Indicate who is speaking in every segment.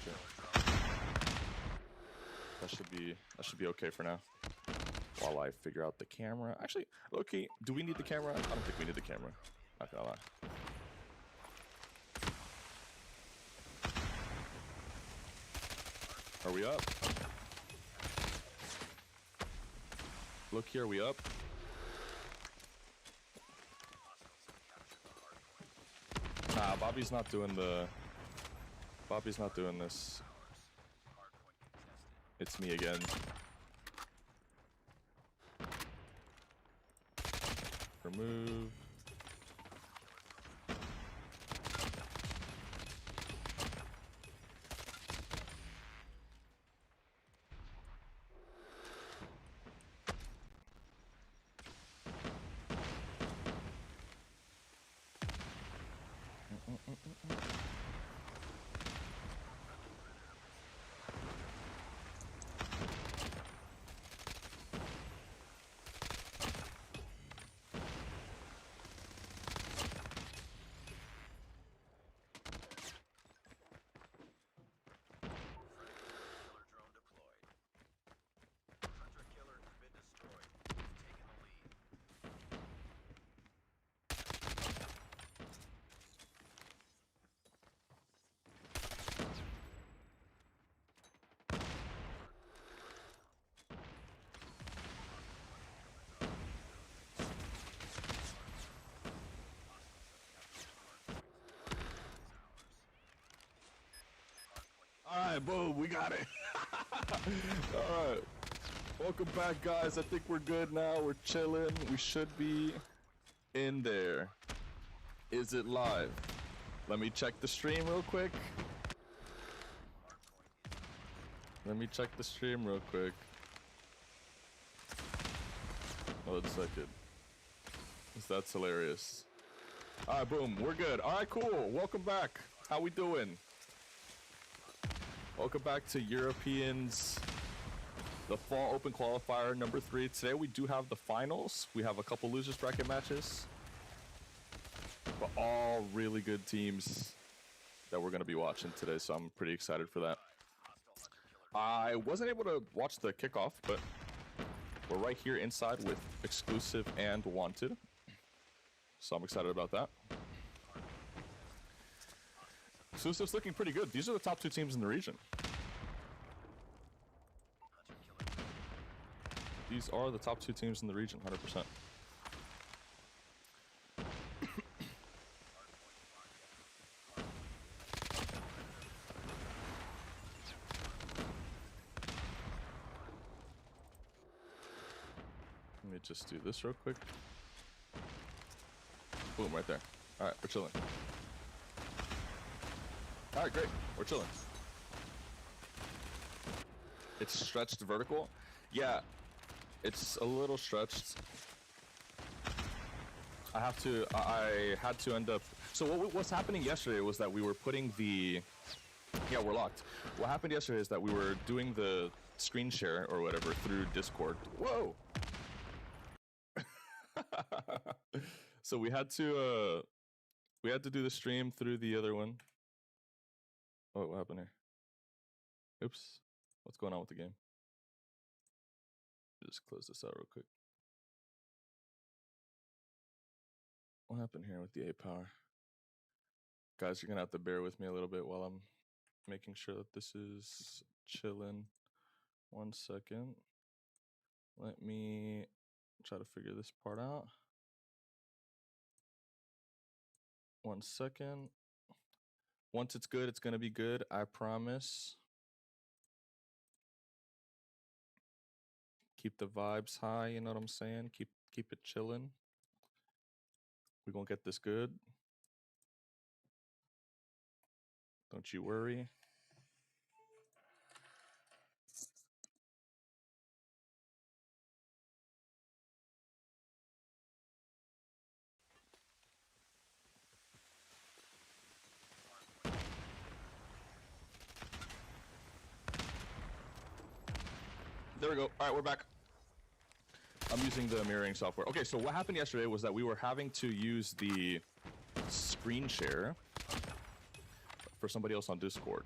Speaker 1: watch it. That should be okay for now. While I figure out the camera. Actually, okay, do we need the camera? I don't think we need the camera. Not gonna lie. Are we up? Look here, we up? Nah, Bobby's not doing this. It's me again. Remove. Alright, boom, we got it. Alright. Welcome back, guys. I think we're good now. We're chilling. We should be in there. Is it live? Let me check the stream real quick. One second. That's hilarious. Alright, boom. We're good. Alright, cool. Welcome back. How we doing? Welcome back to Europeans, the Fall Open Qualifier number 3. Today we do have the finals. We have a couple losers bracket matches, but all really good teams that we're going to be watching today, so I'm pretty excited for that. I wasn't able to watch the kickoff, but we're right here inside with Exclusive and Wanted, so I'm excited about that. Exclusive's looking pretty good. These are the top 2 teams in the region. These are the top 2 teams in the region, 100%. Let me just do this real quick. Boom, right there. All right, we're chilling. All right, great. We're chilling. It's stretched vertical. Yeah, it's a little stretched. I had to end up. So what's happening yesterday was that we were putting the. Yeah, we're locked. What happened yesterday is that we were doing the screen share or whatever through Discord. Whoa. So we had to do the stream through the other one. Oh, what happened here? Oops. What's going on with the game? Just close this out real quick. What happened here with the A power? Guys, you're gonna have to bear with me a little bit while I'm making sure that this is chilling. 1 second. Let me try to figure this part out. 1 second. Once it's good, it's gonna be good. I promise. Keep the vibes high, you know what I'm saying? Keep it chilling. We're gonna get this good. Don't you worry. There we go. All right, we're back. I'm using the mirroring software. Okay, so what happened yesterday was that we were having to use the screen share for somebody else on Discord.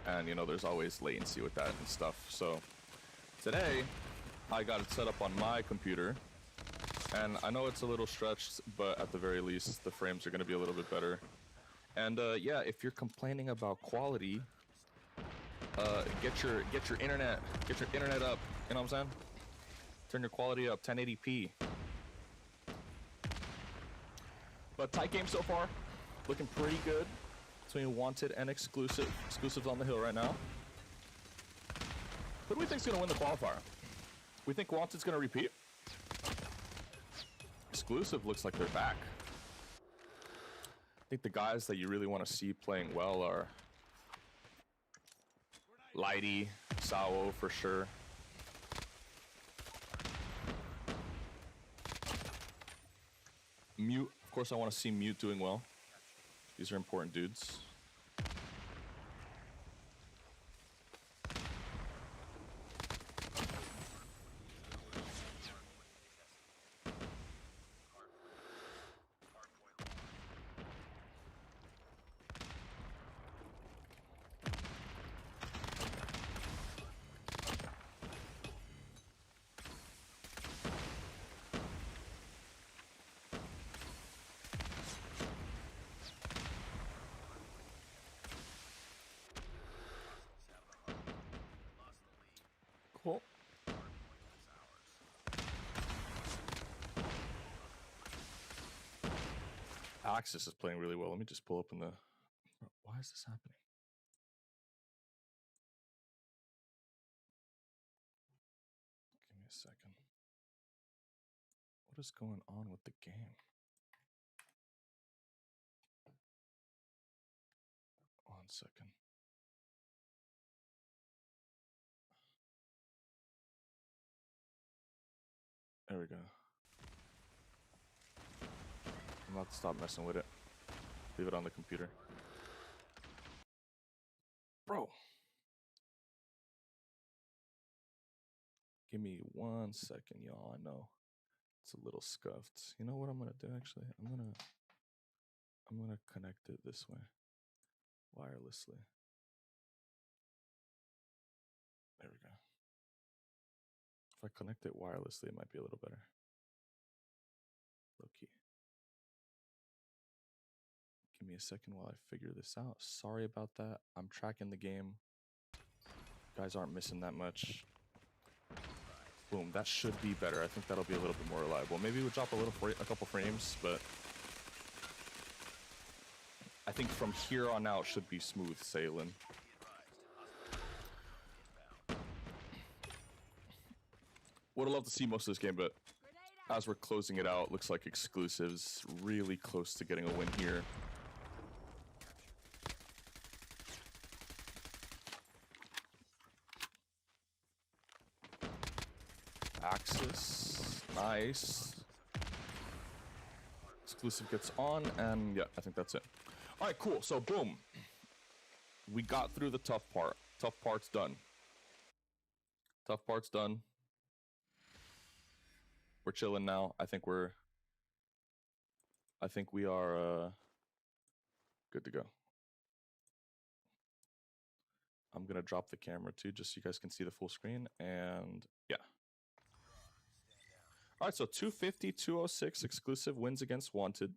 Speaker 1: and you know there's always latency with that and stuff. So today I got it set up on my computer, and I know it's a little stretched, but at the very least the frames are going to be a little bit better. And yeah, if you're complaining about quality, get your internet up. You know what I'm saying? Turn your quality up, 1080p. But tight game so far, looking pretty good between Wanted and Exclusive. Exclusive's on the hill right now. Who do we think's gonna win the qualifier? We think Wanted's gonna repeat? Exclusive looks like they're back. I think the guys that you really want to see playing well are Lighty, Sawo for sure. Mute, of course I want to see Mute doing well. These are important dudes. Cool. Axis is playing really well. Let me just pull up in the... Why is this happening? Give me a second. What is going on with the game? One second. There we go. I'm about to stop messing with it. Leave it on the computer. Bro. Give me 1 second, y'all. I know it's a little scuffed. You know what I'm gonna do actually? I'm gonna connect it this way. Wirelessly. There we go. If I connect it wirelessly, it might be a little better. Low key. Give me a second while I figure this out. Sorry about that. I'm tracking the game. Guys aren't missing that much. Boom, that should be better. I think that'll be a little bit more reliable. Maybe we'll drop a couple frames, but I think from here on out should be smooth sailing. Would have loved to see most of this game, but as we're closing it out, looks like Exclusive's really close to getting a win here. Axis, nice. Exclusive gets on, and yeah, I think that's it. All right, cool. So boom, we got through the tough part. Tough part's done. Tough part's done. We're chilling now. I think we are good to go. I'm gonna drop the camera too, just so you guys can see the full screen, and yeah. All right, so 250, 206 Exclusive wins against Wanted.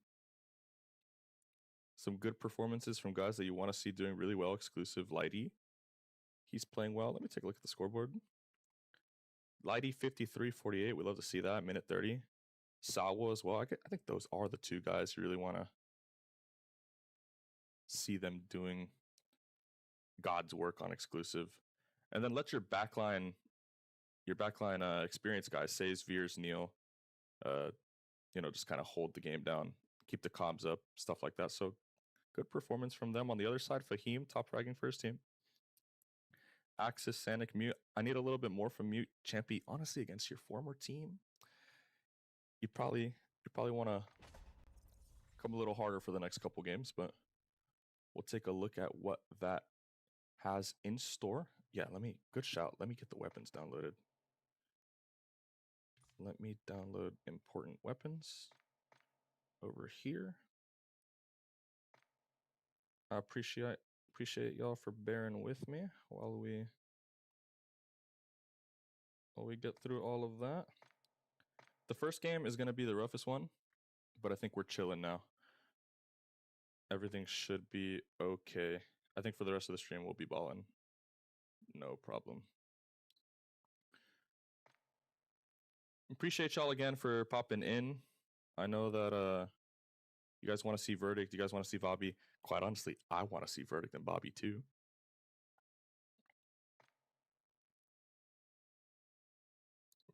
Speaker 1: Some good performances from guys that you want to see doing really well. Exclusive, Lighty. He's playing well. Let me take a look at the scoreboard. Lighty, 53-48. We love to see that. Minute 30. Sawa as well. I think those are the two guys you really want to see them doing God's work on Exclusive. And then let your backline experience guys, Says, Veers, Neil, just kind of hold the game down, keep the comms up, stuff like that. So good performance from them. On the other side, Fahim, top fragging for his team. Axis, Sanic, Mute. I need a little bit more from Mute. Champy, honestly, against your former team, you probably want to come a little harder for the next couple games, but we'll take a look at what that has in store. Yeah, good shout. Let me get the weapons downloaded. Let me download important weapons over here. I appreciate Appreciate y'all for bearing with me while we get through all of that. The first game is going to be the roughest one, but I think we're chilling now. Everything should be okay. I think for the rest of the stream, we'll be balling. No problem. Appreciate y'all again for popping in. I know that you guys want to see Verdict. You guys want to see Bobby. Quite honestly, I want to see Verdict and Bobby too.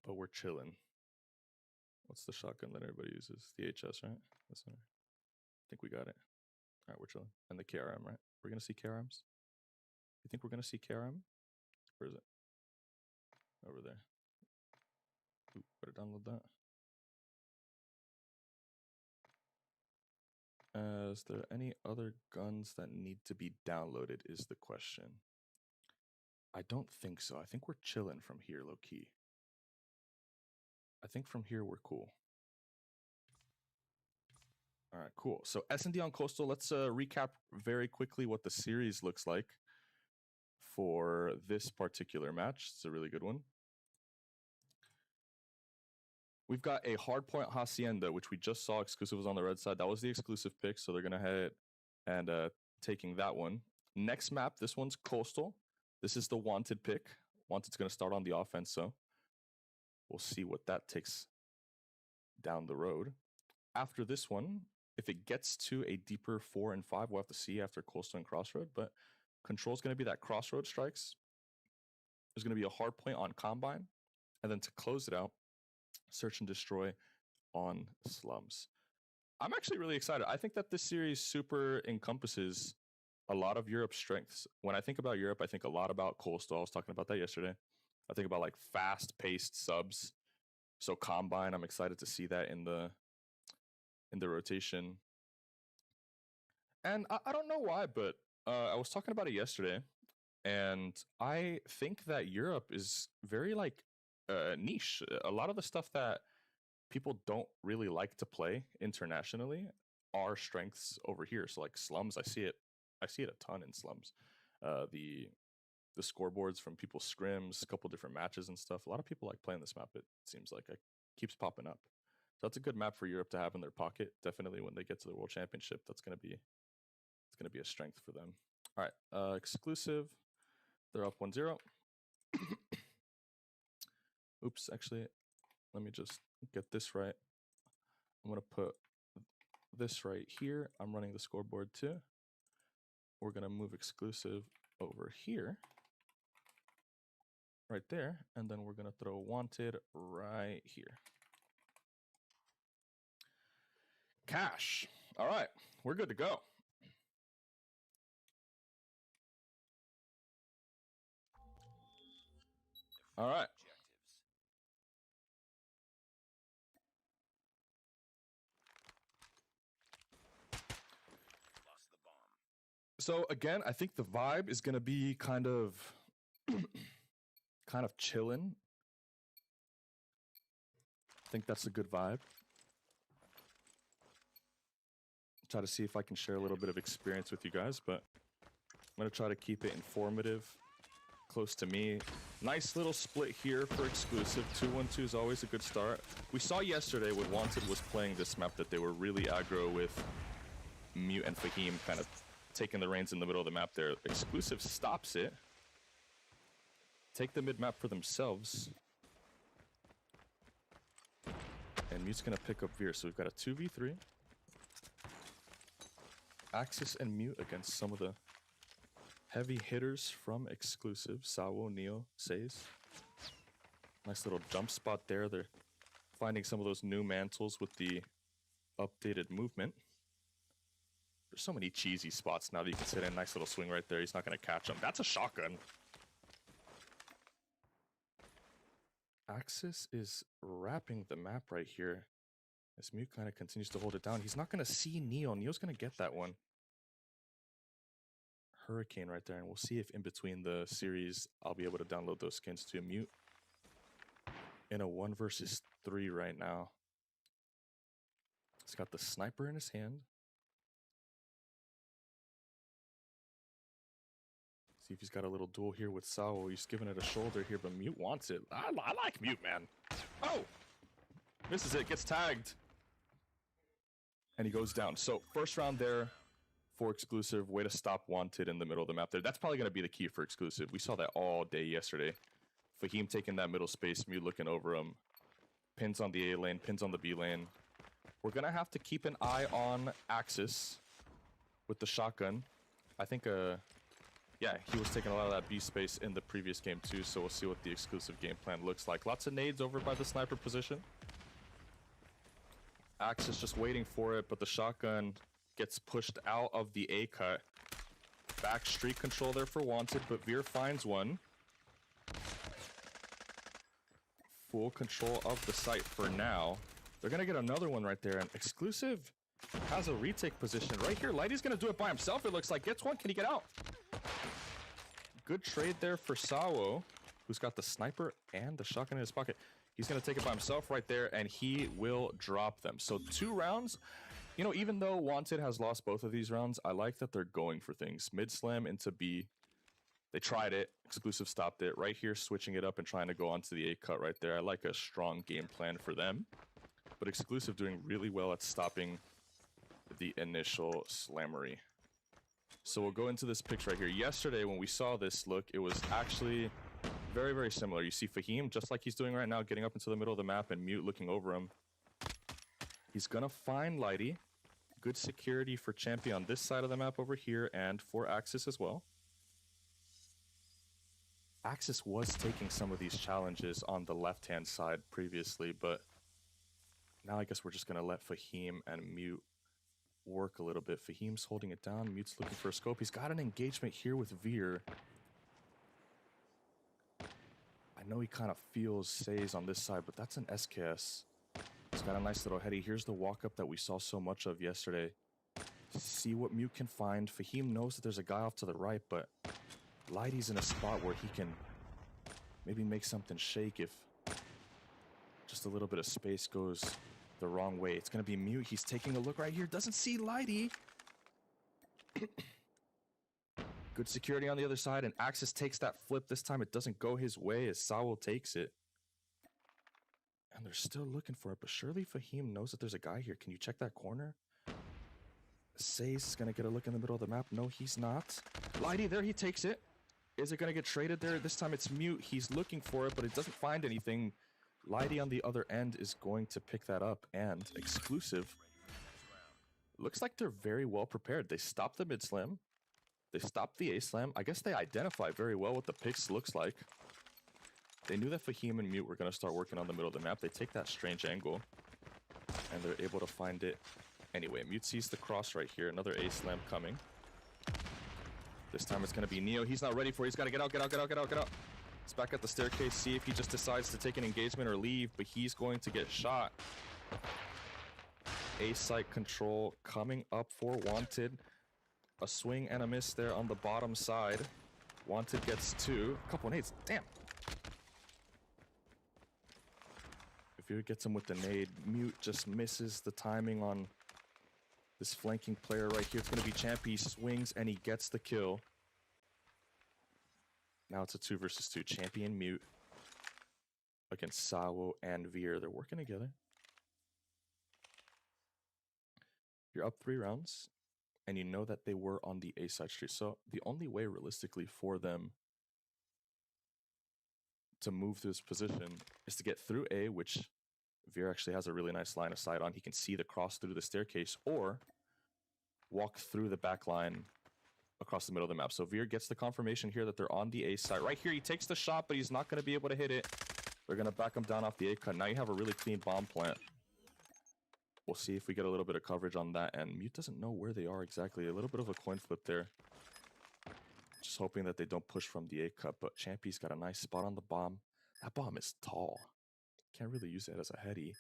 Speaker 1: But we're chilling. What's the shotgun that everybody uses? The HS, right? That's right. I think we got it. All right, we're chilling. And the KRM, right? We're going to see KRMs? You think we're going to see KRM? Where is it? Over there. Ooh, better download that. Is there any other guns that need to be downloaded is the question. I don't think so. I think we're chilling from here, low-key. I think from here we're cool. All right, cool. So S&D on Coastal, let's recap very quickly what the series looks like for this particular match. It's a really good one. We've got a Hardpoint Hacienda, which we just saw exclusive was on the red side. That was the exclusive pick, so they're going to head and taking that one. Next map, this one's Coastal. This is the Wanted pick. Wanted's going to start on the offense, so we'll see what that takes down the road. After this one, if it gets to a deeper 4 and 5, we'll have to see after Coastal and Crossroad, but Control's going to be that Crossroad strikes. There's going to be a Hardpoint on Combine, and then to close it out, Search and Destroy on Slums. I'm actually really excited. I think that this series super encompasses a lot of Europe's strengths. When I think about Europe, I think a lot about Coastal. I was talking about that yesterday. I think about like fast-paced subs. So Combine, I'm excited to see that in the rotation. And I don't know why, but I was talking about it yesterday, and I think that Europe is very like niche. A lot of the stuff that people don't really like to play internationally are strengths over here. So like Slums, I see it a ton in Slums. The scoreboards from people's scrims, a couple different matches and stuff. A lot of people like playing this map. It seems like it keeps popping up. So that's a good map for Europe to have in their pocket. Definitely when they get to the World Championship, it's going to be a strength for them. All right, exclusive. They're up 1-0. Oops, actually, let me just get this right. I'm going to put this right here. I'm running the scoreboard too. We're going to move exclusive over here. Right there. And then we're going to throw Wanted right here. Cash. All right, we're good to go. All right. So again, I think the vibe is going to be kind of chilling. I think that's a good vibe. Try to see if I can share a little bit of experience with you guys, but I'm going to try to keep it informative, close to me. Nice little split here for exclusive. 2-1-2 is always a good start. We saw yesterday when Wanted was playing this map that they were really aggro with Mute and Fahim kind of taking the reins in the middle of the map there. Exclusive stops it. Take the mid map for themselves. And Mute's going to pick up Veer. So we've got a 2v3. Axis and Mute against some of the heavy hitters from exclusive. Sawo, Neo, Says. Nice little jump spot there. They're finding some of those new mantles with the updated movement. There's so many cheesy spots now that you can sit in. Nice little swing right there. He's not going to catch him. That's a shotgun. Axis is wrapping the map right here. As Mute kind of continues to hold it down. He's not going to see Neo. Neo's going to get that one. Hurricane right there. And we'll see if in between the series, I'll be able to download those skins to Mute. In a 1 versus 3 right now. He's got the sniper in his hand. See if he's got a little duel here with Sao. He's giving it a shoulder here, but Mute wants it. I like Mute, man. Oh! Misses it, gets tagged. And he goes down. So first round there for Exclusive. Way to stop Wanted in the middle of the map there. That's probably going to be the key for Exclusive. We saw that all day yesterday. Fahim taking that middle space, Mute looking over him. Pins on the A lane, pins on the B lane. We're going to have to keep an eye on Axis with the shotgun. I think, yeah, he was taking a lot of that B space in the previous game too, so we'll see what the Exclusive game plan looks like. Lots of nades over by the sniper position. Axis just waiting for it, but the shotgun gets pushed out of the A cut. Back streak control there for Wanted, but Veer finds one. Full control of the site for now. They're gonna get another one right there, and Exclusive has a retake position right here. Lighty's gonna do it by himself, it looks like. Gets one, can he get out? Good trade there for Sawo, who's got the sniper and the shotgun in his pocket. He's gonna take it by himself right there, and he will drop them. So 2 rounds. You know, even though Wanted has lost both of these rounds, I like that they're going for things. Mid slam into B. They tried it. Exclusive stopped it. Right here, switching it up and trying to go onto the A cut right there. I like a strong game plan for them. But Exclusive doing really well at stopping the initial slammery. So we'll go into this picture right here. Yesterday, when we saw this look, it was actually very, very similar. You see Fahim, just like he's doing right now, getting up into the middle of the map and Mute looking over him. He's gonna find Lighty. Good security for Champion on this side of the map over here, and for Axis as well. Axis was taking some of these challenges on the left-hand side previously, but now I guess we're just gonna let Fahim and Mute work a little bit. Fahim's holding it down, Mute's looking for a scope. He's got an engagement here with Veer. I know he kind of feels Says on this side, but that's an SKS. He's got a nice little heady. Here's the walk-up that we saw so much of yesterday. See what Mute can find. Fahim knows that there's a guy off to the right, but Lighty's in a spot where he can maybe make something shake if just a little bit of space goes the wrong way. It's going to be Mute. He's taking a look right here. Doesn't see Lighty. Good security on the other side, and Axis takes that flip. This time it doesn't go his way as Sawo takes it. And they're still looking for it, but surely Fahim knows that there's a guy here. Can you check that corner? Says is going to get a look in the middle of the map. No, he's not. Lighty, there he takes it. Is it going to get traded there? This time it's Mute. He's looking for it, but it doesn't find anything. Lighty on the other end is going to pick that up, and Exclusive looks like they're very well prepared. They stopped the mid slam. They stopped the A slam. I guess they identify very well what the picks looks like. They knew that Fahim and Mute were going to start working on the middle of the map. They take that strange angle, and they're able to find it. Anyway, Mute sees the cross right here. Another A slam coming. This time it's going to be Neo. He's not ready for it. He's got to get out, get out, get out, get out, get out. It's back at the staircase. See if he just decides to take an engagement or leave, but he's going to get shot. A site control coming up for Wanted. A swing and a miss there on the bottom side. Wanted gets 2. A couple nades. Damn. Veer gets him with the nade. Mute just misses the timing on this flanking player right here. It's going to be Champ. He swings and he gets the kill. Now it's a 2 versus 2. Champion Mute against Sawo and Veer. They're working together. You're up 3 rounds, and you know that they were on the A side street. So the only way realistically for them to move to this position is to get through A, which Veer actually has a really nice line of sight on. He can see the cross through the staircase, or walk through the back line across the middle of the map. So Veer gets the confirmation here that they're on the A side. Right here, he takes the shot, but he's not going to be able to hit it. They're going to back him down off the A cut. Now you have a really clean bomb plant. We'll see if we get a little bit of coverage on that, and Mute doesn't know where they are exactly. A little bit of a coin flip there. Just hoping that they don't push from the A cut, but Champy's got a nice spot on the bomb. That bomb is tall. Can't really use it as a heady.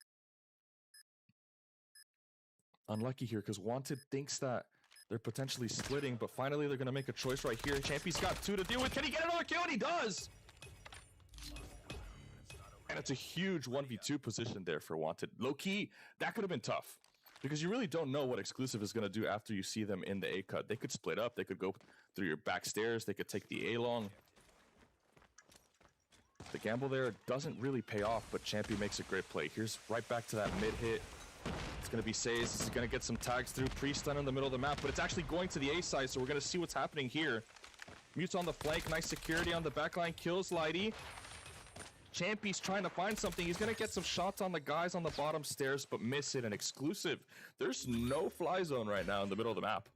Speaker 1: Unlucky here, because Wanted thinks that they're potentially splitting, but finally they're going to make a choice right here. Champy's got 2 to deal with. Can he get another kill? And he does! And it's a huge 1v2 position there for Wanted. Low-key, that could have been tough. Because you really don't know what Exclusive is going to do after you see them in the A cut. They could split up. They could go through your back stairs. They could take the A long. The gamble there doesn't really pay off, but Champy makes a great play. Here's right back to that mid hit. It's going to be Says. This is going to get some tags through. Pre-stun in the middle of the map, but it's actually going to the A side, so we're going to see what's happening here. Mute's on the flank. Nice security on the backline. Kills Lighty. Champy's trying to find something. He's going to get some shots on the guys on the bottom stairs, but miss it. And Exclusive, there's no fly zone right now in the middle of the map.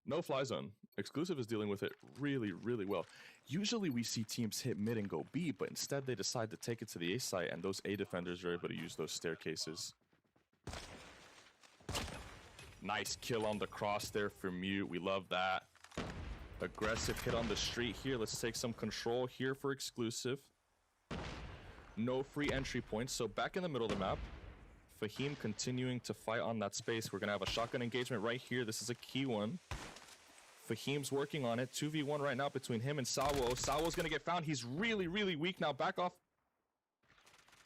Speaker 1: No fly zone. Exclusive is dealing with it really, really well. Usually we see teams hit mid and go B, but instead they decide to take it to the A site, and those A defenders are able to use those staircases. Nice kill on the cross there for Mute. We love that. Aggressive hit on the street here. Let's take some control here for Exclusive. No free entry points, so back in the middle of the map. Fahim continuing to fight on that space. We're going to have a shotgun engagement right here. This is a key one. Fahim's working on it. 2v1 right now between him and Sawo. Sawo's going to get found. He's really, really weak now. Back off.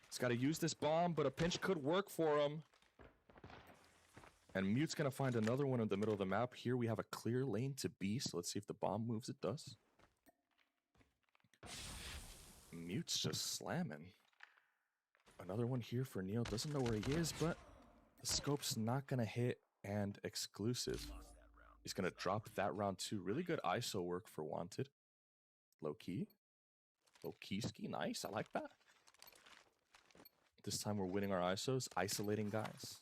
Speaker 1: He's got to use this bomb, but a pinch could work for him. And Mute's going to find another one in the middle of the map. Here we have a clear lane to B, so let's see if the bomb moves. It does. Mute's just slamming. Another one here for Neil. Doesn't know where he is, but the scope's not going to hit. And Exclusive. He's going to drop that round too. Really good ISO work for Wanted. Low key. Low key ski. Nice. I like that. This time we're winning our ISOs. Isolating guys.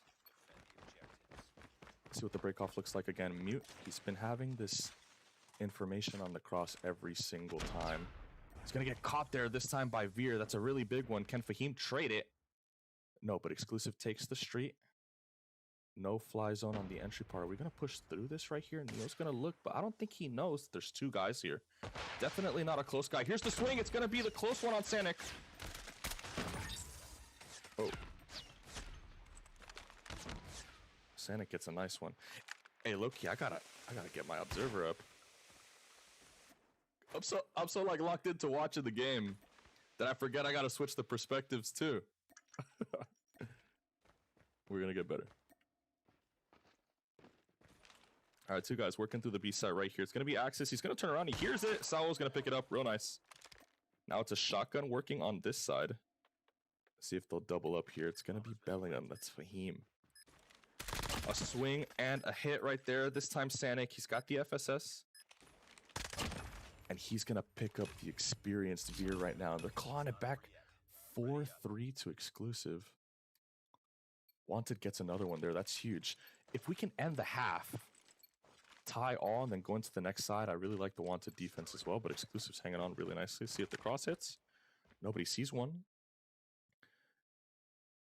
Speaker 1: Let's see what the breakoff looks like again. Mute. He's been having this information on the cross every single time. He's going to get caught there this time by Veer. That's a really big one. Can Fahim trade it? No, but Exclusive takes the street. No fly zone on the entry part. Are we going to push through this right here? Neil's going to look, but I don't think he knows there's two guys here. Definitely not a close guy. Here's the swing. It's going to be the close one on Sanic. Oh. Sanic gets a nice one. Hey, Loki, I gotta get my observer up. I'm so like locked into watching the game that I forget I gotta switch the perspectives too. We're gonna get better. All right, two guys working through the B side right here. It's gonna be Axis. He's gonna turn around. He hears it. Sawo's gonna pick it up. Real nice. Now it's a shotgun working on this side. Let's see if they'll double up here. It's gonna be Bellingham. That's Fahim. A swing and a hit right there. This time Sanic. He's got the FSS. And he's going to pick up the experienced Veer right now. They're clawing it back 4-3 to Exclusive. Wanted gets another one there. That's huge. If we can end the half, tie all, and then go into the next side, I really like the Wanted defense as well. But Exclusive's hanging on really nicely. See if the cross hits. Nobody sees one.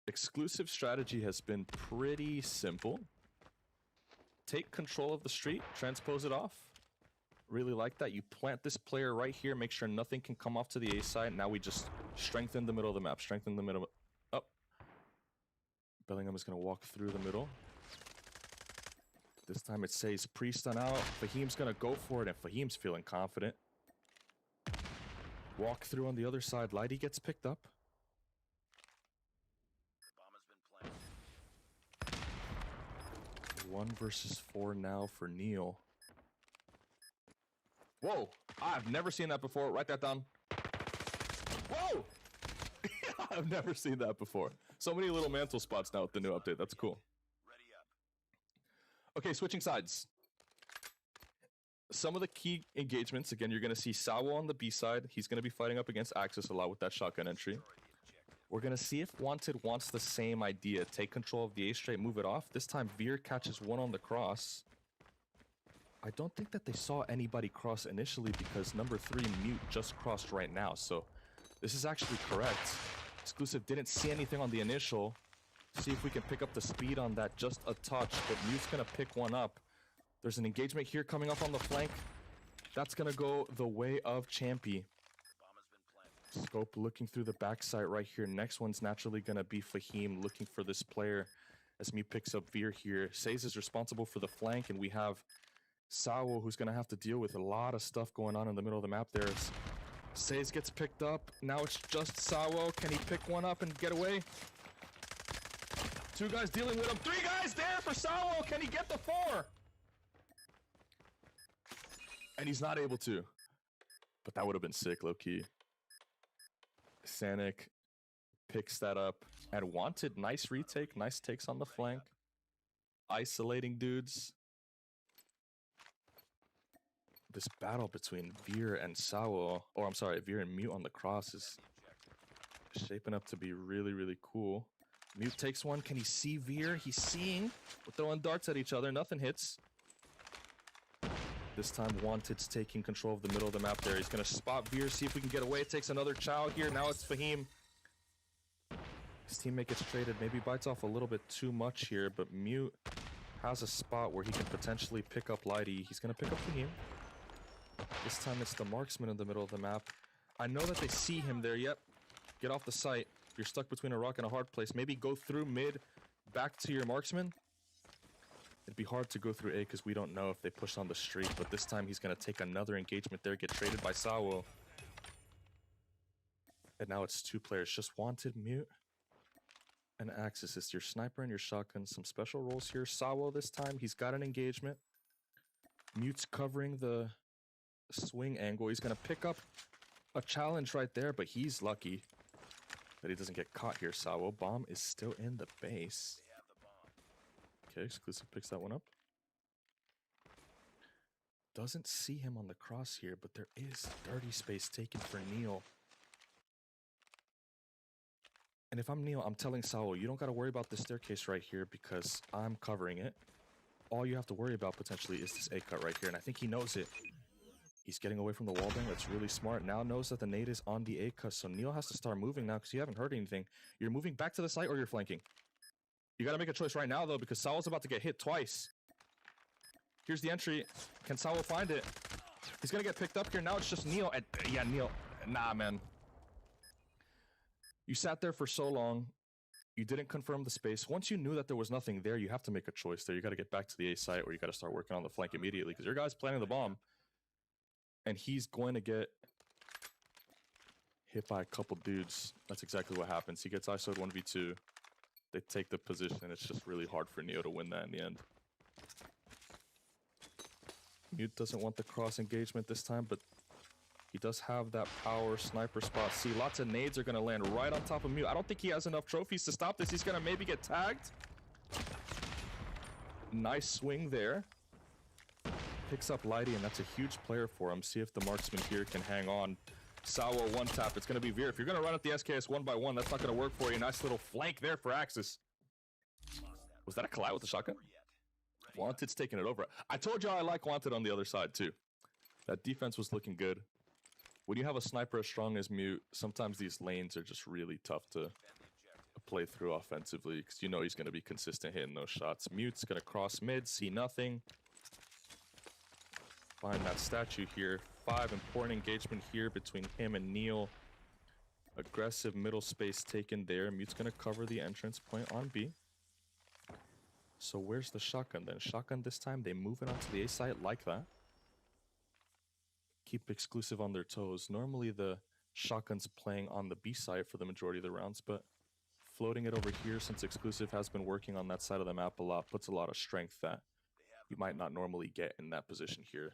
Speaker 1: Exclusive strategy has been pretty simple. Take control of the street, transpose it off. Really like that. You plant this player right here, make sure nothing can come off to the A side. Now we just strengthen the middle of the map. Strengthen the middle. Up. Bellingham is going to walk through the middle. This time it says pre-stun out. Fahim's going to go for it, and Fahim's feeling confident. Walk through on the other side. Lighty gets picked up. 1 versus 4 now for Neil. Whoa! I've never seen that before. Write that down. Whoa! I've never seen that before. So many little mantle spots now with the new update. That's cool. Okay, switching sides. Some of the key engagements, again, you're going to see Sawo on the B side. He's going to be fighting up against Axis a lot with that shotgun entry. We're going to see if Wanted wants the same idea. Take control of the A straight, move it off. This time, Veer catches one on the cross. I don't think that they saw anybody cross initially because number 3, Mute, just crossed right now. So this is actually correct. Exclusive didn't see anything on the initial. See if we can pick up the speed on that just a touch, but Mute's going to pick one up. There's an engagement here coming up on the flank. That's going to go the way of Champy. Scope looking through the backside right here. Next one's naturally going to be Fahim looking for this player as Mute picks up Veer here. Says is responsible for the flank, and we have Sawo who's going to have to deal with a lot of stuff going on in the middle of the map there. Says gets picked up. Now it's just Sawo. Can he pick one up and get away? 2 guys dealing with him. 3 guys there for Sawo. Can he get the 4? And he's not able to. But that would have been sick, low-key. Sanic picks that up. And Wanted, nice retake. Nice takes on the flank. Isolating dudes. This battle between Veer and Sawo, or I'm sorry, Veer and Mute on the cross is shaping up to be really, really cool. Mute takes one. Can he see Veer? He's seeing. We're throwing darts at each other. Nothing hits. This time, Wanted's taking control of the middle of the map there. He's going to spot Veer, see if we can get away. It takes another Chow here. Now it's Fahim. His teammate gets traded. Maybe bites off a little bit too much here, but Mute has a spot where he can potentially pick up Lighty. He's going to pick up Fahim. This time it's the marksman in the middle of the map. I know that they see him there. Yep. Get off the site. If you're stuck between a rock and a hard place, maybe go through mid, back to your marksman. It'd be hard to go through A because we don't know if they push on the street, but this time he's going to take another engagement there, get traded by Sawo. And now it's 2 players, just Wanted, Mute, and Axis. It's your sniper and your shotgun. Some special roles here. Sawo this time, he's got an engagement. Mute's covering the swing angle. He's going to pick up a challenge right there, but he's lucky that he doesn't get caught here. Sawo, bomb is still in the base. Okay, Exclusive picks that one up. Doesn't see him on the cross here, but there is dirty space taken for Neil. And if I'm Neil, I'm telling Sawo, you don't got to worry about this staircase right here because I'm covering it. All you have to worry about potentially is this A cut right here, and I think he knows it. He's getting away from the wall bang. That's really smart. Now knows that the nade is on the A cut, so Neil has to start moving now because you haven't heard anything. You're moving back to the site or you're flanking. You got to make a choice right now, though, because Sawo's about to get hit twice. Here's the entry. Can Sawo find it? He's going to get picked up here. Now it's just Neil. And, yeah, Neil. Nah, man. You sat there for so long. You didn't confirm the space. Once you knew that there was nothing there, you have to make a choice there. You got to get back to the A site or you got to start working on the flank immediately because your guy's planning the bomb. And he's going to get hit by a couple dudes. That's exactly what happens. He gets ISO'd 1v2. They take the position, and it's just really hard for Neo to win that in the end. Mute doesn't want the cross engagement this time, but he does have that power sniper spot. See, lots of nades are going to land right on top of Mute. I don't think he has enough trophies to stop this. He's going to maybe get tagged. Nice swing there. Picks up Lighty, and that's a huge player for him. See if the marksman here can hang on. Sawo one tap. It's going to be Veer. If you're going to run at the SKS 1x1, that's not going to work for you. Nice little flank there for Axis. Was that a collide with the shotgun? Wanted's taking it over. I told you I like Wanted on the other side, too. That defense was looking good. When you have a sniper as strong as Mute, sometimes these lanes are just really tough to play through offensively because you know he's going to be consistent hitting those shots. Mute's going to cross mid, see nothing. Find that statue here. 5 important engagement here between him and Neil. Aggressive middle space taken there. Mute's going to cover the entrance point on B. So where's the shotgun then? Shotgun this time. They move it onto the A site like that. Keep Exclusive on their toes. Normally the shotgun's playing on the B side for the majority of the rounds, but floating it over here since Exclusive has been working on that side of the map a lot, puts a lot of strength that you might not normally get in that position here.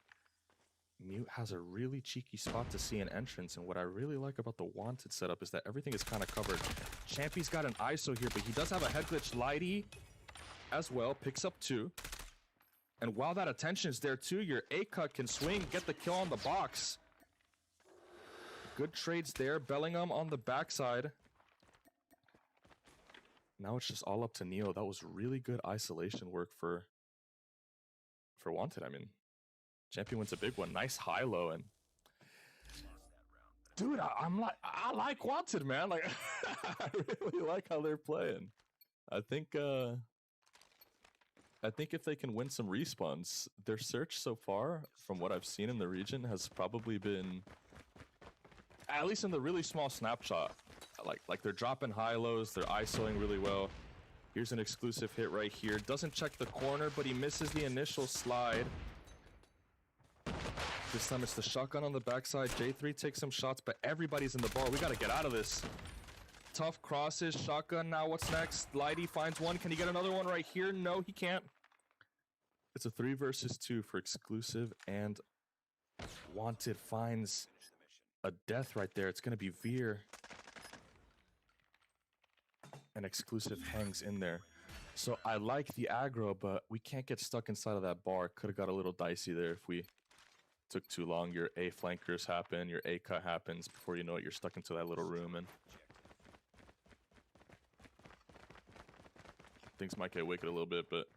Speaker 1: Mute has a really cheeky spot to see an entrance, and what I really like about the Wanted setup is that everything is kind of covered. Champy's got an ISO here, but he does have a head glitch. Lighty as well, picks up 2. And while that attention is there too, your A-cut can swing, get the kill on the box. Good trades there. Bellingham on the backside. Now it's just all up to Neo. That was really good isolation work for Wanted. I mean, Champion wins a big one. Nice high-low, and dude, I like Wanted, man. Like, I really like how they're playing. I think if they can win some respawns, their search so far, from what I've seen in the region, has probably been, at least in the really small snapshot, like they're dropping high-lows, they're ISOing really well. Here's an exclusive hit right here. Doesn't check the corner, but he misses the initial slide. This time it's the shotgun on the backside. J3 takes some shots, but everybody's in the bar. We got to get out of this. tough crosses. Shotgun now. What's next? Lighty finds one. Can he get another one right here? No, he can't. It's a 3 versus 2 for exclusive, and Wanted finds a death right there. It's going to be Veer. And exclusive hangs in there. So I like the aggro, but we can't get stuck inside of that bar. Could have got a little dicey there if we took too long. Your A flankers happen, your A cut happens. Before you know it, you're stuck into that little room, and things might get wicked a little bit, but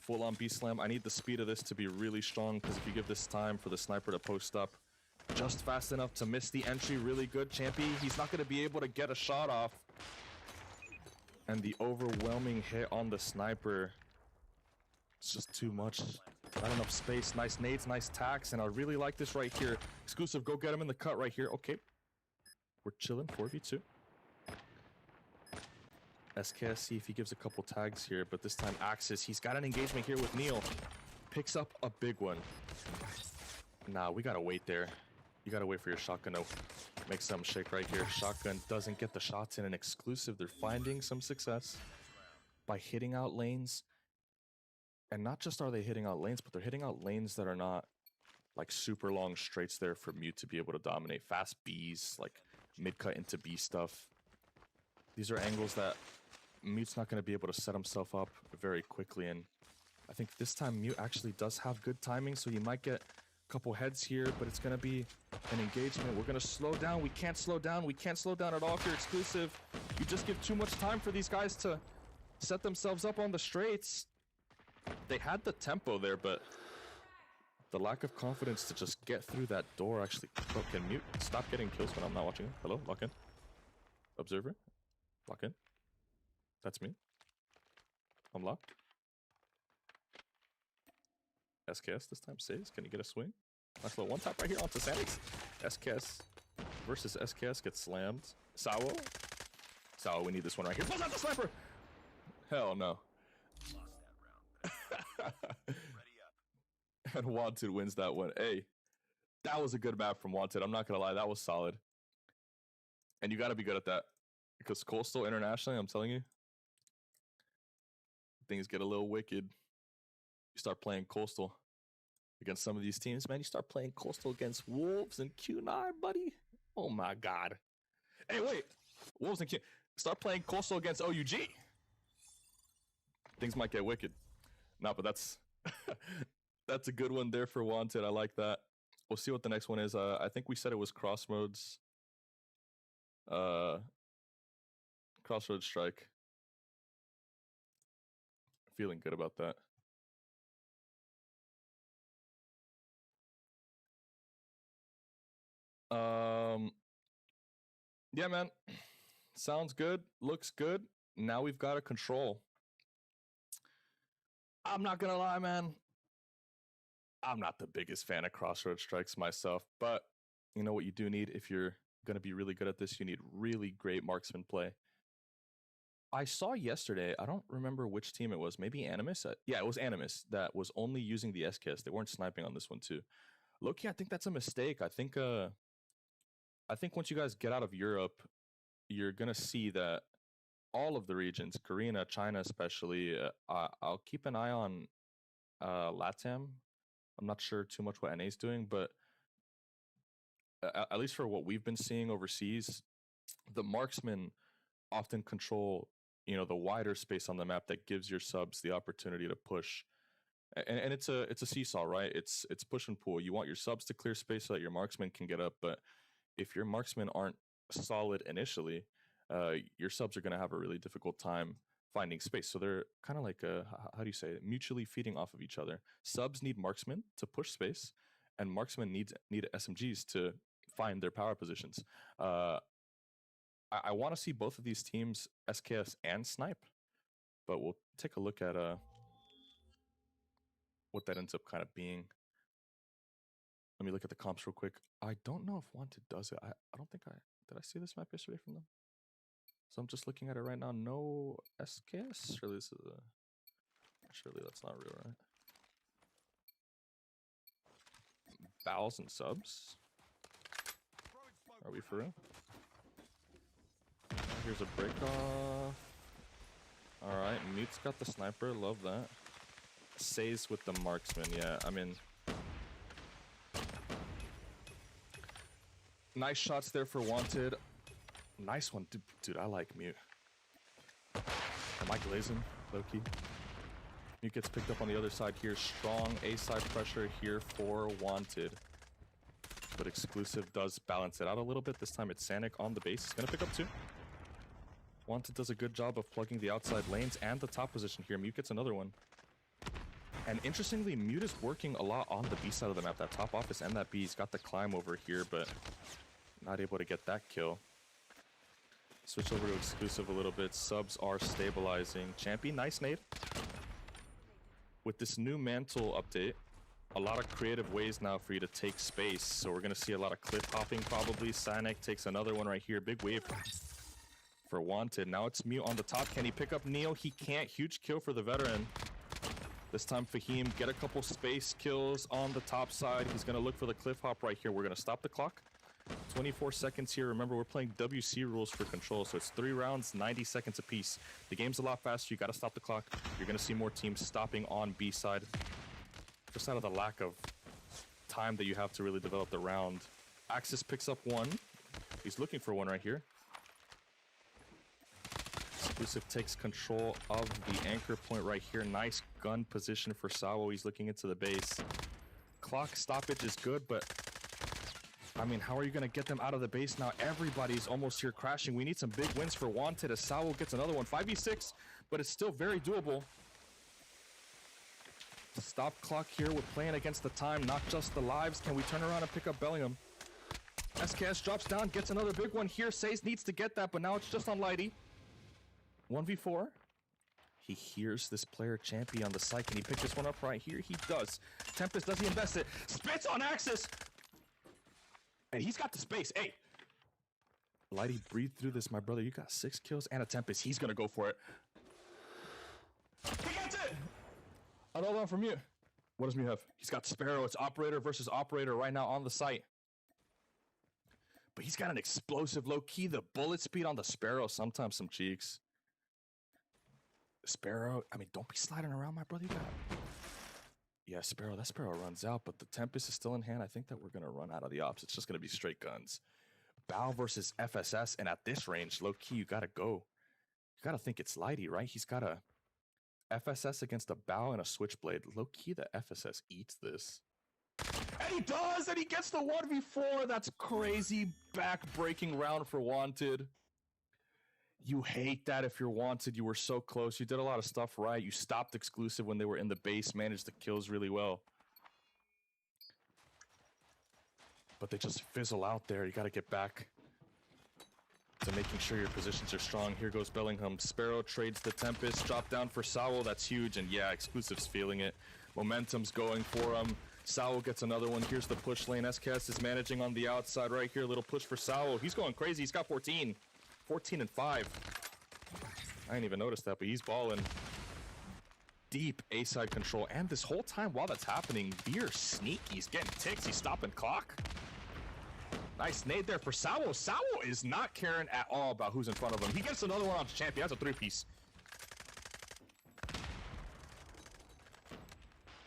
Speaker 1: full on B slam. I need the speed of this to be really strong, because if you give this time for the sniper to post up just fast enough to miss the entry, really good. Champy, he's not going to be able to get a shot off. And the overwhelming hit on the sniper, it's just too much. Not enough space. Nice nades, nice tacks, and I really like this right here. Exclusive, go get him in the cut right here. Okay. We're chilling, 4v2. SKS, see if he gives a couple tags here, but this time Axis, he's got an engagement here with Neil. Picks up a big one. Nah, we gotta wait there. You gotta wait for your shotgun to make some shake right here. Shotgun doesn't get the shots in an exclusive. They're finding some success by hitting out lanes. And not just are they hitting out lanes, but they're hitting out lanes that are not like super long straights there for Mute to be able to dominate. Fast Bs, like mid-cut into B stuff. These are angles that Mute's not going to be able to set himself up very quickly. And I think this time Mute actually does have good timing, so you might get couple heads here, but it's gonna be an engagement. We're gonna slow down. We can't slow down. We can't slow down at all if you're exclusive. You just give too much time for these guys to set themselves up on the straights. They had the tempo there, but the lack of confidence to just get through that door actually. Oh, can Mute stop getting kills when I'm not watching? Hello, lock in. Observer, lock in. That's me. I'm locked. SKS this time saves. Can he get a swing? Nice little one tap right here onto Sanix. SKS versus SKS gets slammed. Sawo. Sawo, we need this one right here. Pulls out the sniper! Hell no. And Wanted wins that one. Hey, that was a good map from Wanted. I'm not gonna lie, that was solid. And you gotta be good at that. Because Coastal internationally, I'm telling you, things get a little wicked. You start playing Coastal against some of these teams, man. You start playing Coastal against Wolves and Q9, buddy. Oh my God. Hey, wait. Wolves and Q. Start playing Coastal against OUG. Things might get wicked. No, but that's that's a good one there for Wanted. I like that. We'll see what the next one is. I think we said it was Crossroads. Crossroads Strike. Feeling good about that. Yeah, man. Sounds good. Looks good. Now we've got to control. I'm not gonna lie, man. I'm not the biggest fan of Crossroads Strikes myself, but you know what you do need if you're gonna be really good at this? You need really great marksman play. I saw yesterday, I don't remember which team it was, maybe Animus? Yeah, it was Animus that was only using the SKS. They weren't sniping on this one too. Low-key, I think that's a mistake. I think once you guys get out of Europe, you're gonna see that all of the regions, Korea, China especially, I'll keep an eye on LATAM. I'm not sure too much what NA is doing, but at least for what we've been seeing overseas, the marksmen often control, you know, the wider space on the map that gives your subs the opportunity to push. And it's a seesaw, right? It's push and pull. You want your subs to clear space so that your marksmen can get up, but if your marksmen aren't solid initially, your subs are going to have a really difficult time finding space. So they're kind of like how do you say it? Mutually feeding off of each other. Subs need marksmen to push space, and marksmen need SMGs to find their power positions. I want to see both of these teams, SKS and Snipe, but we'll take a look at what that ends up kind of being. Let me look at the comps real quick. I don't know if Wanted does it. I don't think did I see this map yesterday from them? So I'm just looking at it right now. No SKS? Surely this is surely that's not real, right? Bows and subs? Are we for real? Here's a break off. All right, Mute's got the sniper. Love that. Says with the marksman. Yeah, I mean, nice shots there for Wanted. Nice one, dude. I like Mute. Am I glazing? Low key. Mute gets picked up on the other side here. Strong A side pressure here for Wanted. But Exclusive does balance it out a little bit. This time it's Sanic on the base. He's gonna pick up 2. Wanted does a good job of plugging the outside lanes and the top position here. Mute gets another one. And interestingly, Mute is working a lot on the B side of the map. That top office and that B. He's got the climb over here, but not able to get that kill. Switch over to Exclusive a little bit. Subs are stabilizing. Champy, nice nade. With this new mantle update, a lot of creative ways now for you to take space. So we're going to see a lot of cliff hopping probably. Sanic takes another one right here. Big wave for Wanted. Now it's Mute on the top. Can he pick up Neo? He can't. Huge kill for the veteran. This time Fahim get a couple space kills on the top side. He's going to look for the cliff hop right here. We're going to stop the clock. 24 seconds here. Remember, we're playing WC rules for control, so it's 3 rounds, 90 seconds apiece. The game's a lot faster. You got to stop the clock. You're going to see more teams stopping on B side. Just out of the lack of time that you have to really develop the round. Axis picks up 1. He's looking for 1 right here. Exclusive takes control of the anchor point right here. Nice gun position for Sawo. He's looking into the base. Clock stoppage is good, but I mean, how are you going to get them out of the base now? Everybody's almost here crashing. We need some big wins for Wanted as Sawo gets another one. 5v6, but it's still very doable. Stop clock here. We're playing against the time, not just the lives. Can we turn around and pick up Bellingham? SKS drops down, gets another big one here. Says needs to get that, but now it's just on Lighty. 1v4. He hears this player Champy on the site. Can he pick this one up right here? He does. Tempest, does he invest it? Spits on Axis! And he's got the space. Hey! Lighty, breathe through this, my brother. You got 6 kills and a Tempest. He's gonna go for it. He gets it! Another one from Mute. What does Mute have? He's got Sparrow. It's Operator versus Operator right now on the site. But he's got an explosive low key. The bullet speed on the Sparrow, sometimes some cheeks. Sparrow, I mean, don't be sliding around, my brother. You got... Yeah, Sparrow, that Sparrow runs out, but the Tempest is still in hand. I think that we're going to run out of the ops. It's just going to be straight guns. Bow versus FSS, and at this range, low-key, you got to go. You got to think it's Lighty, right? He's got a FSS against a Bow and a Switchblade. Low-key, the FSS eats this. And he does, and he gets the 1v4. That's crazy back-breaking round for Wanted. You hate that if you're Wanted. You were so close. You did a lot of stuff right. You stopped Exclusive when they were in the base, managed the kills really well. But they just fizzle out there. You got to get back to making sure your positions are strong. Here goes Bellingham. Sparrow trades the Tempest. Drop down for Sawo. That's huge. And yeah, Exclusive's feeling it. Momentum's going for him. Sawo gets another one. Here's the push lane. SKS is managing on the outside right here. Little push for Sawo. He's going crazy. He's got 14. 14 and 5. I didn't even notice that, but he's balling. Deep A-side control. And this whole time while that's happening, Veer sneaky. He's getting ticks. He's stopping clock. Nice nade there for Sawo. Sawo is not caring at all about who's in front of him. He gets another one on Champion. That's a 3-piece.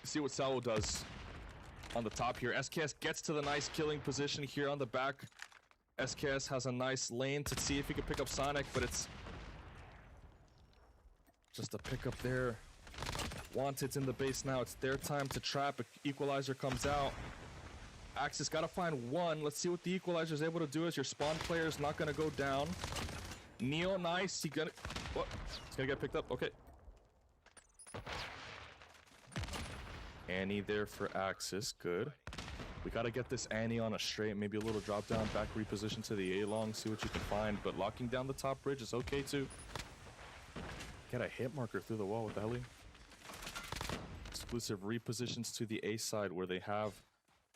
Speaker 1: See what Sawo does on the top here. SKS gets to the nice killing position here on the back. SKS has a nice lane to see if he can pick up Sonic, but it's just a pickup there. Wanted's in the base now. It's their time to trap. Equalizer comes out. Axis got to find 1. Let's see what the Equalizer is able to do as your spawn player is not going to go down. Neo, nice. He's going to get picked up. Okay. Annie there for Axis. Good. We got to get this Annie on a straight, maybe a little drop down, back reposition to the A-long, see what you can find, but locking down the top bridge is okay too. Get a hit marker through the wall with the heli. Exclusive repositions to the A side where they have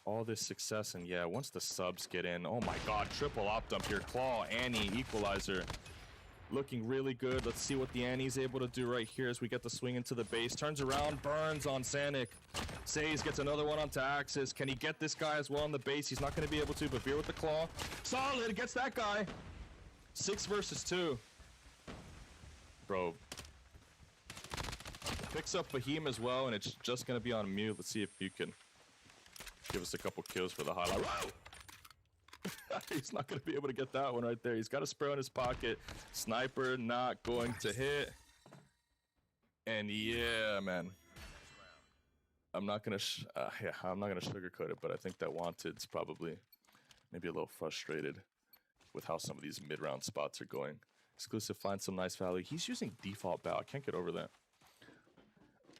Speaker 1: all this success, and yeah, once the subs get in, oh my god, triple op dump here. Claw, Annie, Equalizer. Looking really good. Let's see what the Annie's able to do right here as we get the swing into the base. Turns around, burns on Sanic. Says gets another one onto Axis. Can he get this guy as well on the base? He's not going to be able to, but Veer with the claw. Solid, gets that guy. 6 versus 2. Bro. Picks up Fahim as well, and it's just going to be on Mew. Let's see if you can give us a couple kills for the highlight. He's not going to be able to get that one right there. He's got a Sparrow in his pocket. Sniper not going to hit. And yeah, man. I'm not going to sugarcoat it, but I think that Wanted's probably maybe a little frustrated with how some of these mid-round spots are going. Exclusive finds some nice value. He's using default bow. I can't get over that.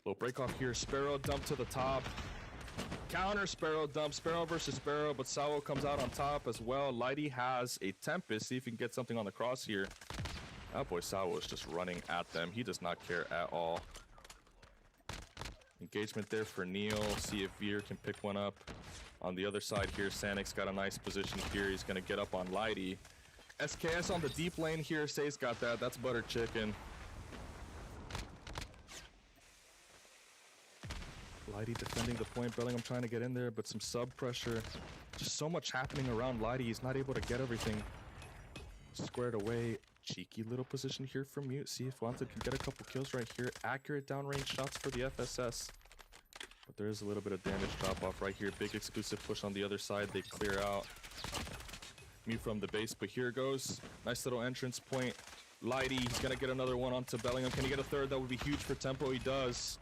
Speaker 1: Little break off here. Sparrow dump to the top. Counter Sparrow dump. Sparrow versus Sparrow, but Sawo comes out on top as well. Lighty has a Tempest. See if he can get something on the cross here. Oh boy, Sawo is just running at them. He does not care at all. Engagement there for Neil. See if Veer can pick one up. On the other side here, Sanik's got a nice position here. He's going to get up on Lighty. SKS on the deep lane here. Say's got that. That's butter chicken. Lighty defending the point. Bellingham trying to get in there, but some sub pressure. Just so much happening around Lighty. He's not able to get everything squared away. Cheeky little position here for Mute. See if Wanted can get a couple kills right here. Accurate downrange shots for the FSS. But there is a little bit of damage drop off right here. Big exclusive push on the other side. They clear out Mute from the base, but here goes. Nice little entrance point. Lighty, he's going to get another one onto Bellingham. Can he get a third? That would be huge for tempo. He does.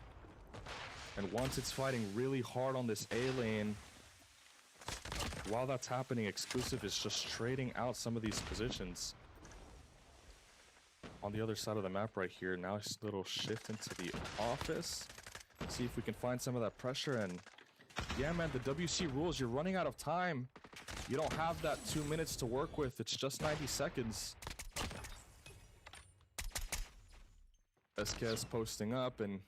Speaker 1: And Wanted's fighting really hard on this A lane. While that's happening, Exclusive is just trading out some of these positions. On the other side of the map right here, now it's a little shift into the office. See if we can find some of that pressure. And yeah, man, the WC rules, you're running out of time. You don't have that 2 minutes to work with. It's just 90 seconds. SKS posting up, and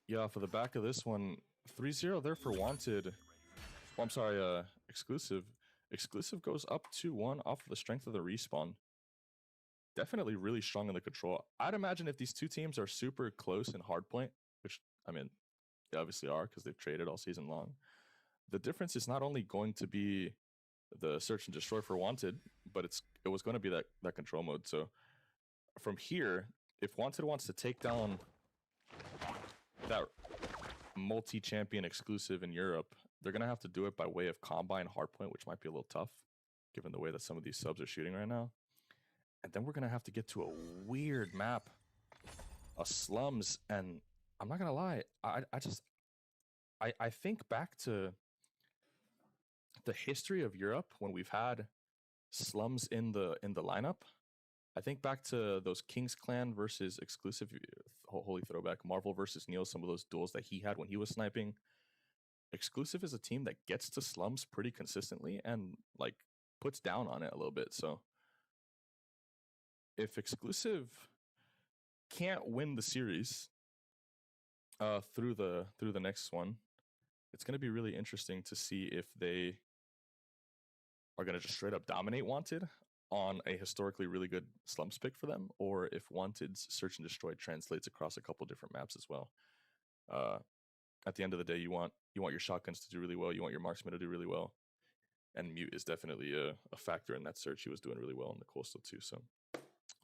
Speaker 1: yeah, for the back of this one, 3-0 there for Wanted. Oh, I'm sorry, Exclusive. Exclusive goes up 2-1 off of the strength of the respawn. Definitely really strong in the control. I'd imagine if these two teams are super close in hardpoint, which, I mean, they obviously are because they've traded all season long, the difference is not only going to be the search and destroy for Wanted, but it was going to be that control mode. So from here, if Wanted wants to take down that multi-champion Exclusive in Europe, they're going to have to do it by way of Combine hardpoint, which might be a little tough, given the way that some of these subs are shooting right now. And then we're going to have to get to a weird map, a slums, and I'm not going to lie, I think back to the history of Europe when we've had slums in the lineup. I think back to those King's Clan versus Exclusive, holy throwback, Marvel versus Neil, some of those duels that he had when he was sniping. Exclusive is a team that gets to slums pretty consistently and like puts down on it a little bit. So if Exclusive can't win the series through the next one, it's going to be really interesting to see if they are going to just straight up dominate Wanted on a historically really good slums pick for them, or if Wanted's search and destroy translates across a couple different maps as well. At the end of the day, you want your shotguns to do really well, you want your marksman to do really well, and Mute is definitely a factor in that search. He was doing really well in the Coastal too. So,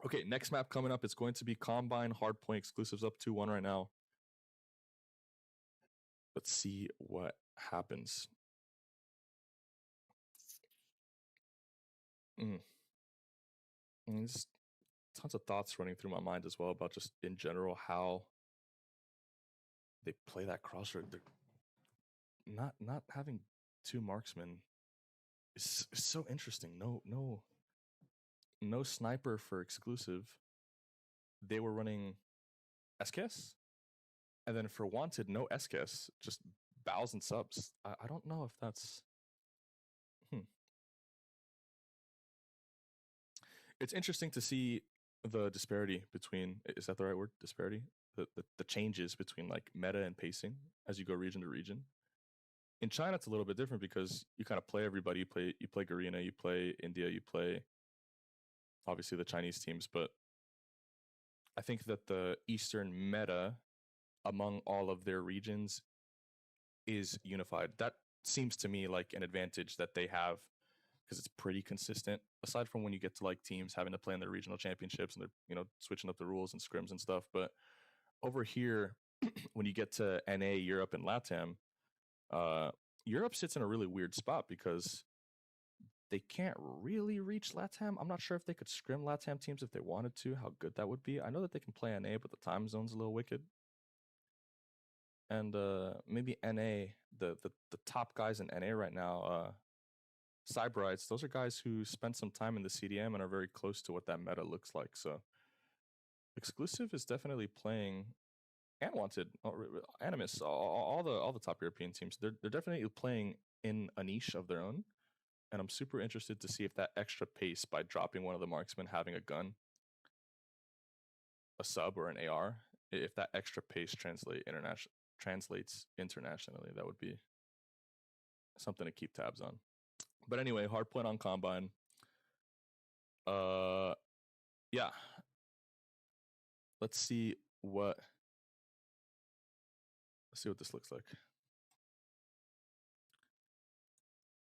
Speaker 1: okay, next map coming up, it's going to be Combine Hardpoint. Exclusives up 2-1 right now. Let's see what happens. There's tons of thoughts running through my mind as well about just in general how they play that crossroad. They're not having two marksmen is so interesting. No sniper for Exclusive. They were running SKS, and then for Wanted, no SKS, just bows and subs. I don't know if that's. It's interesting to see the disparity between, is that the right word? Disparity? The changes between like meta and pacing as you go region to region. In China, it's a little bit different because you kind of play everybody. You play Garena, you play India, you play obviously the Chinese teams, but I think that the Eastern meta among all of their regions is unified. That seems to me like an advantage that they have because it's pretty consistent. Aside from when you get to like teams having to play in their regional championships and they're, you know, switching up the rules and scrims and stuff. But over here, when you get to NA, Europe, and LATAM, Europe sits in a really weird spot because they can't really reach LATAM. I'm not sure if they could scrim LATAM teams if they wanted to, how good that would be. I know that they can play NA, but the time zone's a little wicked. And maybe NA, the top guys in NA right now, Cyberites, those are guys who spent some time in the CDM and are very close to what that meta looks like. So Exclusive is definitely playing, and Wanted, Animus, all the top European teams. They're definitely playing in a niche of their own, and I'm super interested to see if that extra pace by dropping one of the marksmen, having a gun, a sub, or an AR, if that extra pace translates internationally, that would be something to keep tabs on. But anyway, hard point on Combine. Yeah. Let's see what this looks like.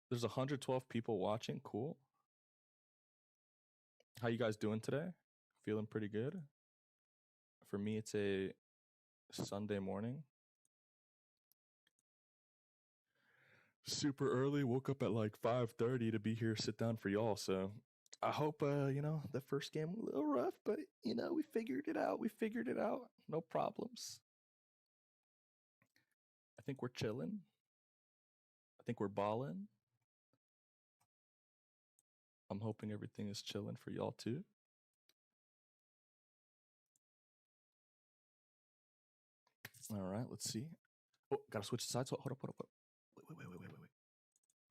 Speaker 1: There's 112 people watching. Cool. How you guys doing today? Feeling pretty good? For me, it's a Sunday morning. Super early. Woke up at like 5:30 to be here, sit down for y'all. So I hope, you know, the first game was a little rough, but, you know, we figured it out. No problems. I think we're chilling. I think we're balling. I'm hoping everything is chilling for y'all too. All right, let's see. Oh, gotta switch sides. Hold up. Wait.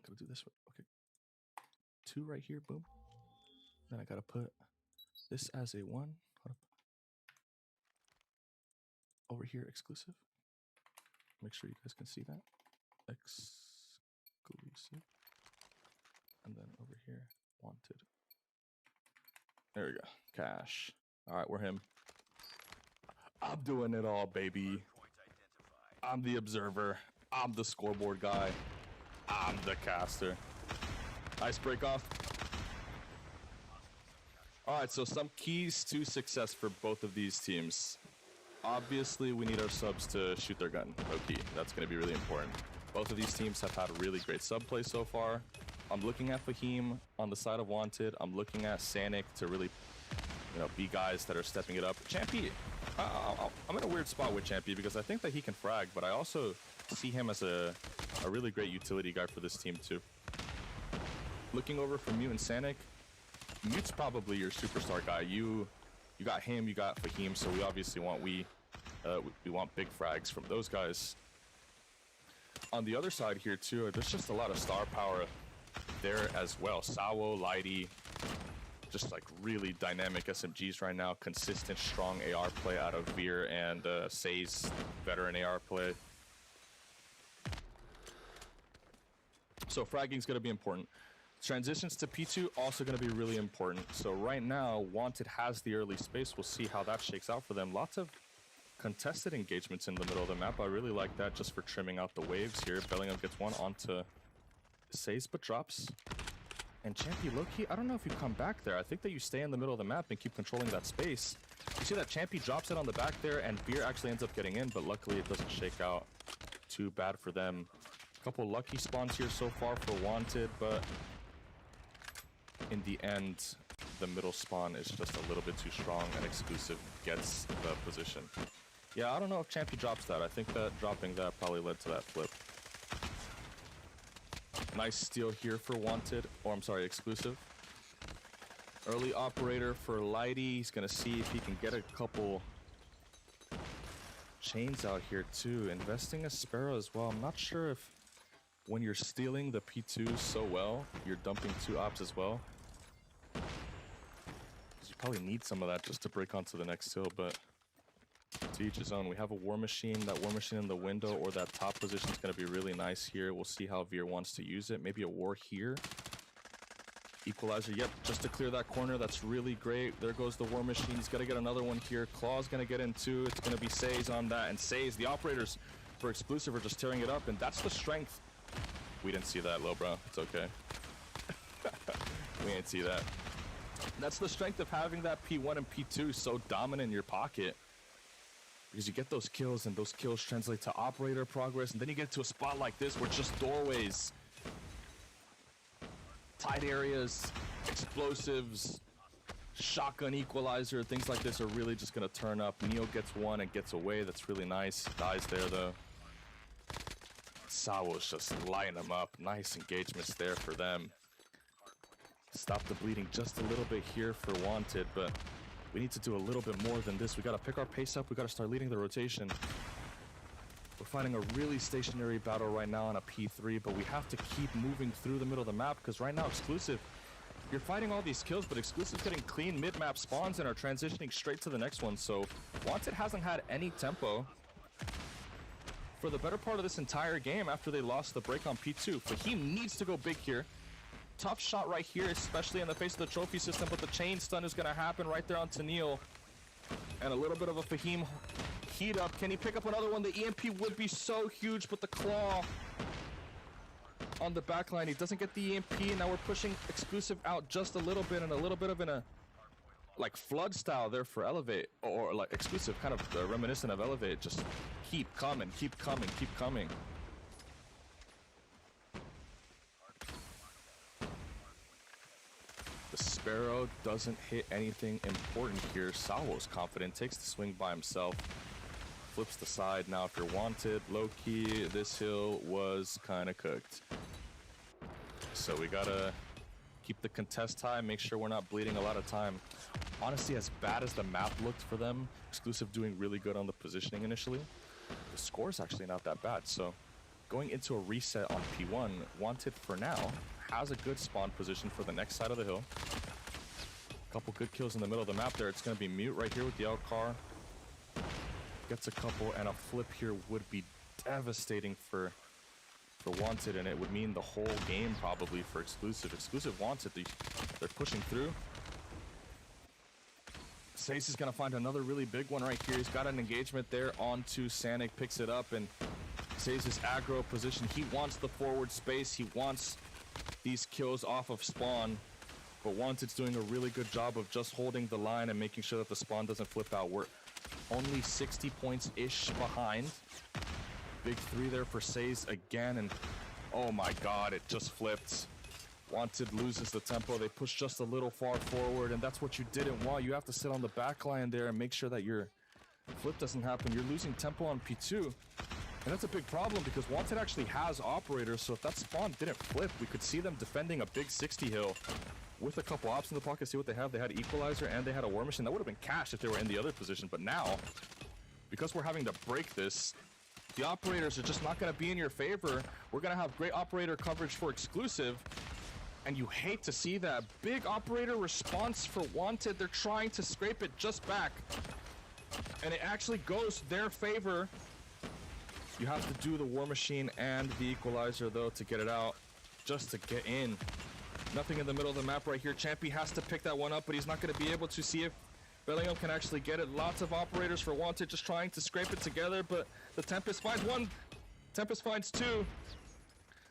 Speaker 1: Gotta do this. Okay. 2 right here, boom. Then I gotta put this as a 1. Hold up. Over here, exclusive. Make sure you guys can see that. Exclusive. And then over here, Wanted. There we go. Cash. All right, we're him. I'm doing it all, baby. I'm the observer. I'm the scoreboard guy. I'm the caster. Nice break off. All right, so some keys to success for both of these teams. Obviously, we need our subs to shoot their gun. Okay, that's going to be really important. Both of these teams have had a really great sub play so far. I'm looking at Fahim on the side of Wanted. I'm looking at Sanic to really, you know, be guys that are stepping it up. Champy, I'm in a weird spot with Champy because I think that he can frag, but I also see him as a really great utility guy for this team too. Looking over from Mute and Sanic, Mute's probably your superstar guy. You got him, you got Fahim, so we obviously want we want big frags from those guys. On the other side here too, there's just a lot of star power there as well. Sawo, Lighty, just like really dynamic SMGs right now. Consistent, strong AR play out of Veer and Say's veteran AR play. So fragging's gonna be important. Transitions to P2 also going to be really important. So right now, Wanted has the early space. We'll see how that shakes out for them. Lots of contested engagements in the middle of the map. I really like that just for trimming out the waves here. Bellingham gets one onto Says, but drops. And Champy, low-key, I don't know if you come back there. I think that you stay in the middle of the map and keep controlling that space. You see that Champy drops it on the back there, and Veer actually ends up getting in, but luckily it doesn't shake out too bad for them. A couple lucky spawns here so far for Wanted, but in the end, the middle spawn is just a little bit too strong, and Exclusive gets the position. Yeah, I don't know if Champy drops that. I think that dropping that probably led to that flip. Nice steal here for Wanted, or I'm sorry, Exclusive. Early operator for Lighty. He's gonna see if he can get a couple chains out here too. Investing a Sparrow as well. I'm not sure if when you're stealing the P2 so well, you're dumping 2 ops as well. You probably need some of that just to break onto the next hill, but to each his own. We have a War Machine. That War Machine in the window or that top position is going to be really nice here. We'll see how Veer wants to use it. Maybe a War here. Equalizer, yep, just to clear that corner. That's really great. There goes the War Machine. He's got to get another one here. Claw's going to get in too. It's going to be Says on that. And Says, the operators for Exclusive are just tearing it up, and that's the strength. We didn't see that, low bro. It's okay. We ain't see that. That's the strength of having that P1 and P2 so dominant in your pocket. Because you get those kills, and those kills translate to operator progress, and then you get to a spot like this where just doorways, tight areas, explosives, shotgun equalizer, things like this are really just going to turn up. Neo gets one and gets away. That's really nice. Dies there, though. Sawo's just lighting them up. Nice engagements there for them. Stop the bleeding just a little bit here for Wanted, but we need to do a little bit more than this. We got to pick our pace up. We got to start leading the rotation. We're fighting a really stationary battle right now on a P3, but we have to keep moving through the middle of the map because right now Exclusive, you're fighting all these kills, but Exclusive's getting clean mid-map spawns and are transitioning straight to the next one. So Wanted hasn't had any tempo for the better part of this entire game after they lost the break on P2. Fahim needs to go big here. Tough shot right here, especially in the face of the trophy system, but the chain stun is going to happen right there onto Neil. And a little bit of a Fahim heat up. Can he pick up another one? The EMP would be so huge, but the claw on the backline, he doesn't get the EMP. Now we're pushing Exclusive out just a little bit, and a little bit of a like flood style there for Elevate, or like Exclusive, kind of reminiscent of Elevate. Just keep coming, keep coming, keep coming. The Sparrow doesn't hit anything important here. Sawo's confident, takes the swing by himself, flips the side. Now if you're Wanted, low-key, this hill was kind of cooked. So we gotta keep the contest high, make sure we're not bleeding a lot of time. Honestly, as bad as the map looked for them, Exclusive doing really good on the positioning initially. The score's actually not that bad, so going into a reset on P1, Wanted for now has a good spawn position for the next side of the hill. A couple good kills in the middle of the map there. It's going to be Mute right here with the L-Car. Gets a couple, and a flip here would be devastating for Wanted, and it would mean the whole game probably for Exclusive. Exclusive Wanted, they're pushing through. Sace is going to find another really big one right here. He's got an engagement there onto Sanic, picks it up, and saves his aggro position. He wants the forward space. He wants these kills off of spawn, but Wanted's doing a really good job of just holding the line and making sure that the spawn doesn't flip out. We're only 60 points-ish behind. Big three there for Saze again, and oh my god, it just flipped. Wanted loses the tempo. They push just a little far forward, and that's what you didn't want. You have to sit on the back line there and make sure that your flip doesn't happen. You're losing tempo on P2, and that's a big problem because Wanted actually has operators, so if that spawn didn't flip, we could see them defending a big 60 hill with a couple ops in the pocket. See what they have. They had Equalizer and they had a War Machine. That would have been cash if they were in the other position, but now, because we're having to break this, the operators are just not going to be in your favor. We're going to have great operator coverage for Exclusive, and you hate to see that. Big operator response for Wanted. They're trying to scrape it just back, and it actually goes their favor. You have to do the War Machine and the Equalizer, though, to get it out, just to get in. Nothing in the middle of the map right here. Champy has to pick that one up, but he's not going to be able to. See if Bellingham can actually get it. Lots of operators for Wanted just trying to scrape it together, but the Tempest finds one. Tempest finds two.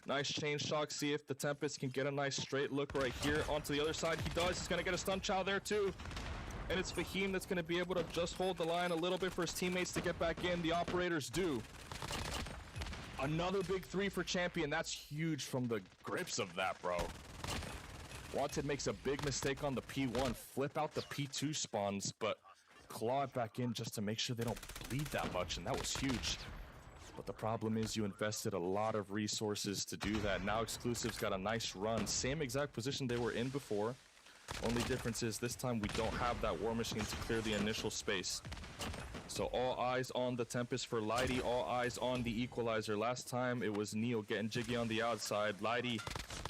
Speaker 1: Nice chain shock. See if the Tempest can get a nice straight look right here onto the other side. He does. He's going to get a stun chow there too. And it's Fahim that's going to be able to just hold the line a little bit for his teammates to get back in. The operators do. Another big three for Champion. That's huge from the grips of that, bro. Wanted makes a big mistake on the P1. Flip out the P2 spawns, but claw it back in just to make sure they don't bleed that much, and that was huge. But the problem is you invested a lot of resources to do that. Now Exclusive's got a nice run. Same exact position they were in before. Only difference is this time we don't have that War Machine to clear the initial space. So all eyes on the Tempest for Lighty, all eyes on the Equalizer. Last time it was Neo getting jiggy on the outside, Lighty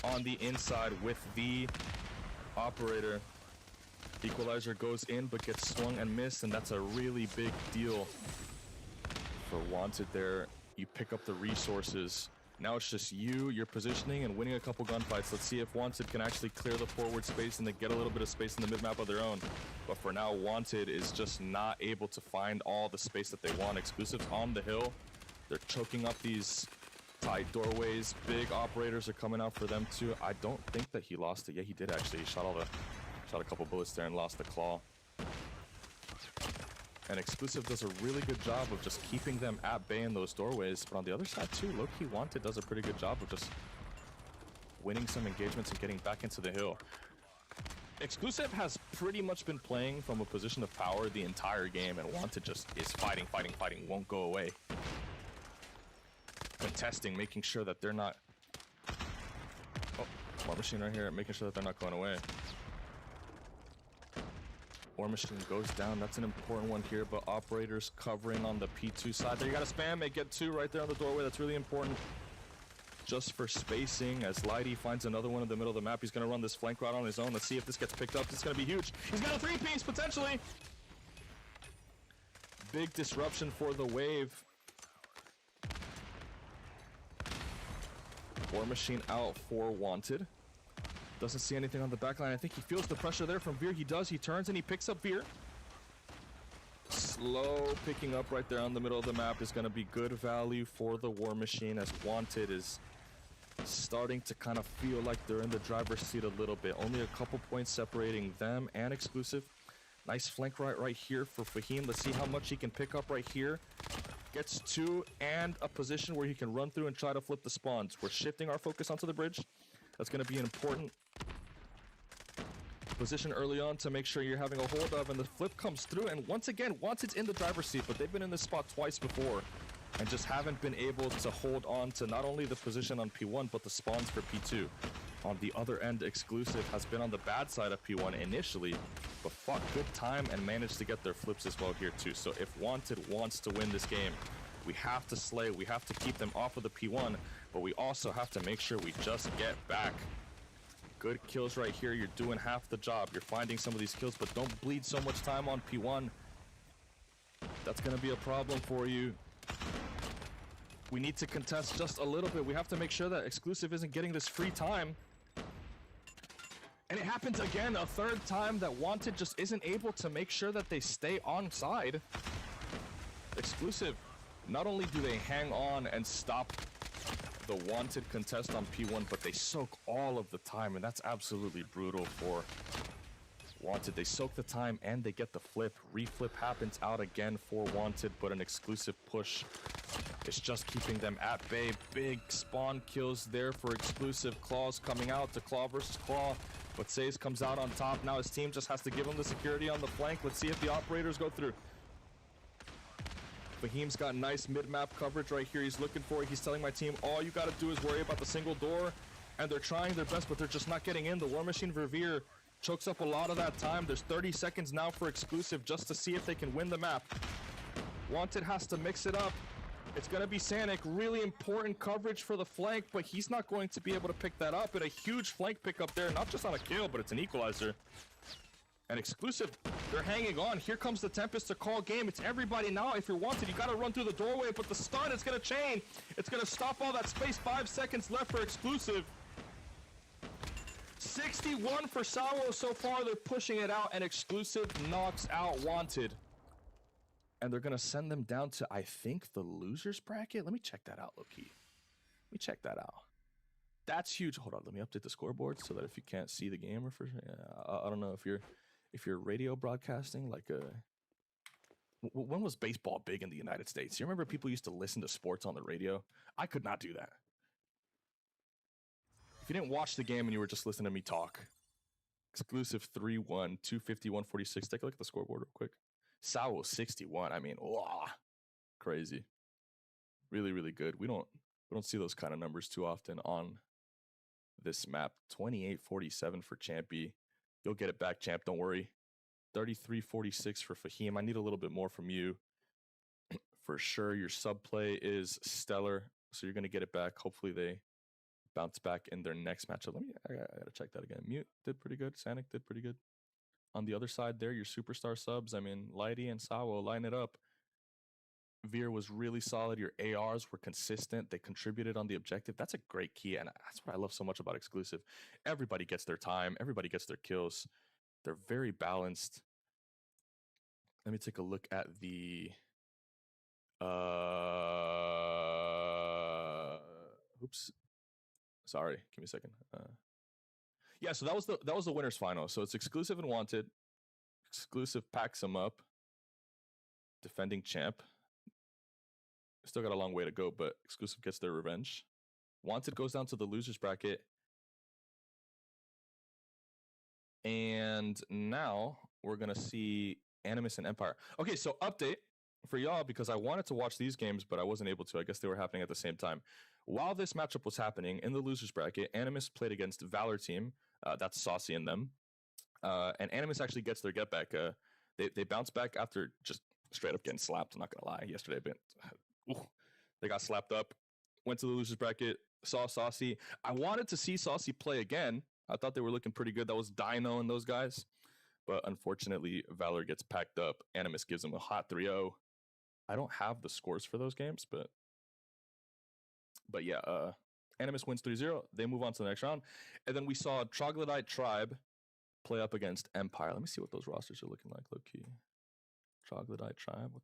Speaker 1: on the inside with the operator. Equalizer goes in but gets swung and missed, and that's a really big deal for Wanted there. You pick up the resources. Now it's just your positioning and winning a couple gunfights. Let's see if Wanted can actually clear the forward space and then get a little bit of space in the mid-map of their own. But for now, Wanted is just not able to find all the space that they want. Exclusives on the hill. They're choking up these Tight doorways, big operators are coming out for them too. I don't think that he lost it. Yeah, he did actually. He shot a couple bullets there and lost the claw. And Exclusive does a really good job of just keeping them at bay in those doorways. But on the other side too, Low-Key Wanted does a pretty good job of just winning some engagements and getting back into the hill. Exclusive has pretty much been playing from a position of power the entire game, and Wanted just is fighting, won't go away. Contesting, making sure that they're not... Oh, War Machine right here, making sure that they're not going away. War Machine goes down, that's an important one here, but operators covering on the P2 side. There, you gotta spam it, get 2 right there on the doorway, that's really important. Just for spacing, as Lighty finds another one in the middle of the map. He's gonna run this flank route on his own. Let's see if this gets picked up. This is gonna be huge. He's got a 3-piece, potentially! Big disruption for the wave. War Machine out for Wanted. Doesn't see anything on the backline. I think he feels the pressure there from Veer. He does. He turns and he picks up Veer. Slow picking up right there on the middle of the map is going to be good value for the War Machine, as Wanted is starting to kind of feel like they're in the driver's seat a little bit. Only a couple points separating them and Exclusive. Nice flank right here for Fahim. Let's see how much he can pick up right here. Gets 2 and a position where he can run through and try to flip the spawns. We're shifting our focus onto the bridge. That's going to be an important position early on to make sure you're having a hold of, and the flip comes through, and once again, Wanted's in the driver's seat, but they've been in this spot twice before and just haven't been able to hold on to not only the position on P1, but the spawns for P2. On the other end, Exclusive has been on the bad side of P1 initially, but fought good time and managed to get their flips as well here too. So if Wanted wants to win this game, we have to slay, we have to keep them off of the P1, but we also have to make sure we just get back. Good kills right here. You're doing half the job. You're finding some of these kills, but don't bleed so much time on P1. That's going to be a problem for you. We need to contest just a little bit. We have to make sure that Exclusive isn't getting this free time. And it happens again, a third time, that Wanted just isn't able to make sure that they stay on side. Exclusive, not only do they hang on and stop the Wanted contest on P1, but they soak all of the time, and that's absolutely brutal for Wanted. They soak the time and they get the flip. Reflip happens out again for Wanted, but an Exclusive push is just keeping them at bay. Big spawn kills there for Exclusive. Claws coming out to Claw versus Claw, but Saze comes out on top. Now his team just has to give him the security on the flank. Let's see if the operators go through. Fahim's got nice mid-map coverage right here. He's looking for it. He's telling my team, all you gotta do is worry about the single door. And they're trying their best, but they're just not getting in. The War Machine Verveer chokes up a lot of that time. There's 30 seconds now for Exclusive just to see if they can win the map. Wanted has to mix it up. It's gonna be Sanic. Really important coverage for the flank, but he's not going to be able to pick that up. And a huge flank pickup there, not just on a kill, but it's an equalizer. And Exclusive, they're hanging on. Here comes the Tempest to call game. It's everybody now. If you're Wanted, you gotta run through the doorway, but the stun is gonna chain. It's gonna stop all that space. 5 seconds left for Exclusive. 61 for Sawo so far. They're pushing it out, and Exclusive knocks out Wanted. And they're gonna send them down to, I think, the losers bracket. Let me check that out, Loki. Let me check that out. That's huge. Hold on, let me update the scoreboard so that if you can't see the game, or I don't know if you're radio broadcasting, like when was baseball big in the United States? You remember people used to listen to sports on the radio? I could not do that. If you didn't watch the game and you were just listening to me talk, Exclusive 3-1, 250, 146. Take a look at the scoreboard real quick. Sawo 61. I mean, wow, crazy. Really, really good. We don't see those kind of numbers too often on this map. 28-47 for Champy. You'll get it back, Champ. Don't worry. 33-46 for Fahim. I need a little bit more from you. For sure, your sub play is stellar, so you're going to get it back. Hopefully they bounce back in their next matchup. I gotta check that again. Mute did pretty good. Sanic did pretty good. On the other side there, your superstar subs, I mean, Lighty and Sawo, line it up. Veer was really solid. Your ARs were consistent. They contributed on the objective. That's a great key, and that's what I love so much about Exclusive. Everybody gets their time. Everybody gets their kills. They're very balanced. Let me take a look at the Oops. Sorry. Give me a second. Yeah, so that was the winners final. So it's exclusive and wanted. Exclusive packs them up. Defending champ. Still got a long way to go, but exclusive gets their revenge. Wanted goes down to the losers bracket. And now we're going to see Animus and Empire. Okay, so update for y'all, because I wanted to watch these games, but I wasn't able to. I guess they were happening at the same time. While this matchup was happening in the losers bracket, Animus played against Valor team. That's Saucy in them. And Animus actually gets their get back. They bounce back after just straight up getting slapped. I'm not going to lie. Yesterday, they got slapped up. Went to the losers bracket, saw Saucy. I wanted to see Saucy play again. I thought they were looking pretty good. That was Dino and those guys. But unfortunately, Valor gets packed up. Animus gives them a hot 3-0. I don't have the scores for those games, but yeah, Animus wins 3-0. They move on to the next round. And then we saw Troglodyte Tribe play up against Empire. Let me see what those rosters are looking like, low-key. Troglodyte Tribe? What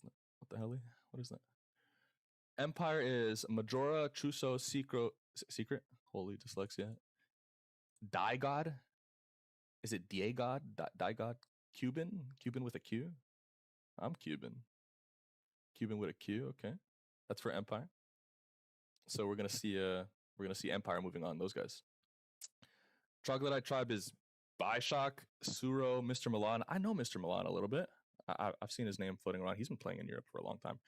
Speaker 1: the hell? What is that? Empire is Majora, Truso, Secret? Holy dyslexia. Digod? Is it Diegod? Digod? Cuban? Cuban with a Q? I'm Cuban. Cuban with a Q, okay. That's for Empire. So we're gonna see Empire moving on, those guys. Troglodyte Tribe is Bioshock, Suro, Mr. Milan. I know Mr. Milan a little bit. I've seen his name floating around. He's been playing in Europe for a long time.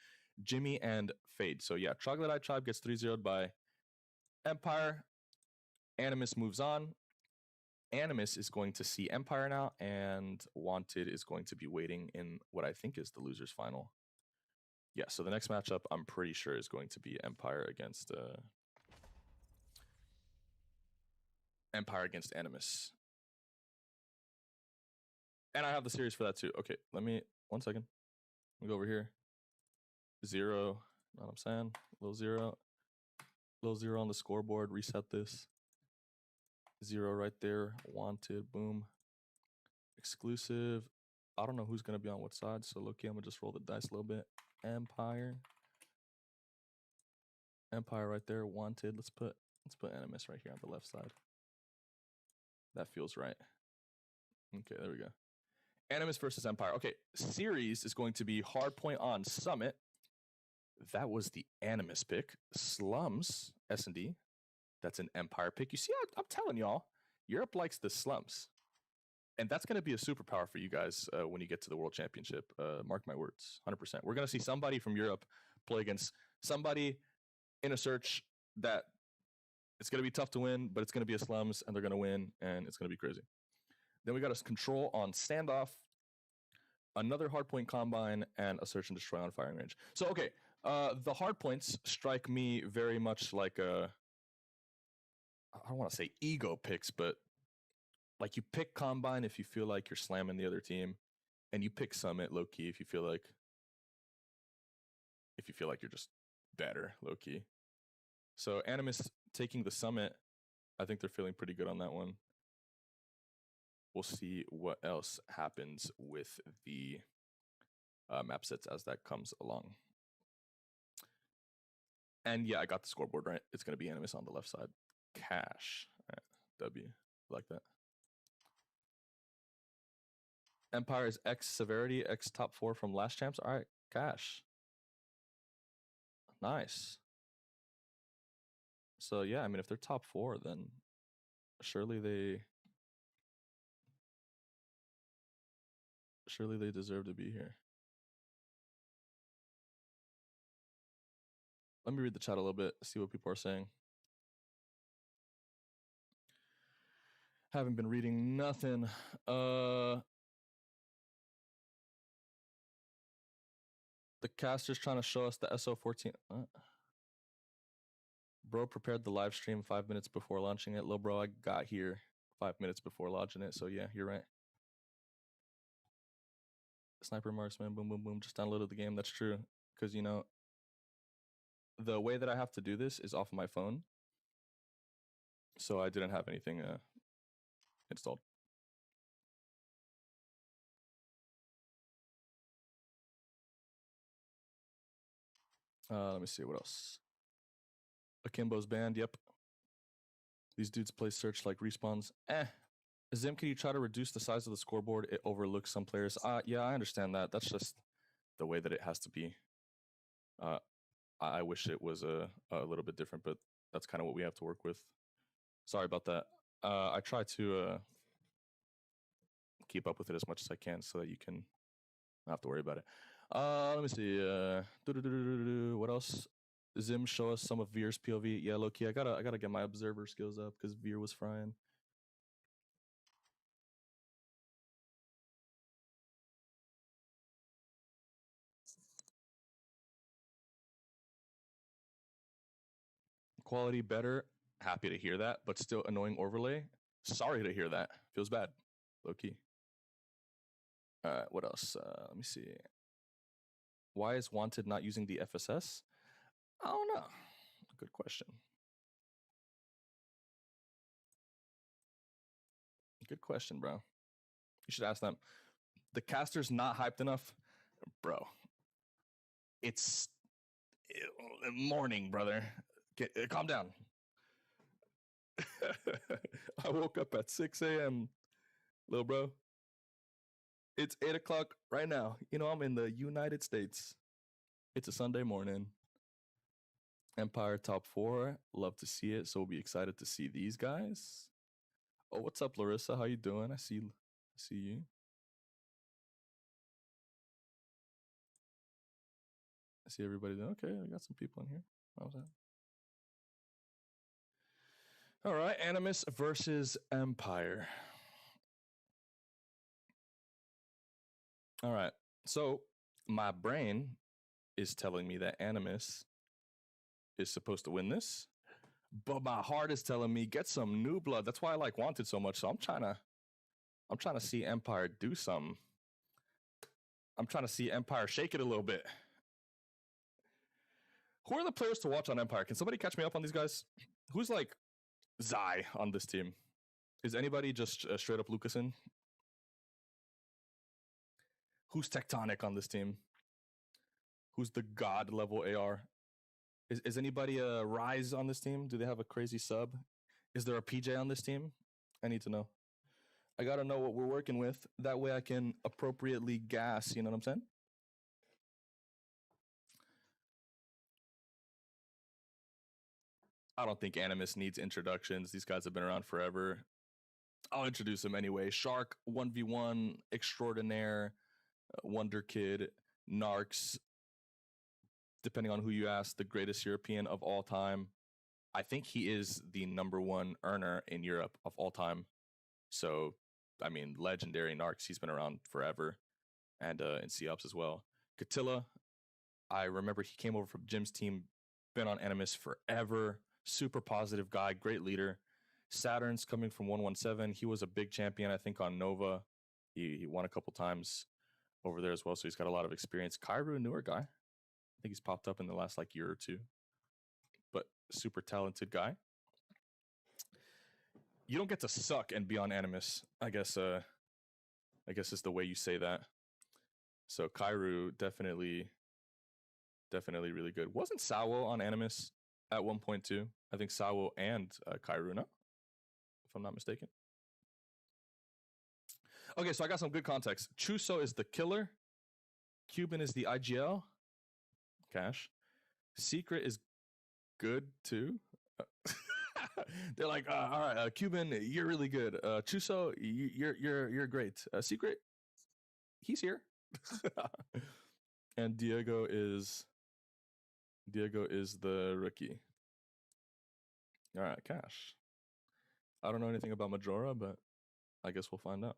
Speaker 1: Jimmy and Fade. So yeah, Troglodyte Tribe gets 3-0'd by Empire. Animus moves on. Animus is going to see Empire now, and Wanted is going to be waiting in what I think is the losers final. Yeah, so the next matchup I'm pretty sure is going to be Empire against Animus. And I have the series for that too. Okay, let me 1 second. Let me go over here. 0, know what I'm saying? Little zero on the scoreboard. Reset this. 0 right there. Wanted. Boom. Exclusive. I don't know who's gonna be on what side, so low-key, I'm gonna just roll the dice a little bit. Empire right there. Wanted. Let's put Animus right here on the left side. That feels right. Okay, there we go. Animus versus Empire. Okay, series is going to be Hardpoint on Summit. That was the Animus pick. Slums, S&D. That's an Empire pick. You see, I'm telling y'all, Europe likes the slums. And that's going to be a superpower for you guys when you get to the World Championship. Mark my words, 100%. We're going to see somebody from Europe play against somebody in a search that it's going to be tough to win, but it's going to be a slums, and they're going to win, and it's going to be crazy. Then we got a control on standoff, another hardpoint combine, and a search and destroy on firing range. So, okay, the hardpoints strike me very much like I don't want to say ego picks, but like you pick combine if you feel like you're slamming the other team, and you pick summit low key if you feel like you're just better low key. So Animus taking the summit, I think they're feeling pretty good on that one. We'll see what else happens with the map sets as that comes along. And yeah, I got the scoreboard right. It's going to be Animus on the left side. Cash. All right. W. Like that. Empire is X Severity, X top 4 from last champs. All right. Cash. Nice. So yeah, I mean, if they're top 4, then surely they deserve to be here. Let me read the chat a little bit, see what people are saying. Haven't been reading nothing. The caster's trying to show us the SO14. Bro prepared the live stream 5 minutes before launching it. Lil bro, I got here 5 minutes before launching it. So yeah, you're right. Sniper Marksman, boom, boom, boom. Just downloaded the game. That's true. Because, you know, the way that I have to do this is off of my phone. So I didn't have anything installed. Let me see what else. Akimbo's banned. Yep. These dudes play search like respawns. Zim, can you try to reduce the size of the scoreboard? It overlooks some players. Yeah, I understand that. That's just the way that it has to be. I wish it was a little bit different, but that's kind of what we have to work with. Sorry about that. I try to keep up with it as much as I can so that you can not have to worry about it. Let me see. What else? Zim, show us some of Veer's POV. Yeah, low-key, I gotta get my observer skills up because Veer was frying. Quality better. Happy to hear that, but still annoying overlay. Sorry to hear that. Feels bad. Low-key. What else? Let me see. Why is Wanted not using the FSS? I don't know. Good question. Good question, bro. You should ask them. The caster's not hyped enough, bro. It's morning, brother. Calm down. I woke up at 6 a.m., little bro. It's 8 o'clock right now. You know, I'm in the United States. It's a Sunday morning. Empire top 4. Love to see it. So we'll be excited to see these guys. Oh, what's up, Larissa? How you doing? I see you. I see everybody doing okay. I got some people in here. How's that? All right, Animus versus Empire. All right, so my brain is telling me that Animus is supposed to win this, but my heart is telling me get some new blood. That's why I like Wanted so much. So I'm trying to see Empire do something. I'm trying to see Empire shake it a little bit. Who are the players to watch on Empire? Can somebody catch me up on these guys? Who's like Zai on this team? Is anybody just straight up Lucasen? Who's Tectonic on this team? Who's the god level AR? Is anybody a Rise on this team? Do they have a crazy sub? Is there a PJ on this team? I need to know. I gotta know what we're working with. That way I can appropriately gas, you know what I'm saying? I don't think Animus needs introductions. These guys have been around forever. I'll introduce them anyway. Shark, 1v1, Extraordinaire, Wonder Kid, Narcs, depending on who you ask, the greatest European of all time. I think he is the #1 earner in Europe of all time. So, I mean, legendary Narcs. He's been around forever. And in C-Ops as well. Catilla, I remember he came over from Jim's team, been on Animus forever. Super positive guy, great leader. Saturn's coming from 117. He was a big champion, I think, on Nova. He won a couple times over there as well, so he's got a lot of experience. Kairu, newer guy. I think he's popped up in the last like year or two. But super talented guy. You don't get to suck and be on Animus. I guess is the way you say that. So Kairu definitely really good. Wasn't Sawo on Animus at 1.2? I think Sawo and Kairu, no? If I'm not mistaken. Okay, so I got some good context. Chuso is the killer. Cuban is the IGL. Cash. Secret is good too. They're like, all right, Cuban, you're really good. Chuso, you're great. Secret, he's here. And Diego is the rookie. All right, Cash. I don't know anything about Majora, but I guess we'll find out.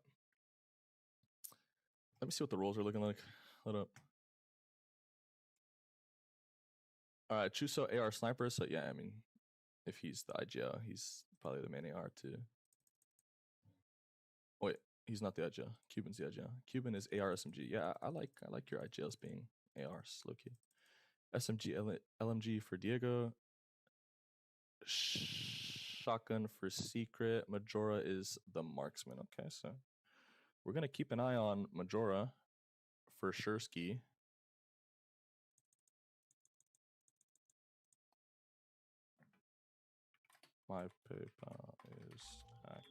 Speaker 1: Let me see what the roles are looking like. Hold up. All right, Chuso AR sniper. So yeah, I mean, if he's the IGL, he's probably the main AR too. Oh, wait, he's not the IGL. Cuban's the IGL. Cuban is AR SMG. Yeah, I like your IGLs being ARs, low-key. SMG LMG for Diego. Shotgun for Secret. Majora is the marksman. Okay, so we're gonna keep an eye on Majora for Shursky. My PayPal is hacked.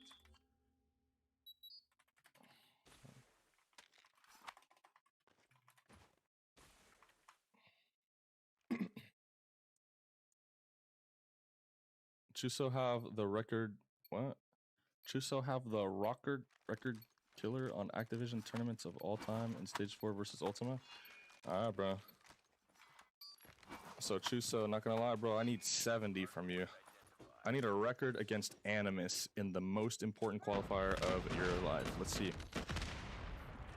Speaker 1: Chuso have the record. What? Chuso have the record killer on Activision tournaments of all time in Stage 4 versus Ultima. Alright, bro. So Chuso, not gonna lie, bro, I need 70 from you. I need a record against Animus in the most important qualifier of your life. Let's see.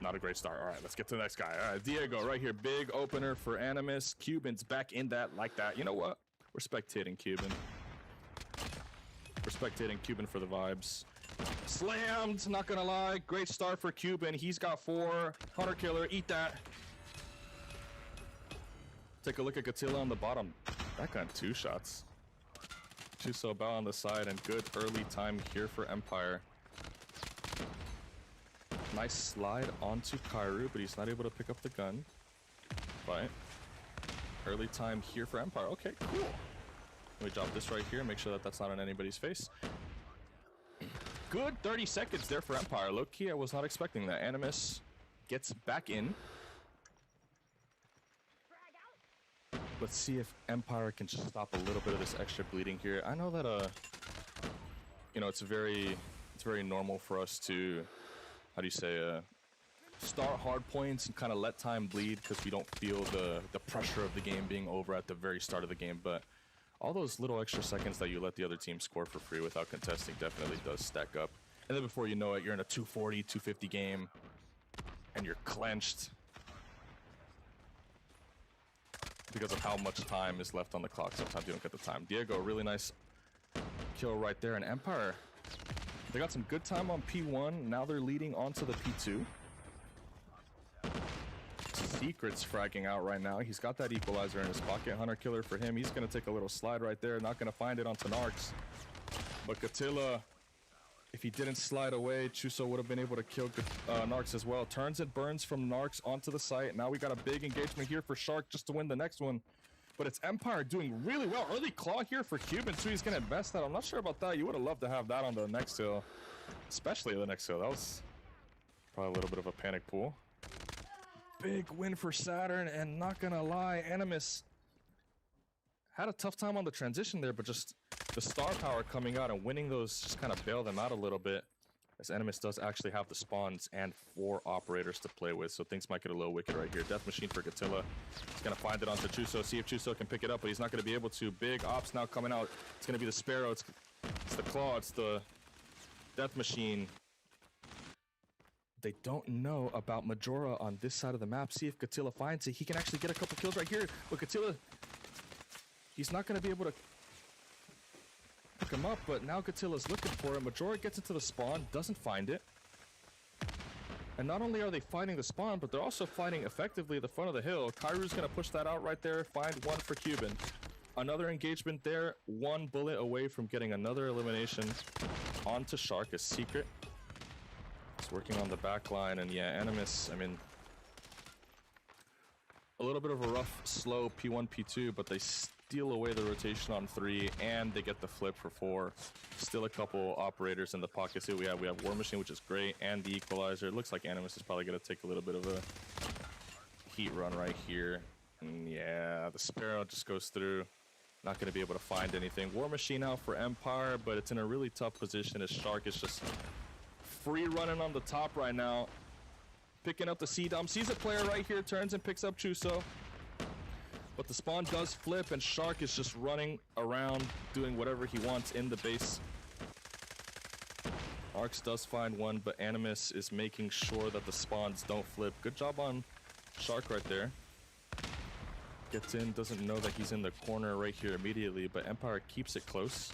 Speaker 1: Not a great start. All right, let's get to the next guy. All right, Diego right here. Big opener for Animus. Cuban's back in that like that. You know what? We're spectating Cuban. We're spectating Cuban for the vibes. Slammed, not gonna lie. Great start for Cuban. He's got 4. Hunter killer, eat that. Take a look at Gatilla on the bottom. That got 2 shots. Chuso bow on the side and good early time here for Empire. Nice slide onto Kairu, but he's not able to pick up the gun. But early time here for Empire. Okay, cool. Let me drop this right here, make sure that that's not on anybody's face. Good 30 seconds there for Empire. Low key, I was not expecting that. Animus gets back in. Let's see if Empire can just stop a little bit of this extra bleeding here. I know that you know, it's very normal for us to, how do you say, start hard points and kind of let time bleed because we don't feel the pressure of the game being over at the very start of the game. But all those little extra seconds that you let the other team score for free without contesting definitely does stack up. And then before you know it, you're in a 240, 250 game and you're clenched because of how much time is left on the clock. Sometimes you don't get the time. Diego, really nice kill right there. And Empire, they got some good time on P1. Now they're leading onto the P2. Secret's fragging out right now. He's got that equalizer in his pocket. Hunter killer for him. He's going to take a little slide right there. Not going to find it onto Narcs. But Gatilla, if he didn't slide away, Chuso would have been able to kill Narcs as well. Turns and burns from Narcs onto the site. Now we got a big engagement here for Shark just to win the next one. But it's Empire doing really well. Early claw here for Cuban, so he's going to invest that. I'm not sure about that. You would have loved to have that on the next hill. Especially the next hill. That was probably a little bit of a panic pool. Big win for Saturn, and not going to lie, Animus had a tough time on the transition there, but just the star power coming out and winning those just kind of bail them out a little bit. As Animus does actually have the spawns and 4 operators to play with, so things might get a little wicked right here. Death Machine for Gatilla. He's going to find it onto Chuso, see if Chuso can pick it up, but he's not going to be able to. Big ops now coming out. It's going to be the Sparrow, it's the Claw, it's the Death Machine. They don't know about Majora on this side of the map. See if Gatilla finds it. He can actually get a couple kills right here, but Gatilla, he's not going to be able to pick him up, but now Gatilla's looking for it. Majora gets into the spawn, doesn't find it. And not only are they fighting the spawn, but they're also fighting effectively at the front of the hill. Kairu's going to push that out right there, find one for Cuban. Another engagement there, 1 bullet away from getting another elimination onto Shark, a Secret. He's working on the back line, and yeah, Animus, I mean, a little bit of a rough, slow P1, P2, but they steal away the rotation on 3, and they get the flip for 4. Still a couple operators in the pocket. See what we have War Machine, which is great, and the equalizer. It looks like Animus is probably going to take a little bit of a heat run right here. And yeah, the Sparrow just goes through. Not going to be able to find anything. War Machine out for Empire, but it's in a really tough position as Shark is just free running on the top right now. Picking up the C-Dom. Sees a player right here. Turns and picks up Chuso. But the spawn does flip, and Shark is just running around doing whatever he wants in the base. Arx does find one, but Animus is making sure that the spawns don't flip. Good job on Shark right there. Gets in, doesn't know that he's in the corner right here immediately, but Empire keeps it close.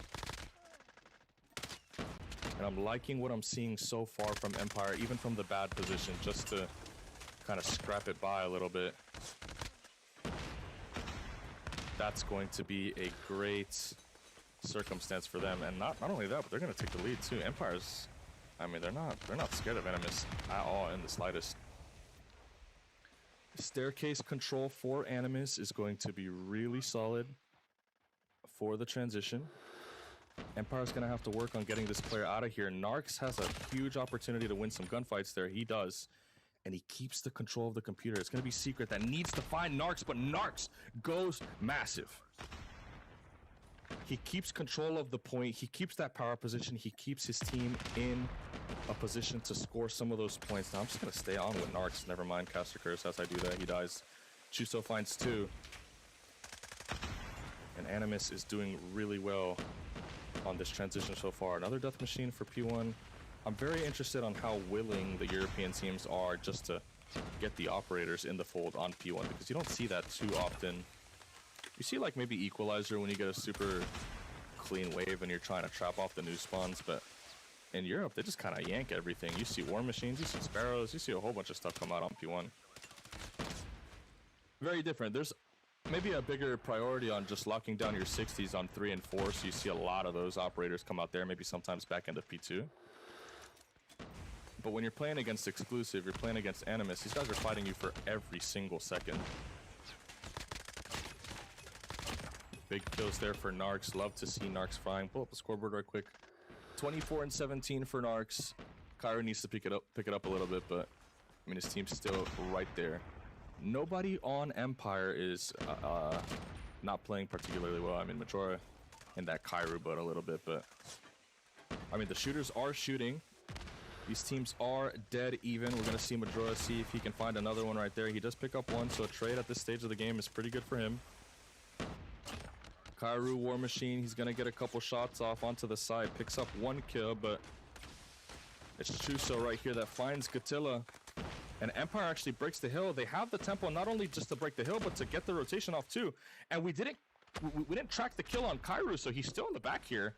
Speaker 1: And I'm liking what I'm seeing so far from Empire, even from the bad position, just to kind of scrap it by a little bit. That's going to be a great circumstance for them, and not only that, but they're going to take the lead too. Empire's, I mean, they're not scared of Animus at all in the slightest. Staircase control for Animus is going to be really solid for the transition. Empire's gonna have to work on getting this player out of here. Narcs has a huge opportunity to win some gunfights there. He does. And he keeps the control of the computer. It's gonna be Secret that needs to find Narcs, but Narcs goes massive. He keeps control of the point. He keeps that power position. He keeps his team in a position to score some of those points. Now I'm just gonna stay on with Narcs. Never mind Caster Curse. As I do that, he dies. Chuso finds 2. And Animus is doing really well on this transition so far. Another death machine for P1. I'm very interested on how willing the European teams are just to get the operators in the fold on P1, because you don't see that too often. You see like maybe Equalizer when you get a super clean wave and you're trying to trap off the new spawns, but in Europe they just kind of yank everything. You see War Machines, you see Sparrows, you see a whole bunch of stuff come out on P1. Very different. There's maybe a bigger priority on just locking down your 60s on 3 and 4, so you see a lot of those operators come out there, maybe sometimes back into P2. But when you're playing against Exclusive, you're playing against Animus, these guys are fighting you for every single second. Big kills there for Narcs. Love to see Narcs flying. Pull up the scoreboard right quick. 24 and 17 for Narcs. Cairo needs to pick it up a little bit, but I mean his team's still right there. Nobody on Empire is not playing particularly well. I mean Majora in that Kairu boat a little bit, but I mean the shooters are shooting. These teams are dead even. We're gonna see Majora see if he can find another one right there. He does pick up one, so a trade at this stage of the game is pretty good for him. Kairu War Machine, he's gonna get a couple shots off onto the side, picks up 1 kill, but it's Chuso right here that finds Gatilla. And Empire actually breaks the hill. They have the tempo not only just to break the hill, but to get the rotation off too. And we didn't track the kill on Kairu, so he's still in the back here.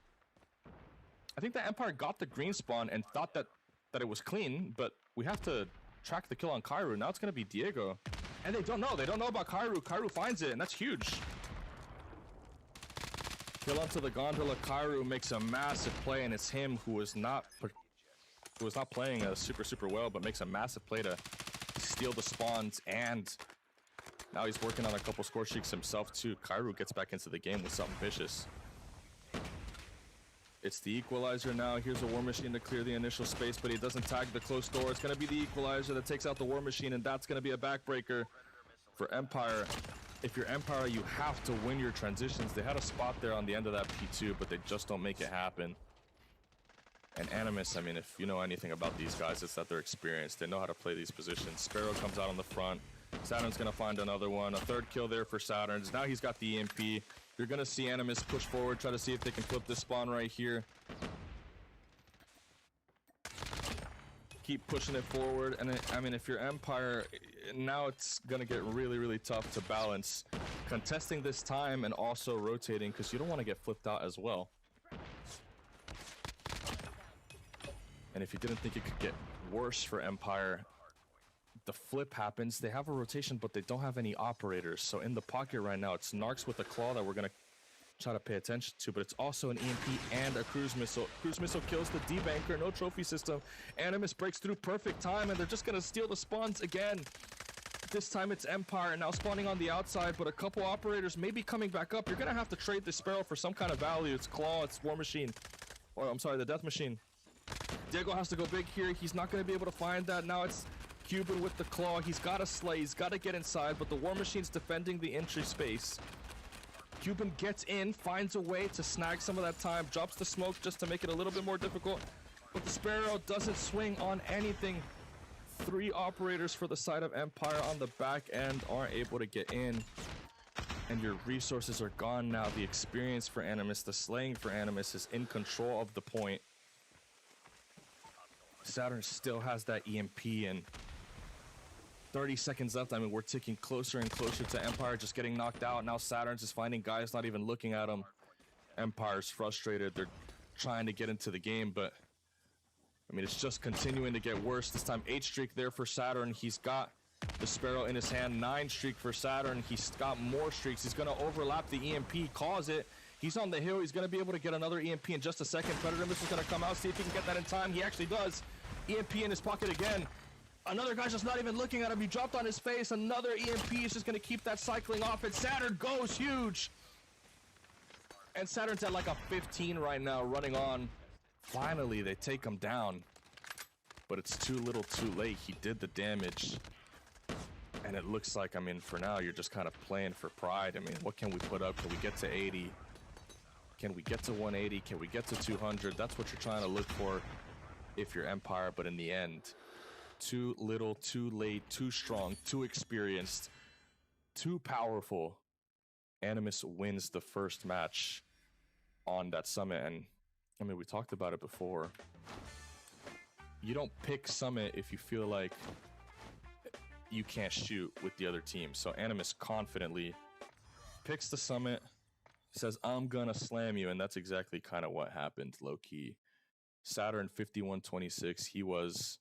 Speaker 1: I think that Empire got the green spawn and thought that it was clean, but we have to track the kill on Kairu. Now it's gonna be Diego. And they don't know about Kairu. Kairu finds it, and that's huge. Kill onto the gondola. Kairu makes a massive play, and it's him who was not playing super well, but makes a massive play to steal the spawns, and now he's working on a couple score streaks himself too. Kairu gets back into the game with something vicious. It's the Equalizer now. Here's a War Machine to clear the initial space, but he doesn't tag the closed door. It's going to be the Equalizer that takes out the War Machine, and that's going to be a backbreaker for Empire. If you're Empire, you have to win your transitions. They had a spot there on the end of that P2, but they just don't make it happen. And Animus, I mean, if you know anything about these guys, it's that they're experienced. They know how to play these positions. Sparrow comes out on the front. Saturn's going to find another one. A 3rd kill there for Saturn's. Now he's got the EMP. You're going to see Animus push forward, try to see if they can flip this spawn right here. Keep pushing it forward. And I mean, if you're Empire, now it's going to get really tough to balance contesting this time and also rotating, because you don't want to get flipped out as well. And if you didn't think it could get worse for Empire, the flip happens. They have a rotation, but they don't have any operators. So in the pocket right now, it's Narcs with a claw that we're going to try to pay attention to, but it's also an EMP and a cruise missile. Cruise missile kills the debanker, no trophy system. Animus breaks through perfect time, and they're just going to steal the spawns again. This time it's Empire now spawning on the outside, but a couple operators may be coming back up. You're going to have to trade the Sparrow for some kind of value. It's Claw, it's War Machine. Or I'm sorry, the Death Machine. Diego has to go big here. He's not going to be able to find that. Now it's Cuban with the Claw. He's got to slay. He's got to get inside, but the War Machine's defending the entry space. Cuban gets in, finds a way to snag some of that time, drops the smoke just to make it a little bit more difficult, but the Sparrow doesn't swing on anything. 3 operators for the side of Empire on the back end aren't able to get in, and your resources are gone now. The experience for Animus, the slaying for Animus is in control of the point. Saturn still has that EMP, and 30 seconds left. I mean, we're ticking closer and closer to Empire just getting knocked out. Now Saturn's is finding guys not even looking at him. Empire's frustrated. They're trying to get into the game, but I mean, it's just continuing to get worse. This time 8 streak there for Saturn. He's got the Sparrow in his hand. 9 streak for Saturn. He's got more streaks. He's going to overlap the EMP, cause it. He's on the hill. He's going to be able to get another EMP in just a second. Predator Missile's going to come out, see if he can get that in time. He actually does. EMP in his pocket again. Another guy's just not even looking at him. He dropped on his face. Another EMP is just going to keep that cycling off, and Saturn goes huge. And Saturn's at like a 15 right now, running on. Finally, they take him down. But it's too little too late. He did the damage. And it looks like, I mean, for now, you're just kind of playing for pride. I mean, what can we put up? Can we get to 80? Can we get to 180? Can we get to 200? That's what you're trying to look for if you're Empire. But in the end, too little, too late, too strong, too experienced, too powerful. Animus wins the first match on that summit. And I mean, we talked about it before. You don't pick summit if you feel like you can't shoot with the other team. So Animus confidently picks the summit, says, I'm gonna slam you. And that's exactly kind of what happened, low key. Saturn 51-26. He was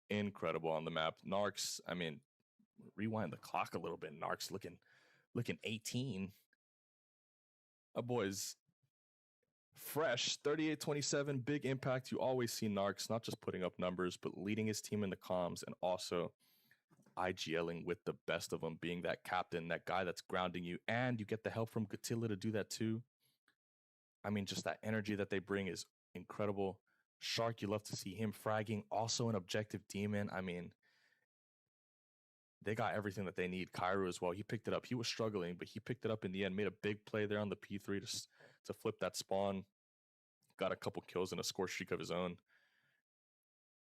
Speaker 1: incredible on the map. Narcs, I mean, rewind the clock a little bit. Narcs looking 18. A boy's fresh. 38-27, big impact. You always see Narcs not just putting up numbers, but leading his team in the comms and also IGLing with the best of them, being that captain, that guy that's grounding you, and you get the help from Gatilla to do that too. I mean, just that energy that they bring is incredible. Shark, you love to see him fragging. Also an objective demon. I mean, they got everything that they need. Cairo as well. He picked it up. He was struggling, but he picked it up in the end. Made a big play there on the P3 to flip that spawn. Got a couple kills and a score streak of his own.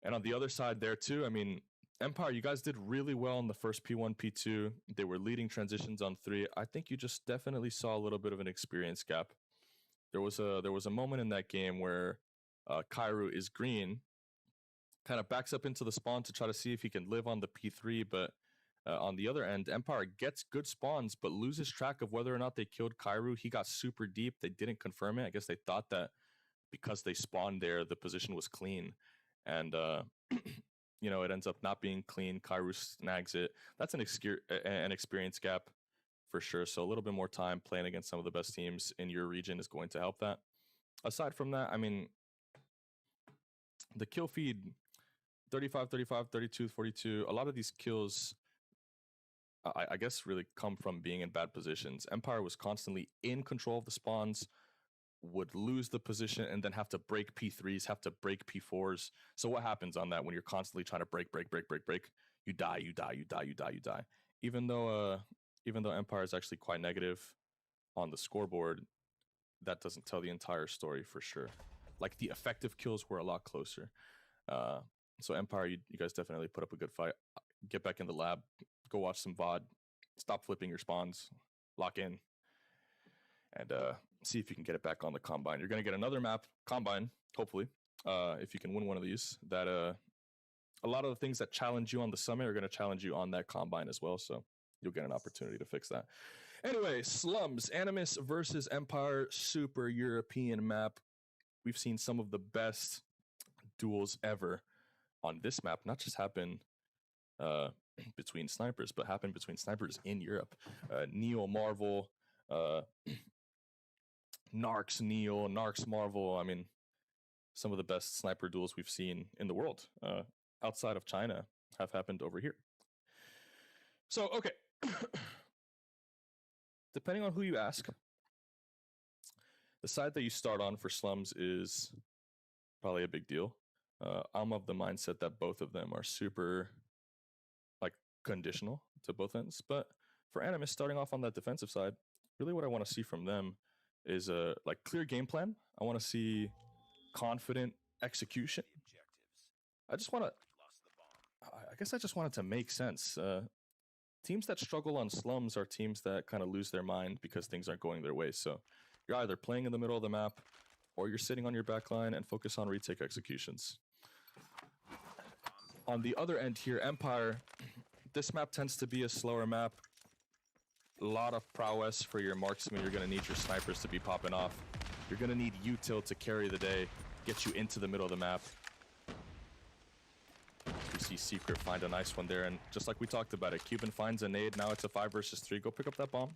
Speaker 1: And on the other side there too, I mean, Empire, you guys did really well in the first P1, P2. They were leading transitions on 3. I think you just definitely saw a little bit of an experience gap. There was a moment in that game where Cairo is green, kind of backs up into the spawn to try to see if he can live on the P3, but on the other end, Empire gets good spawns, but loses track of whether or not they killed Cairo. He got super deep. They didn't confirm it. I guess they thought that because they spawned there, the position was clean. And, you know, it ends up not being clean. Cairo snags it. That's an experience gap for sure. So a little bit more time playing against some of the best teams in your region is going to help that. Aside from that, I mean, the kill feed, 35, 35, 32, 42, a lot of these kills, I guess, really come from being in bad positions. Empire was constantly in control of the spawns, would lose the position, and then have to break P3s, have to break P4s. So what happens on that when you're constantly trying to break? You die. Even though Empire is actually quite negative on the scoreboard, that doesn't tell the entire story for sure. Like, the effective kills were a lot closer. So Empire, you guys definitely put up a good fight. Get back in the lab, go watch some VOD, stop flipping your spawns, lock in, and see if you can get it back on the Combine. You're going to get another map, Combine, hopefully, if you can win one of these. That a lot of the things that challenge you on the Summit are going to challenge you on that Combine as well, so you'll get an opportunity to fix that. Anyway, Slums, Animus versus Empire, super European map. We've seen some of the best duels ever on this map, not just happen between snipers, but happen between snipers in Europe. Neo Marvel, Narcs Neo, Narcs Marvel. I mean, some of the best sniper duels we've seen in the world outside of China have happened over here. So, okay. Depending on who you ask, the side that you start on for Slums is probably a big deal. I'm of the mindset that both of them are super, like, conditional to both ends. But for Animus, starting off on that defensive side, really what I want to see from them is a clear game plan. I want to see confident execution. I just want to, I guess I just want it to make sense. Teams that struggle on Slums are teams that kind of lose their mind because things aren't going their way. So you're either playing in the middle of the map or you're sitting on your backline and focus on retake executions. On the other end here, Empire, this map tends to be a slower map. A lot of prowess for your marksman. You're going to need your snipers to be popping off. You're going to need util to carry the day, get you into the middle of the map. We see Secret find a nice one there, and just like we talked about it, Cuban finds a nade. Now it's a 5 versus 3. Go pick up that bomb.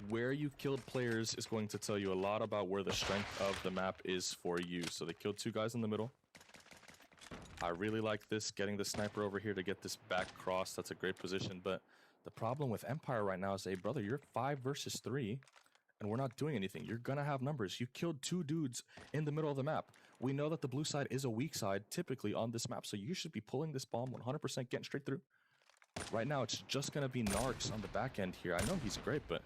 Speaker 1: Where you killed players is going to tell you a lot about where the strength of the map is for you. So they killed 2 guys in the middle. I really like this, getting the sniper over here to get this back cross. That's a great position, but The problem with Empire right now is, hey, brother, you're 5 versus 3, and we're not doing anything. You're gonna have numbers. You killed 2 dudes in the middle of the map. We know that the blue side is a weak side typically on this map, so you should be pulling this bomb 100%, getting straight through. Right now, it's just gonna be Narcs on the back end here. I know he's great, but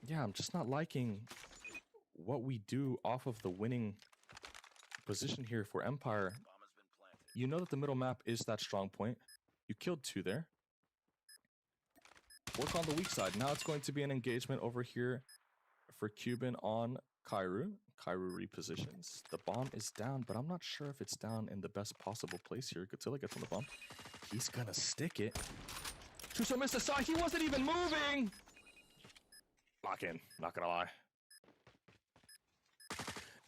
Speaker 1: yeah, I'm just not liking what we do off of the winning position here for Empire. You know that the middle map is that strong point. You killed 2 there. Work on the weak side. Now it's going to be an engagement over here for Cuban on Kairu. Kairu repositions. The bomb is down, but I'm not sure if it's down in the best possible place here. Godzilla gets on the bomb. He's gonna stick it. Chuso missed a shot. He wasn't even moving. Lock in. Not gonna lie.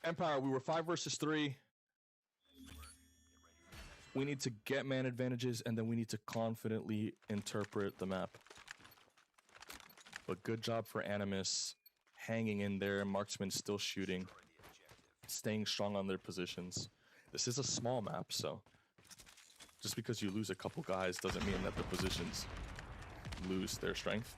Speaker 1: Empire, we were 5 versus 3. We need to get man advantages, and then we need to confidently interpret the map. But good job for Animus, hanging in there. Marksman still shooting, staying strong on their positions. This is a small map, so just because you lose a couple guys doesn't mean that the positions lose their strength.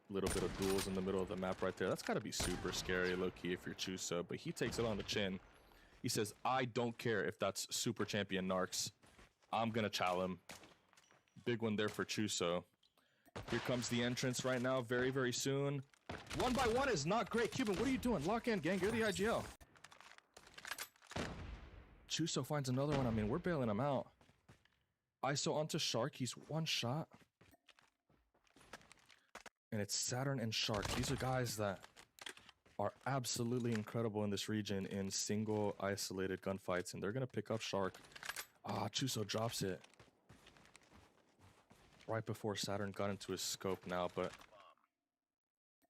Speaker 1: Little bit of duels in the middle of the map right there. That's got to be super scary, low-key, if you're Chuso, but he takes it on the chin. He says, I don't care if that's Super Champion Narcs. I'm gonna chow him. Big one there for Chuso. Here comes the entrance right now, very, very soon. 1-by-1 is not great. Cuban, what are you doing? Lock in, gang. Get the IGL. Chuso finds another one. I mean, we're bailing him out. ISO onto Shark. He's 1 shot. And it's Saturn and Shark. These are guys that are absolutely incredible in this region in single isolated gunfights, and they're gonna pick up Shark. Ah, Chuso drops it right before Saturn got into his scope now, but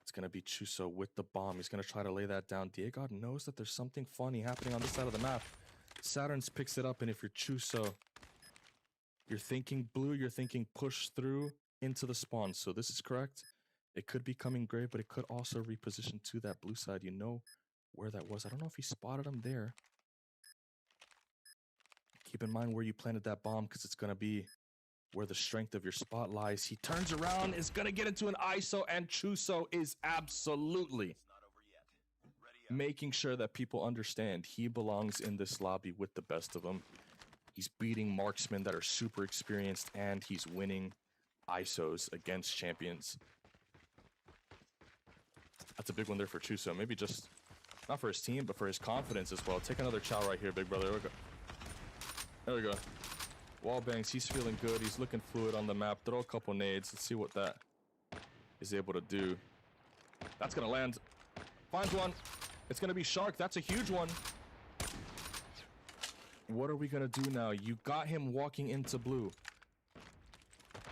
Speaker 1: it's gonna be Chuso with the bomb. He's gonna try to lay that down. Diego knows that there's something funny happening on this side of the map. Saturn's picks it up, and if you're Chuso, you're thinking blue, you're thinking push through into the spawn. So this is correct. It could be coming gray, but it could also reposition to that blue side. You know where that was. I don't know if he spotted him there. Keep in mind where you planted that bomb, because it's going to be where the strength of your spot lies. He turns around, is going to get into an ISO, and Chuso is absolutely making sure that people understand he belongs in this lobby with the best of them. He's beating marksmen that are super experienced, and he's winning ISOs against champions. That's a big one there for Chuso. Maybe just, not for his team, but for his confidence as well. Take another chow right here, big brother. There we go. There we go. Wall bangs. He's feeling good. He's looking fluid on the map. Throw a couple nades. Let's see what that is able to do. That's going to land. Finds one. It's going to be Shark. That's a huge one. What are we going to do now? You got him walking into blue.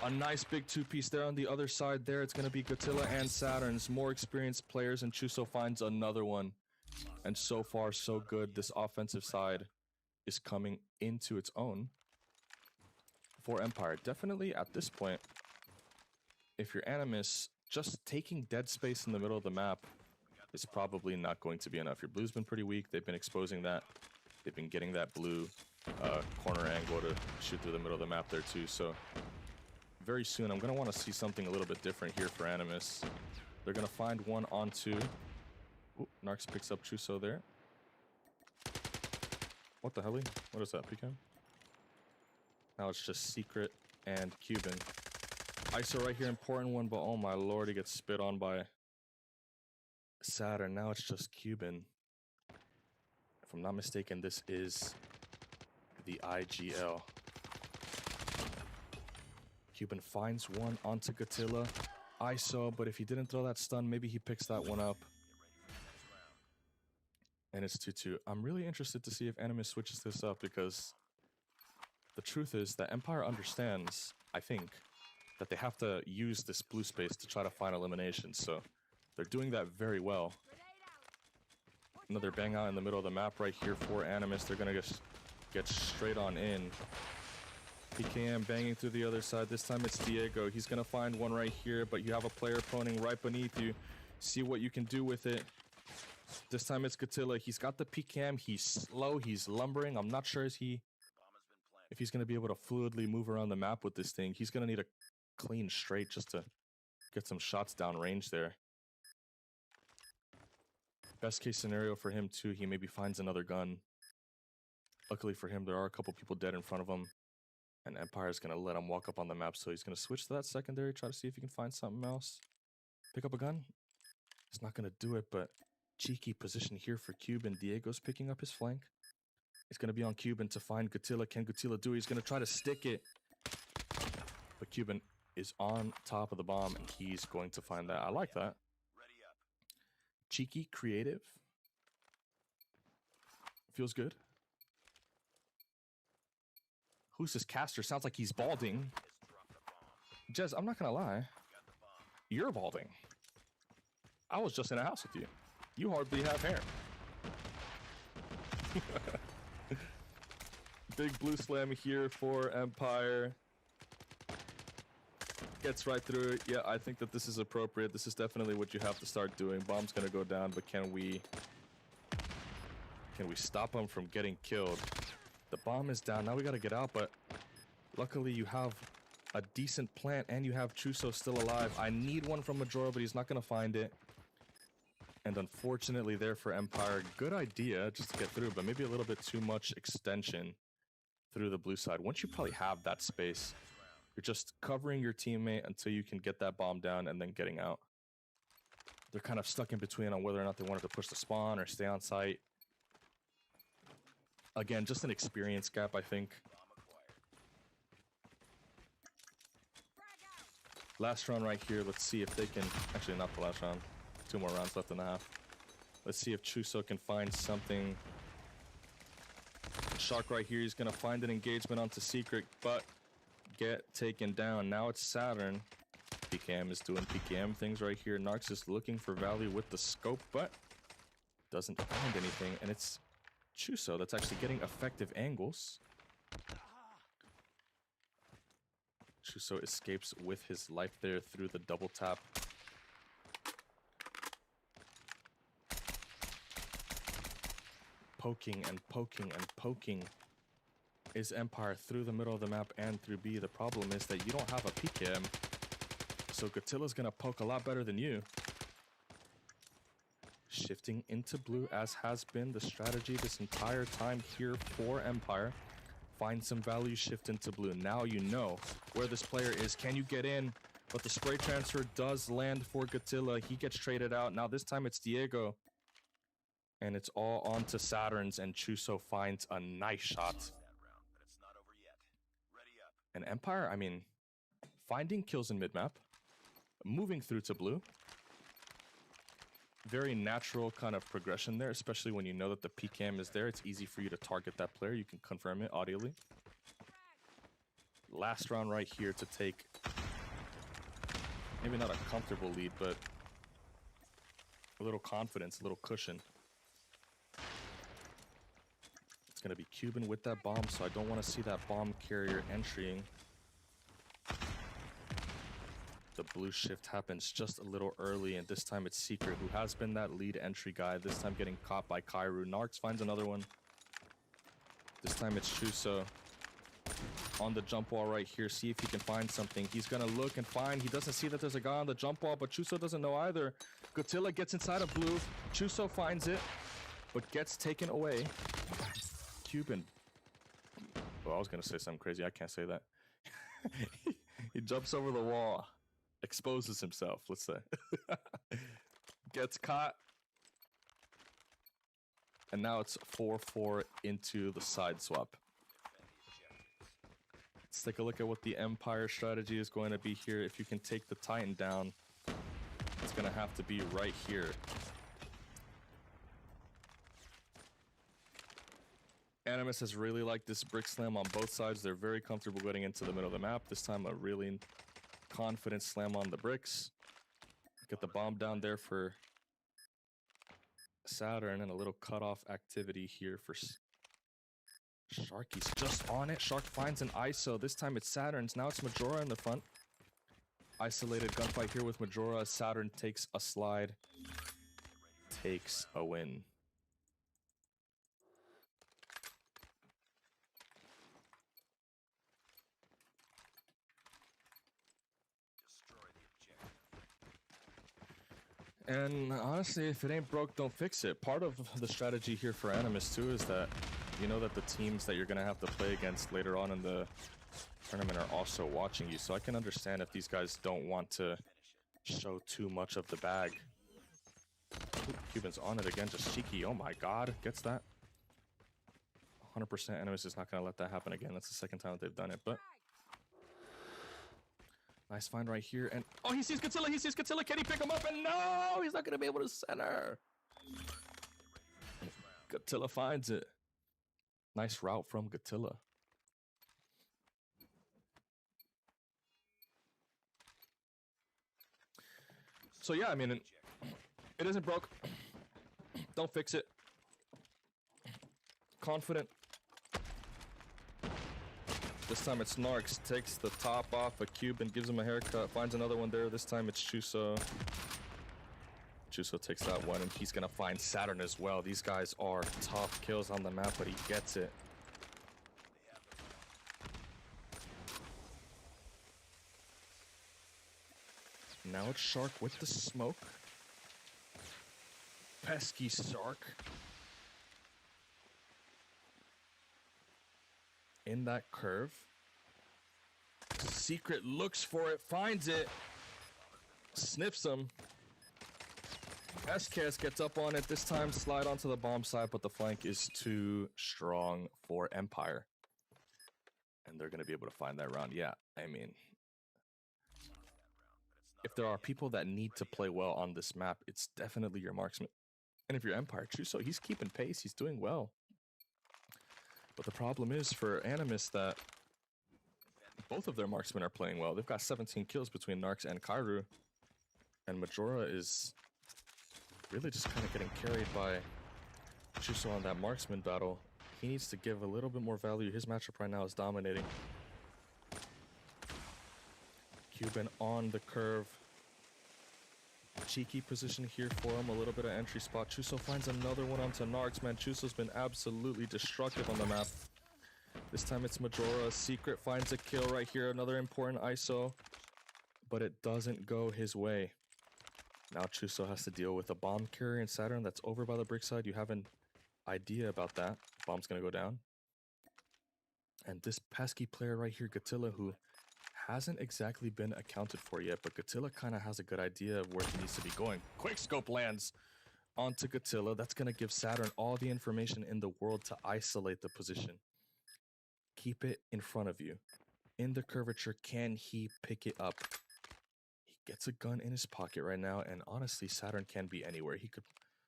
Speaker 1: A nice big 2-piece there on the other side there. It's going to be Godzilla and Saturn's more experienced players, and Chuso finds another one. And so far, so good. This offensive side is coming into its own for Empire. Definitely at this point, if you're Animus, just taking dead space in the middle of the map is probably not going to be enough. Your blue's been pretty weak. They've been exposing that. They've been getting that blue corner angle to shoot through the middle of the map there too. So very soon, I'm going to want to see something a little bit different here for Animus. They're going to find one on 2. Ooh, Narcs picks up Chuso there. What the hell? What is that, Pecan? Now it's just Secret and Cuban. ISO right here, important one, but oh my lord, he gets spit on by Saturn. Now it's just Cuban. If I'm not mistaken, this is the IGL. Cuban finds one onto Godzilla. ISO, but if he didn't throw that stun, maybe he picks that one up. And it's 2-2. I'm really interested to see if Animus switches this up, because the truth is that Empire understands, I think, that they have to use this blue space to try to find eliminations. So they're doing that very well. Another bang out in the middle of the map right here for Animus. They're going to get straight on in. PKM banging through the other side. This time it's Diego. He's going to find one right here, but you have a player proning right beneath you. See what you can do with it. This time it's Gatilla. He's got the PCAM. He's slow. He's lumbering. I'm not sure if he's going to be able to fluidly move around the map with this thing. He's going to need a clean straight just to get some shots down range there. Best case scenario for him too, he maybe finds another gun. Luckily for him, there are a couple people dead in front of him. And Empire's going to let him walk up on the map, so he's going to switch to that secondary, try to see if he can find something else. Pick up a gun. He's not going to do it, but cheeky position here for Cuban. Diego's picking up his flank. It's going to be on Cuban to find Gatilla. Can Gatilla do it? He's going to try to stick it. But Cuban is on top of the bomb, and he's going to find that. I like that. Cheeky, creative. Feels good. Who's this caster? Sounds like he's balding. Jez, I'm not gonna lie. You're balding. I was just in a house with you. You hardly have hair. Big blue slam here for Empire. Gets right through it. Yeah, I think that this is appropriate. This is definitely what you have to start doing. Bomb's gonna go down, but can we stop him from getting killed? The bomb is down. Now we gotta get out, but luckily you have a decent plant and you have Chuso still alive. I need one from Majora, but he's not gonna find it. And unfortunately there for Empire, good idea just to get through, but maybe a little bit too much extension through the blue side. Once you probably have that space, you're just covering your teammate until you can get that bomb down and then getting out. They're kind of stuck in between on whether or not they wanted to push the spawn or stay on site. Again, just an experience gap, I think. Last round right here. Let's see if they can... Actually, not the last round. 2 more rounds left in the half. Let's see if Chuso can find something. Shark right here. He's going to find an engagement onto Secret, but get taken down. Now it's Saturn. PKM is doing PKM things right here. Narcs is looking for value with the scope, but doesn't find anything. And it's Chuso that's actually getting effective angles. Chuso escapes with his life there through the double tap. Poking and poking and poking is Empire through the middle of the map and through B. The problem is that you don't have a PKM, so Gatilla's gonna poke a lot better than you. Shifting into blue, as has been the strategy this entire time here for Empire. Find some value, shift into blue. Now you know where this player is. Can you get in? But the spray transfer does land for Gatilla. He gets traded out. Now this time it's Diego. And it's all on to Saturns, and Chuso finds a nice shot. And Empire, I mean, finding kills in mid-map. Moving through to blue. Very natural kind of progression there, especially when you know that the PCAM is there. It's easy for you to target that player. You can confirm it audially. Last round right here to take maybe not a comfortable lead, but a little confidence, a little cushion. It's going to be Cuban with that bomb, so I don't want to see that bomb carrier entering. The blue shift happens just a little early, and this time it's Secret, who has been that lead entry guy. This time getting caught by Kairu. Narcs finds another one. This time it's Chuso on the jump wall right here. See if he can find something. He's going to look and find. He doesn't see that there's a guy on the jump wall, but Chuso doesn't know either. Gatilla gets inside of blue. Chuso finds it, but gets taken away. Cuban. Well, I was going to say something crazy. I can't say that. He jumps over the wall. Exposes himself, let's say. Gets caught. And now it's 4-4 into the side swap. Let's take a look at what the Empire strategy is going to be here. If you can take the Titan down, it's going to have to be right here. Animus has really liked this brick slam on both sides. They're very comfortable getting into the middle of the map. This time a really confident slam on the bricks. Get the bomb down there for Saturn, and a little cutoff activity here for Shark. He's just on it. Shark finds an ISO. This time it's Saturn's. Now it's Majora in the front. Isolated gunfight here with Majora. Saturn takes a slide. takes a win. And honestly, if it ain't broke, don't fix it. Part of the strategy here for Animus too is that you know that the teams that you're gonna have to play against later on in the tournament are also watching you. So I can understand if these guys don't want to show too much of the bag. Ooh, Cuban's on it again, just cheeky. Oh my god, gets that. 100% Animus is not gonna let that happen again. That's the second time that they've done it, but nice find right here, and oh, he sees Godzilla, can he pick him up? And no, he's not gonna be able to center. Godzilla finds it. Nice route from Godzilla. So yeah, I mean, it isn't broke. Don't fix it. Confident. This time it's Narks, takes the top off a Cuban, gives him a haircut, finds another one there. This time it's Chuso. Chuso takes that one, and he's gonna find Saturn as well. These guys are tough kills on the map, but he gets it. Now it's Shark with the smoke. Pesky Shark. In that curve. Secret looks for it, finds it. Sniffs him. SKS gets up on it this time, slide onto the bomb side, but the flank is too strong for Empire. And they're going to be able to find that round. Yeah, I mean, if there are people that need to play well on this map, it's definitely your marksman. And if you're Empire, Chuso, he's keeping pace, he's doing well. But the problem is for Animus that both of their marksmen are playing well. They've got 17 kills between Narcs and Kairu. And Majora is really just kind of getting carried by Chuso on that marksman battle. He needs to give a little bit more value. His matchup right now is dominating. Cuban on the curve. Cheeky position here for him, a little bit of entry spot. Chuso finds another one onto Narcs. Man, Chuso's been absolutely destructive on the map. This time it's Majora. Secret finds a kill right here, another important ISO, but it doesn't go his way. Now Chuso has to deal with a bomb carrier in Saturn that's over by the brick side. You have an idea about that. Bomb's gonna go down. And this pesky player right here, Godzilla, who hasn't exactly been accounted for yet, but Godzilla kind of has a good idea of where he needs to be going. Quick scope lands onto Godzilla. That's going to give Saturn all the information in the world to isolate the position. Keep it in front of you. In the curvature, can he pick it up? He gets a gun in his pocket right now, and honestly, Saturn can be anywhere. He could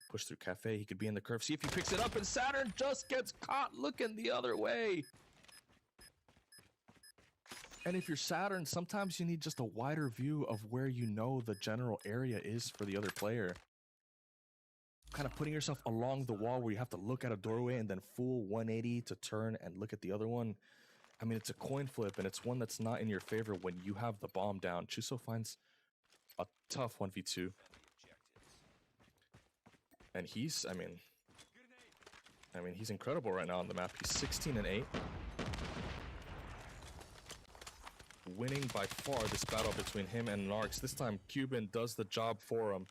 Speaker 1: push through Cafe, he could be in the curve, see if he picks it up, and Saturn just gets caught looking the other way. And if you're Saturn, sometimes you need just a wider view of where you know the general area is for the other player. Kind of putting yourself along the wall where you have to look at a doorway and then full 180 to turn and look at the other one. I mean, it's a coin flip, and it's one that's not in your favor when you have the bomb down. Chuso finds a tough 1v2. And he's, I mean, he's incredible right now on the map. He's 16-8. Winning by far this battle between him and Narcs. This time Cuban does the job for him.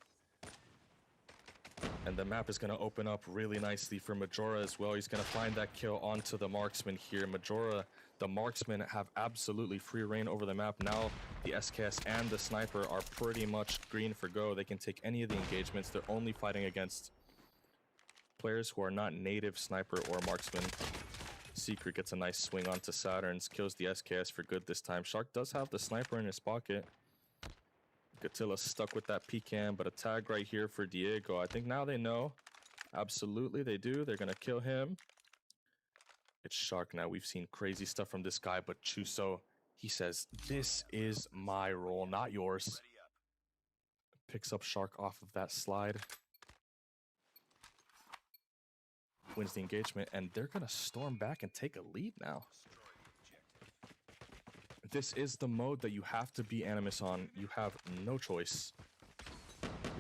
Speaker 1: And the map is going to open up really nicely for Majora as well. He's going to find that kill onto the marksman here. Majora, the marksman, have absolutely free reign over the map. Now the SKS and the sniper are pretty much green for go. They can take any of the engagements. They're only fighting against players who are not native sniper or marksman. Secret gets a nice swing onto Saturns, kills the SKS for good this time. Shark does have the sniper in his pocket. Godzilla stuck with that PCAM, but a tag right here for Diego. I think now they know. Absolutely, they do. They're going to kill him. It's Shark now. We've seen crazy stuff from this guy, but Chuso, he says, this is my role, not yours. Picks up Shark off of that slide. Wins the engagement, and they're going to storm back and take a lead now. This is the mode that you have to be Animus on. You have no choice.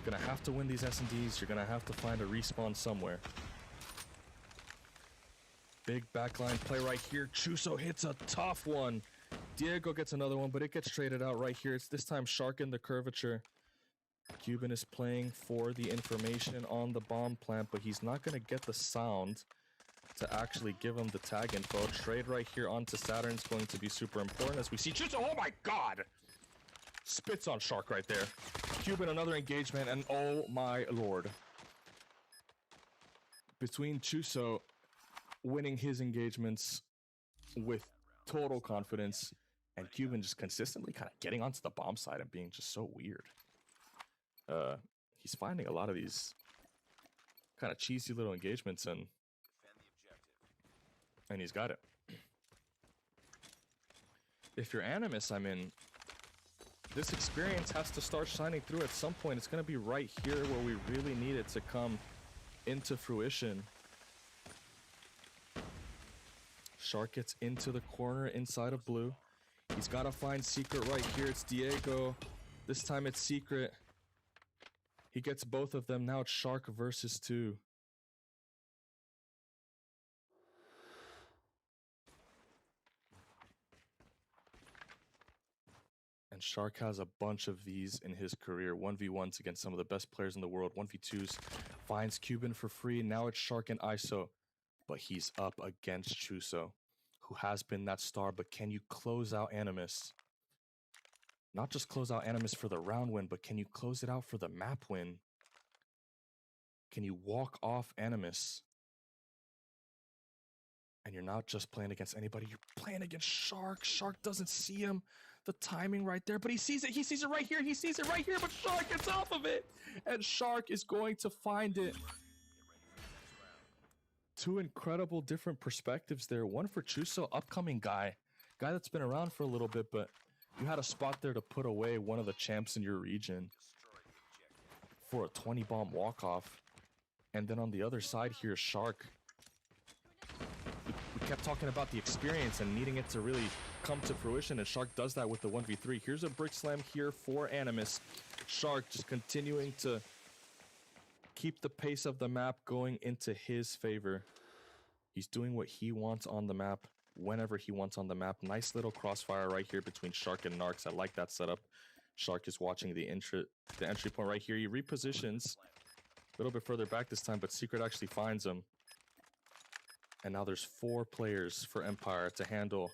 Speaker 1: You're gonna have to win these S&Ds. You're gonna have to find a respawn somewhere. Big backline play right here. Chuso hits a tough one. Diego gets another one, but it gets traded out right here. It's this time Shark in the curvature. Cuban is playing for the information on the bomb plant, but he's not going to get the sound to actually give him the tag info. Trade right here onto Saturn is going to be super important as we see Chuso. Oh my god! Spits on Shark right there. Cuban another engagement, and oh my lord. Between Chuso winning his engagements with total confidence and Cuban just consistently kind of getting onto the bomb side and being just so weird. He's finding a lot of these kind of cheesy little engagements and he's got it. If you're Animus, I mean, this experience has to start shining through at some point. It's going to be right here where we really need it to come into fruition. Shark gets into the corner inside of blue. He's got to find Secret right here. It's Diego. This time it's Secret. He gets both of them. Now it's Shark versus 2. And Shark has a bunch of these in his career. 1v1s against some of the best players in the world. 1v2s. Finds Cuban for free. Now it's Shark and ISO. But he's up against Chuso, who has been that star. But can you close out Animus? Not just close out Animus for the round win, but can you close it out for the map win? Can you walk off Animus? And you're not just playing against anybody, you're playing against Shark. Shark doesn't see him. The timing right there, but he sees it. He sees it right here. He sees it right here, but Shark gets off of it. And Shark is going to find it. Two incredible different perspectives there. One for Chuso, upcoming guy that's been around for a little bit, but you had a spot there to put away one of the champs in your region for a 20 bomb walk-off. And then on the other side here, Shark. We kept talking about the experience and needing it to really come to fruition, and Shark does that with the 1v3. Here's a brick slam here for Animus. Shark just continuing to keep the pace of the map going into his favor. He's doing what he wants on the map, whenever he wants on the map. Nice little crossfire right here between Shark and Narcs. I like that setup. Shark is watching the entry point right here. He repositions a little bit further back this time, but Secret actually finds him. And now there's 4 players for Empire to handle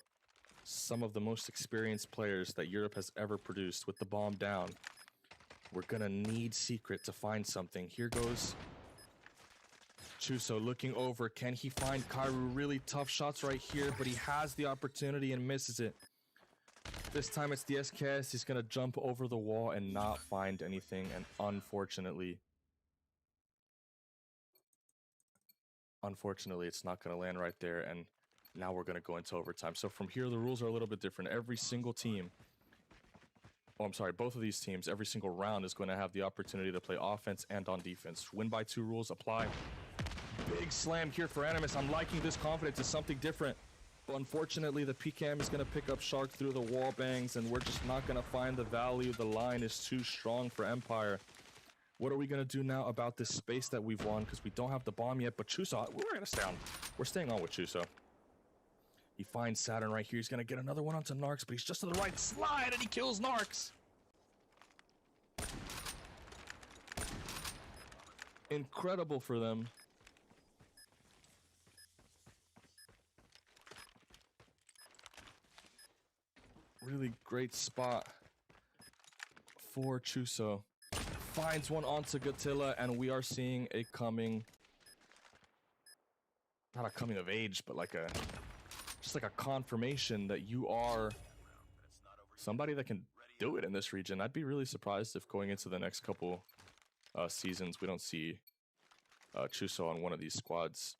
Speaker 1: some of the most experienced players that Europe has ever produced with the bomb down. We're gonna need Secret to find something. Here goes Chuso looking over. Can he find Kairu? Really tough shots right here, but he has the opportunity and misses it. This time it's the SKS. He's gonna jump over the wall and not find anything, and unfortunately, it's not gonna land right there, and now we're gonna go into overtime. So from here, the rules are a little bit different. Every single team, both of these teams, every single round is going to have the opportunity to play offense and on defense. Win by 2 rules apply. Big slam here for Animus. I'm liking this confidence. It's something different. But unfortunately, the PKM is going to pick up Shark through the wall bangs, and we're just not going to find the value. The line is too strong for Empire. What are we going to do now about this space that we've won? Because we don't have the bomb yet, but Chuso, we're going to stay on. We're staying on with Chuso. He finds Saturn right here. He's going to get another one onto Narcs, but he's just to the right slide, and he kills Narcs. Incredible for them. Really great spot for Chuso. Finds one onto Gatilla, and we are seeing a coming, not a coming of age, but like just like a confirmation that you are somebody that can do it in this region. I'd be really surprised if going into the next couple seasons we don't see Chuso on one of these squads.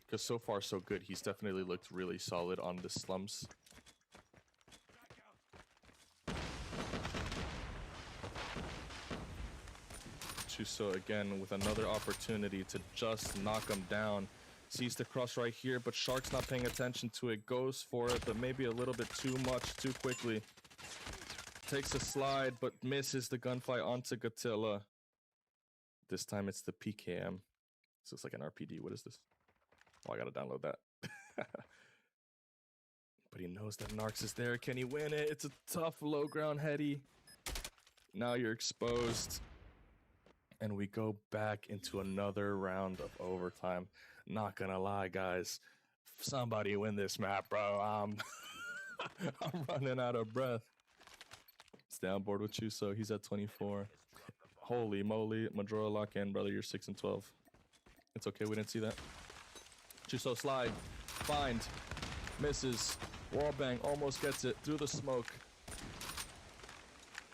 Speaker 1: Because so far so good. He's definitely looked really solid on the slums. Chuso again with another opportunity to just knock him down. Sees the cross right here, but Shark's not paying attention to it. Goes for it, but maybe a little bit too much, too quickly. takes a slide, but misses the gunfight onto Gatilla. This time it's the PKM. This looks like an RPD. What is this? Oh, I gotta download that. But he knows that Narcs is there. Can he win it? It's a tough low ground heady. Now you're exposed. And we go back into another round of overtime. Not gonna lie, guys. Somebody win this map, bro. I'm running out of breath. Stay on board with Chuso. He's at 24. Holy moly. Majora lock in, brother. You're 6 and 12. It's okay. We didn't see that. Chuso slide. Find. Misses. Wallbang. Almost gets it. Through the smoke.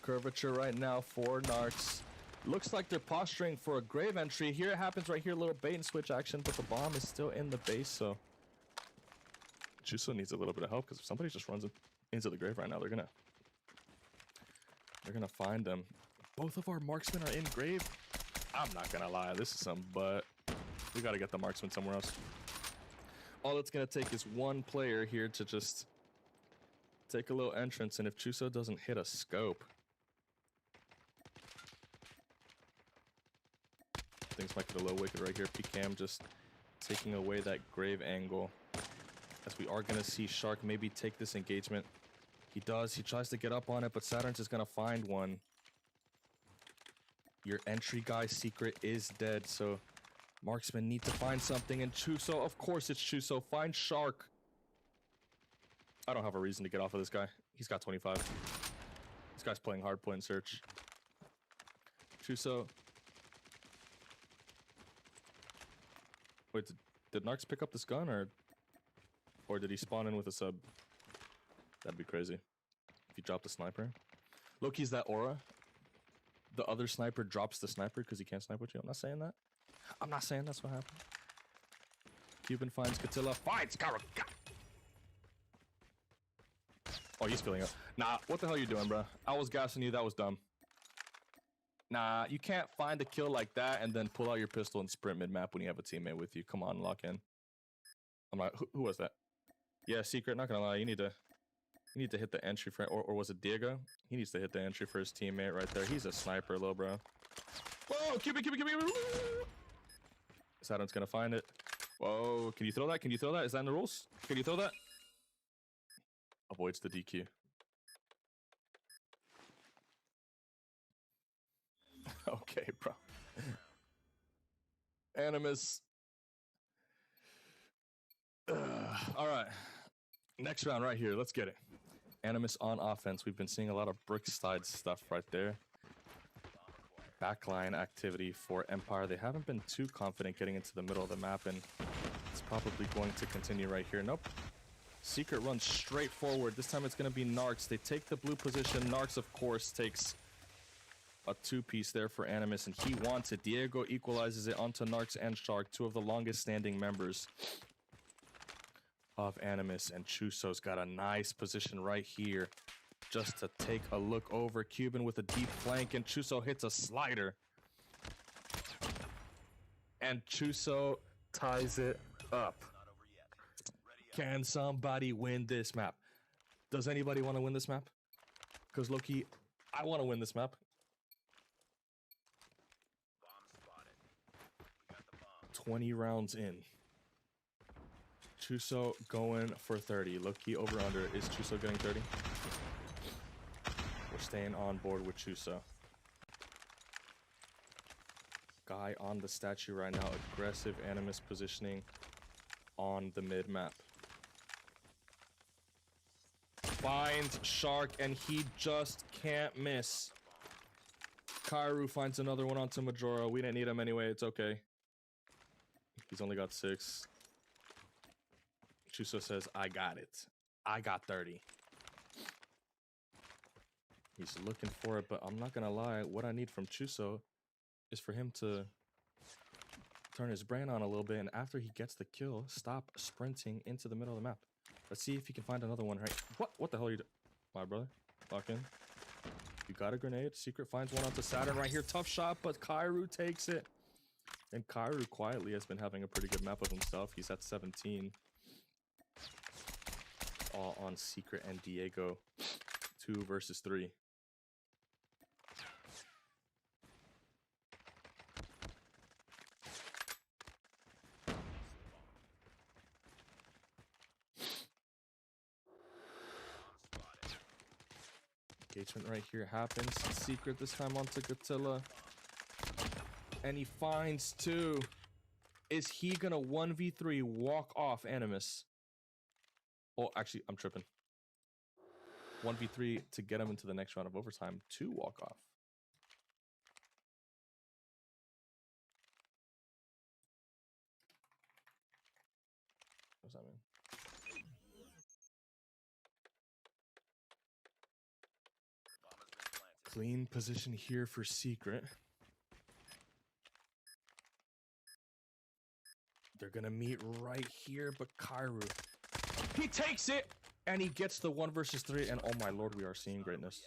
Speaker 1: Curvature right now for Narcs. Looks like they're posturing for a grave entry. Here it happens right here. A little bait and switch action. But the bomb is still in the base. So Chuso needs a little bit of help. Because if somebody just runs into the grave right now, they're gonna find them. Both of our marksmen are in grave. I'm not gonna lie, this is some butt. We gotta get the marksman somewhere else. All it's gonna take is one player here to just take a little entrance, and if Chuso doesn't hit a scope, things might get a little wicked right here. PCam just taking away that grave angle. As we are gonna see Shark maybe take this engagement. He does. He tries to get up on it, but Saturn's is going to find one. Your entry guy secret is dead, so marksmen need to find something. And Chuso, of course it's Chuso. Find Shark. I don't have a reason to get off of this guy. He's got 25. This guy's playing hardpoint search. Chuso. Wait, did Narcs pick up this gun, or did he spawn in with a sub? That'd be crazy if he dropped the sniper. Loki's that aura. The other sniper drops the sniper because he can't snipe with you. I'm not saying that. I'm not saying that's what happened. Cuban finds Katilla. Finds Karaka. Oh, he's filling up. Nah, what the hell are you doing, bro? I was gassing you. That was dumb. Nah, you can't find a kill like that and then pull out your pistol and sprint mid-map when you have a teammate with you. Come on, lock in. I'm like, who was that? Yeah, secret. Not gonna lie, you need to hit the entry for, or was it Diego? He needs to hit the entry for his teammate right there. He's a sniper, little bro. Whoa, Cuban. Saturn's gonna find it. Whoa, can you throw that? Can you throw that? Is that in the rules? Can you throw that? Avoids the DQ. Okay, bro. Animus. All right. Next round right here. Let's get it. Animus on offense. We've been seeing a lot of Brickside stuff right there. Backline activity for Empire. They haven't been too confident getting into the middle of the map, and it's probably going to continue right here. Nope. Secret runs straight forward. This time it's going to be Narcs. They take the blue position. Narcs, of course, takes a two-piece there for Animus, and he wants it. Diego equalizes it onto Narcs and Shark, two of the longest standing members of Animus, and Chuso's got a nice position right here just to take a look over. Cuban with a deep flank, and Chuso hits a slider. And Chuso ties it up. Can somebody win this map? Does anybody want to win this map? Because Loki, I want to win this map. 20 rounds in. Chuso going for 30. Loki over under. Is Chuso getting 30? We're staying on board with Chuso. Guy on the statue right now. Aggressive Animus positioning on the mid map. Finds Shark, and he just can't miss. Kairu finds another one onto Majora. We didn't need him anyway. It's okay. He's only got 6. Chuso says, I got it. I got 30. He's looking for it, but I'm not gonna lie. What I need from Chuso is for him to turn his brain on a little bit, and after he gets the kill, stop sprinting into the middle of the map. Let's see if he can find another one. Right? What the hell are you doing? My brother, lock in. You got a grenade. Secret finds one onto Saturn right here. Tough shot, but Kairu takes it. And Kairu quietly has been having a pretty good map of himself. He's at 17. All on Secret and Diego. 2 versus 3. Engagement right here happens. Secret this time onto Gatilla. And he finds two. Is he gonna 1v3 walk off Animus? Oh, actually, I'm tripping. 1v3 to get him into the next round of overtime to walk off. What does that mean? Clean position here for Secret. They're gonna meet right here, but Kairu, he takes it, and he gets the 1 versus 3, and oh my lord, we are seeing greatness.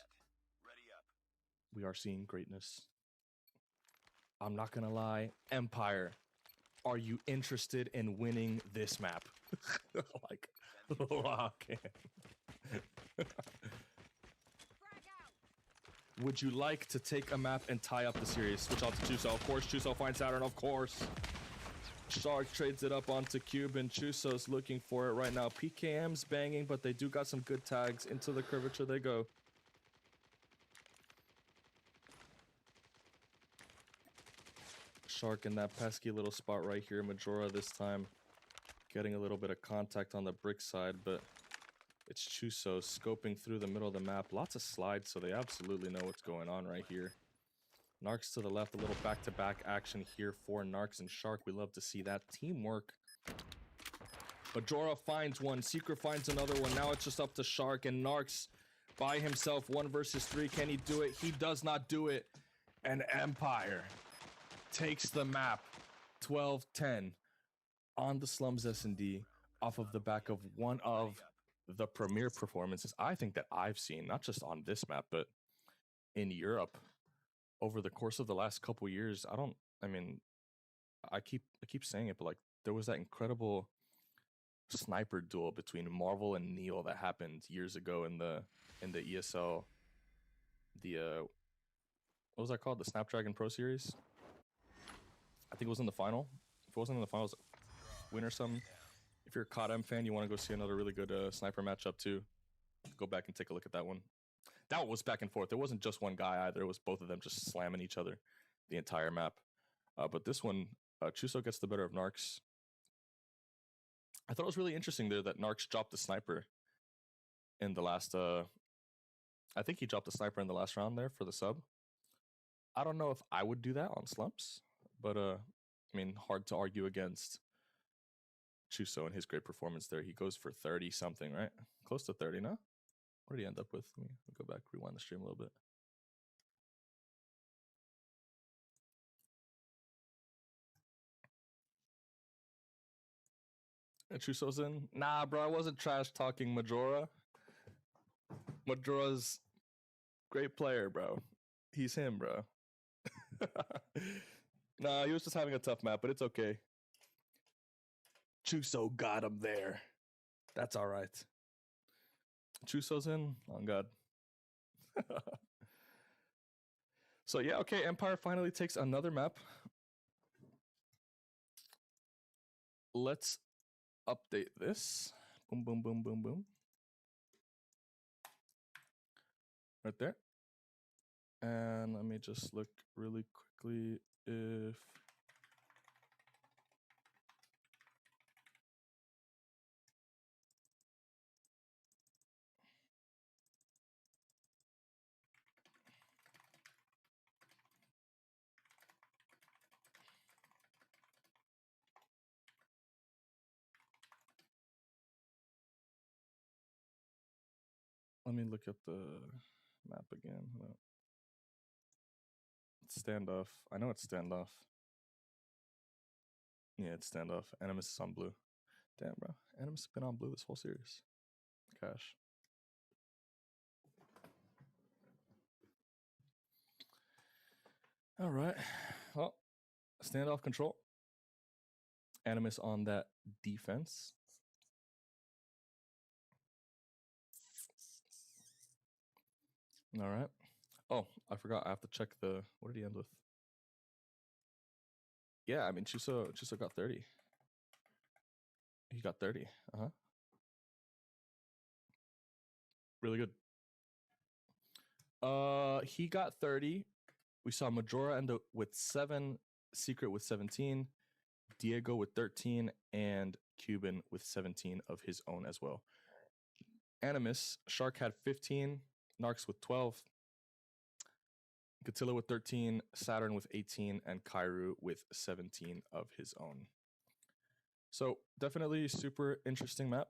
Speaker 1: We are seeing greatness. I'm not gonna lie, Empire, are you interested in winning this map? Like, lock in. Would you like to take a map and tie up the series? Switch out to Chuso. Of course, Chuso finds Saturn, of course. Shark trades it up onto Cube, and Chuso's looking for it right now. PKM's banging, but they do got some good tags. Into the curvature they go. Shark in that pesky little spot right here. Majora this time getting a little bit of contact on the brick side, but it's Chuso scoping through the middle of the map. Lots of slides, so they absolutely know what's going on right here. Narcs to the left, a little back-to-back action here for Narcs and Shark. We love to see that teamwork. Majora finds one, Secret finds another one. Now it's just up to Shark, and Narcs by himself, 1 versus 3. Can he do it? He does not do it. And Empire takes the map 12-10 on the Slums S&D off of the back of one of the premier performances I think that I've seen, not just on this map, but in Europe over the course of the last couple years. I keep saying it, but like there was that incredible sniper duel between Marvel and Neil that happened years ago in the ESL, what was that called? The Snapdragon Pro Series? I think it was in the final. If it wasn't in the finals, win or something. If you're a CODM fan, you want to go see another really good sniper matchup too, go back and take a look at that one. That was back and forth. There wasn't just one guy either. It was both of them just slamming each other the entire map. But this one, Chuso gets the better of Narcs. I thought it was really interesting there that Narcs dropped the sniper in the last... I think he dropped the sniper in the last round there for the sub. I don't know if I would do that on Slumps, but I mean, hard to argue against Chuso and his great performance there. He goes for 30 something, right? Close to 30 now. What did he end up with? Let me go back, rewind the stream a little bit. And Chuso's in. Nah, bro, I wasn't trash talking Majora. Majora's great player, bro. He's him, bro. Nah, he was just having a tough map, but it's okay. Chuso got him there. That's all right. Chuso's in. Oh, God. So, yeah, okay. Empire finally takes another map. Let's update this. Boom, boom, boom, boom, boom. Right there. And let me just look really quickly if... Let me look at the map again. It's standoff. I know it's standoff. Yeah, it's standoff. Animus is on blue. Damn, bro. Animus has been on blue this whole series. Cash. All right. Well, standoff control. Animus on that defense. All right. Oh, I forgot. I have to check the... What did he end with? Yeah, I mean, Chuso got 30. He got 30. Really good. He got 30. We saw Majora end up with 7, Secret with 17, Diego with 13, and Cuban with 17 of his own as well. Animus, Shark had 15, Narcs with 12, Gatilla with 13, Saturn with 18, and Kairu with 17 of his own. So definitely super interesting map.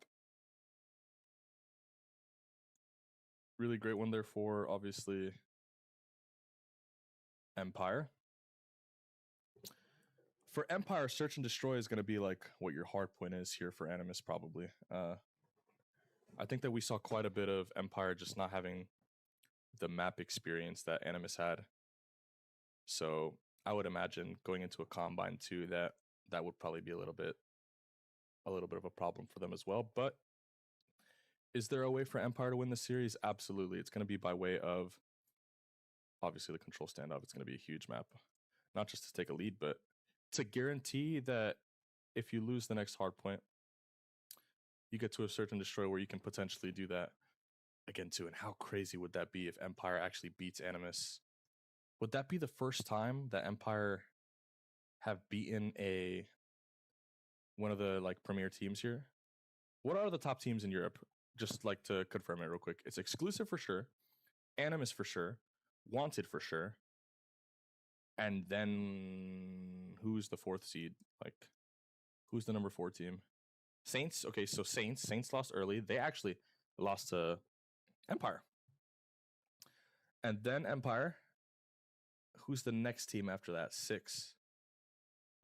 Speaker 1: Really great one there for, obviously, Empire. For Empire, Search and Destroy is going to be like what your hard point is here for Animus, probably. I think that we saw quite a bit of Empire just not having the map experience that Animus had. So I would imagine going into a Combine too, that would probably be a little bit of a problem for them as well. But is there a way for Empire to win the series? Absolutely. It's going to be by way of, obviously, the control standoff. It's going to be a huge map. Not just to take a lead, but to guarantee that if you lose the next hard point, you get to a Search and Destroy where you can potentially do that again too. And how crazy would that be if Empire actually beats Animus? Would that be the first time that Empire have beaten one of the like premier teams here? What are the top teams in Europe? Just like to confirm it real quick. It's Exclusive for sure, Animus for sure, Wanted for sure, and then who's the 4th seed? Like, who's the number 4 team? Saints. Okay, so Saints lost early. They actually lost to Empire, and then Empire. Who's the next team after that? 6.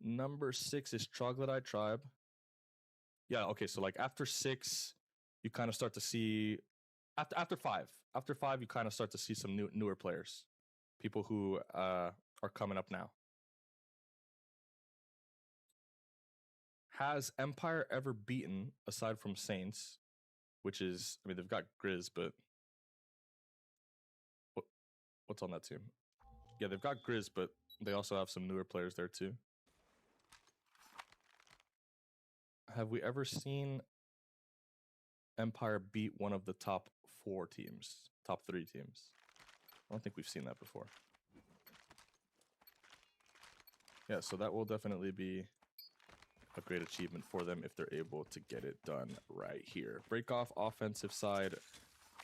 Speaker 1: Number 6 is Troglodyte Tribe. Yeah, okay, so like after 6, you kind of start to see after 5. After 5, you kind of start to see some newer players. People who are coming up now. Has Empire ever beaten, aside from Saints, which is, I mean, they've got Grizz, but what's on that team? Yeah, they've got Grizz, but they also have some newer players there too. Have we ever seen Empire beat one of the top 4 teams, top 3 teams? I don't think we've seen that before. Yeah, so that will definitely be a great achievement for them if they're able to get it done right here. Break off offensive side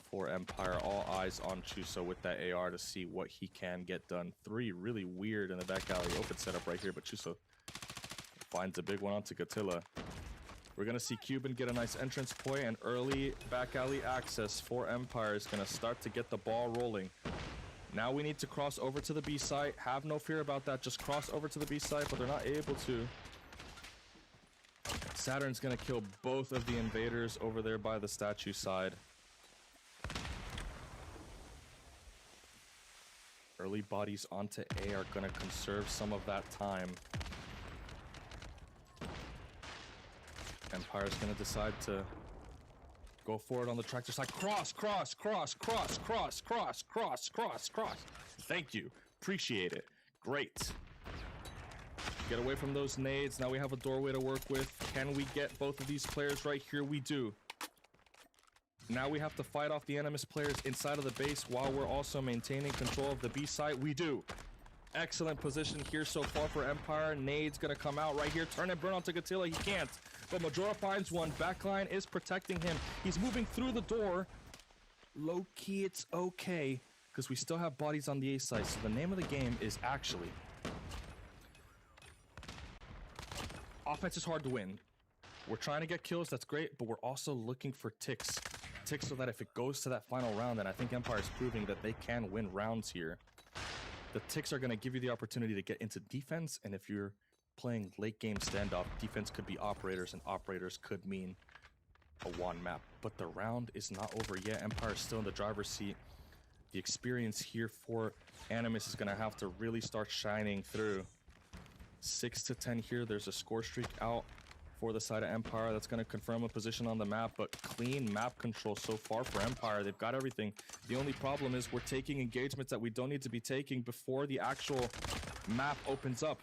Speaker 1: for Empire. All eyes on Chuso with that AR to see what he can get done. 3 really weird in the back alley. Open setup right here, but Chuso finds a big one onto Gatilla. We're going to see Cuban get a nice entrance point, and early back alley access for Empire is going to start to get the ball rolling. Now we need to cross over to the B site. Have no fear about that. Just cross over to the B site, but they're not able to. Saturn's going to kill both of the invaders over there by the statue side. Early bodies onto A are going to conserve some of that time. Empire's going to decide to go forward on the tractor side. Cross. Thank you. Appreciate it. Great. Get away from those nades. Now we have a doorway to work with. Can we get both of these players right here? We do. Now we have to fight off the Animus players inside of the base while we're also maintaining control of the B site. We do. Excellent position here so far for Empire. Nade's going to come out right here. Turn and burn onto Gatilla. He can't. But Majora finds one. Backline is protecting him. He's moving through the door. Low key, it's okay, because we still have bodies on the A site. So the name of the game is actually... Offense is hard to win. We're trying to get kills. That's great. But we're also looking for ticks. Ticks so that if it goes to that final round, then I think Empire is proving that they can win rounds here. The ticks are going to give you the opportunity to get into defense, and if you're playing late game standoff, defense could be operators, and operators could mean a one map. But the round is not over yet. Empire is still in the driver's seat. The experience here for Animus is going to have to really start shining through. 6 to 10 here. There's a score streak out for the side of Empire. That's going to confirm a position on the map, but clean map control so far for Empire. They've got everything. The only problem is we're taking engagements that we don't need to be taking before the actual map opens up.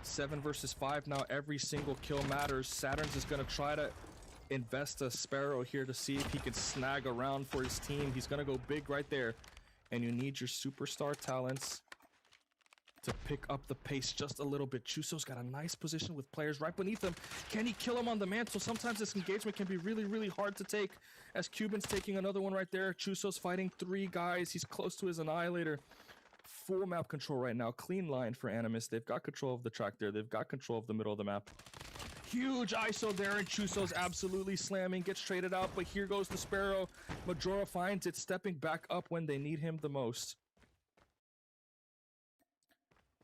Speaker 1: 7 versus 5 now. Every single kill matters. Saturn's is going to try to invest a Sparrow here to see if he can snag a round for his team. He's going to go big right there. And you need your superstar talents to pick up the pace just a little bit. Chuso's got a nice position with players right beneath him. Can he kill him on the mantle? Sometimes this engagement can be really, really hard to take, as Cuban's taking another one right there. Chuso's fighting 3 guys. He's close to his Annihilator. Full map control right now. Clean line for Animus. They've got control of the track there. They've got control of the middle of the map. Huge ISO there, and Chuso's absolutely slamming. Gets traded out, but here goes the Sparrow. Majora finds it, stepping back up when they need him the most.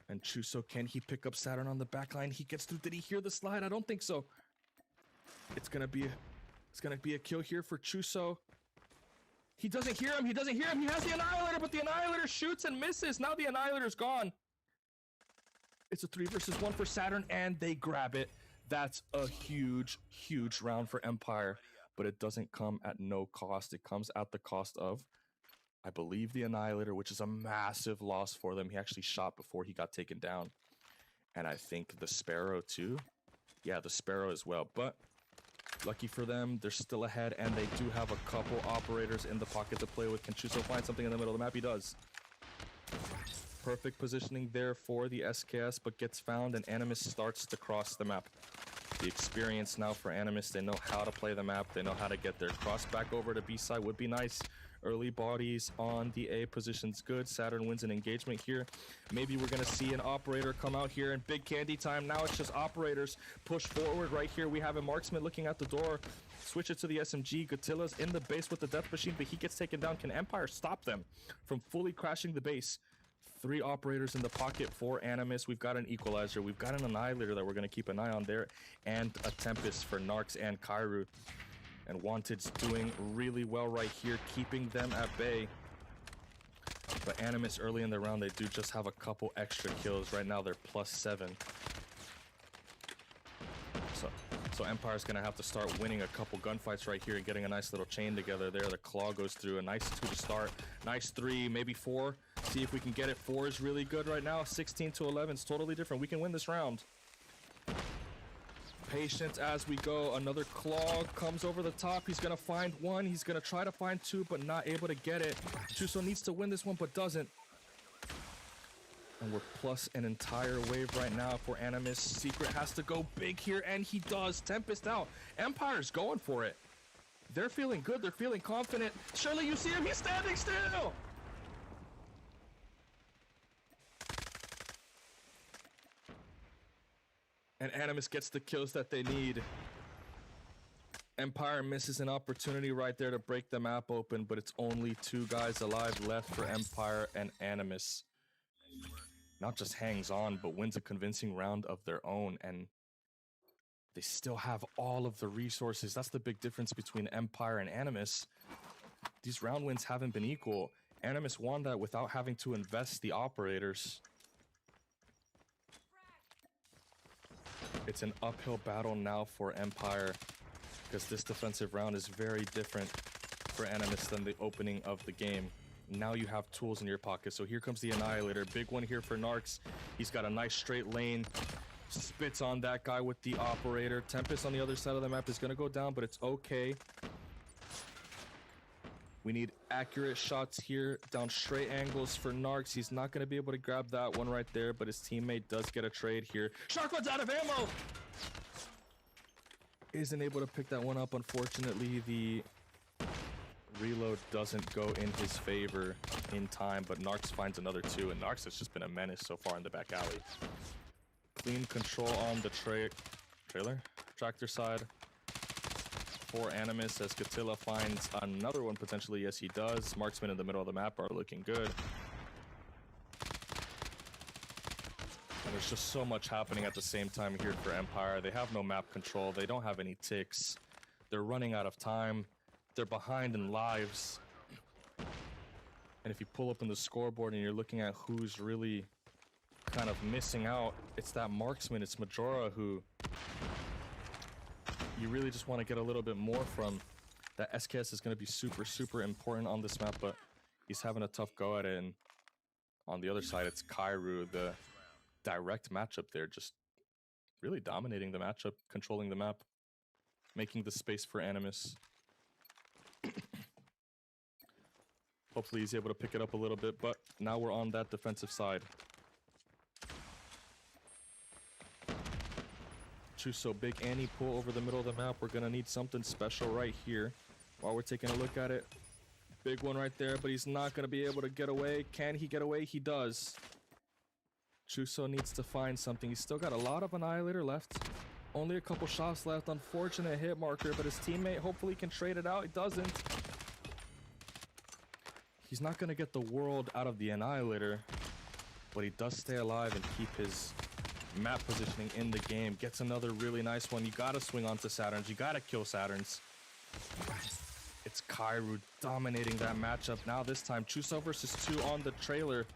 Speaker 1: And Chuso, can he pick up Saturn on the backline? He gets through. Did he hear the slide? I don't think so. It's gonna be a kill here for Chuso. He doesn't hear him. He doesn't hear him. He has the Annihilator, but the Annihilator shoots and misses. Now the Annihilator's gone. It's a 3 versus 1 for Saturn, and they grab it. That's a huge, huge round for Empire, but it doesn't come at no cost. It comes at the cost of, I believe, the Annihilator, which is a massive loss for them. He actually shot before he got taken down. And I think the Sparrow too. Yeah, the Sparrow as well. But lucky for them, they're still ahead, and they do have a couple operators in the pocket to play with. Can Chuso find something in the middle of the map? He does. Perfect positioning there for the SKS, but gets found, and Animus starts to cross the map. The experience now for Animus. They know how to play the map. They know how to get their cross back over to B side. Would be nice. Early bodies on the A position's good. Saturn wins an engagement here. Maybe we're going to see an operator come out here in big candy time. Now it's just operators push forward right here. We have a marksman looking at the door. Switch it to the SMG. Gatilla's in the base with the death machine, but he gets taken down. Can Empire stop them from fully crashing the base? 3 operators in the pocket for Animus. We've got an Equalizer. We've got an Annihilator that we're going to keep an eye on there. And a Tempest for Narcs and Kairu. And Wanted's doing really well right here, keeping them at bay. But Animus early in the round, they do just have a couple extra kills. Right now, they're +7. So Empire's going to have to start winning a couple gunfights right here and getting a nice little chain together there. The Claw goes through. A nice 2 to start. Nice 3, maybe 4. See if we can get it. 4 is really good right now. 16 to 11 is totally different. We can win this round. Patience as we go. Another Claw comes over the top. He's going to find 1. He's going to try to find 2, but not able to get it. Chuso needs to win this one, but doesn't. And we're plus an entire wave right now for Animus. Secret has to go big here, and he does. Tempest out. Empire's going for it. They're feeling good. They're feeling confident. Surely you see him. He's standing still. And Animus gets the kills that they need. Empire misses an opportunity right there to break the map open, but it's only 2 guys alive left for Empire, and Animus not just hangs on, but wins a convincing round of their own, and they still have all of the resources. That's the big difference between Empire and Animus. These round wins haven't been equal. Animus won that without having to invest the operators. It's an uphill battle now for Empire, because this defensive round is very different for Animus than the opening of the game. Now you have tools in your pocket. So here comes the Annihilator. Big one here for Narcs. He's got a nice straight lane. Spits on that guy with the operator. Tempest on the other side of the map is going to go down, but it's okay. We need accurate shots here. Down straight angles for Narcs. He's not going to be able to grab that one right there, but his teammate does get a trade here. Shark runs out of ammo! Isn't able to pick that one up, unfortunately. The reload doesn't go in his favor in time, but Narcs finds another 2, and Narcs has just been a menace so far in the back alley. Clean control on the tractor side for Animus, as Catilla finds another one potentially. Yes, he does. Marksmen in the middle of the map are looking good. And there's just so much happening at the same time here for Empire. They have no map control. They don't have any ticks. They're running out of time. They're behind in lives. And if you pull up on the scoreboard and you're looking at who's really kind of missing out, it's that marksman. It's Majora, who you really just want to get a little bit more from. That SKS is going to be super, super important on this map, but he's having a tough go at it. And on the other side, it's Kairu, the direct matchup there, just really dominating the matchup, controlling the map. making the space for Animus. Hopefully he's able to pick it up a little bit, but now we're on that defensive side. Chuso, big Annie pull over the middle of the map. We're gonna need something special right here. While we're taking a look at it, big one right there, but he's not gonna be able to get away. Can he get away? He does. Chuso needs to find something. He's still got a lot of Annihilator left. Only a couple shots left. Unfortunate hit marker, but his teammate hopefully can trade it out. He doesn't. He's not gonna get the world out of the Annihilator, but he does stay alive and keep his map positioning in the game. Gets another really nice one. You gotta swing onto Saturns. You gotta kill Saturns. It's Kairu dominating that matchup. Now this time, Chuso versus 2 on the trailer.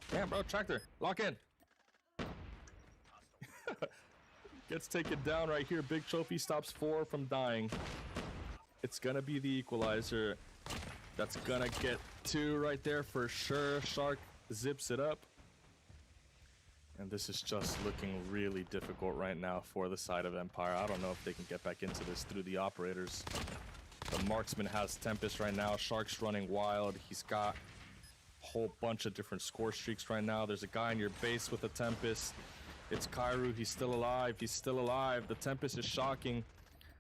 Speaker 1: Damn, bro, tractor, lock in. Gets taken down right here. Big trophy stops 4 from dying. It's gonna be the equalizer. That's gonna get 2 right there for sure. Shark zips it up. And this is just looking really difficult right now for the side of Empire. I don't know if they can get back into this through the operators. The marksman has Tempest right now. Shark's running wild. He's got a whole bunch of different score streaks right now. There's a guy in your base with a Tempest. It's Kairu. He's still alive. He's still alive. The Tempest is shocking.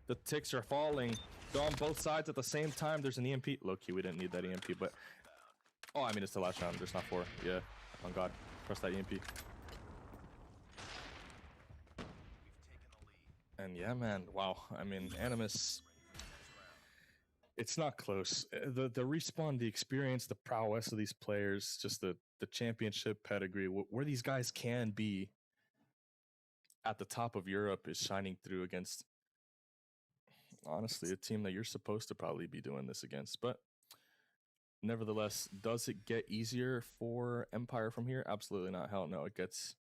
Speaker 1: The ticks are falling. They're on both sides at the same time. There's an EMP. Low-key, we didn't need that EMP, but... Oh, I mean, it's the last round. There's not 4. Yeah. Oh, God. Press that EMP. And yeah, man, wow. I mean, Animus, it's not close. The respawn, the experience, the prowess of these players, just the championship pedigree, where these guys can be at the top of Europe is shining through against, honestly, a team that you're supposed to probably be doing this against. But nevertheless, does it get easier for Empire from here? Absolutely not. Hell no, it gets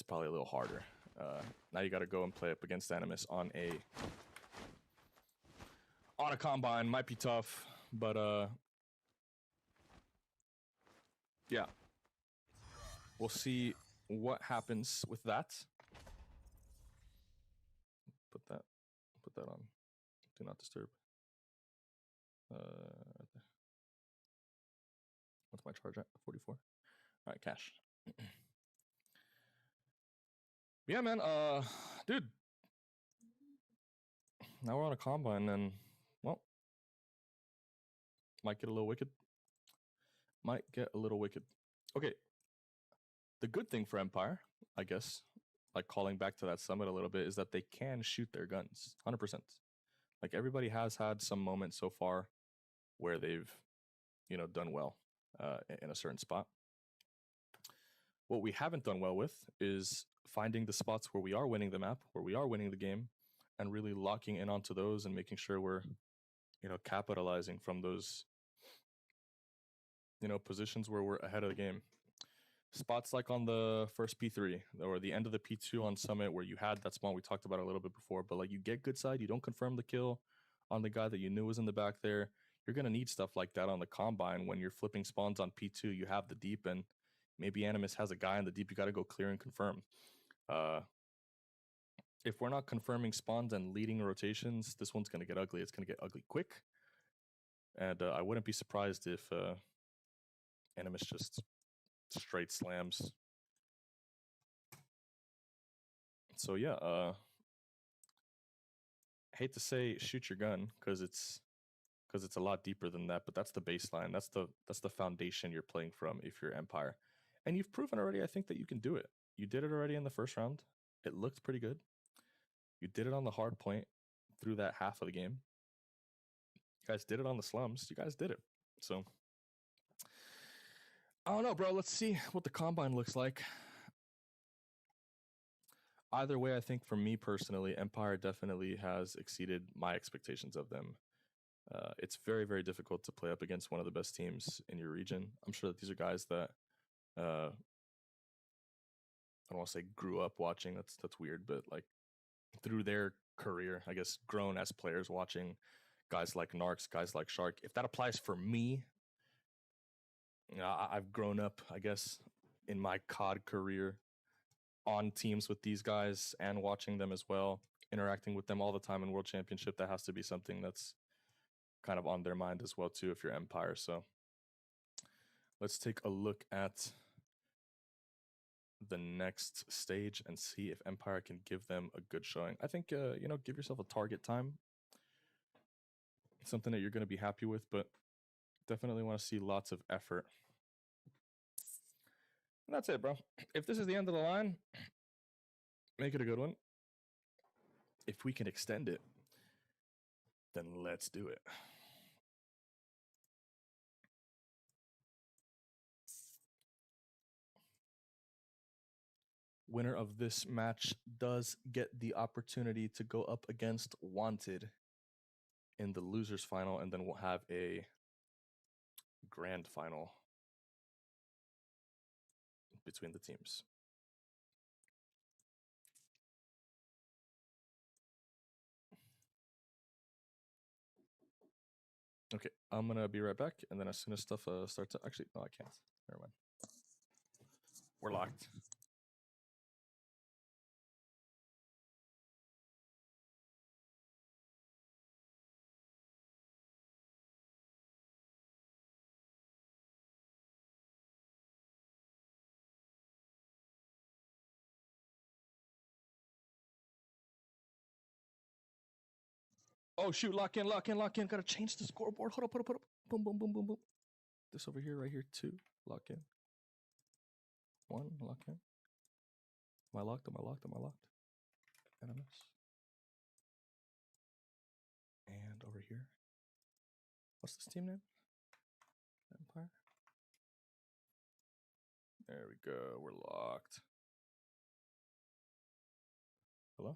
Speaker 1: probably a little harder. Now you got to go and play up against Animus on a combine. Might be tough, but yeah, we'll see what happens with that. Put that on do not disturb. What's my charge at? 44. All right, cash. Yeah, man, dude, now we're on a combine and, well, might get a little wicked. Okay, the good thing for Empire, I guess, like calling back to that summit a little bit, is that they can shoot their guns 100%. Like, everybody has had some moment so far where they've, done well in a certain spot. What we haven't done well with is finding the spots where we are winning the map, where we are winning the game, and really locking in onto those and making sure we're, capitalizing from those, positions where we're ahead of the game. Spots like on the first P3 or the end of the P2 on Summit where you had that spawn we talked about a little bit before, but like you get good side, you don't confirm the kill on the guy that you knew was in the back there. You're going to need stuff like that on the combine when you're flipping spawns on P2. You have the deep and maybe Animus has a guy in the deep. You got to go clear and confirm. If we're not confirming spawns and leading rotations, this one's going to get ugly. It's going to get ugly quick. And I wouldn't be surprised if Animus just straight slams. So yeah, hate to say shoot your gun because it's a lot deeper than that, but that's the baseline. That's the foundation you're playing from if you're Empire. And you've proven already, I think, that you can do it. You did it already in the first round. It looked pretty good. You did it on the hard point through that half of the game. You guys did it on the slums. You guys did it. So, I don't know, bro. Let's see what the combine looks like. Either way, I think for me personally, Empire definitely has exceeded my expectations of them. It's very, very difficult to play up against one of the best teams in your region. I'm sure that these are guys that I don't want to say grew up watching. That's weird, but like through their career, I guess, grown as players watching guys like Narcs, guys like Shark. If that applies for me, I've grown up, I guess, in my COD career on teams with these guys and watching them as well. interacting with them all the time in World Championship, that has to be something that's kind of on their mind as well too if you're Empire. So let's take a look at the next stage and see if Empire can give them a good showing. I think you know, give yourself a target time, something that you're going to be happy with, but definitely want to see lots of effort. And that's it, bro. If this is the end of the line, make it a good one. If we can extend it, then let's do it. Winner of this match does get the opportunity to go up against Wanted in the losers final, and then we'll have a grand final between the teams. Okay, I'm gonna be right back, and then as soon as stuff starts, actually, no, I can't. Never mind. We're locked. Oh shoot, lock in, lock in, lock in. Gotta change the scoreboard. Hold up, hold up, hold up. Boom, boom, boom, boom, boom. This over here, right here, 2, lock in. 1, lock in. Am I locked? Am I locked? Am I locked? Animus. And over here. What's this team name? Empire. There we go. We're locked. Hello?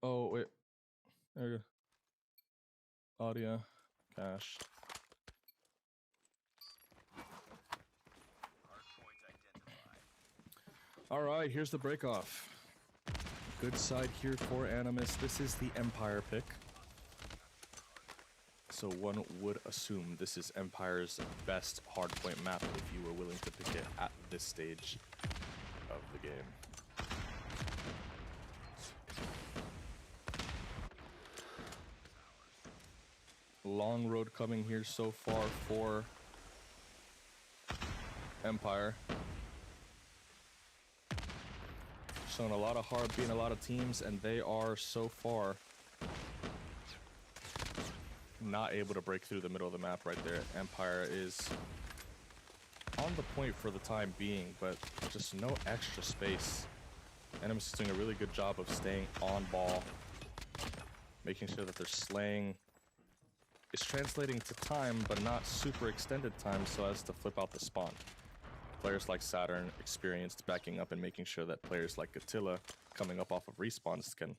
Speaker 1: Oh, wait. There you go. Audio. Cache. All right, here's the break off. Good side here for Animus. This is the Empire pick. So one would assume this is Empire's best hardpoint map if you were willing to pick it at this stage of the game. Long road coming here so far for Empire. Shown a lot of hard being a lot of teams, and they are so far not able to break through the middle of the map right there. Empire is on the point for the time being, but just no extra space. Animus is doing a really good job of staying on ball, making sure that they're slaying. It's translating to time, but not super extended time so as to flip out the spawn. Players like Saturn experienced backing up and making sure that players like Attila coming up off of respawns can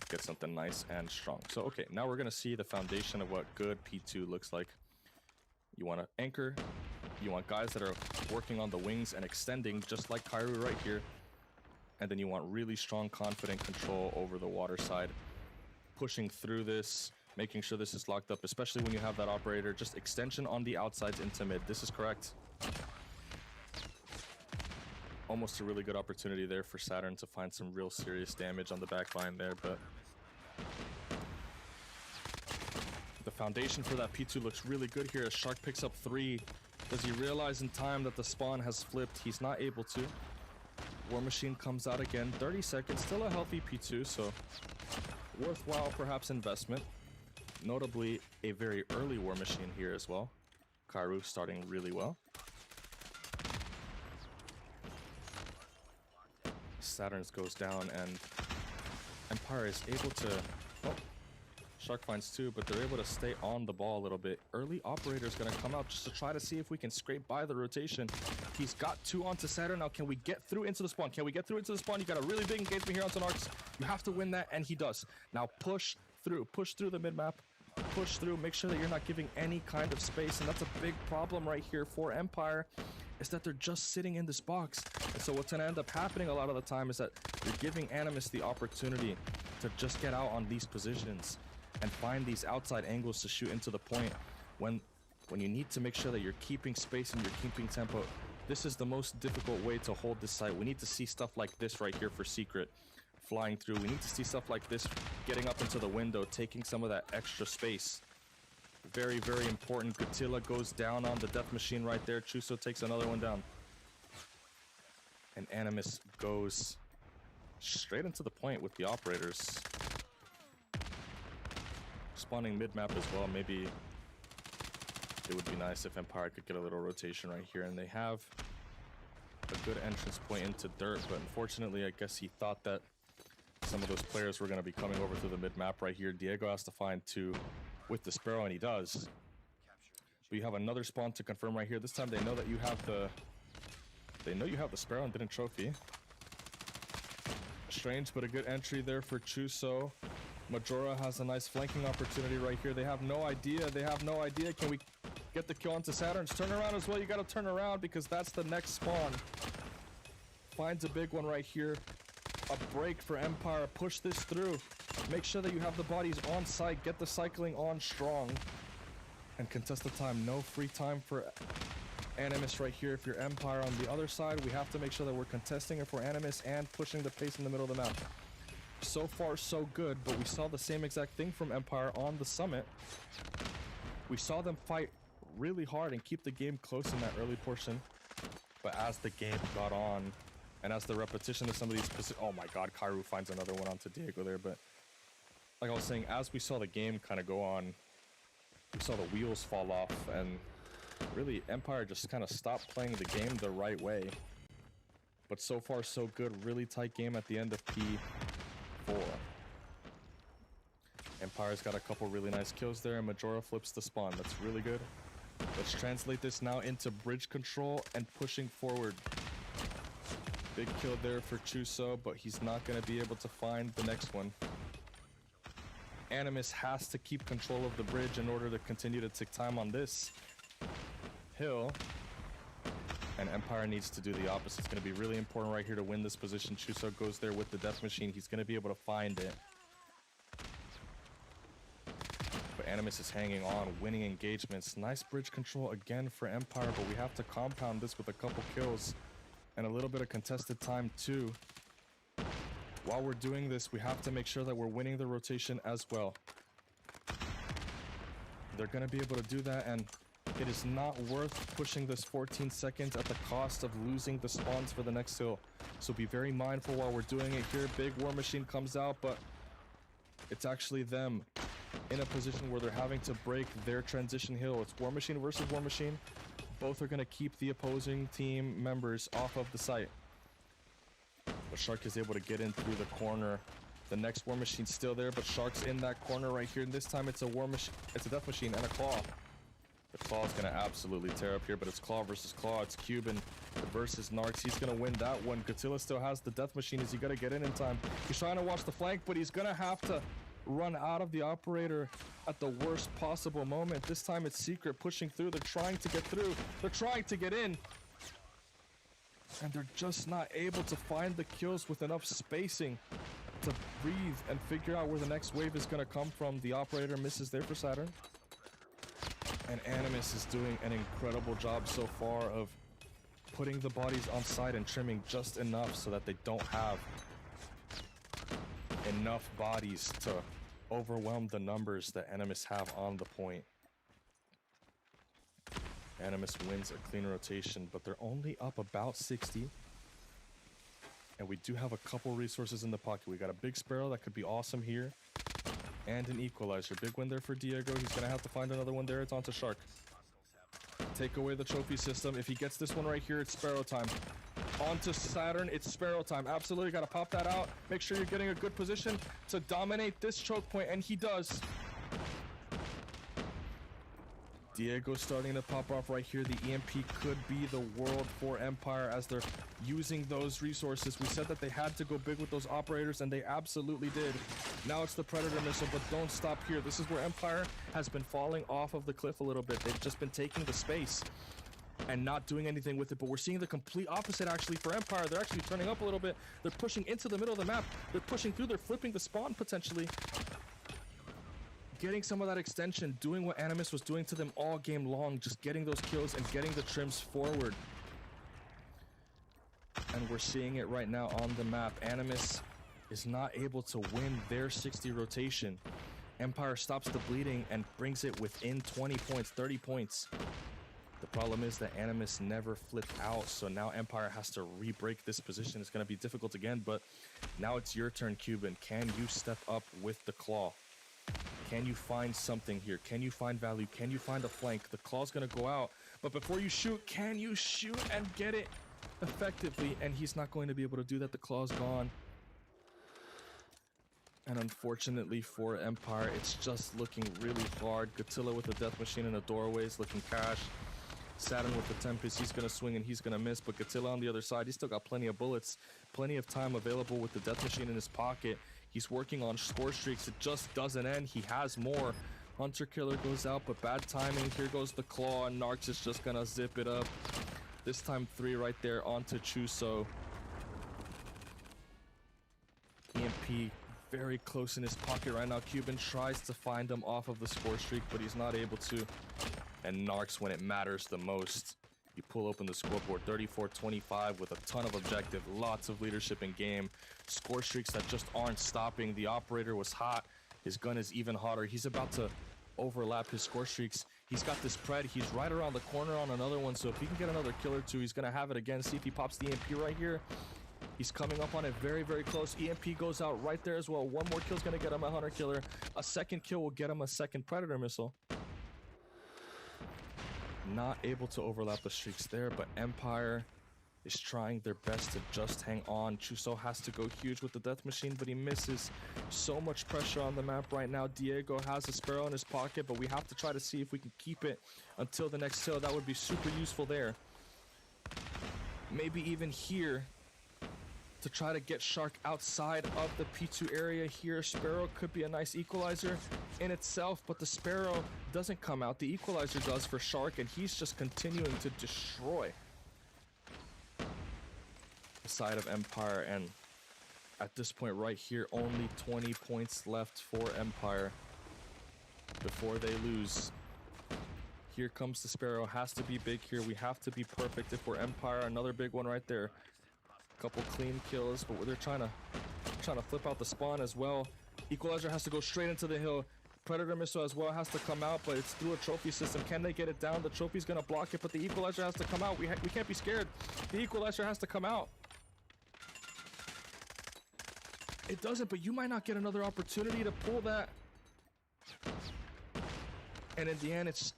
Speaker 1: get something nice and strong. So, okay, now we're going to see the foundation of what good P2 looks like. You want to anchor. You want guys that are working on the wings and extending, just like Kairu right here. And then you want really strong, confident control over the water side. Pushing through this, making sure this is locked up, especially when you have that operator. Just extension on the outsides into mid. This is correct. Almost a really good opportunity there for Saturn to find some real serious damage on the back line there, but the foundation for that P2 looks really good here as Shark picks up 3. Does he realize in time that the spawn has flipped? He's not able to. War Machine comes out again. 30 seconds, still a healthy P2, so worthwhile perhaps investment. Notably, a very early War Machine here as well. Kairu starting really well. Saturn's goes down, and Empire is able to... Oh, Shark finds 2, but they're able to stay on the ball a little bit. Early Operator's going to come out just to try to see if we can scrape by the rotation. He's got 2 onto Saturn. Now, can we get through into the spawn? Can we get through into the spawn? You got a really big engagement here on Sonarx. You have to win that, and he does. Now, push through the mid-map. Push through. Make sure that you're not giving any kind of space, and that's a big problem right here for Empire, is that they're just sitting in this box. And so what's going to end up happening a lot of the time is that you're giving Animus the opportunity to just get out on these positions and find these outside angles to shoot into the point when you need to make sure that you're keeping space and you're keeping tempo. This is the most difficult way to hold this site. We need to see stuff like this right here for Secret flying through. We need to see stuff like this getting up into the window, taking some of that extra space. Very, very important. Gatilla goes down on the death machine right there. Chuso takes another one down. And Animus goes straight into the point with the operators. Spawning mid-map as well. Maybe it would be nice if Empire could get a little rotation right here. And they have a good entrance point into dirt, but unfortunately, I guess he thought that some of those players were going to be coming over through the mid-map right here. Diego has to find two with the Sparrow, and he does. But you have another spawn to confirm right here. This time they know that you have the... They know you have the Sparrow and didn't trophy. Strange, but a good entry there for Chuso. Majora has a nice flanking opportunity right here. They have no idea. They have no idea. Can we get the kill onto Saturn's turn around as well? You got to turn around because that's the next spawn. Finds a big one right here. A break for Empire. Push this through. Make sure that you have the bodies on site. Get the cycling on strong. And contest the time. No free time for Animus right here. If you're Empire on the other side, we have to make sure that we're contesting it for Animus and pushing the pace in the middle of the map. So far, so good, but we saw the same exact thing from Empire on the summit. We saw them fight really hard and keep the game close in that early portion. But as the game got on, and as the repetition of some of these... Oh my god, Kairu finds another one onto Diego there, but... Like I was saying, as we saw the game kind of go on, we saw the wheels fall off, and really, Empire just kind of stopped playing the game the right way. But so far, so good. Really tight game at the end of P4. Empire's got a couple really nice kills there, and Majora flips the spawn. That's really good. Let's translate this now into bridge control and pushing forward. Big kill there for Chuso, but he's not going to be able to find the next one. Animus has to keep control of the bridge in order to continue to take time on this hill. And Empire needs to do the opposite. It's going to be really important right here to win this position. Chuso goes there with the death machine. He's going to be able to find it. But Animus is hanging on, winning engagements. Nice bridge control again for Empire, but we have to compound this with a couple kills and a little bit of contested time too. While we're doing this, we have to make sure that we're winning the rotation as well. They're going to be able to do that, and it is not worth pushing this 14 seconds at the cost of losing the spawns for the next hill. So be very mindful while we're doing it here. Big War Machine comes out, but it's actually them in a position where they're having to break their transition hill. It's War Machine versus War Machine. Both are going to keep the opposing team members off of the site. But Shark is able to get in through the corner. The next War Machine's still there, but Shark's in that corner right here. And this time it's a War Machine, it's a Death Machine and a Claw. The Claw is going to absolutely tear up here, but it's Claw versus Claw. It's Cuban versus Narcs. He's going to win that one. Gatilla still has the Death Machine. Is he going to get in time? He's trying to watch the flank, but he's going to have to run out of the operator at the worst possible moment. This time it's Secret pushing through. They're trying to get through. They're trying to get in. And they're just not able to find the kills with enough spacing to breathe and figure out where the next wave is going to come from. The operator misses there for Saturn. And Animus is doing an incredible job so far of putting the bodies on site and trimming just enough so that they don't have enough bodies to overwhelm the numbers that Animus have on the point. Animus wins a clean rotation, but they're only up about 60. And we do have a couple resources in the pocket. We got a big Sparrow that could be awesome here. And an Equalizer. Big win there for Diego. He's going to have to find another one there. It's onto Shark. Take away the trophy system. If he gets this one right here, it's Sparrow time. Onto Saturn, it's Sparrow time. Absolutely got to pop that out. Make sure you're getting a good position to dominate this choke point, and he does. Diego starting to pop off right here. The EMP could be the world for Empire as they're using those resources. We said that they had to go big with those operators, and they absolutely did. Now it's the Predator missile, but don't stop here. This is where Empire has been falling off of the cliff a little bit. They've just been taking the space and not doing anything with it, but we're seeing the complete opposite actually for Empire. They're actually turning up a little bit. They're pushing into the middle of the map. They're pushing through. They're flipping the spawn potentially. Getting some of that extension, doing what Animus was doing to them all game long, just getting those kills and getting the trims forward. And we're seeing it right now on the map. Animus is not able to win their 60 rotation. Empire stops the bleeding and brings it within 20 points, 30 points. The problem is that Animus never flipped out, so now Empire has to re-break this position. It's going to be difficult again, but now it's your turn, Cuban. Can you step up with the claw? Can you find something here? Can you find value? Can you find a flank? The claw's going to go out, but before you shoot, can you shoot and get it effectively? And he's not going to be able to do that. The claw's gone. And unfortunately for Empire, it's just looking really hard. Gatilla with the death machine in the doorway is looking cash. Saturn with the Tempest, he's going to swing and he's going to miss, but Gatilla on the other side, he's still got plenty of bullets, plenty of time available with the death machine in his pocket. He's working on score streaks. It just doesn't end. He has more. Hunter Killer goes out, but bad timing. Here goes the claw, and Narcs is just going to zip it up. This time 3 right there onto Chuso. EMP very close in his pocket right now. Cuban tries to find him off of the score streak, but he's not able to. And Narcs, when it matters the most, you pull open the scoreboard, 34-25 with a ton of objective, lots of leadership in game, score streaks that just aren't stopping. The operator was hot. His gun is even hotter. He's about to overlap his score streaks. He's got this pred. He's right around the corner on another one, so if he can get another kill or two, he's going to have it again. See if he pops the EMP right here. He's coming up on it very, very close. EMP goes out right there as well. One more kill is going to get him a Hunter Killer. A second kill will get him a second Predator missile. Not able to overlap the streaks there, but Empire is trying their best to just hang on. Chuso has to go huge with the death machine, but he misses. So much pressure on the map right now. Diego has a Sparrow in his pocket, but we have to try to see if we can keep it until the next kill. That would be super useful there. Maybe even here to try to get Shark outside of the P2 area here. Sparrow could be a nice equalizer in itself, but the Sparrow doesn't come out. The equalizer does for Shark, and he's just continuing to destroy the side of Empire. And at this point right here, only 20 points left for Empire before they lose. Here comes the Sparrow. Has to be big here. We have to be perfect if we're Empire. Another big one right there. Couple clean kills, but they're trying to flip out the spawn as well. Equalizer has to go straight into the hill. Predator missile as well has to come out, but it's through a trophy system. Can they get it down? The trophy's gonna block it, but the equalizer has to come out. We can't be scared. The equalizer has to come out. It doesn't, but you might not get another opportunity to pull that. And in the end, it's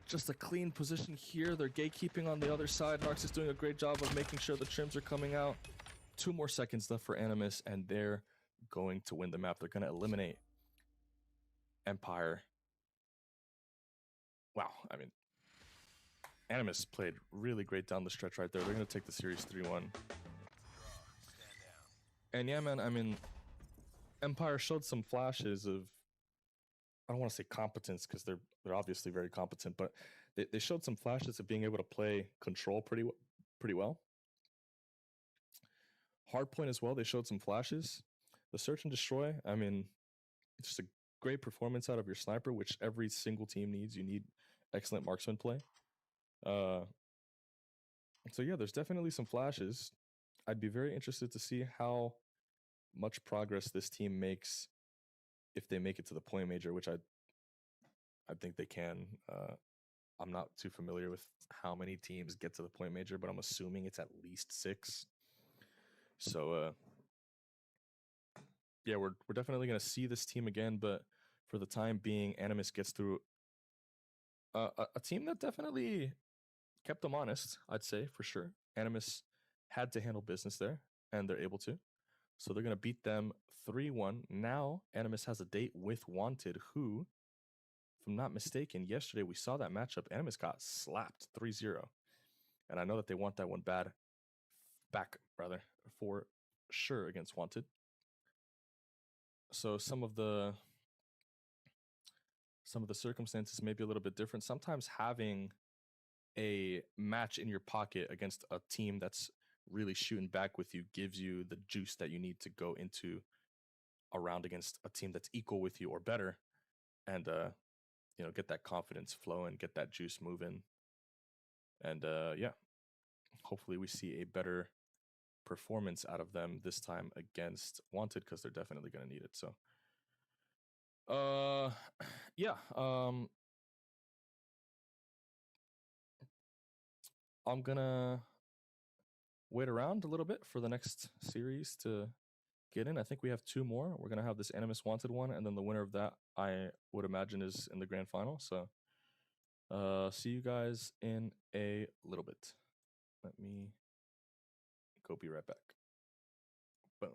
Speaker 1: just a clean position here. They're gatekeeping on the other side. Narcs is doing a great job of making sure the trims are coming out. 2 more seconds left for Animus, and they're going to win the map. They're going to eliminate Empire. Wow, I mean, Animus played really great down the stretch right there. They're going to take the series 3-1. And yeah, man, I mean, Empire showed some flashes of, I don't want to say competence because they're obviously very competent, but they showed some flashes of being able to play control pretty well. Hardpoint as well, they showed some flashes. The search and destroy, I mean, it's just a great performance out of your sniper, which every single team needs. You need excellent marksman play. So yeah, there's definitely some flashes. I'd be very interested to see how much progress this team makes if they make it to the point major, which I think they can. I'm not too familiar with how many teams get to the point major, but I'm assuming it's at least 6. So yeah, we're definitely going to see this team again, but for the time being, Animus gets through a team that definitely kept them honest, I'd say, for sure. Animus had to handle business there, and they're able to. So they're going to beat them 3-1. Now, Animus has a date with Wanted, who, if I'm not mistaken, yesterday we saw that matchup. Animus got slapped 3-0. And I know that they want that one back, for sure against Wanted. So some of the circumstances may be a little bit different. Sometimes having a match in your pocket against a team that's really shooting back with you gives you the juice that you need to go into a round against a team that's equal with you or better, and get that confidence flowing, get that juice moving. And yeah, hopefully we see a better performance out of them this time against Wanted, because they're definitely going to need it. So yeah, I'm gonna wait around a little bit for the next series to get in. I think we have 2 more. We're gonna have this Animus Wanted one, and then the winner of that, I would imagine, is in the grand final. So see you guys in a little bit. Let me go be right back. Boom.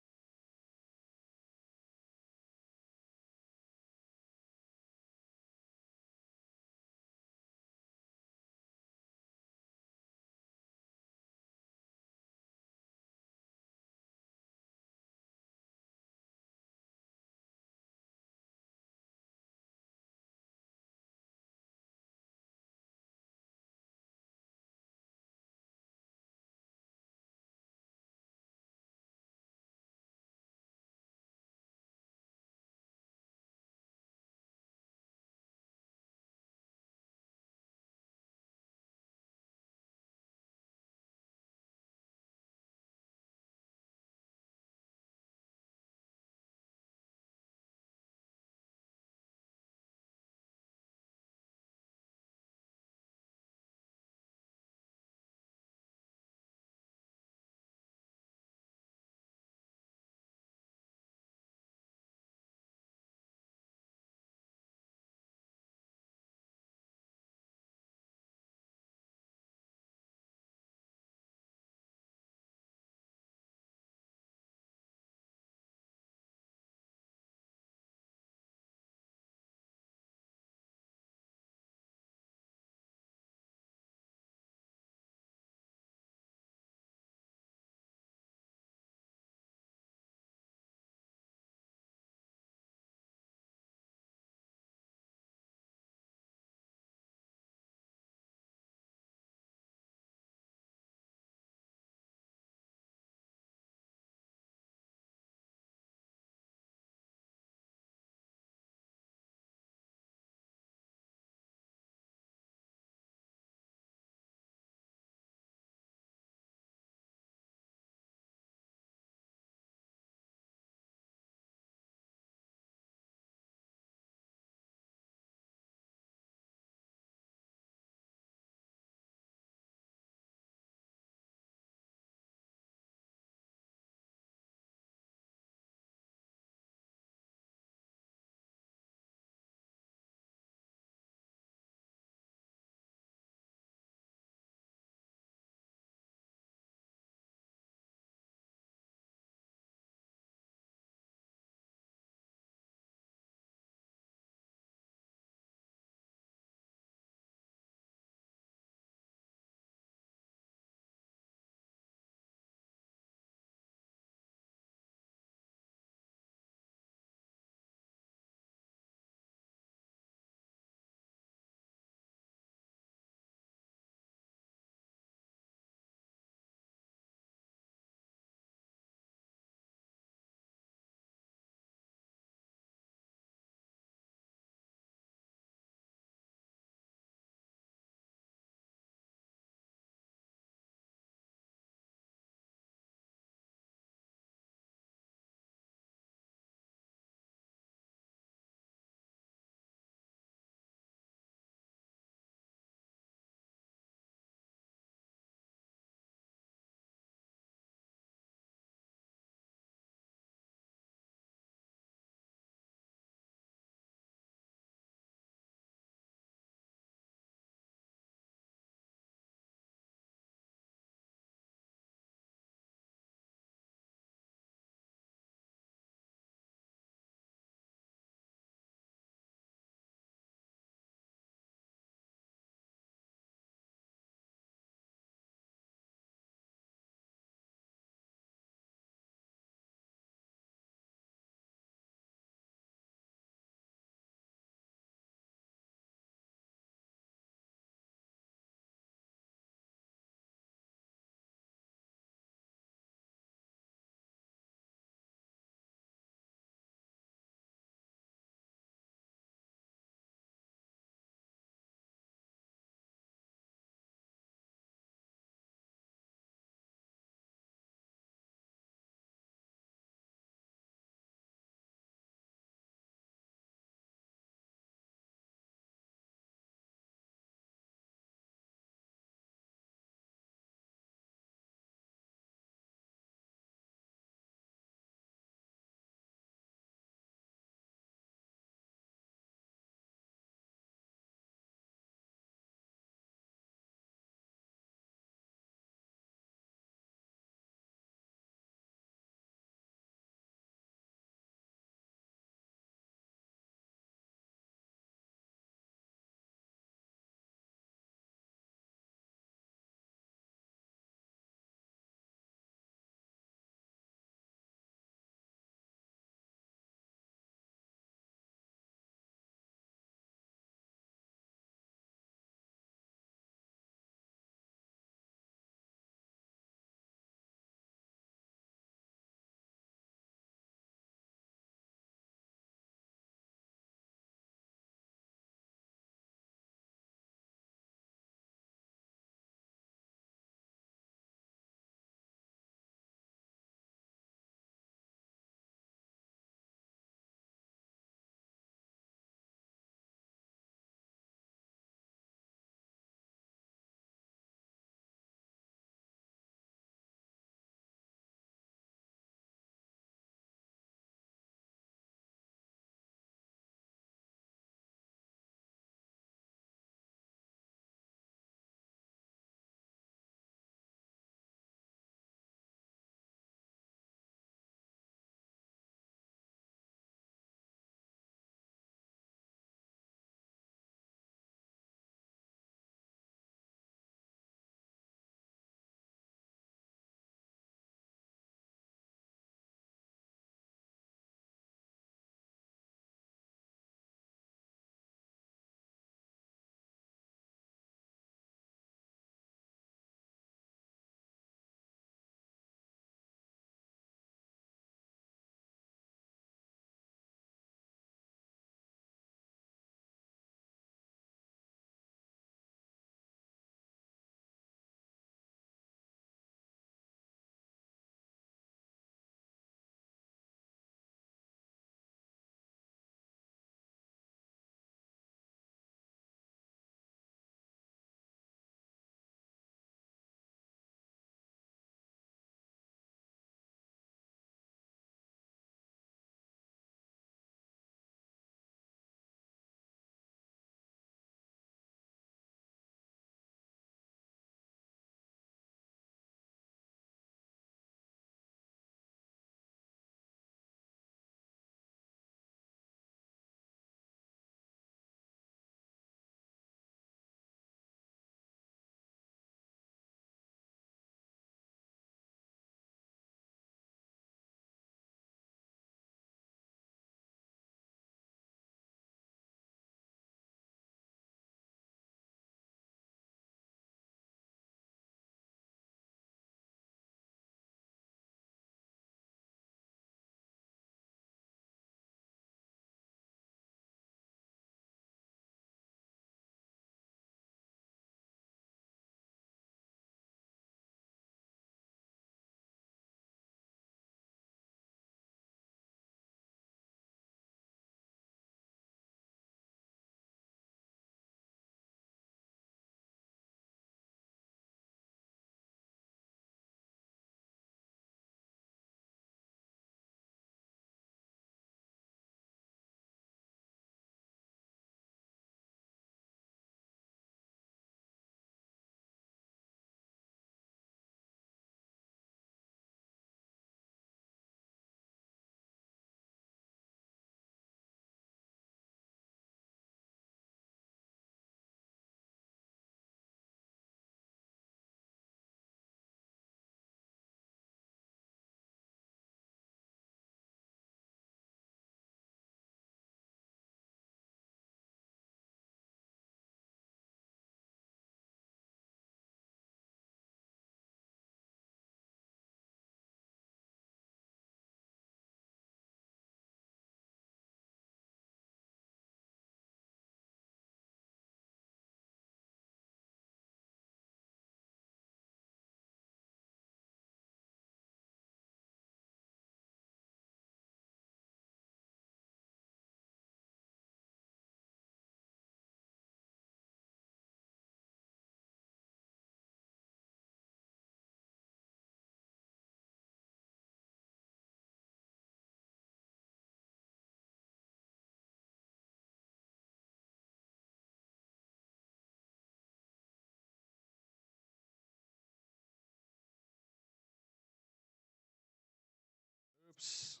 Speaker 1: Oops.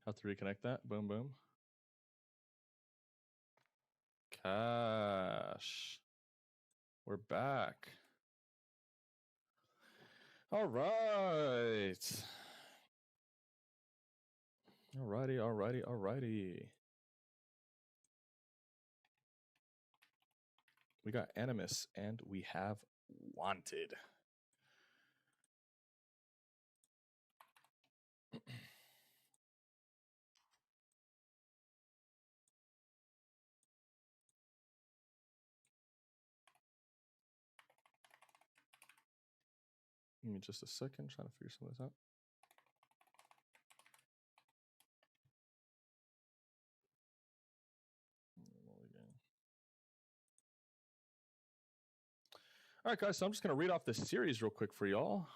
Speaker 1: Have to reconnect that. Boom, boom. Cash. We're back. All right. Alrighty. We got Animus and we have Wanted. Give me just a second, trying to figure some of this out. All right, guys, so I'm just going to read off this series real quick for y'all.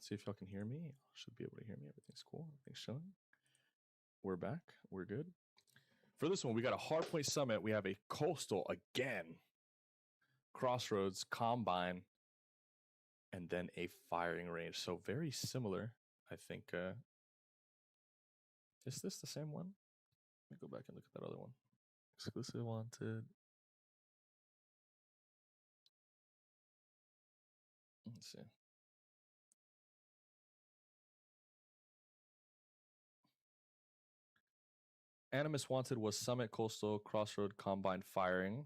Speaker 1: See if y'all can hear me. Should be able to hear me. Everything's cool. Everything's chilling. We're back. We're good. For this one, we got a Hardpoint Summit. We have a Coastal again. Crossroads, Combine, and then a Firing Range. So very similar, I think. Is this the same one? Let me go back and look at that other one. Exclusive Wanted. Let's see. Animus Wanted was Summit, Coastal, Crossroad, Combine, Firing.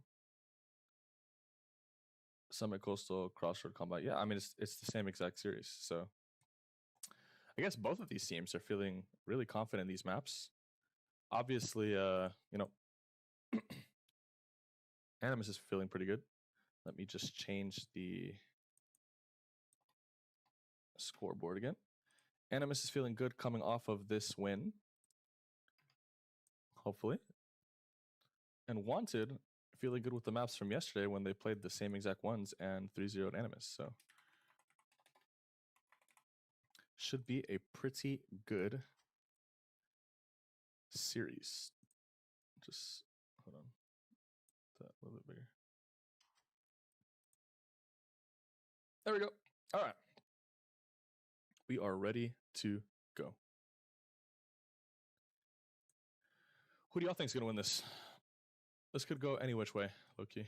Speaker 1: Summit, Coastal, Crossroad, Combine. Yeah, I mean, it's the same exact series. So I guess both of these teams are feeling really confident in these maps. Obviously, you know, Animus is feeling pretty good. Let me just change the scoreboard again. Animus is feeling good coming off of this win. Hopefully. And Wanted feeling good with the maps from yesterday when they played the same exact ones and 3-0'd Animus. So should be a pretty good series. Just hold on. That a little bit bigger. There we go. All right. We are ready to go. Who do y'all think is going to win this? This could go any which way, low-key.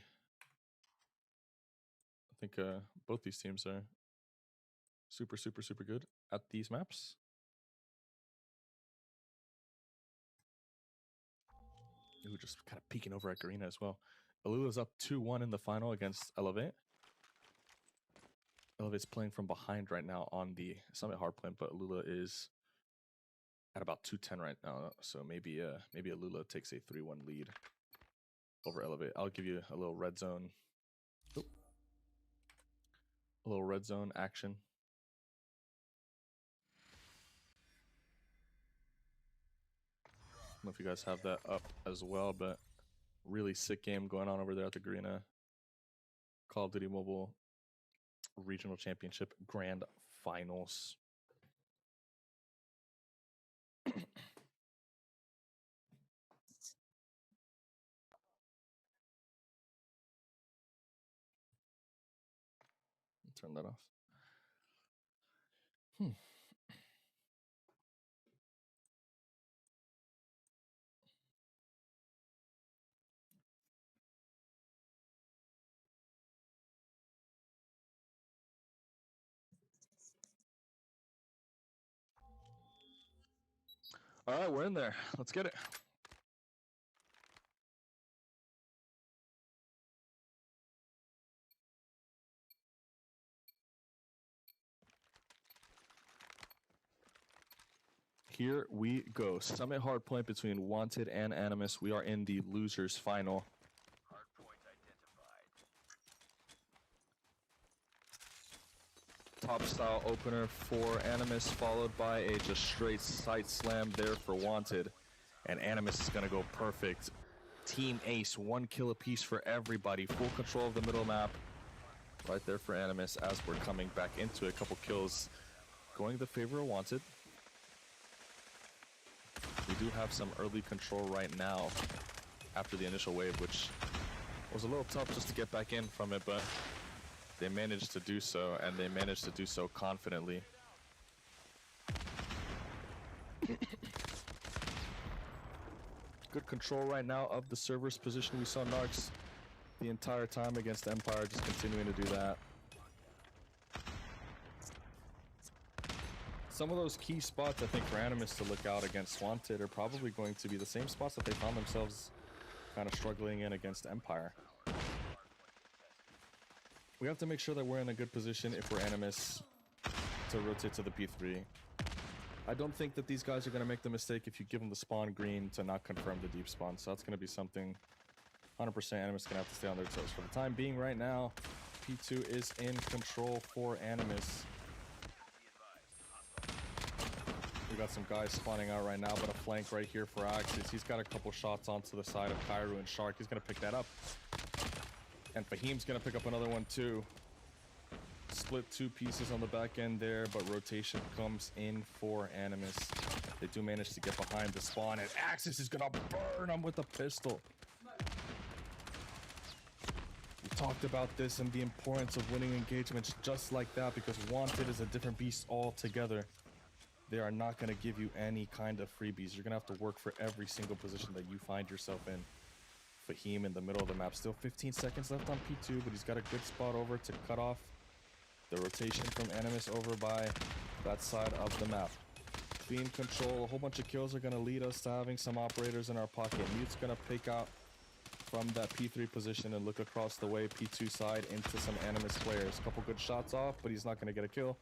Speaker 1: I think both these teams are super good at these maps. Ooh, just kind of peeking over at Garena as well. Alula's up 2-1 in the final against Elevate. Elevate's playing from behind right now on the Summit hardpoint, but Alula is at about 210 right now. So maybe Alula takes a 3-1 lead over Elevate. I'll give you a little red zone. Oop. A little red zone action. I don't know if you guys have that up as well, but really sick game going on over there at the Garena. Call of Duty Mobile Regional Championship Grand Finals. Turn that off. All right, we're in there. Let's get it. Here we go. Summit hardpoint between Wanted and Animus. We are in the losers final.
Speaker 2: Hardpoint identified.
Speaker 1: Top style opener for Animus, followed by a just straight sight slam there for Wanted. And Animus is gonna go perfect. Team Ace, 1 kill apiece for everybody. Full control of the middle map. Right there for Animus as we're coming back into a couple kills. Going the favor of Wanted. We do have some early control right now after the initial wave, which was a little tough just to get back in from it, but they managed to do so, and they managed to do so confidently. Good control right now of the server's position. We saw Narcs the entire time against Empire, just continuing to do that. Some of those key spots, I think, for Animus to look out against Wanted are probably going to be the same spots that they found themselves kind of struggling in against Empire. We have to make sure that we're in a good position if we're Animus to rotate to the P3. I don't think that these guys are going to make the mistake if you give them the spawn green to not confirm the deep spawn. So that's going to be something 100% Animus is going to have to stay on their toes. For the time being right now, P2 is in control for Animus. We got some guys spawning out right now, but a flank right here for Axis. He's got a couple shots onto the side of Kairu and Shark. He's going to pick that up. And Fahim's going to pick up another one too. Split two pieces on the back end there, but rotation comes in for Animus. They do manage to get behind the spawn, and Axis is going to burn him with a pistol. We talked about this and the importance of winning engagements just like that, because Wanted is a different beast altogether. They are not going to give you any kind of freebies. You're going to have to work for every single position that you find yourself in. Fahim in the middle of the map. Still 15 seconds left on P2, but he's got a good spot over to cut off the rotation from Animus over by that side of the map. Clean control. A whole bunch of kills are going to lead us to having some operators in our pocket. Mute's going to pick out from that P3 position and look across the way P2 side into some Animus players. Couple good shots off, but he's not going to get a kill.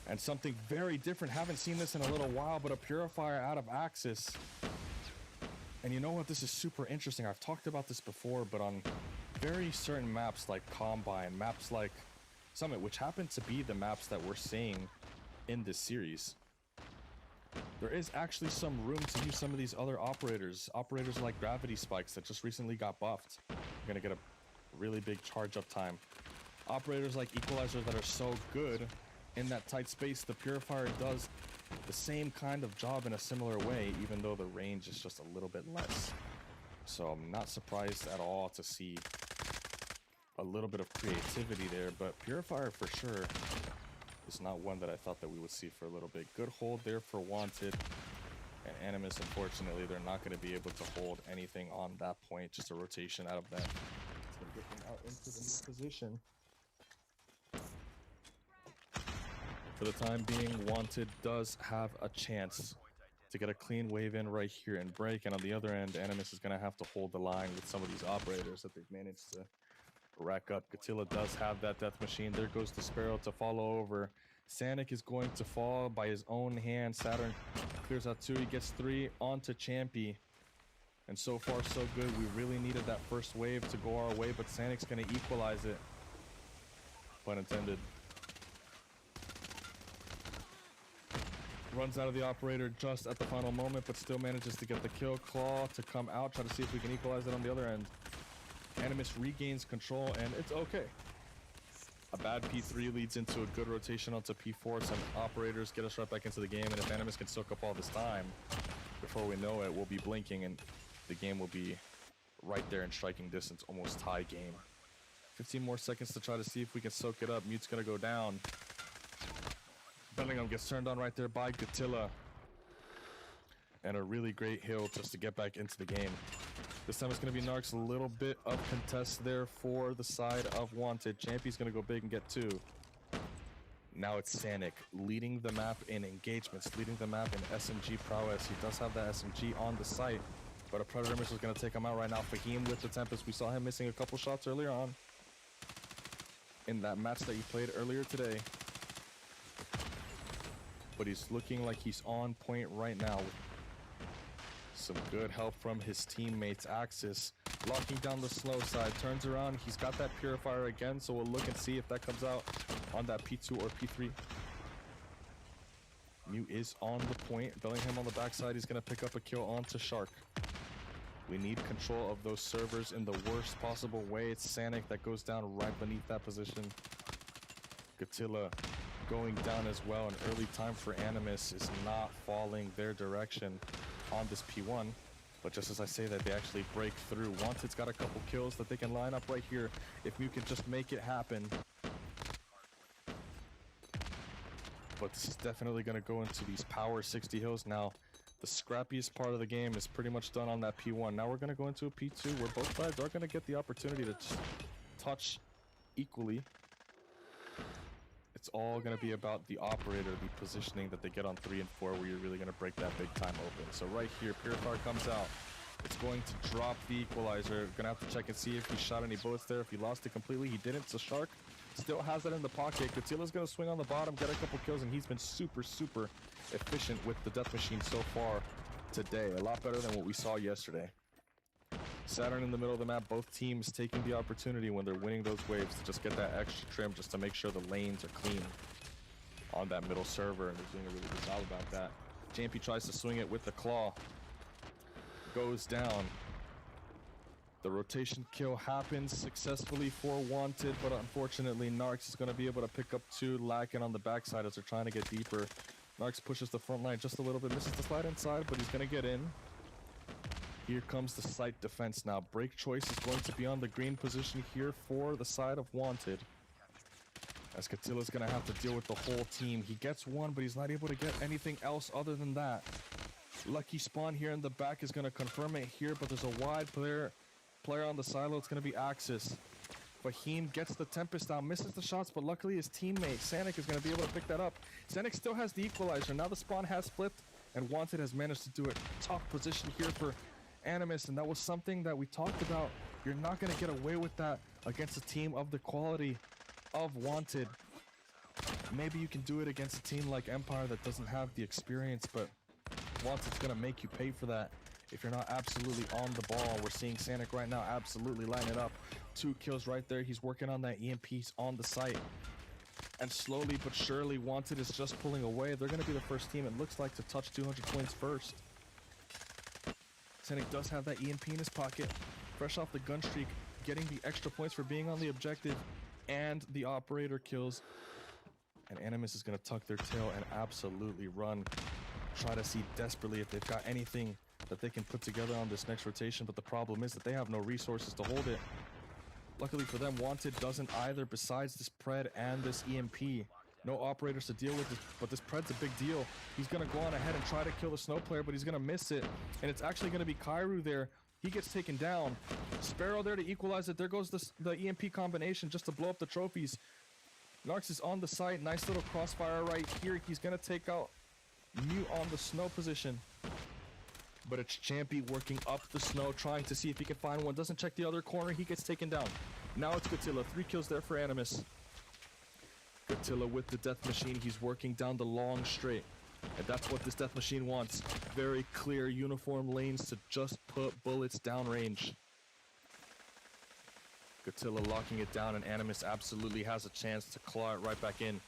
Speaker 1: And something very different, haven't seen this in a little while, but a Purifier out of Axis. And you know what, this is super interesting. I've talked about this before, but on very certain maps like Combine, maps like Summit, which happen to be the maps that we're seeing in this series, there is actually some room to use some of these other operators. Operators like Gravity Spikes that just recently got buffed. You're gonna get a really big charge up time. Operators like Equalizer that are so good in that tight space. The Purifier does the same kind of job in a similar way, even though the range is just a little bit less. So I'm not surprised at all to see a little bit of creativity there, but Purifier for sure is not one that I thought that we would see for a little bit. Good hold there for Wanted, and Animus, unfortunately, they're not going to be able to hold anything on that point. Just a rotation out of that. It's going to get them out into the new position. For the time being, Wanted does have a chance to get a clean wave in right here and break, and on the other end, Animus is going to have to hold the line with some of these operators that they've managed to rack up. Gatilla does have that death machine. There goes the Sparrow to follow over. Sanic is going to fall by his own hand. Saturn clears out two. He gets three onto Champy. And so far, so good. We really needed that first wave to go our way, but Sanic's going to equalize it. Pun intended. Runs out of the operator just at the final moment, but still manages to get the kill. Claw to come out, try to see if we can equalize it on the other end. Animus regains control, and it's okay. A bad P3 leads into a good rotation onto P4. Some operators get us right back into the game, and if Animus can soak up all this time, before we know it, we'll be blinking, and the game will be right there in striking distance, almost tie game. 15 more seconds to try to see if we can soak it up. Mute's gonna go down. Bellingham gets turned on right there by Gatilla. And a really great heal just to get back into the game. This time it's going to be Narcs. A little bit of contest there for the side of Wanted. Champy's going to go big and get two. Now it's Sanic leading the map in engagements, leading the map in SMG prowess. He does have that SMG on the site, but a Predator missile is going to take him out right now. Fahim with the Tempest. We saw him missing a couple shots earlier on in that match that he played earlier today. But he's looking like he's on point right now. Some good help from his teammates. Axis locking down the slow side, turns around. He's got that Purifier again, so we'll look and see if that comes out on that P2 or P3. Mew is on the point. Bellingham on the backside. He's going to pick up a kill onto Shark. We need control of those servers in the worst possible way. It's Sanic that goes down right beneath that position. Gatilla going down as well. An early time for Animus is not falling their direction on this P1, but just as I say that, they actually break through. Wanted's got a couple kills that they can line up right here if Mew can just make it happen. but this is definitely going to go into these power 60 hills. Now, the scrappiest part of the game is pretty much done on that P1. Now we're going to go into a P2 where both sides are going to get the opportunity to just touch equally. It's all going to be about the operator, the positioning that they get on 3 and 4, where you're really going to break that big time open. So right here, Purifier comes out. It's going to drop the equalizer. Gonna have to check and see if he shot any bullets there. If he lost it completely, he didn't. So Shark still has it in the pocket. Godzilla's gonna swing on the bottom, get a couple kills, and he's been super efficient with the death machine so far today. A lot better than what we saw yesterday. Saturn in the middle of the map, both teams taking the opportunity when they're winning those waves to just get that extra trim just to make sure the lanes are clean on that middle server, and they're doing a really good job about that. JMP tries to swing it with the claw. Goes down. The rotation kill happens successfully for Wanted, but unfortunately Narcs is going to be able to pick up 2, lacking on the backside as they're trying to get deeper. Narcs pushes the front line just a little bit, misses the slide inside, but he's going to get in. Here comes the site defense now. Break choice is going to be on the green position here for the side of Wanted, as Katila's going to have to deal with the whole team. He gets 1, but he's not able to get anything else other than that. Lucky spawn here in the back is going to confirm it here, but there's a wide player on the silo. It's going to be Axis. Fahim gets the Tempest down, misses the shots, but luckily his teammate Sanic is going to be able to pick that up. Sanic still has the equalizer. Now the spawn has flipped, and Wanted has managed to do it. Tough position here for Animus, and that was something that we talked about. You're not going to get away with that against a team of the quality of Wanted. Maybe you can do it against a team like Empire that doesn't have the experience, but Wanted's gonna make you pay for that if you're not absolutely on the ball. We're seeing Sanic right now absolutely line it up. 2 kills right there. He's working on that EMPs on the site. And slowly but surely, Wanted is just pulling away. They're gonna be the first team, it looks like, to touch 200 points first. Sanic does have that EMP in his pocket. Fresh off the gun streak, getting the extra points for being on the objective, and the operator kills. And Animus is gonna tuck their tail and absolutely run. Try to see desperately if they've got anything that they can put together on this next rotation, but the problem is that they have no resources to hold it. Luckily for them, Wanted doesn't either, besides this Pred and this EMP. No operators to deal with this, but this Pred's a big deal. He's gonna go on ahead and try to kill the snow player, but he's gonna miss it, and it's actually gonna be Kairu there. He gets taken down. Sparrow there to equalize it. There goes the EMP combination just to blow up the trophies. Narcs is on the site. Nice little crossfire right here. He's gonna take out Mute on the snow position, but it's Champy working up the snow, trying to see if he can find one. Doesn't check the other corner. He gets taken down. Now it's Godzilla. 3 kills there for Animus. Godzilla with the death machine. He's working down the long straight, and that's what this death machine wants. Very clear uniform lanes to just put bullets downrange. Godzilla locking it down, and Animus absolutely has a chance to claw it right back in.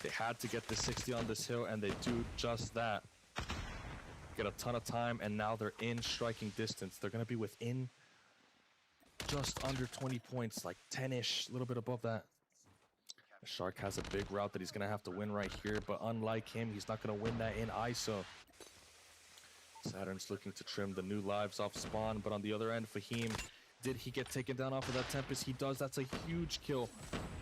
Speaker 1: They had to get the 60 on this hill, and they do just that. Get a ton of time, and now they're in striking distance. They're going to be within just under 20 points, like 10-ish, a little bit above that. The Shark has a big route that he's going to have to win right here, but unlike him, he's not going to win that in ISO. Saturn's looking to trim the new lives off spawn, but on the other end, Fahim, did he get taken down off of that Tempest? He does. That's a huge kill,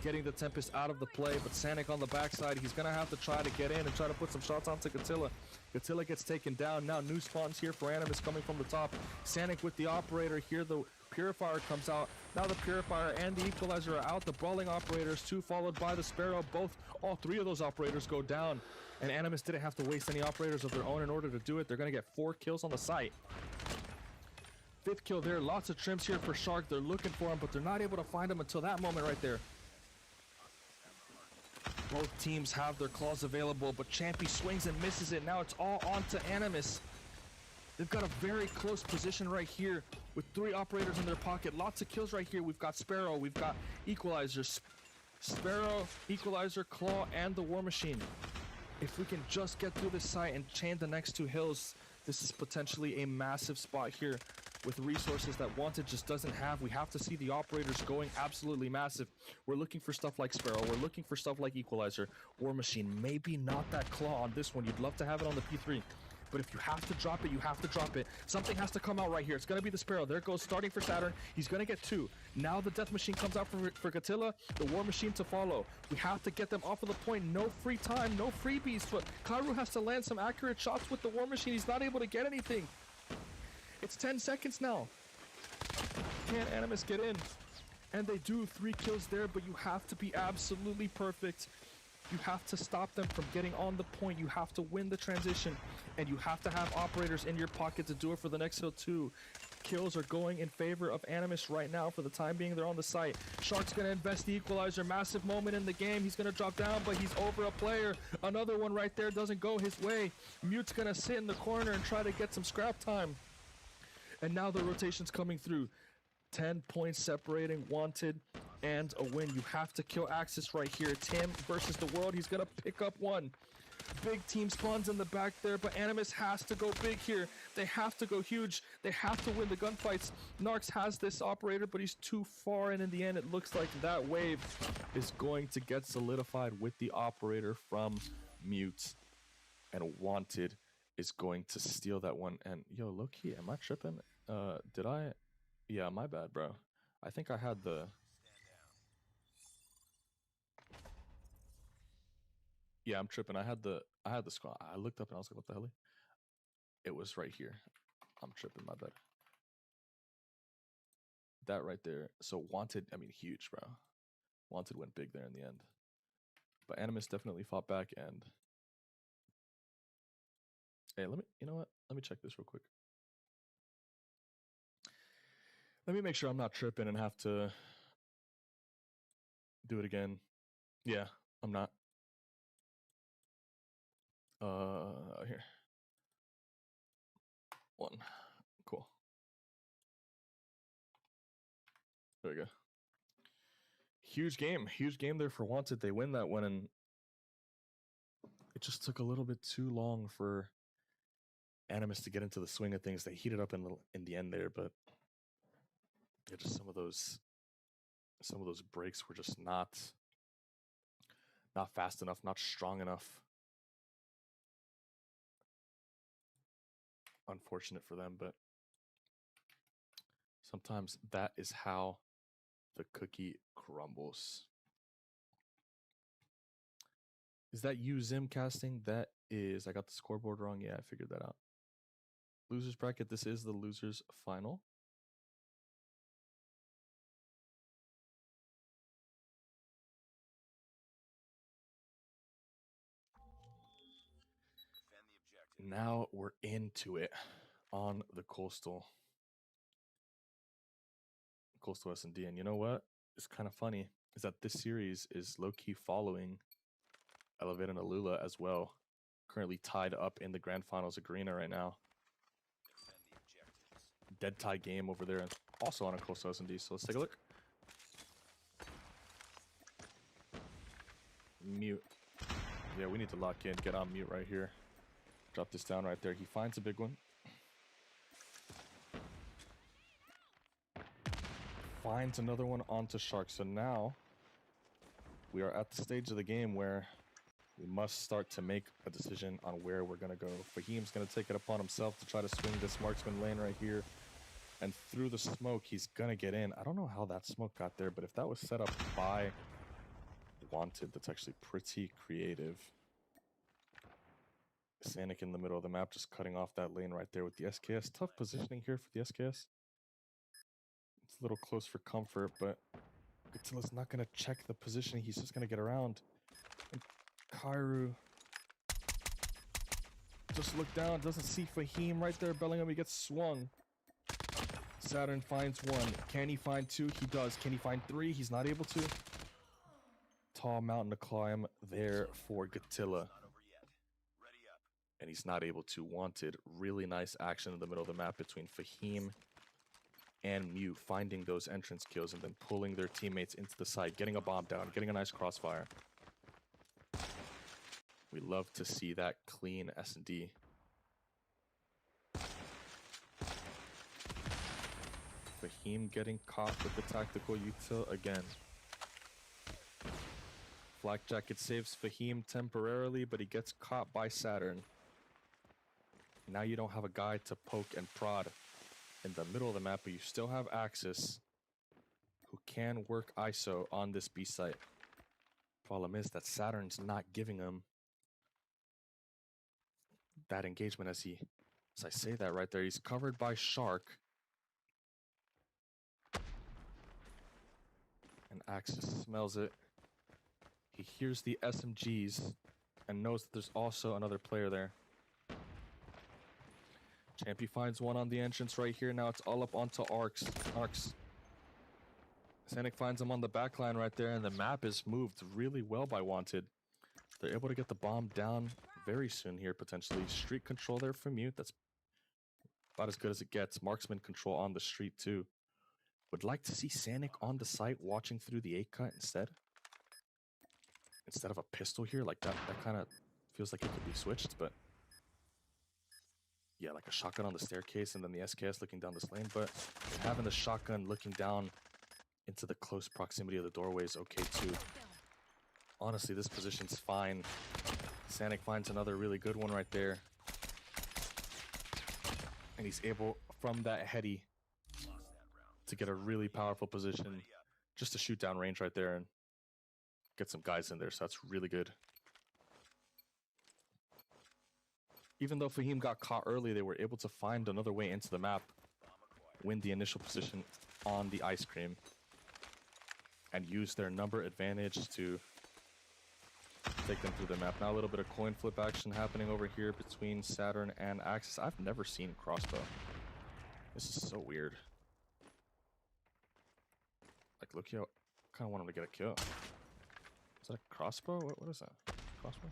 Speaker 1: getting the Tempest out of the play, but Sanic on the backside, he's gonna have to try to get in and try to put some shots onto Godzilla. Godzilla gets taken down. Now new spawns here for Animus coming from the top. Sanic with the operator here. The Purifier comes out. Now the Purifier and the Equalizer are out. The brawling operators, 2 followed by the Sparrow. All 3 of those operators go down, and Animus didn't have to waste any operators of their own in order to do it. They're gonna get 4 kills on the site. 5th kill there. Lots of trims here for Shark. They're looking for him, but they're not able to find him until that moment right there. Both teams have their claws available, but Champy swings and misses it. Now it's all on to Animus. They've got a very close position right here with 3 operators in their pocket. Lots of kills right here. We've got Sparrow, we've got Equalizer. Sparrow, Equalizer, Claw, and the War Machine. If we can just get through this site and chain the next 2 hills, this is potentially a massive spot here with resources that Wanted just doesn't have. We have to see the operators going absolutely massive. We're looking for stuff like Sparrow. We're looking for stuff like Equalizer. War Machine. Maybe not that Claw on this one. You'd love to have it on the P3.
Speaker 3: But if you have to drop it, you have to drop it. Something has to come out right here. It's going to be the Sparrow. There it goes, starting for Saturn. He's going to get 2. Now the Death Machine comes out for Gatilla. The War Machine to follow. We have to get them off of the point. No free time, no freebies. But Kairu has to land some accurate shots with the War Machine. He's not able to get anything. It's 10 seconds now. Can Animus get in? And they do. 3 kills there, but you have to be absolutely perfect. You have to stop them from getting on the point. You have to win the transition. And you have to have operators in your pocket to do it for the next hill too. Kills are going in favor of Animus right now. For the time being, they're on the site. Shark's going to invest the equalizer. Massive moment in the game. He's going to drop down, but he's over a player. Another one right there doesn't go his way. Mute's going to sit in the corner and try to get some scrap time. And now the rotation's coming through. 10 points separating Wanted and a win. You have to kill Axis right here. It's him versus the world. He's going to pick up 1. Big team spawns in the back there, but Animus has to go big here. They have to go huge. They have to win the gunfights. Narcs has this operator, but he's too far, and in the end, it looks like that wave is going to get solidified with the operator from Mute. And Wanted is going to steal that one. And yo, low-key, am I tripping? Did I? Yeah, my bad, bro. I think I had the... Yeah, I'm tripping. I had the squad. I looked up and I was like, what the hell? It was right here. I'm tripping, my bad. That right there. So Wanted, I mean, huge, bro. Wanted went big there in the end. But Animus definitely fought back and... Hey, you know what? Let me check this real quick. Let me make sure I'm not tripping and have to do it again. Yeah, I'm not. Here. 1. Cool. There we go. Huge game there for Wanted. They win that one, and it just took a little bit too long for Animus to get into the swing of things. They heated up in the end there, but yeah, just some of those breaks were just not fast enough, not strong enough. Unfortunate for them, but sometimes that is how the cookie crumbles. Is that you, Zim casting? That is, I got the scoreboard wrong. Yeah, I figured that out. Losers bracket, this is the losers final.
Speaker 2: Defend the objective.
Speaker 3: Now we're into it on the Coastal S&D. And you know what? It's kind of funny is that this series is low-key following Elevate and Alula as well. Currently tied up in the Grand Finals arena right now.
Speaker 2: Defend the objectives.
Speaker 3: Dead tie game over there and also on a Coastal S&D. So let's take a look. Mute. Yeah, we need to lock in, get on Mute right here. Drop this down right there. He finds a big one. Finds another one onto Shark. So now we are at the stage of the game where we must start to make a decision on where we're going to go. Fahim's going to take it upon himself to try to swing this marksman lane right here. And through the smoke, he's going to get in. I don't know how that smoke got there, but if that was set up by Wanted, that's actually pretty creative. Sanic in the middle of the map, just cutting off that lane right there with the SKS. Tough positioning here for the SKS. It's a little close for comfort, but Gatilla's not going to check the positioning. He's just going to get around. And Kairu just look down, doesn't see Fahim right there. Bellingham, he gets swung. Saturn finds 1. Can he find 2? He does. Can he find 3? He's not able to. Tall mountain to climb there for Gatilla. And he's not able to. Wanted. Really nice action in the middle of the map between Fahim and Mute, finding those entrance kills and then pulling their teammates into the site, getting a bomb down, getting a nice crossfire. We love to see that clean S&D. Fahim getting caught with the tactical util again. Flak Jacket saves Fahim temporarily, but he gets caught by Saturn. Now you don't have a guy to poke and prod in the middle of the map, but you still have Axis, who can work ISO on this B site. Problem is that Saturn's not giving him that engagement as I say that right there. He's covered by Shark. And Axis smells it. He hears the SMGs and knows that there's also another player there. Champy finds one on the entrance right here. Now it's all up onto Arcs. Sanic finds him on the backline right there, and the map is moved really well by Wanted. They're able to get the bomb down very soon here, potentially. Street control there for Mute. That's about as good as it gets. Marksman control on the street, too. Would like to see Sanic on the site watching through the 8-cut instead. Instead of a pistol here, like that kind of feels like it could be switched, but... yeah, like a shotgun on the staircase and then the SKS looking down this lane, but having the shotgun looking down into the close proximity of the doorway is okay too. Honestly, this position's fine. Sanic finds another really good one right there. And he's able, from that heady, to get a really powerful position just to shoot down range right there and get some guys in there, so that's really good. Even though Fahim got caught early, they were able to find another way into the map, win the initial position on the ice cream, and use their number advantage to take them through the map. Now a little bit of coin flip action happening over here between Saturn and Axis. I've never seen crossbow. This is so weird. Like, look, yo, kind of want him to get a kill. Is that a crossbow? What is that? Crossbow?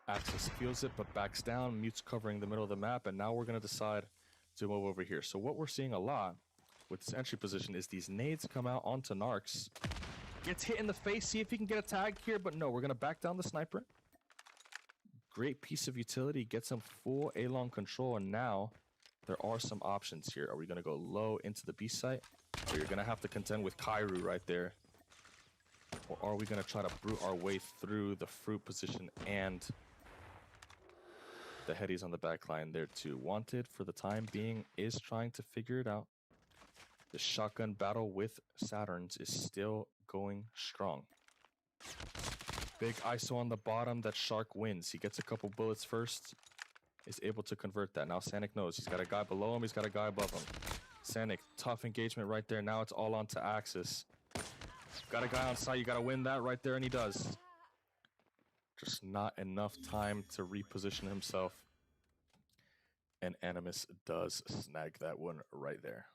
Speaker 3: Axis feels it, but backs down. Mute's covering the middle of the map, and now we're going to decide to move over here. So what we're seeing a lot with this entry position is these nades come out onto Narcs. Gets hit in the face, see if he can get a tag here, but no, we're going to back down the sniper. Great piece of utility, gets him full A-long control, and now there are some options here. Are we going to go low into the B site? Or you're going to have to contend with Kairu right there. Or are we going to try to brute our way through the fruit position and the headies on the back line there too? Wanted, for the time being, is trying to figure it out. The shotgun battle with Saturns is still going strong. Big ISO on the bottom, that Shark wins. He gets a couple bullets first, is able to convert that. Now Sanic knows he's got a guy below him, he's got a guy above him. Sanic, tough engagement right there. Now it's all on to Axis. Got a guy on site, you gotta win that right there, and he does. Just not enough time to reposition himself. And Animus does snag that one right there.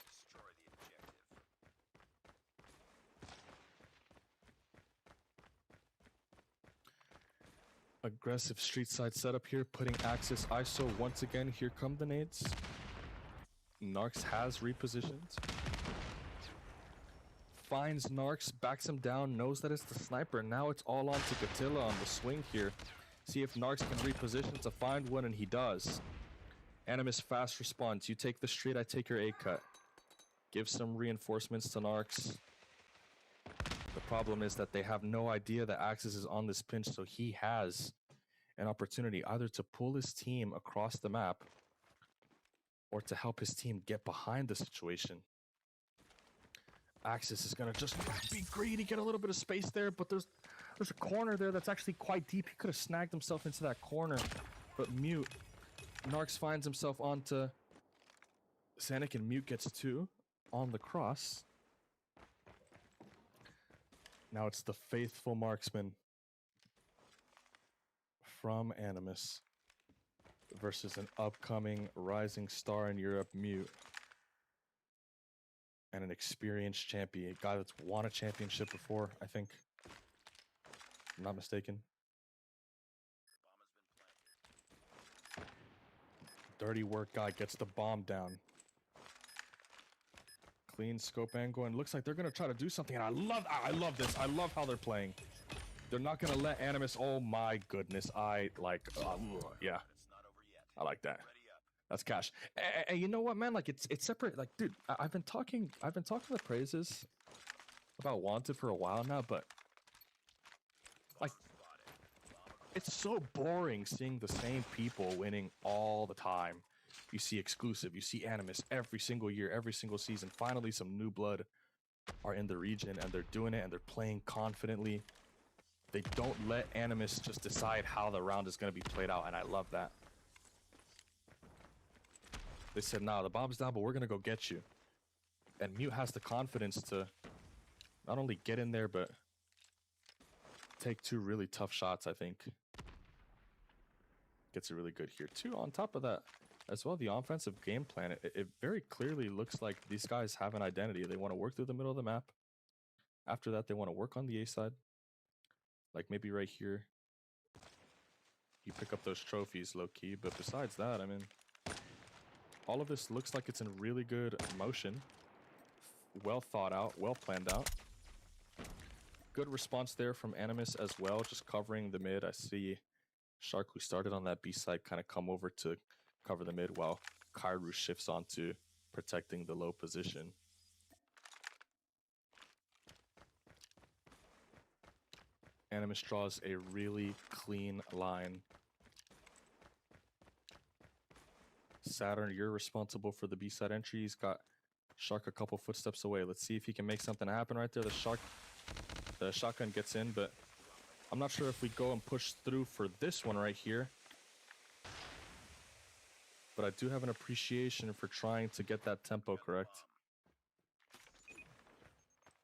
Speaker 2: Destroy the objective.
Speaker 3: Aggressive street side setup here, putting Axis ISO once again. Here come the nades. Narcs has repositioned. Finds Narcs, backs him down, knows that it's the sniper. Now it's all on to Gatilla on the swing here. See if Narcs can reposition to find one, and he does. Animus fast response. You take the street, I take your A cut. Give some reinforcements to Narcs. The problem is that they have no idea that Axis is on this pinch, so he has an opportunity either to pull his team across the map or to help his team get behind the situation. Axis is going to just be greedy, get a little bit of space there, but there's a corner there that's actually quite deep. He could have snagged himself into that corner, but Mute. Narcs finds himself onto Sanic, and Mute gets two on the cross. Now it's the faithful marksman from Animus versus an upcoming rising star in Europe, Mute. And an experienced champion, a guy that's won a championship before, I think. If I'm not mistaken. Dirty work guy gets the bomb down. Clean scope angle, and looks like they're gonna try to do something. And I love this. I love how they're playing. They're not gonna let Animus. Oh my goodness! Yeah, I like that. That's cash. And you know what, man? Like it's separate. Like, dude, I've been talking the praises about Wanted for a while now, but like it's so boring seeing the same people winning all the time. You see Exclusive, you see Animus every single year, every single season. Finally, some new blood are in the region and they're doing it and they're playing confidently. They don't let Animus just decide how the round is going to be played out, and I love that. They said, nah, the bomb's down, but we're going to go get you. And Mute has the confidence to not only get in there, but take two really tough shots, I think. Gets it really good here, too. On top of that, as well, the offensive game plan, it very clearly looks like these guys have an identity. They want to work through the middle of the map. After that, they want to work on the A side. Like maybe right here, you pick up those trophies low-key. But besides that, I mean, all of this looks like it's in really good motion. Well thought out, well planned out. Good response there from Animus as well, just covering the mid. I see Shark, who started on that B side, kind of come over to cover the mid while Kairu shifts onto protecting the low position. Animus draws a really clean line. Saturn, you're responsible for the B side entry. He's got Shark a couple footsteps away. Let's see if he can make something happen right there. The shotgun gets in, but I'm not sure if we go and push through for this one right here. But I do have an appreciation for trying to get that tempo correct.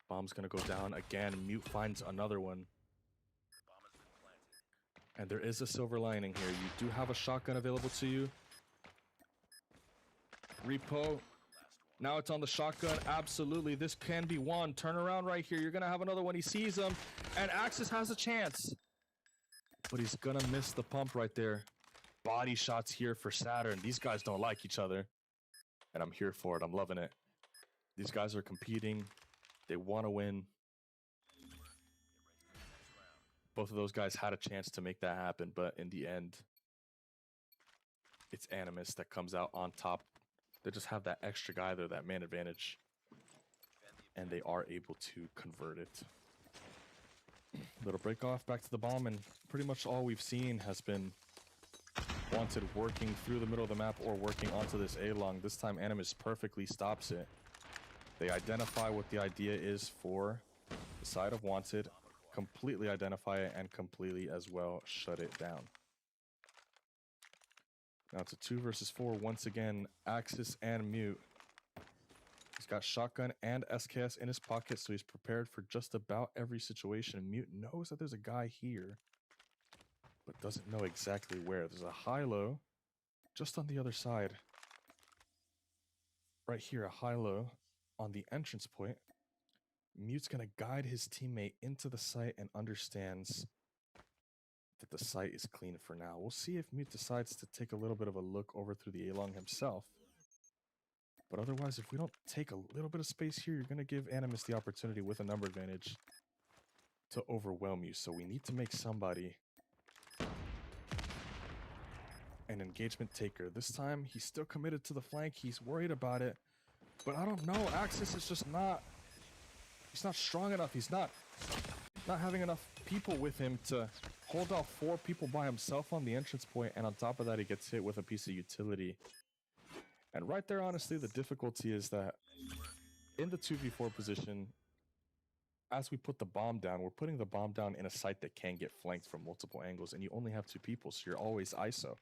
Speaker 3: Bomb's gonna go down again. Mute finds another one. And there is a silver lining here. You do have a shotgun available to you. Repo. Now it's on the shotgun. Absolutely. This can be won. Turn around right here. You're going to have another one. He sees him. And Axis has a chance. But he's going to miss the pump right there. Body shots here for Saturn. These guys don't like each other. And I'm here for it. I'm loving it. These guys are competing. They want to win. Both of those guys had a chance to make that happen, but in the end, it's Animus that comes out on top. They just have that extra guy there, that man advantage, and they are able to convert it. Little break off, back to the bomb, and pretty much all we've seen has been Wanted working through the middle of the map or working onto this A-long. This time, Animus perfectly stops it. They identify what the idea is for the side of Wanted, completely identify it, and completely as well shut it down. Now it's a 2 versus 4 once again. Axis and Mute. He's got shotgun and SKS in his pocket, so he's prepared for just about every situation. Mute knows that there's a guy here, but doesn't know exactly where. There's a high-low just on the other side. Right here, a high-low on the entrance point. Mute's going to guide his teammate into the site and understands that the site is clean for now. We'll see if Mute decides to take a little bit of a look over through the A-long himself. But otherwise, if we don't take a little bit of space here, you're going to give Animus the opportunity with a number advantage to overwhelm you. So we need to make somebody an engagement taker. This time, he's still committed to the flank. He's worried about it. But I don't know. Axis is just not... He's not strong enough. He's not having enough people with him to hold off 4 people by himself on the entrance point. And on top of that, he gets hit with a piece of utility. And right there, honestly, the difficulty is that in the 2v4 position, as we put the bomb down, we're putting the bomb down in a site that can get flanked from multiple angles. And you only have 2 people, so you're always ISO.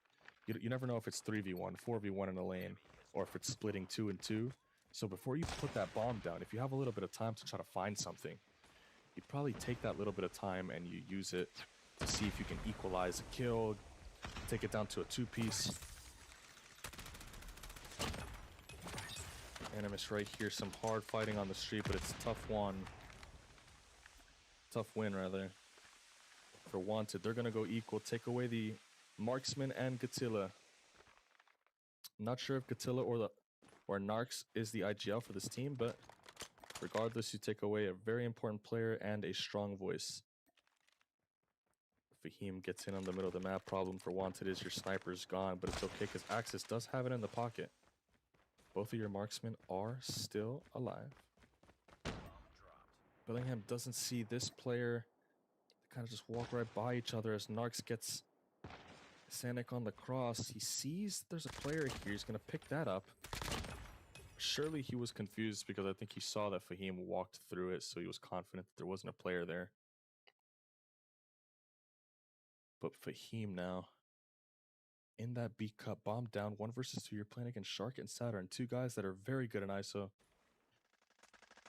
Speaker 3: You never know if it's 3v1, 4v1 in a lane, or if it's splitting 2 and 2. So before you put that bomb down, if you have a little bit of time to try to find something, you probably take that little bit of time and you use it to see if you can equalize a kill, take it down to a 2-piece. Animus right here, some hard fighting on the street, but it's a tough one. Tough win, rather, for Wanted. They're going to go equal, take away the Marksman and Gatilla. Not sure if Gatilla or Narcs is the IGL for this team, but regardless, you take away a very important player and a strong voice. Fahim gets in on the middle of the map. Problem for Wanted is your sniper's gone, but it's okay because Axis does have it in the pocket. Both of your marksmen are still alive. Bellingham doesn't see this player. They kind of just walk right by each other as Narcs gets Sanic on the cross. He sees there's a player here. He's going to pick that up. Surely he was confused because I think he saw that Fahim walked through it, so he was confident that there wasn't a player there. But Fahim now in that B cut, bomb down, 1 versus 2. You're playing against Shark and Saturn, 2 guys that are very good in ISO.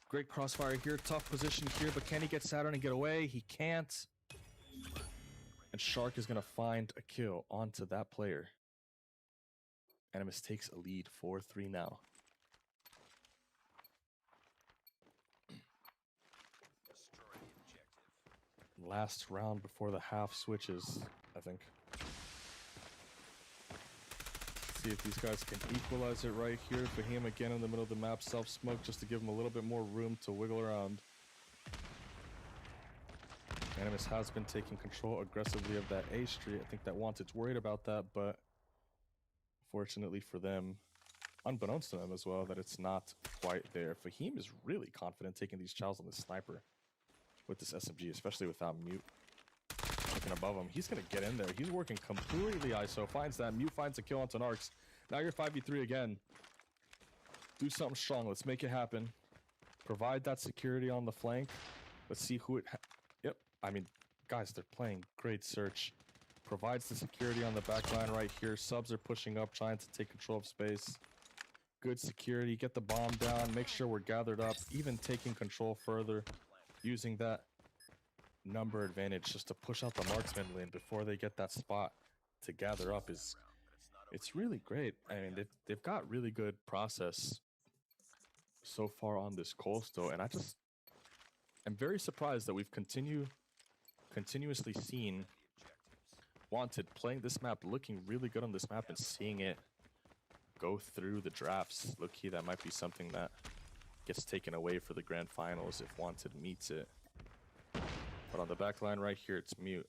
Speaker 3: Great crossfire here, tough position here, but can he get Saturn and get away? He can't. And Shark is going to find a kill onto that player. Animus takes a lead, 4-3 now.
Speaker 2: Destroy the objective.
Speaker 3: Last round before the half switches, I think. See if these guys can equalize it right here. Fahim again in the middle of the map, self-smoke just to give him a little bit more room to wiggle around. Animus has been taking control aggressively of that A street. I think that Wanted's worried about that, but fortunately for them, unbeknownst to them as well, that it's not quite there. Fahim is really confident taking these chows on the sniper with this SMG, especially without Mute looking above him. He's going to get in there. He's working completely ISO. Finds that. Mute finds a kill onto Narcs. Now you're 5v3 again. Do something strong. Let's make it happen. Provide that security on the flank. Let's see who it... Yep. I mean, guys, they're playing great search. Provides the security on the back line right here. Subs are pushing up, trying to take control of space. Good security. Get the bomb down. Make sure we're gathered up. Even taking control further. Using that number advantage just to push out the marksman lane before they get that spot to gather up is... It's really great. I mean, they've got really good process so far on this coastal, and I'm very surprised that we've continuously seen Wanted playing this map, looking really good on this map, and seeing it go through the drafts. Low key, that might be something that gets taken away for the grand finals if Wanted meets it. But on the back line right here, it's Mute.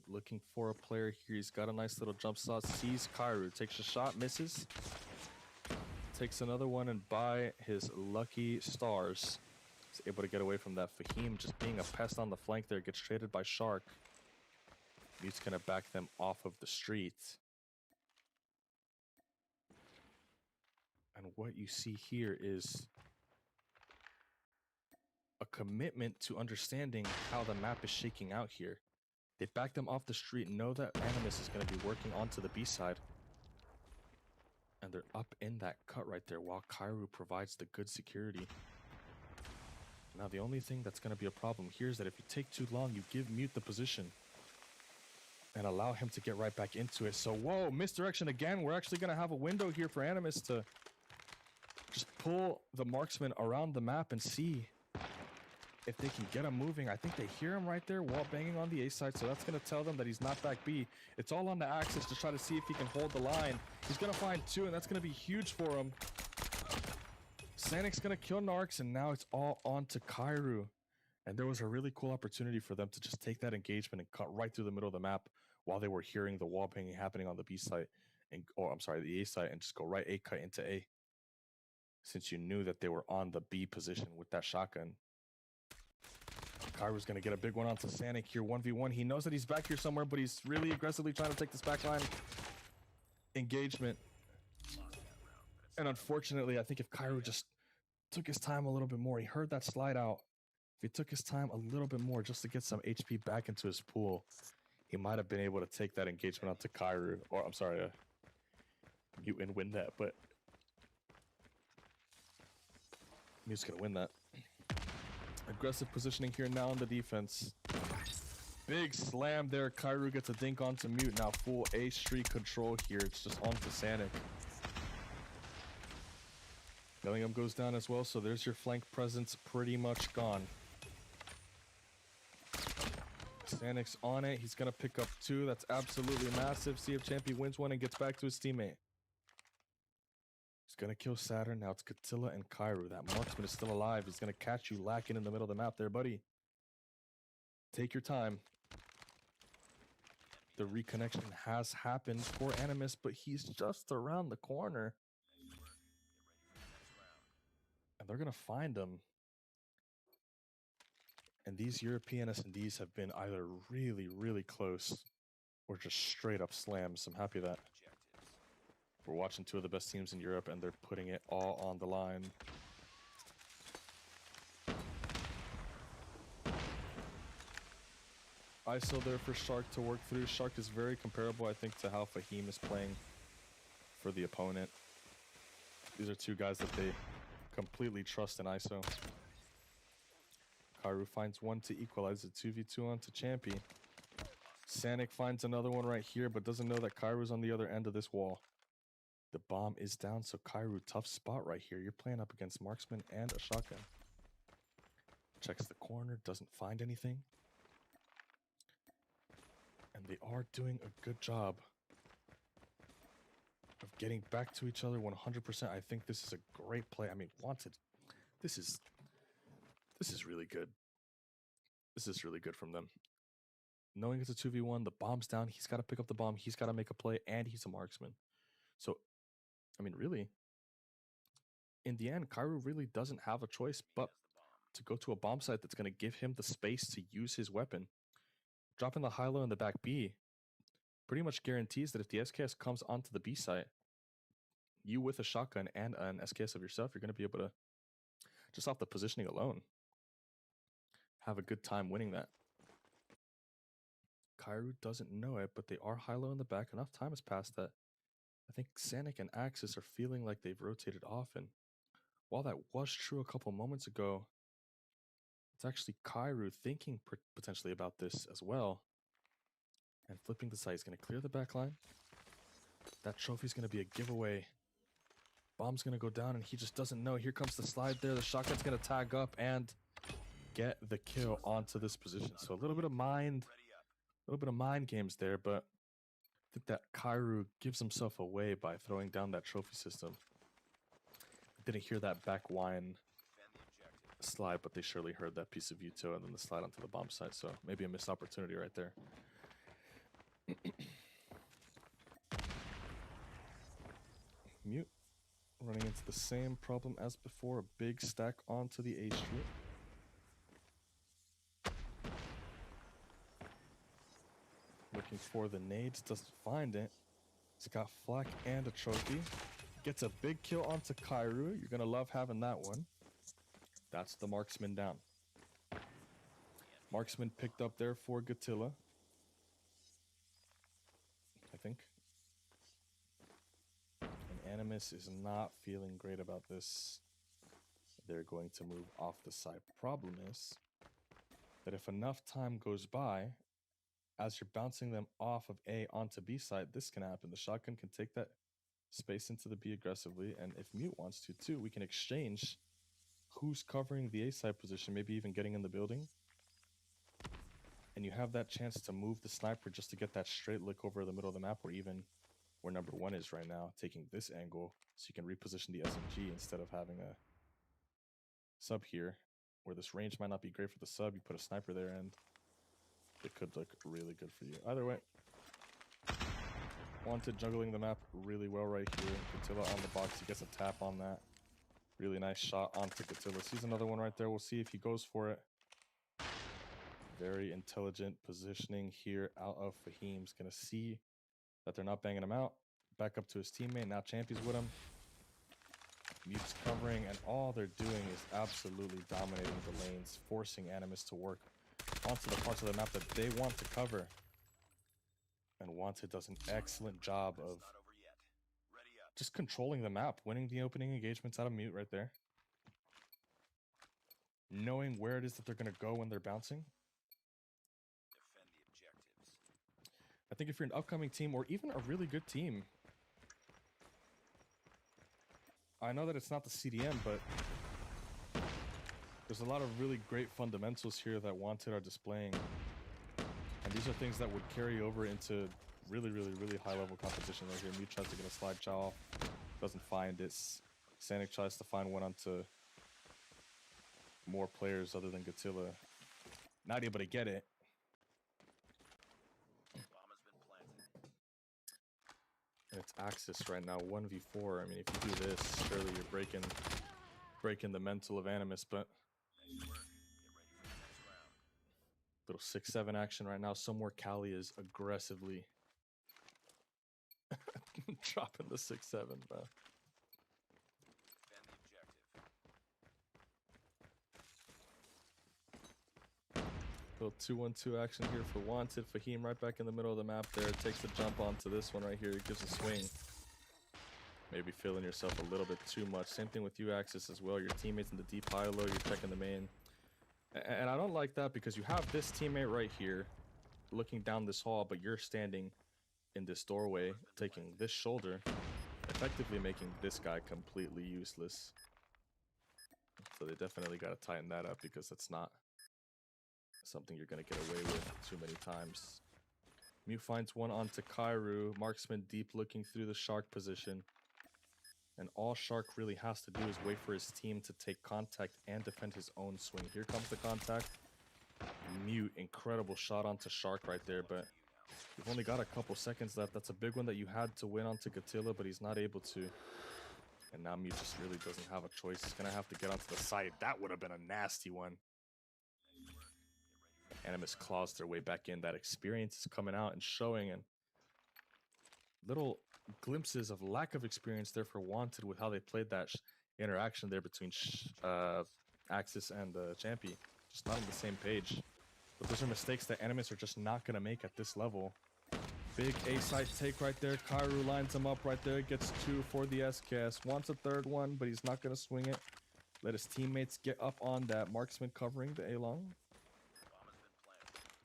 Speaker 3: Looking for a player here. He's got a nice little jump shot. Sees Kairu. Takes a shot. Misses. Takes another one, and by his lucky stars, he's able to get away from that. Fahim just being a pest on the flank there. Gets traded by Shark. He's going to back them off of the street. And what you see here is a commitment to understanding how the map is shaking out here. They back them off the street, know that Animus is going to be working onto the B side. And they're up in that cut right there while Kairu provides the good security. Now the only thing that's going to be a problem here is that if you take too long, you give Mute the position and allow him to get right back into it. So whoa, misdirection again. We're actually going to have a window here for Animus to just pull the marksman around the map and see if they can get him moving. I think they hear him right there, wall banging on the A side, so that's going to tell them that he's not back B. It's all on the axis to try to see if he can hold the line. He's going to find 2, and that's going to be huge for him. Sanic's going to kill Narcs, and now it's all on to Kairu. And there was a really cool opportunity for them to just take that engagement and cut right through the middle of the map while they were hearing the wall banging happening on the B side, and the A side, and just go right A cut into A. Since you knew that they were on the B position with that shotgun. Kairu's going to get a big one onto Sanic here, 1v1. He knows that he's back here somewhere, but he's really aggressively trying to take this backline engagement. And unfortunately, I think if Kairu just took his time a little bit more, he heard that slide out. If he took his time a little bit more just to get some HP back into his pool, he might have been able to take that engagement onto Kairu, or I'm sorry, Mute and win that, but Mute's going to win that. Aggressive positioning here now on the defense. Big slam there. Kairu gets a dink onto Mute. Now full A street control here. It's just onto Sanic. Bellingham goes down as well, so there's your flank presence pretty much gone. Sanic's on it. He's going to pick up 2. That's absolutely massive. See if Champy wins one and gets back to his teammate. He's going to kill Saturn. Now it's Katilla and Kairu. That marksman is still alive. He's going to catch you lacking in the middle of the map there, buddy. Take your time. The reconnection has happened for Animus, but he's just around the corner. they're gonna find him. And these European S&Ds have been either really, really close or just straight up slams. I'm happy that we're watching two of the best teams in Europe and they're putting it all on the line. ISO there for Shark to work through. Shark is very comparable, I think, to how Fahim is playing for the opponent. These are two guys that they completely trust in ISO. Kairu finds one to equalize it. 2v2 onto Champy. Sanic finds another one right here, but doesn't know that Kairu's on the other end of this wall. The bomb is down, so Kairu, tough spot right here. You're playing up against Marksman and a shotgun. Checks the corner, doesn't find anything. And they are doing a good job of getting back to each other 100%. I think this is a great play. I mean, Wanted, this is really good. This is really good from them. Knowing it's a 2v1, the bomb's down, he's got to pick up the bomb, he's got to make a play, and he's a marksman. So, I mean, really, in the end, Kairu really doesn't have a choice but to go to a bomb site that's going to give him the space to use his weapon. Dropping the high-low in the back B pretty much guarantees that if the SKS comes onto the B site, you with a shotgun and an SKS of yourself, you're going to be able to, just off the positioning alone, have a good time winning that. Kairu doesn't know it, but they are high-low in the back. Enough time has passed that I think Sanic and Axis are feeling like they've rotated off. And while that was true a couple moments ago, it's actually Kairu thinking potentially about this as well. And flipping the site. He's going to clear the back line. That trophy's going to be a giveaway. Bomb's going to go down and he just doesn't know. Here comes the slide there. The shotgun's going to tag up and get the kill onto this position. So a little bit of mind games there, but I think that Kairu gives himself away by throwing down that trophy system. Didn't hear that back whine slide, but they surely heard that piece of Uto and then the slide onto the bomb site. So maybe a missed opportunity right there. Mute running into the same problem as before. A big stack onto the A street. Looking for the nades, doesn't find it. He's got flak and a trophy. Gets a big kill onto Kairu. You're gonna love having that one. That's the marksman down. Marksman picked up there for Gatilla, I think. And Animus is not feeling great about this. They're going to move off the side. Problem is that if enough time goes by, as you're bouncing them off of A onto B side, this can happen. The shotgun can take that space into the B aggressively, and if Mute wants to too, we can exchange who's covering the A side position, maybe even getting in the building. And you have that chance to move the sniper just to get that straight look over the middle of the map, or even where number one is right now, taking this angle so you can reposition the SMG instead of having a sub here, where this range might not be great for the sub. You put a sniper there and it could look really good for you. Either way, Wanted juggling the map really well right here. Gatilla on the box, he gets a tap on that. Really nice shot onto Gatilla. Sees another one right there. We'll see if he goes for it. Very intelligent positioning here out of Fahim's. Gonna see that they're not banging him out. Back up to his teammate. Now Champy's with him. Mute's covering, and all they're doing is absolutely dominating the lanes, forcing Animus to work onto the parts of the map that they want to cover. And Wanted does an excellent job of just controlling the map, winning the opening engagements out of Mute right there. Knowing where it is that they're going to go when they're bouncing. I think if you're an upcoming team or even a really good team, I know that it's not the CDM, but there's a lot of really great fundamentals here that Wanted are displaying. And these are things that would carry over into really, really, really high-level competition right here. Mute tries to get a slide chow off, doesn't find it. Sanic tries to find one onto more players other than Gatilla. Not able to get it. And it's Axis right now, 1v4. I mean, if you do this, surely you're breaking
Speaker 1: breaking the mental of Animus, but
Speaker 2: Nice work. Get ready for the next round.
Speaker 1: little 6-7 action right now. Somewhere Cali is aggressively dropping the 6-7, bro.
Speaker 2: Defend the objective.
Speaker 1: Little 2-1-2 action here for Wanted. Fahim right back in the middle of the map there. Takes the jump onto this one right here. It gives a swing. Maybe feeling yourself a little bit too much. Same thing with you, Axis, as well. Your teammates in the deep high low, you're checking the main. And I don't like that because you have this teammate right here looking down this hall, but you're standing in this doorway, taking this shoulder, effectively making this guy completely useless. So they definitely got to tighten that up because that's not something you're going to get away with too many times. Mew finds one onto Kairu. Marksman deep looking through the Shark position. And all Shark really has to do is wait for his team to take contact and defend his own swing. Here comes the contact. Mew, incredible shot onto Shark right there, but you've only got a couple seconds left. That's a big one that you had to win onto Gatilla, but he's not able to. And now Mew just really doesn't have a choice. He's going to have to get onto the side. That would have been a nasty one. Animus claws their way back in. That experience is coming out and showing, and little glimpses of lack of experience there for Wanted with how they played that interaction there between Axis and Champy. Just not on the same page. But those are mistakes that Animus are just not going to make at this level. Big A-side take right there. Kairu lines him up right there. Gets 2 for the SKS. Wants a third one, but he's not going to swing it. Let his teammates get up on that. Marksman covering the A-long.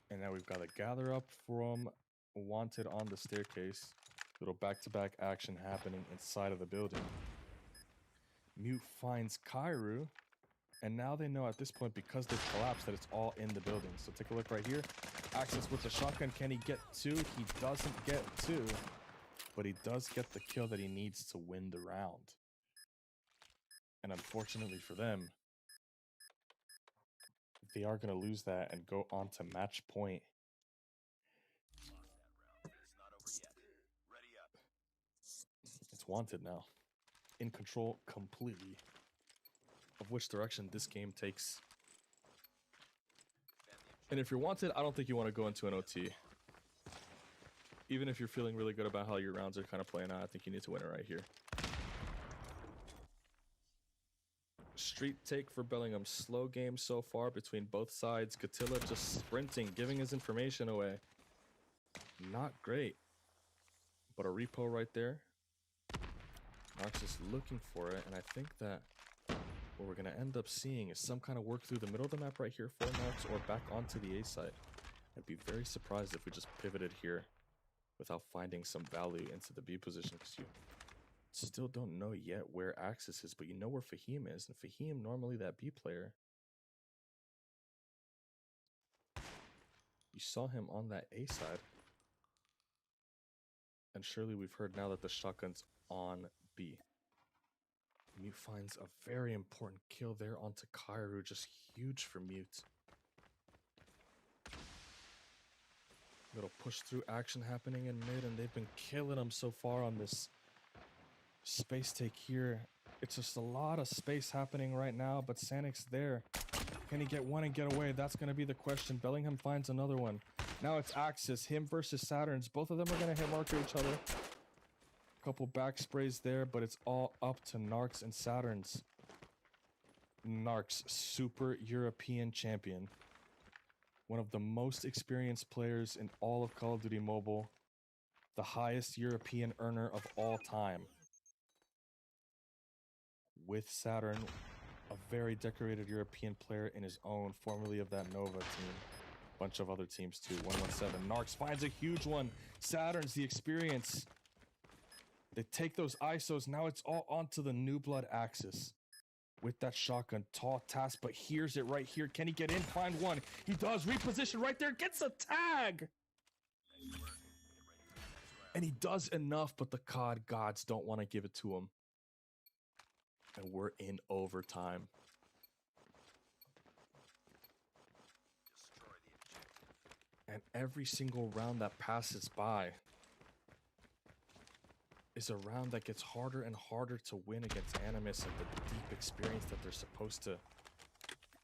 Speaker 1: And now we've got a gather up from Wanted on the staircase. Little back-to-back action happening inside of the building. Mew finds Kairu. And now they know at this point, because they've collapsed, that it's all in the building. So take a look right here. Axis with the shotgun. Can he get 2? He doesn't get 2. But he does get the kill that he needs to win the round. And unfortunately for them, they are going to lose that and go on to match point. It's Wanted now. In control completely of which direction this game takes. And if you're Wanted, I don't think you want to go into an OT. Even if you're feeling really good about how your rounds are kind of playing out, I think you need to win it right here. Street take for Bellingham. Slow game so far between both sides. Gatilla just sprinting, giving his information away. Not great. But a repo right there. Narx is looking for it, and I think that what we're going to end up seeing is some kind of work through the middle of the map right here for Narx or back onto the A side. I'd be very surprised if we just pivoted here without finding some value into the B position, because you still don't know yet where Axis is, but you know where Fahim is, and Fahim, normally that B player. You saw him on that A side. And surely we've heard now that the shotgun's on B. Mute finds a very important kill there onto Kairu, just huge for Mute. Little push through action happening in mid, and they've been killing him so far on this space take here. It's just a lot of space happening right now, but Sanik's there. Can he get one and get away? That's going to be the question. Bellingham finds another one. Now it's Axis, him versus Saturns. Both of them are going to hit marker each other. Couple back sprays there, but it's all up to Narx and Saturns. Narx, super European champion. One of the most experienced players in all of Call of Duty Mobile. The highest European earner of all time. With Saturn, a very decorated European player in his own, formerly of that Nova team. Bunch of other teams too. 117. Narx finds a huge one. Saturn's the experience. They take those ISOs. Now it's all onto the new blood Axis. With that shotgun. Tall task, but here's it right here. Can he get in? Find one. He does. Reposition right there. Gets a tag. And he does enough, but the COD gods don't want to give it to him. And we're in overtime. And every single round that passes by,
Speaker 3: is a round that gets harder and harder to win against Animus and the deep experience that they're supposed to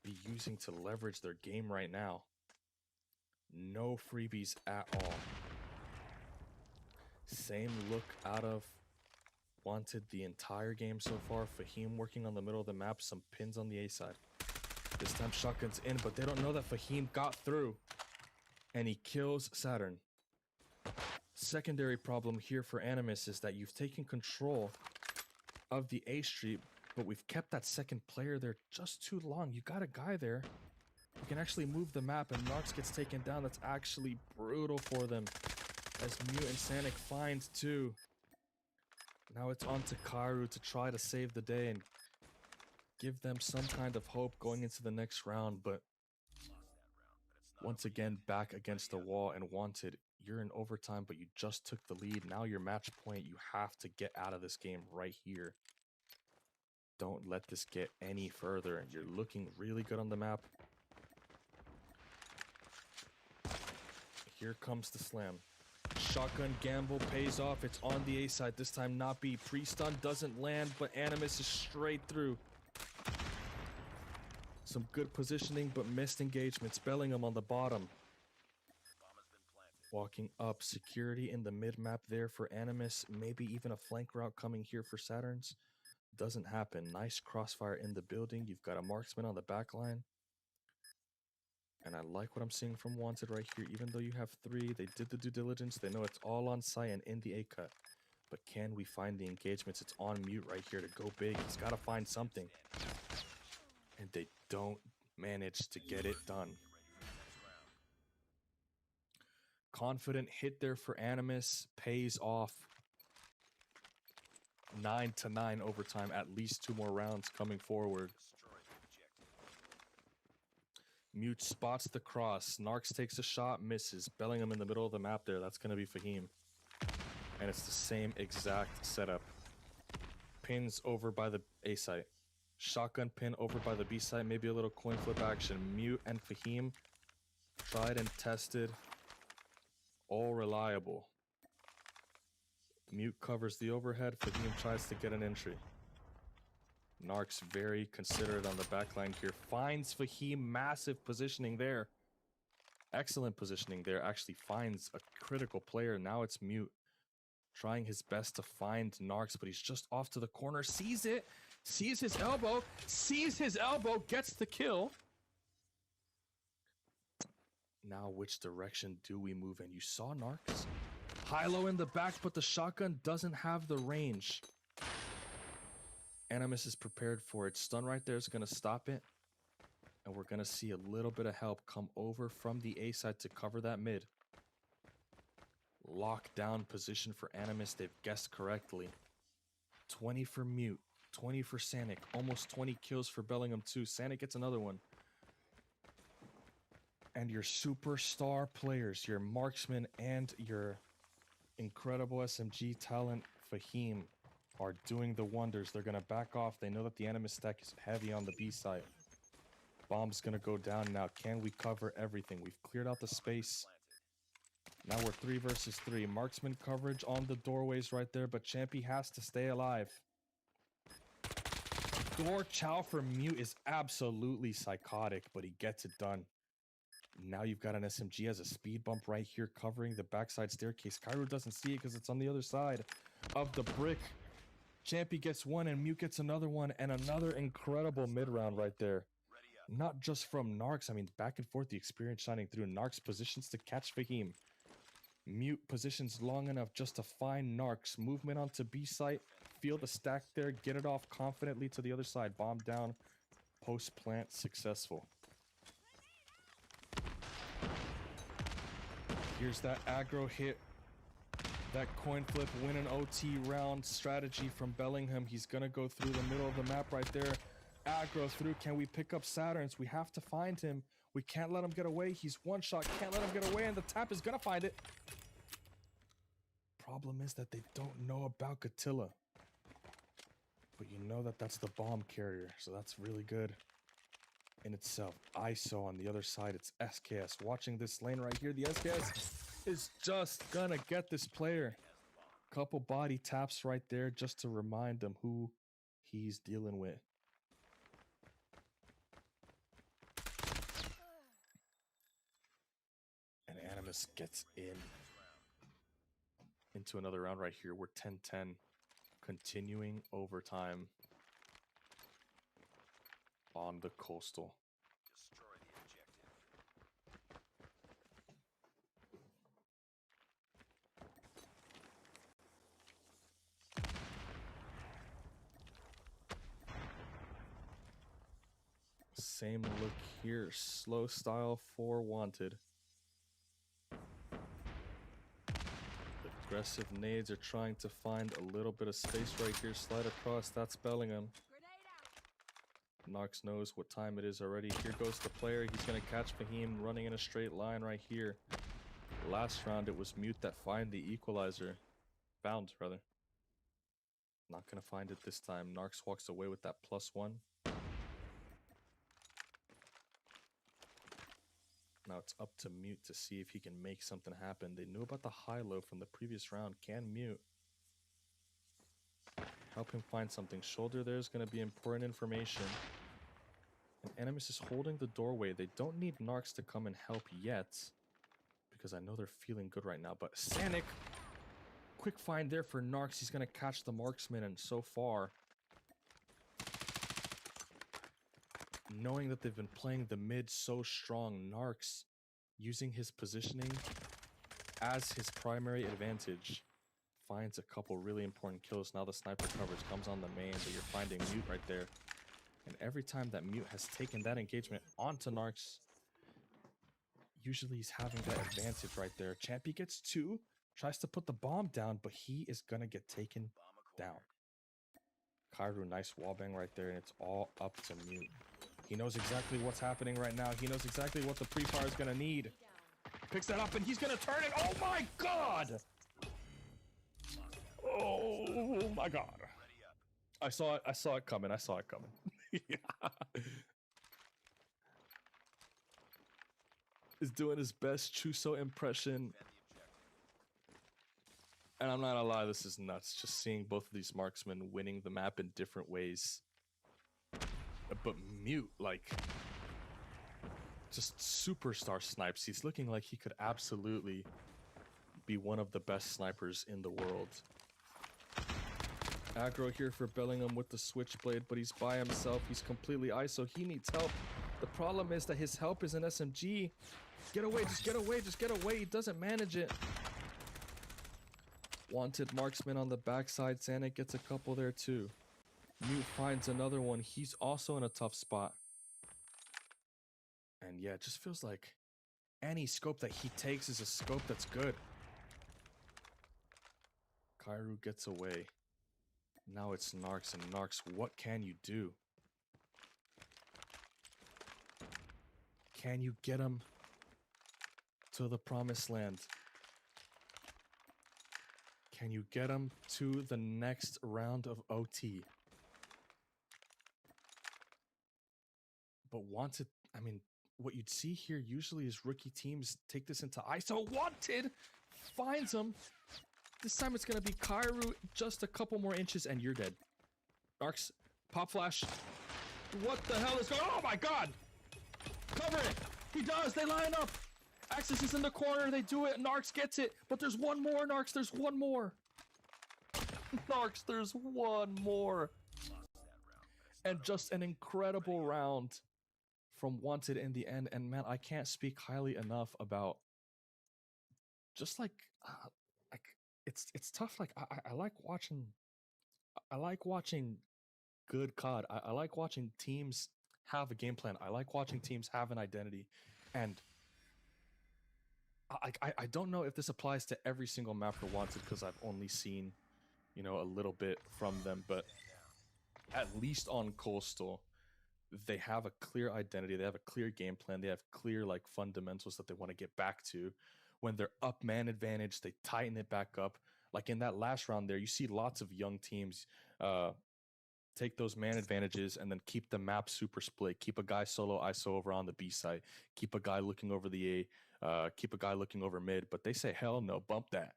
Speaker 3: be using to leverage their game right now. No freebies at all. Same look out of Wanted the entire game so far. Fahim working on the middle of the map, some pins on the A side. This time shotgun's in, but they don't know that Fahim got through. And he kills Saturn. Secondary problem here for Animus is that you've taken control of the A Street, but we've kept that second player there just too long. You got a guy there who can actually move the map, and Narcs gets taken down. That's actually brutal for them. As Mute and Sanic find two. Now it's on to Kairu to try to save the day and give them some kind of hope going into the next round, but once again back against the wall. And Wanted, you're in overtime, but you just took the lead. Now your match point, you have to get out of this game right here. Don't let this get any further. You're looking really good on the map. Here comes the slam. Shotgun gamble pays off. It's on the A side. This time not B. Pre-stun doesn't land, but Animus is straight through. Some good positioning, but missed engagements. Bellingham on the bottom. Walking up. Security in the mid-map there for Animus. Maybe even a flank route coming here for Saturns. Doesn't happen. Nice crossfire in the building. You've got a marksman on the back line. And I like what I'm seeing from Wanted right here. Even though you have three, they did the due diligence. They know it's all on site and in the A cut. But can we find the engagements? It's on Mute right here to go big. He's got to find something. And they don't manage to get it done. Confident hit there for Animus. Pays off. 9-9 overtime. At least 2 more rounds coming forward. Mute spots the cross. Narcs takes a shot, misses. Bellingham in the middle of the map there. That's going to be Fahim. And it's the same exact setup. Pins over by the A site. Shotgun pin over by the B site. Maybe a little coin flip action. Mute and Fahim. Tried and tested. All reliable. Mute covers the overhead. Fahim tries to get an entry. Narcs very considerate on the backline here. Finds Fahim. Massive positioning there. Excellent positioning there. Actually finds a critical player. Now it's Mute. Trying his best to find Narcs, but he's just off to the corner. Sees it. Sees his elbow. Sees his elbow. Gets the kill. Now which direction do we move in? You saw Narcs. High-low in the back, but the shotgun doesn't have the range. Animus is prepared for it. Stun right there is going to stop it. And we're going to see a little bit of help come over from the A side to cover that mid. Lockdown position for Animus. They've guessed correctly. 20 for Mute. 20 for Sanic. Almost 20 kills for Bellingham too. Sanic gets another one. And your superstar players, your marksman and your incredible SMG talent, Fahim, are doing the wonders. They're going to back off. They know that the Animus stack is heavy on the B side. Bomb's going to go down now. Can we cover everything? We've cleared out the space. Now we're 3 versus 3. Marksman coverage on the doorways right there, but Champy has to stay alive. Door chow for Mute is absolutely psychotic, but he gets it done. Now you've got an SMG as a speed bump right here covering the backside staircase. Kairu doesn't see it because it's on the other side of the brick. Champy gets one and Mute gets another one, and another incredible mid-round right there. Not just from Narcs, I mean, back and forth, the experience shining through. Narcs positions to catch Fahim. Mute positions long enough just to find Narcs. Movement onto B site, feel the stack there, get it off confidently to the other side. Bomb down, post-plant successful. Here's that aggro hit. That coin flip, win an OT round strategy from Bellingham. He's going to go through the middle of the map right there. Aggro through. Can we pick up Saturns? We have to find him. We can't let him get away. He's one shot. Can't let him get away. And the tap is going to find it. Problem is that they don't know about Gatilla. But you know that that's the bomb carrier. So that's really good in itself. ISO on the other side. It's SKS. Watching this lane right here. The SKS is just gonna get this player. Couple body taps right there just to remind him who he's dealing with. And Animus gets into another round right here. We're 10-10, continuing overtime on the Coastal.
Speaker 2: Destroy the objective.
Speaker 3: Same look here. Slow style for Wanted. Aggressive nades are trying to find a little bit of space right here. Slide across. That's Bellingham. Nox knows what time it is already. Here goes the player. He's going to catch Fahim running in a straight line right here. Last round, it was Mute that found the equalizer. Found, rather. Not going to find it this time. Narcs walks away with that +1. Now it's up to Mute to see if he can make something happen. They knew about the high-low from the previous round. Can Mute help him find something? Shoulder there is going to be important information. And Animus is holding the doorway. They don't need Narcs to come and help yet, because I know they're feeling good right now. But Sanic, quick find there for Narcs. He's going to catch the marksman, and so far, knowing that they've been playing the mid so strong, Narcs using his positioning as his primary advantage finds a couple really important kills. Now the sniper coverage comes on the main, but you're finding Mute right there. And every time that Mute has taken that engagement onto Narcs, usually he's having that advantage right there. Champy gets 2, tries to put the bomb down, but he is going to get taken down. Kairu, nice wallbang right there, and it's all up to Mute. He knows exactly what's happening right now. He knows exactly what the pre-fire is going to need. Picks that up, and he's going to turn it. Oh, my God! Oh, my God. I saw it coming. I saw it coming. Yeah. Is doing his best Chuso impression. And I'm not gonna lie, this is nuts. Just seeing both of these marksmen winning the map in different ways. But Mute, like, just superstar snipes. He's looking like he could absolutely be one of the best snipers in the world. Aggro here for Bellingham with the switchblade, but he's by himself. He's completely ISO. He needs help. The problem is that his help is an SMG. Get away, just get away, just get away. He doesn't manage it. Wanted marksman on the backside. Sanic gets a couple there too. Mute finds another one. He's also in a tough spot. And yeah, it just feels like any scope that he takes is a scope that's good. Kairu gets away. Now it's Narcs, and Narcs, what can you do? Can you get him to the promised land? Can you get him to the next round of OT? But Wanted, I mean, what you'd see here usually is rookie teams take this into ISO. Wanted finds him. This time it's going to be Kairu, just a couple more inches, and you're dead. Narcs, pop flash. What the hell is going on? Oh my God! Cover it! He does! They line up! Axis is in the corner, they do it, Narcs gets it! But there's one more, Narcs, there's one more! Narcs, there's one more! And just an incredible round from Wanted in the end. And man, I can't speak highly enough about just like it's tough. Like I like watching good COD. I like watching teams have a game plan. I like watching teams have an identity. And I don't know if this applies to every single map for Wanted, because I've only seen, you know, a little bit from them, but at least on Coastal, they have a clear identity, they have a clear game plan, they have clear like fundamentals that they want to get back to. When they're up man advantage, they tighten it back up. Like in that last round there, you see lots of young teams take those man advantages and then keep the map super split. Keep a guy solo ISO over on the B side. Keep a guy looking over the A. Keep a guy looking over mid. But they say, hell no, bump that.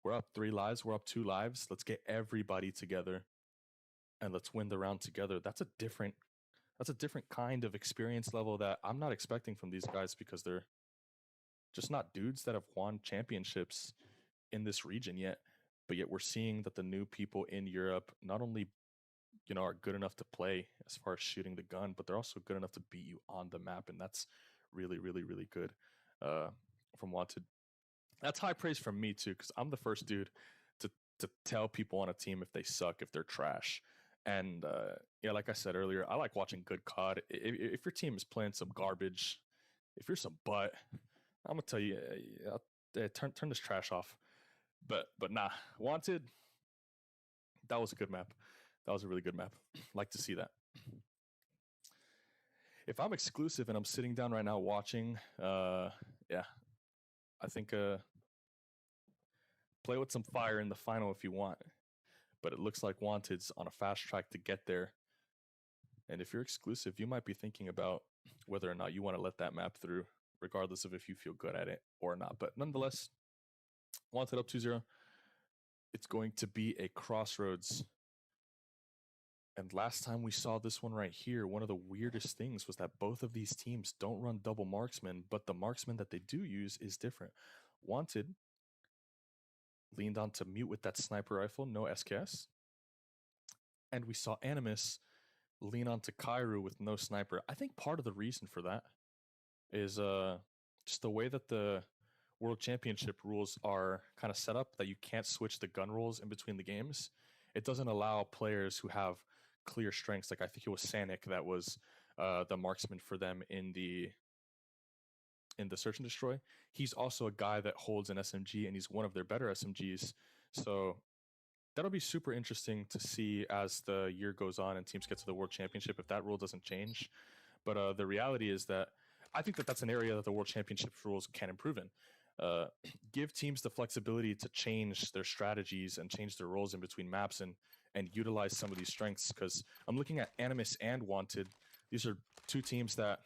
Speaker 1: We're up 3 lives. We're up 2 lives. Let's get everybody together and let's win the round together. That's a different kind of experience level that I'm not expecting from these guys because they're just not dudes that have won championships in this region yet. But yet we're seeing that the new people in Europe not only are good enough to play as far as shooting the gun, but they're also good enough to beat you on the map, and that's really, really, really good from Wanted. That's high praise from me too, because I'm the first dude to tell people on a team if they suck, if they're trash. And like I said earlier, I like watching good COD. If your team is playing some garbage, if you're some butt, I'm gonna tell you, turn this trash off. But nah, Wanted, that was a good map. That was a really good map. Like to see that. If I'm exclusive and I'm sitting down right now watching, I think play with some fire in the final if you want. But it looks like Wanted's on a fast track to get there. And if you're exclusive, you might be thinking about whether or not you want to let that map through, regardless of if you feel good at it or not. But nonetheless, Wanted up 2-0. It's going to be a crossroads. And last time we saw this one right here, one of the weirdest things was that both of these teams don't run double marksman, but the marksman that they do use is different. Wanted leaned on to mute with that sniper rifle, no SKS. And we saw Animus lean on to Kairu with no sniper. I think part of the reason for that is just the way that the World Championship rules are kind of set up, that you can't switch the gun rolls in between the games. It doesn't allow players who have clear strengths, like I think it was Sanic that was the marksman for them in the Search and Destroy. He's also a guy that holds an SMG, and he's one of their better SMGs. So that'll be super interesting to see as the year goes on and teams get to the World Championship if that rule doesn't change. But the reality is that I think that that's an area that the World Championship rules can improve in. Give teams the flexibility to change their strategies and change their roles in between maps and utilize some of these strengths, because I'm looking at Animus and Wanted. These are two teams that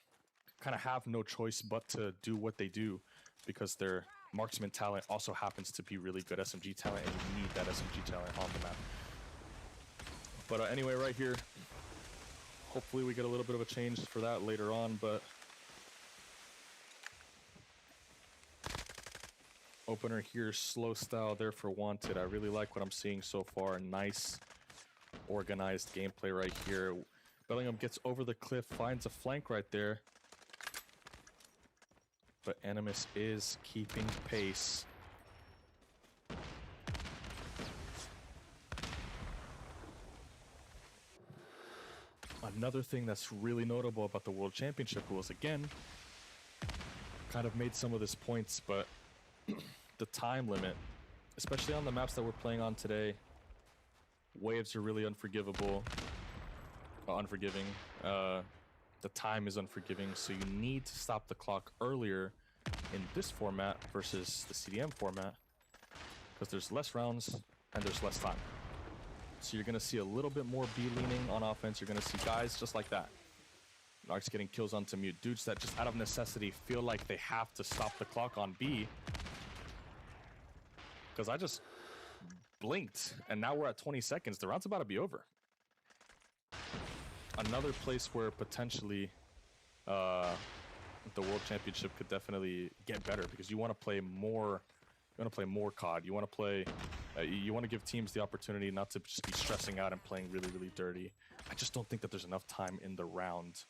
Speaker 1: kind of have no choice but to do what they do because their marksman talent also happens to be really good SMG talent, and you need that SMG talent on the map. But anyway, right here, hopefully we get a little bit of a change for that later on, but opener here, slow style there for Wanted. I really like what I'm seeing so far. Nice organized gameplay right here. Bellingham gets over the cliff, finds a flank right there. But Animus is keeping pace. Another thing that's really notable about the World Championship rules, again, kind of made some of this points, but the time limit, especially on the maps that we're playing on today, waves are really unforgiving. The time is unforgiving, so you need to stop the clock earlier in this format versus the CDM format, because there's less rounds and there's less time. So you're going to see a little bit more B leaning on offense. You're going to see guys just like that. Narc's getting kills onto mute. Dudes that just out of necessity feel like they have to stop the clock on B. Because I just blinked, and now we're at 20 seconds. The round's about to be over. Another place where potentially the World Championship could definitely get better, because you want to play more. You want to play more COD. You want to play. You want to give teams the opportunity not to just be stressing out and playing really, really dirty. I just don't think that there's enough time in the round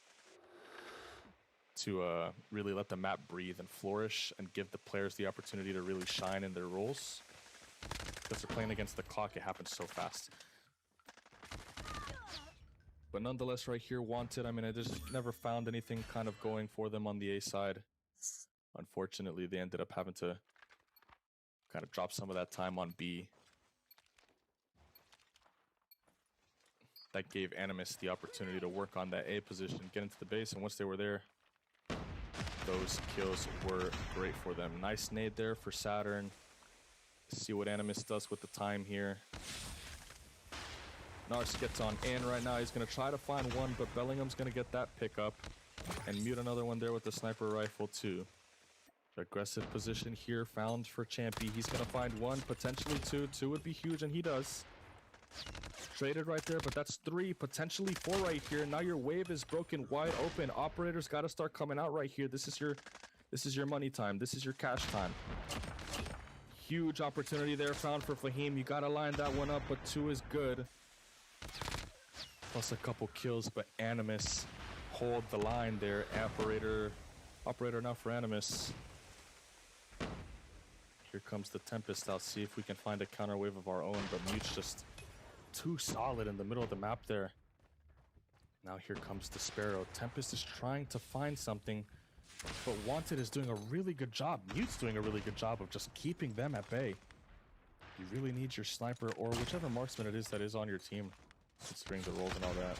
Speaker 1: to really let the map breathe and flourish and give the players the opportunity to really shine in their roles. Because they're playing against the clock, it happens so fast. But nonetheless, right here, Wanted, I mean, I just never found anything kind of going for them on the A side. Unfortunately, they ended up having to kind of drop some of that time on B. That gave Animus the opportunity to work on that A position, get into the base, and once they were there, those kills were great for them. Nice nade there for Saturn. See what Animus does with the time here. Nars gets on in right now. He's going to try to find one, but Bellingham's going to get that pickup and mute another one there with the sniper rifle too.
Speaker 3: Aggressive position here found for Champy. He's going to find one, potentially two. Two would be huge, and he does. Traded right there, but that's three, potentially four right here. Now your wave is broken wide open. Operators got to start coming out right here. This is your money time. This is your cash time. Huge opportunity there found for Fahim. You got to line that one up, but two is good. Plus a couple kills, but Animus hold the line there. Operator now for Animus. Here comes the Tempest. I'll see if we can find a counter wave of our own, but Mute's just too solid in the middle of the map there. Now here comes the Sparrow. Tempest is trying to find something, but Wanted is doing a really good job. Mute's doing a really good job of just keeping them at bay. You really need your sniper or whichever marksman it is that is on your team, considering the roles and all that.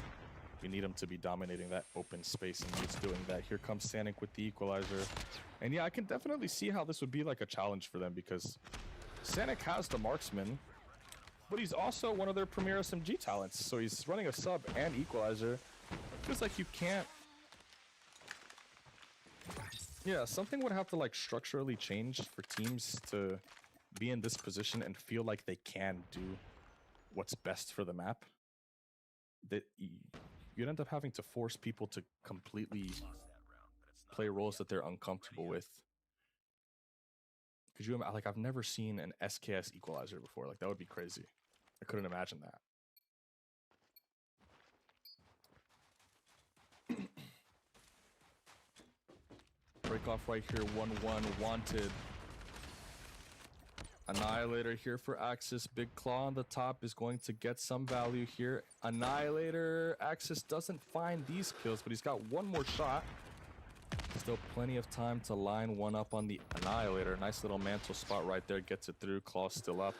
Speaker 3: You need him to be dominating that open space, and Mute's doing that. Here comes Sanic with the equalizer. And yeah, I can definitely see how this would be like a challenge for them, because Sanic has the marksman, but he's also one of their premier SMG talents. So he's running a sub and equalizer. Feels like you can't... Yeah, something would have to like structurally change for teams to be in this position and feel like they can do what's best for the map. That you'd end up having to force people to completely play roles that they're uncomfortable with. Could you imagine? Like, I've never seen an SKS equalizer before. Like, that would be crazy. I couldn't imagine that. Break off right here, 1-1, Wanted. Annihilator here for Axis. Big Claw on the top is going to get some value here. Annihilator, Axis doesn't find these kills, but he's got one more shot. Still plenty of time to line one up on the Annihilator. Nice little mantle spot right there, gets it through. Claw still up.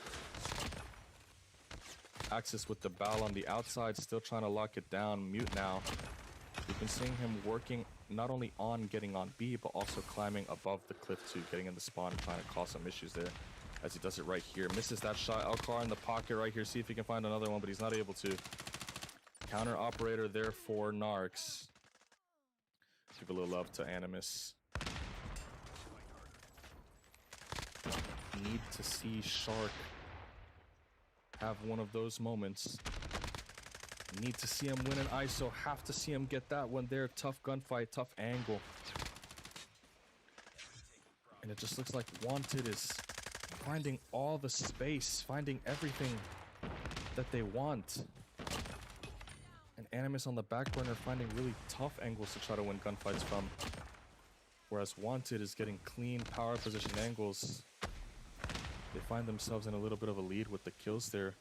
Speaker 3: Axis with the bow on the outside, still trying to lock it down. Mute now. We've been seeing him working not only on getting on B, but also climbing above the cliff too, getting in the spawn and trying to cause some issues there. As he does it right here. Misses that shot. Alcar in the pocket right here. See if he can find another one, but he's not able to. Counter operator there for Narcs. Give a little love to Animus. Need to see Shark have one of those moments. Need to see him win an ISO. Have to see him get that one there. Tough gunfight, tough angle. And it just looks like Wanted is finding all the space, finding everything that they want. And Animus on the back burner finding really tough angles to try to win gunfights from. Whereas Wanted is getting clean power position angles. They find themselves in a little bit of a lead with the kills there.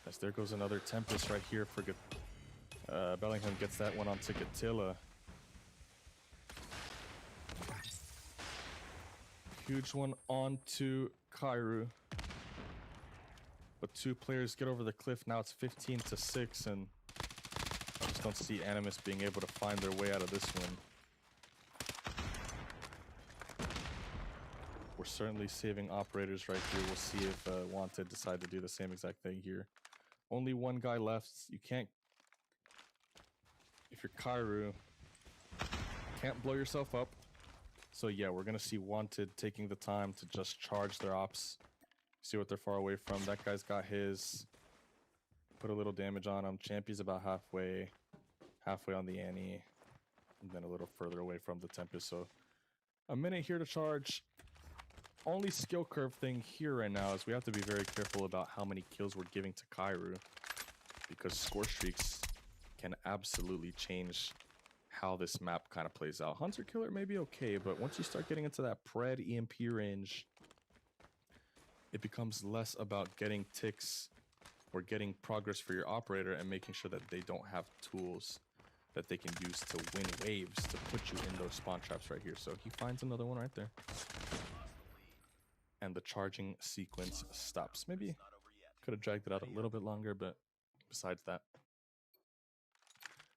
Speaker 3: As there goes another Tempest right here for Bellingham gets that one onto Gatilla. Huge one onto Kairu. But two players get over the cliff. Now it's 15-6, and I just don't see Animus being able to find their way out of this one. We're certainly saving operators right here. We'll see if Wanted decide to do the same exact thing here. Only one guy left. You can't... If you're Kairu, can't blow yourself up. So yeah, we're gonna see Wanted taking the time to just charge their ops. See what they're far away from. That guy's got his. Put a little damage on him. Champy's about halfway on the Annie. And then a little further away from the Tempest. So a minute here to charge. Only skill curve thing here right now is we have to be very careful about how many kills we're giving to Kairu. Because score streaks can absolutely change how this map kind of plays out. Hunter Killer may be okay, but once you start getting into that Pred EMP range, it becomes less about getting ticks or getting progress for your operator and making sure that they don't have tools that they can use to win waves to put you in those spawn traps right here. So he finds another one right there. And the charging sequence stops. Maybe could have dragged it out a little bit longer, but besides that,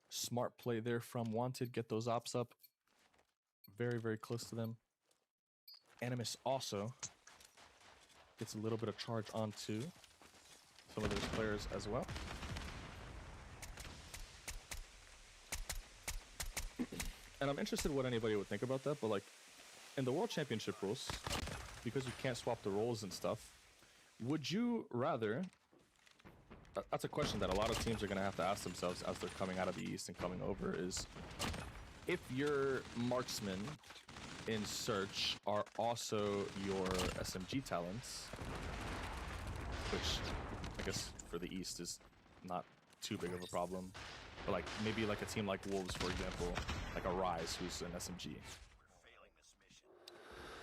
Speaker 3: smart play there from Wanted. Get those ops up very, very close to them. Animus also gets a little bit of charge onto some of those players as well. And I'm interested in what anybody would think about that, but like,
Speaker 1: in the World Championship rules, because you can't swap the roles and stuff, would you rather... That's a question that a lot of teams are going to have to ask themselves as they're coming out of the East and coming over, is if your marksmen in Search are also your SMG talents, which I guess for the East is not too big of a problem, but like maybe like a team like Wolves, for example, like a Rise who's an SMG.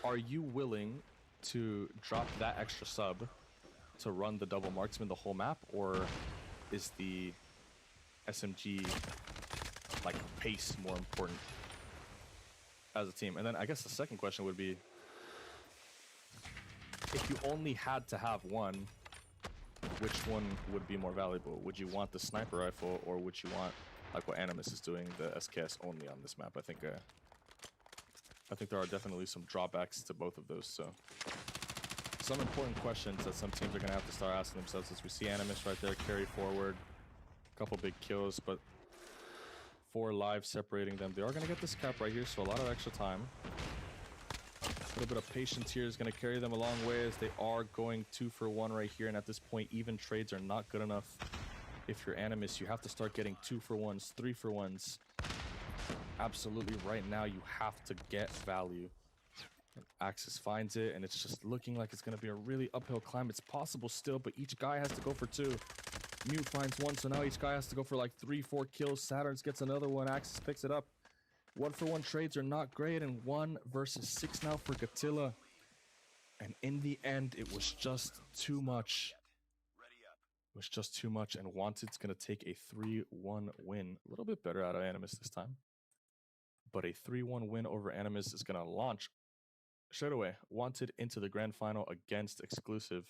Speaker 1: Are you willing to drop that extra sub to run the double marksman the whole map, or is the SMG like pace more important as a team? And then I guess the second question would be, if you only had to have one, which one would be more valuable? Would you want the sniper rifle, or would you want like what Animus is doing, the SKS only on this map? I think there are definitely some drawbacks to both of those. So some important questions that some teams are going to have to start asking themselves, as we see Animus right there carry forward, a couple big kills, but 4 lives separating them. They are going to get this cap right here, so a lot of extra time. A little bit of patience here is going to carry them a long way, as they are going 2 for 1 right here. And at this point, even trades are not good enough. If you're Animus, you have to start getting 2 for 1s, 3 for 1s. Absolutely, right now you have to get value. And Axis finds it, and it's just looking like it's going to be a really uphill climb. It's possible still, but each guy has to go for 2. Mute finds 1, so now each guy has to go for like 3, 4 kills. Saturns gets another one. Axis picks it up. 1 for 1 trades are not great, and 1 versus 6 now for Gatilla. And in the end, it was just too much. It was just too much, and Wanted's going to take a 3-1 win. A little bit better out of Animus this time. But a 3-1 win over Animus is going to launch straight away Wanted into the grand final against Exclusive.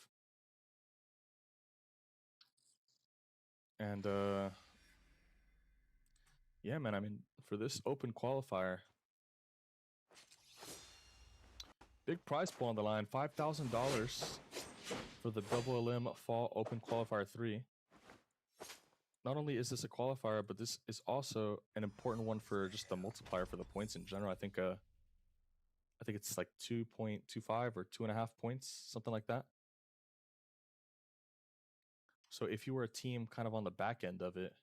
Speaker 1: And yeah, man, I mean, for this open qualifier, big prize pool on the line, $5,000 for the Double LM Fall Open Qualifier 3. Not only is this a qualifier, but this is also an important one for just the multiplier for the points in general. I think it's like 2.25 or 2.5 points, something like that. So if you were a team kind of on the back end of it,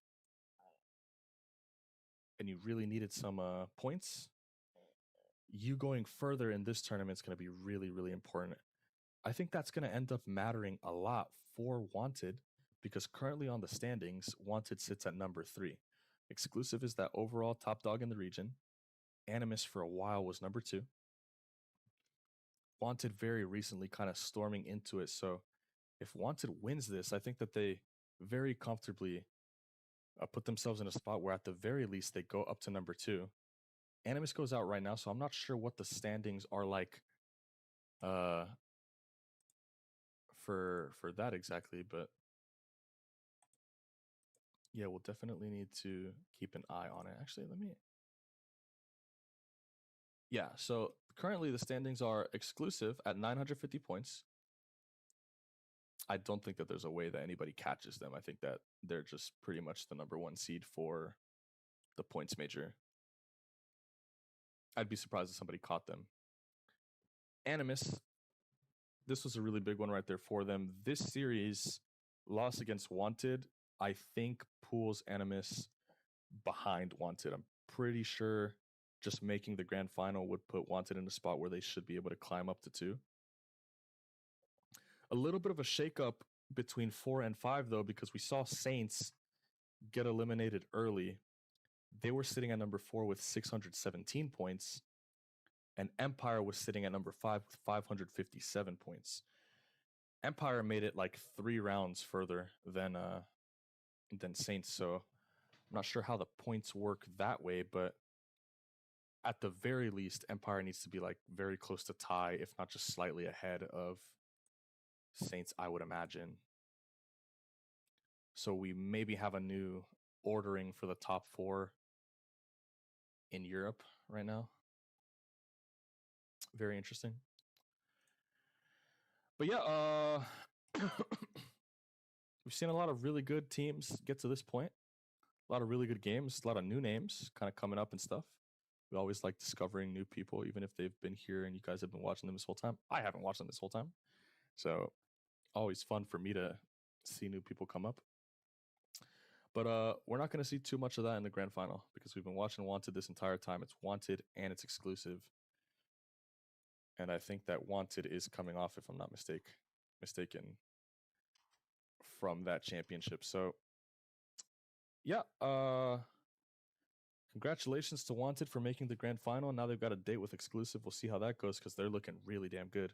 Speaker 1: and you really needed some points, you going further in this tournament is going to be really, really important. I think that's going to end up mattering a lot for Wanted, because currently on the standings, Wanted sits at number 3. Exclusive is that overall top dog in the region. Animus for a while was number 2. Wanted very recently kind of storming into it. So if Wanted wins this, I think that they very comfortably put themselves in a spot where at the very least they go up to number 2. Animus goes out right now, so I'm not sure what the standings are like for that exactly, but yeah, we'll definitely need to keep an eye on it. Actually, yeah, so currently the standings are Exclusive at 950 points. I don't think that there's a way that anybody catches them. I think that they're just pretty much the number 1 seed for the points major. I'd be surprised if somebody caught them. Animus, this was a really big one right there for them. This series, loss against Wanted, I think pulls Animus behind Wanted. I'm pretty sure just making the grand final would put Wanted in a spot where they should be able to climb up to 2. A little bit of a shakeup between 4 and 5, though, because we saw Saints get eliminated early. They were sitting at number 4 with 617 points, and Empire was sitting at number 5 with 557 points. Empire made it like 3 rounds further than Saints, so I'm not sure how the points work that way, but at the very least, Empire needs to be like very close to tie, if not just slightly ahead of Saints, I would imagine. So we maybe have a new ordering for the top 4 in Europe right now. Very interesting. But yeah, we've seen a lot of really good teams get to this point. A lot of really good games, a lot of new names kind of coming up and stuff. We always like discovering new people, even if they've been here and you guys have been watching them this whole time. I haven't watched them this whole time. So always fun for me to see new people come up. But we're not going to see too much of that in the grand final because we've been watching Wanted this entire time. It's Wanted and it's exclusive. And I think that Wanted is coming off, if I'm not mistaken, from that championship. So yeah, congratulations to Wanted for making the grand final. Now they've got a date with exclusive. We'll see how that goes because they're looking really damn good.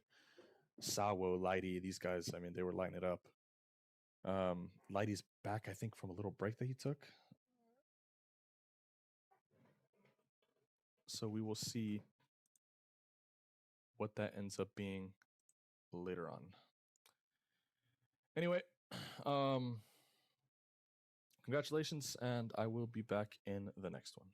Speaker 1: Sawo, Lighty, these guys, I mean, they were lighting it up. Lighty's back, I think, from a little break that he took. So we will see what that ends up being later on. Anyway, congratulations, and I will be back in the next one.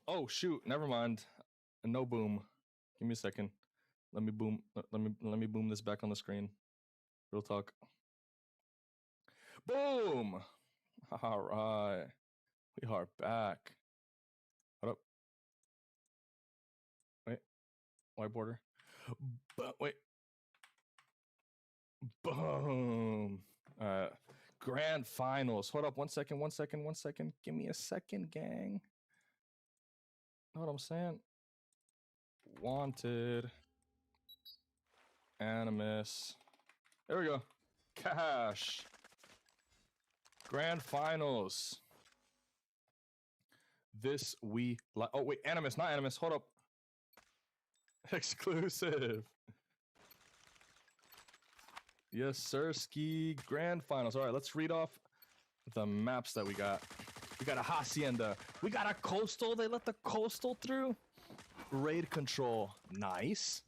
Speaker 3: Oh shoot, never mind. No boom. Give me a second. Let me boom. Let me boom this back on the screen. Real talk. Boom. All right, we are back. What up? Wait, white border. Wait. Boom. Grand finals. Hold up. 1 second. 1 second. 1 second. Give me a second, gang. Know what I'm saying? Wanted. Animus. There we go. Cash. Grand finals. This we like. Oh wait, Animus, not Animus. Hold up. Exclusive. Yes, sir. Ski grand finals. All right, let's read off the maps that we got. We got a Hacienda. We got a coastal. They let the coastal through. Raid control. Nice.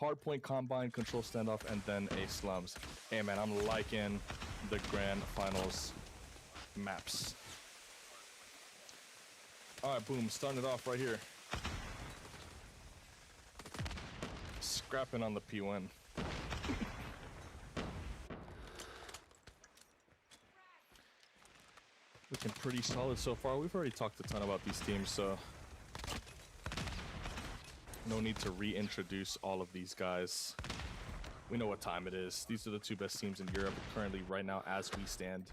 Speaker 3: Hardpoint combine control standoff, and then a slums. Hey man, I'm liking the grand finals maps. All right, boom. Starting it off right here. Scrapping on the P1. Looking pretty solid so far. We've already talked a ton about these teams, so no need to reintroduce all of these guys. We know what time it is. These are the two best teams in Europe currently right now as we stand.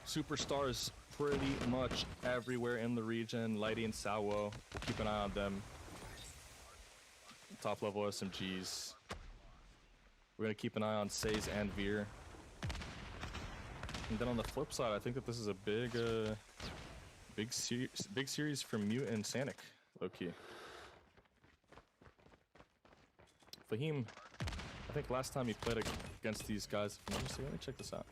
Speaker 3: Superstars pretty much everywhere in the region. Lighty and Sawo, we'll keep an eye on them. Top level SMGs. We're gonna keep an eye on Saze and Veer. And then on the flip side, I think that this is a big series for Mute and Sanic, low-key. Fahim, I think last time he played against these guys, let me check this out.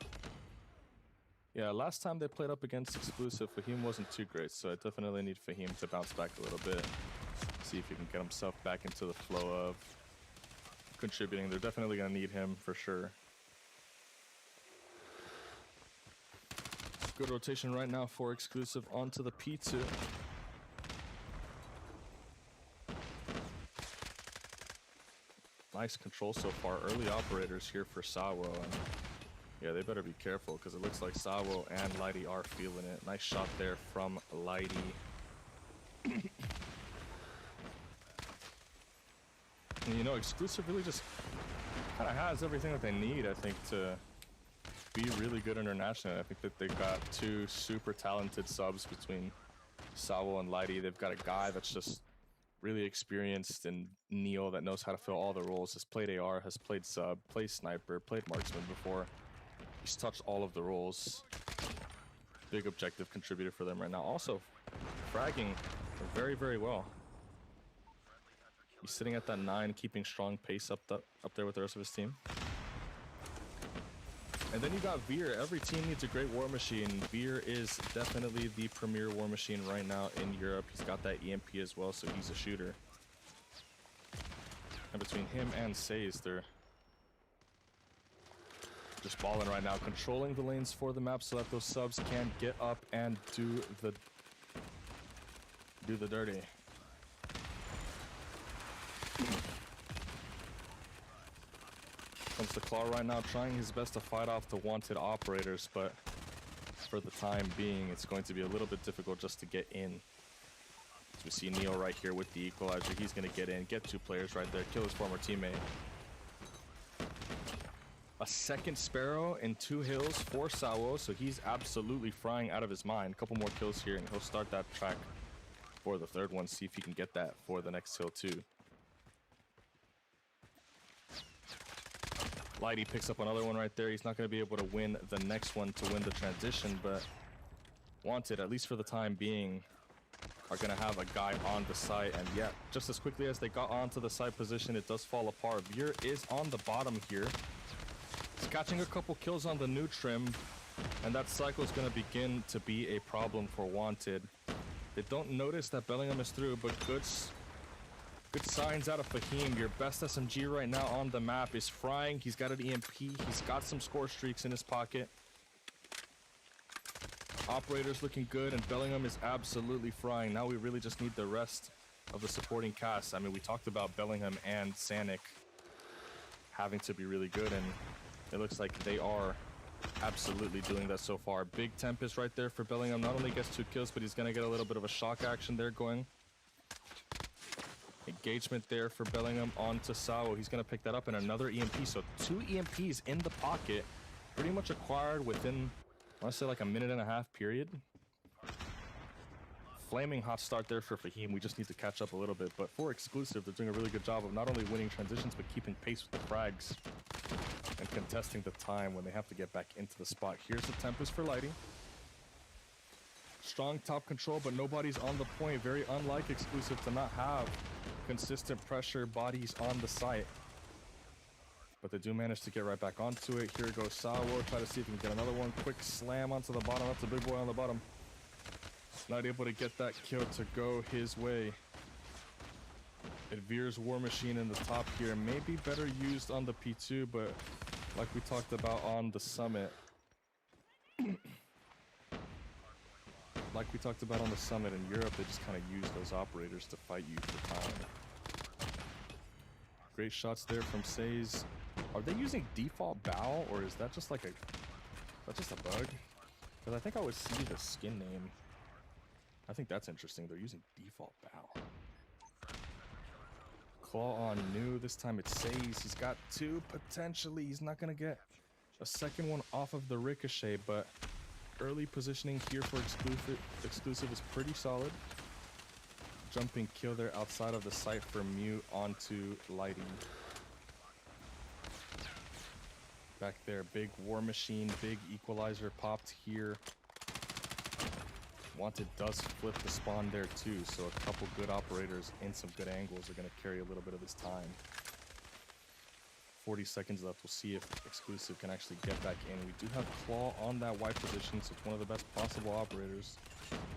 Speaker 3: Yeah, last time they played up against Exclusive, Fahim wasn't too great, so I definitely need Fahim to bounce back a little bit. See if he can get himself back into the flow of contributing. They're definitely going to need him for sure. Good rotation right now for Exclusive onto the P2. Nice control so far. Early operators here for Sawo. And yeah, they better be careful because it looks like Sawo and Lighty are feeling it. Nice shot there from Lighty. And you know, Exclusive really just kind of has everything that they need, I think, to be really good internationally. I think that they've got two super talented subs between Sawo and Lighty. They've got a guy that's just really experienced, and Neil that knows how to fill all the roles. Has played AR, has played sub, played sniper, played marksman before. He's touched all of the roles. Big objective contributor for them right now. Also, fragging very, very well. He's sitting at that 9, keeping strong pace up there with the rest of his team. And then you got Veer. Every team needs a great war machine. Veer is definitely the premier war machine right now in Europe. He's got that EMP as well, so he's a shooter. And between him and Saze, they're just balling right now, controlling the lanes for the map so that those subs can get up and do the dirty. Comes to Claw right now, trying his best to fight off the wanted operators, but for the time being, it's going to be a little bit difficult just to get in. As we see Neo right here with the equalizer, he's going to get in, get 2 players right there, kill his former teammate. A second Sparrow and 2 hills for Sawo, so he's absolutely frying out of his mind. A couple more kills here, and he'll start that track for the third one, see if he can get that for the next hill too. Lighty picks up another one right there. He's not going to be able to win the next one to win the transition, but wanted, at least for the time being, are going to have a guy on the site. And yeah, just as quickly as they got onto the site position, it does fall apart. Veer is on the bottom here. He's catching a couple kills on the new trim, and that cycle is going to begin to be a problem for Wanted. They don't notice that Bellingham is through, but good signs out of Fahim. Your best SMG right now on the map is frying. He's got an EMP. He's got some score streaks in his pocket.
Speaker 1: Operator's looking good, and Bellingham is absolutely frying. Now we really just need the rest of the supporting cast. I mean, we talked about Bellingham and Sanic having to be really good, and it looks like they are absolutely doing that so far. Big Tempest right there for Bellingham. Not only gets 2 kills, but he's going to get a little bit of a shock action there going. Engagement there for Bellingham onto Sawo. He's going to pick that up, and another EMP. So 2 EMPs in the pocket, pretty much acquired within, I want to say, like a 1.5-minute period. Flaming hot start there for Fahim. We just need to catch up a little bit. But for exclusive, they're doing a really good job of not only winning transitions, but keeping pace with the frags and contesting the time when they have to get back into the spot. Here's the Tempest for Lighty. Strong top control, but nobody's on the point. Very unlike exclusive to not have consistent pressure bodies on the site. But they do manage to get right back onto it. Here goes Sawo. Try to see if he can get another one. Quick slam onto the bottom. That's a big boy on the bottom. Not able to get that kill to go his way. It veers War Machine in the top here. Maybe better used on the P2, but like we talked about on the summit. Like we talked about on the summit in Europe, they just kind of use those operators to fight you for time. Great shots there from Says. Are they using default bow, or is that just like a... That's just a bug? Because I think I would see the skin name. I think that's interesting. They're using default bow. Claw on new. This time it Says. He's got 2 potentially. He's not going to get a second one off of the ricochet, but early positioning here for exclusive is pretty solid. Jumping kill there outside of the site for Mute onto Lighting. Back there, big War Machine, big Equalizer popped here. Wanted does flip the spawn there too, so a couple good operators in some good angles are going to carry a little bit of this time. 40 seconds left. We'll see if exclusive can actually get back in. We do have Claw on that white position, so it's one of the best possible operators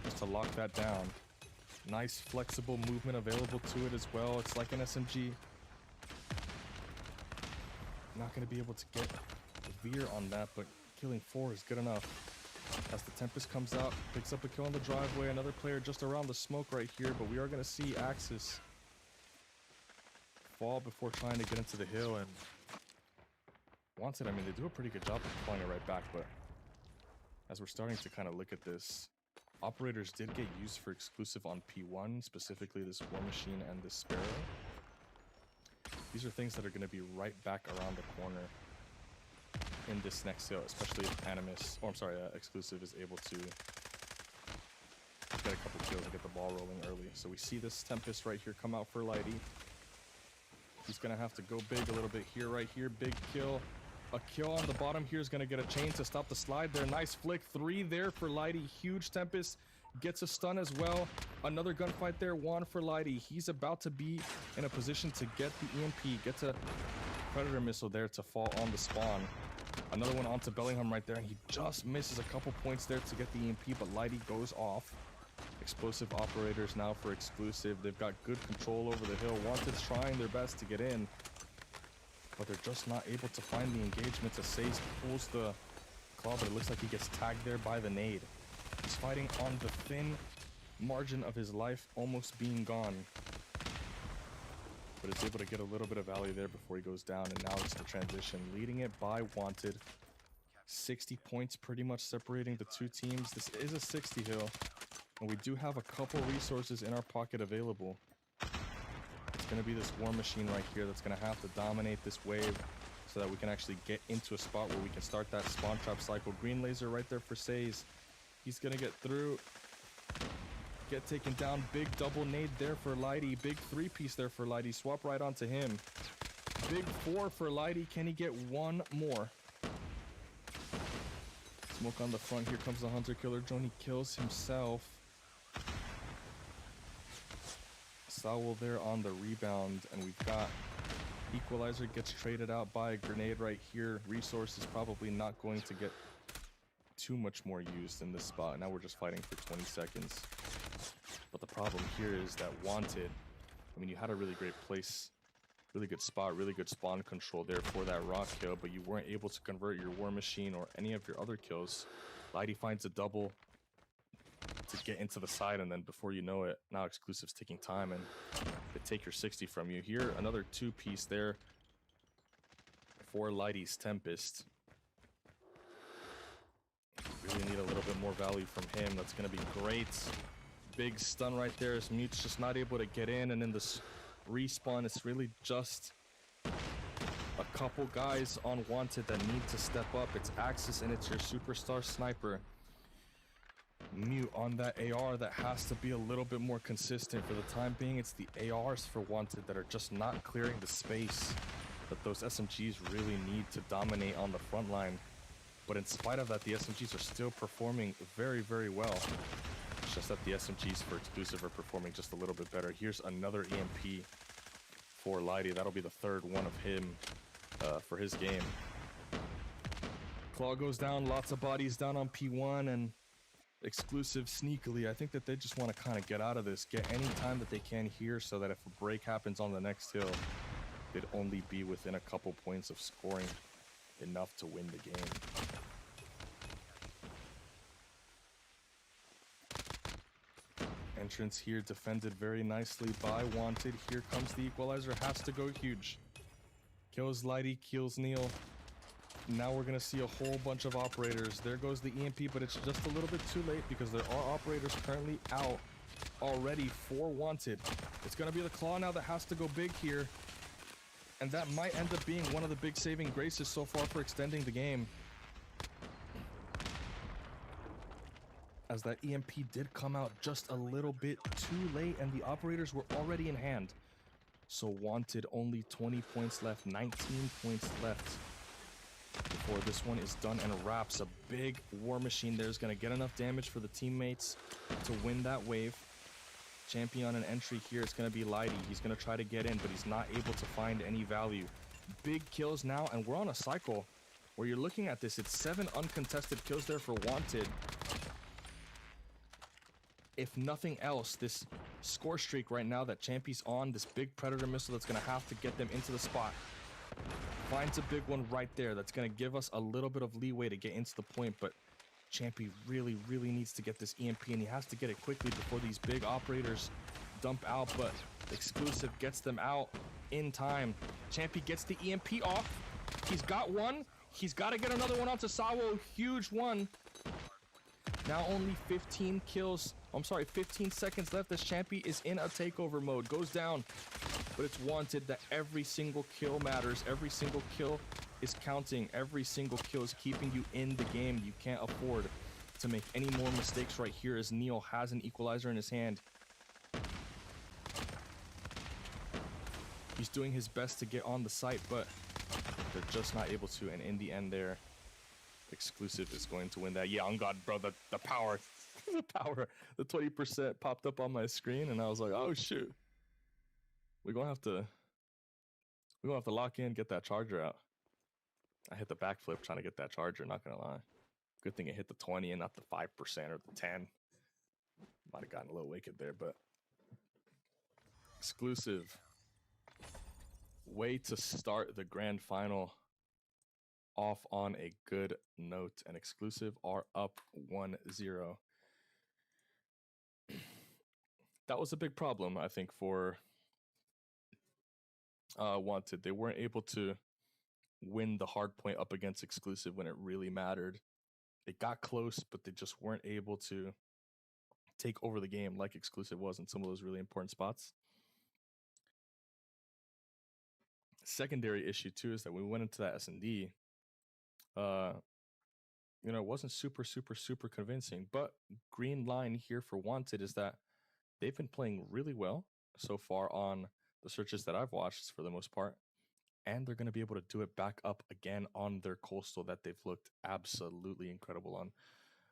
Speaker 1: just to lock that down. Nice flexible movement available to it as well. It's like an SMG. Not going to be able to get the veer on that, but killing 4 is good enough. As the Tempest comes out, picks up a kill on the driveway. Another player just around the smoke right here, but we are going to see Axis fall before trying to get into the hill. And Wanted, I mean, they do a pretty good job of pulling it right back, but as we're starting to kind of look at this, operators did get used for exclusive on P1, specifically this War Machine and this Sparrow. These are things that are going to be right back around the corner in this next hill, especially if Animus, or I'm sorry, exclusive is able to get a couple kills and get the ball rolling early. So we see this Tempest right here come out for Lighty. He's going to have to go big a little bit here, right here. Big kill. A kill on the bottom here is going to get a chain to stop the slide there. Nice flick. 3 there for Lighty. Huge Tempest. Gets a stun as well. Another gunfight there. 1 for Lighty. He's about to be in a position to get the EMP. Gets a Predator missile there to fall on the spawn. Another one onto Bellingham right there, and he just misses a couple points there to get the EMP, but Lighty goes off. Explosive operators now for exclusive. They've got good control over the hill. Wanted's trying their best to get in, but they're just not able to find the engagement. Says pulls the claw, but it looks like he gets tagged there by the nade. He's fighting on the thin margin of his life, almost being gone, but is able to get a little bit of value there before he goes down, and now it's the transition. Leading it by Wanted. 60 points pretty much separating the two teams. This is a 60 hill, and we do have a couple resources in our pocket available. It's going to be this War Machine right here that's going to have to dominate this wave so that we can actually get into a spot where we can start that spawn trap cycle. Green laser right there for Says. He's going to get through. Get taken down. Big double nade there for Lighty. Big 3-piece there for Lighty. Swap right onto him. Big 4 for Lighty. Can he get one more? Smoke on the front. Here comes the Hunter Killer drone. He kills himself. Saul there on the rebound, and we've got Equalizer gets traded out by a grenade right here. Resource is probably not going to get too much more used in this spot. Now we're just fighting for 20 seconds. But the problem here is that Wanted, I mean, you had a really great place, really good spot, really good spawn control there for that rock kill, but you weren't able to convert your War Machine or any of your other kills. Lighty finds a double, to get into the side, and then before you know it, now Exclusive's taking time and they take your 60 from you. Here, another 2-piece there for Lighty's Tempest. Really need a little bit more value from him. That's going to be great. Big stun right there as Mute's just not able to get in, and in this respawn, it's really just a couple guys on Wanted that need to step up. It's Axis and it's your superstar sniper. Mute on that AR that has to be a little bit more consistent. For the time being, it's the ARs for Wanted that are just not clearing the space that those SMGs really need to dominate on the front line. But in spite of that, the SMGs are still performing very, very well. It's just that the SMGs for Exclusive are performing just a little bit better. Here's another EMP for Lighty. That'll be the third one of him for his game. Claw goes down, lots of bodies down on P1, and Exclusive sneakily, I think that they just want to kind of get out of this, get any time that they can here, so that if a break happens on the next hill, they'd only be within a couple points of scoring enough to win the game. Entrance here defended very nicely by Wanted. Here comes the equalizer, has to go huge. Kills Lighty, kills Neil. Now we're gonna see a whole bunch of operators. There goes the EMP, but it's just a little bit too late because there are operators currently out already for Wanted. It's gonna be the Claw now that has to go big here. And that might end up being one of the big saving graces so far for extending the game. As that EMP did come out just a little bit too late and the operators were already in hand. So Wanted only 20 points left, 19 points left before this one is done and wraps. A big War Machine there is going to get enough damage for the teammates to win that wave. Champion on an entry here, it's going to be Lighty. He's going to try to get in, but he's not able to find any value. Big kills now, and we're on a cycle where you're looking at this. It's 7 uncontested kills there for Wanted. If nothing else, this score streak right now that Champy's on, this big Predator missile that's going to have to get them into the spot, finds a big one right there that's going to give us a little bit of leeway to get into the point. But Champy really, really needs to get this EMP, and he has to get it quickly before these big operators dump out. But Exclusive gets them out in time. Champy gets the EMP off. He's got one. He's got to get another one onto Sawo. Huge one. Now only 15 kills. I'm sorry, 15 seconds left as Champy is in a takeover mode. Goes down. But it's Wanted that every single kill matters. Every single kill is counting. Every single kill is keeping you in the game. You can't afford to make any more mistakes right here as Neil has an equalizer in his hand. He's doing his best to get on the site, but they're just not able to. And in the end there, Exclusive is going to win that. Yeah, on God, bro, the power, the power, the 20% popped up on my screen, and I was like, oh shoot. We're gonna have to lock in, get that charger out. I hit the backflip trying to get that charger, not gonna lie. Good thing it hit the 20 and not the 5% or the 10. Might have gotten a little wicked there, but Exclusive. Way to start the grand final off on a good note, and Exclusive are up 1-0. That was a big problem, I think, for Wanted. They weren't able to win the hard point up against Exclusive when it really mattered. It got close, but they just weren't able to take over the game like Exclusive was in some of those really important spots. Secondary issue too is that when we went into that S&D, it wasn't super convincing. But green line here for Wanted is that they've been playing really well so far on the searches that I've watched for the most part, and they're going to be able to do it back up again on their coastal that they've looked absolutely incredible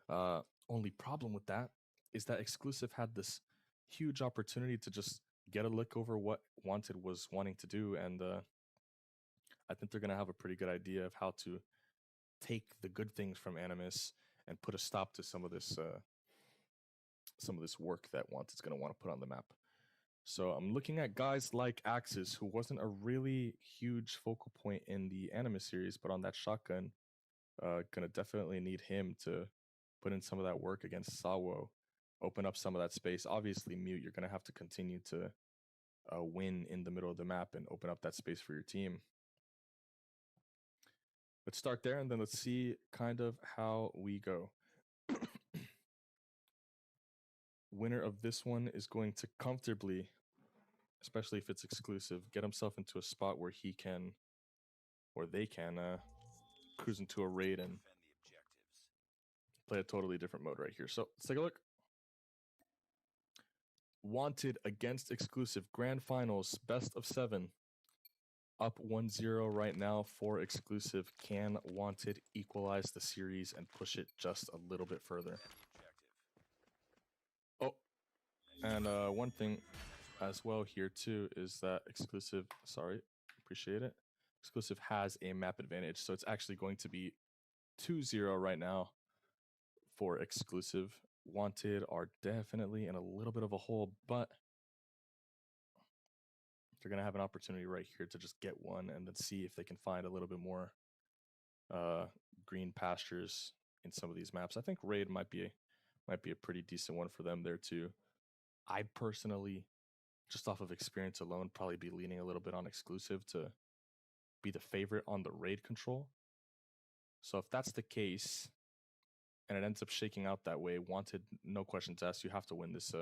Speaker 1: on. Only problem with that is that Exclusive had this huge opportunity to just get a look over what Wanted was wanting to do, and I think they're going to have a pretty good idea of how to take the good things from Animus and put a stop to some of this work that Wanted's going to want to put on the map. So I'm looking at guys like Axis, who wasn't a really huge focal point in the Animus series, but on that shotgun, gonna definitely need him to put in some of that work against Sawo. open up some of that space. Obviously, Mute, you're going to have to continue to win in the middle of the map and open up that space for your team. Let's start there, and then let's see kind of how we go. Winner of this one is going to comfortably, especially if it's exclusive, get himself into a spot where he can, or they can, cruise into a raid and
Speaker 2: Defend the objectives.
Speaker 1: play a totally different mode right here. So let's take a look. Wanted against exclusive grand finals, best of 7. Up 1-0 right now for exclusive. Can Wanted equalize the series and push it just a little bit further?
Speaker 2: Defend the objective.
Speaker 1: Oh, and one thing as well here too is that exclusive, sorry, appreciate it. Exclusive has a map advantage, so it's actually going to be 2-0 right now for exclusive. Wanted are definitely in a little bit of a hole, but they're going to have an opportunity right here to just get one and then see if they can find a little bit more green pastures in some of these maps. I think raid might be a pretty decent one for them there too. I personally, just off of experience alone, probably be leaning a little bit on exclusive to be the favorite on the raid control. So if that's the case and it ends up shaking out that way, Wanted, no questions asked, you have to win this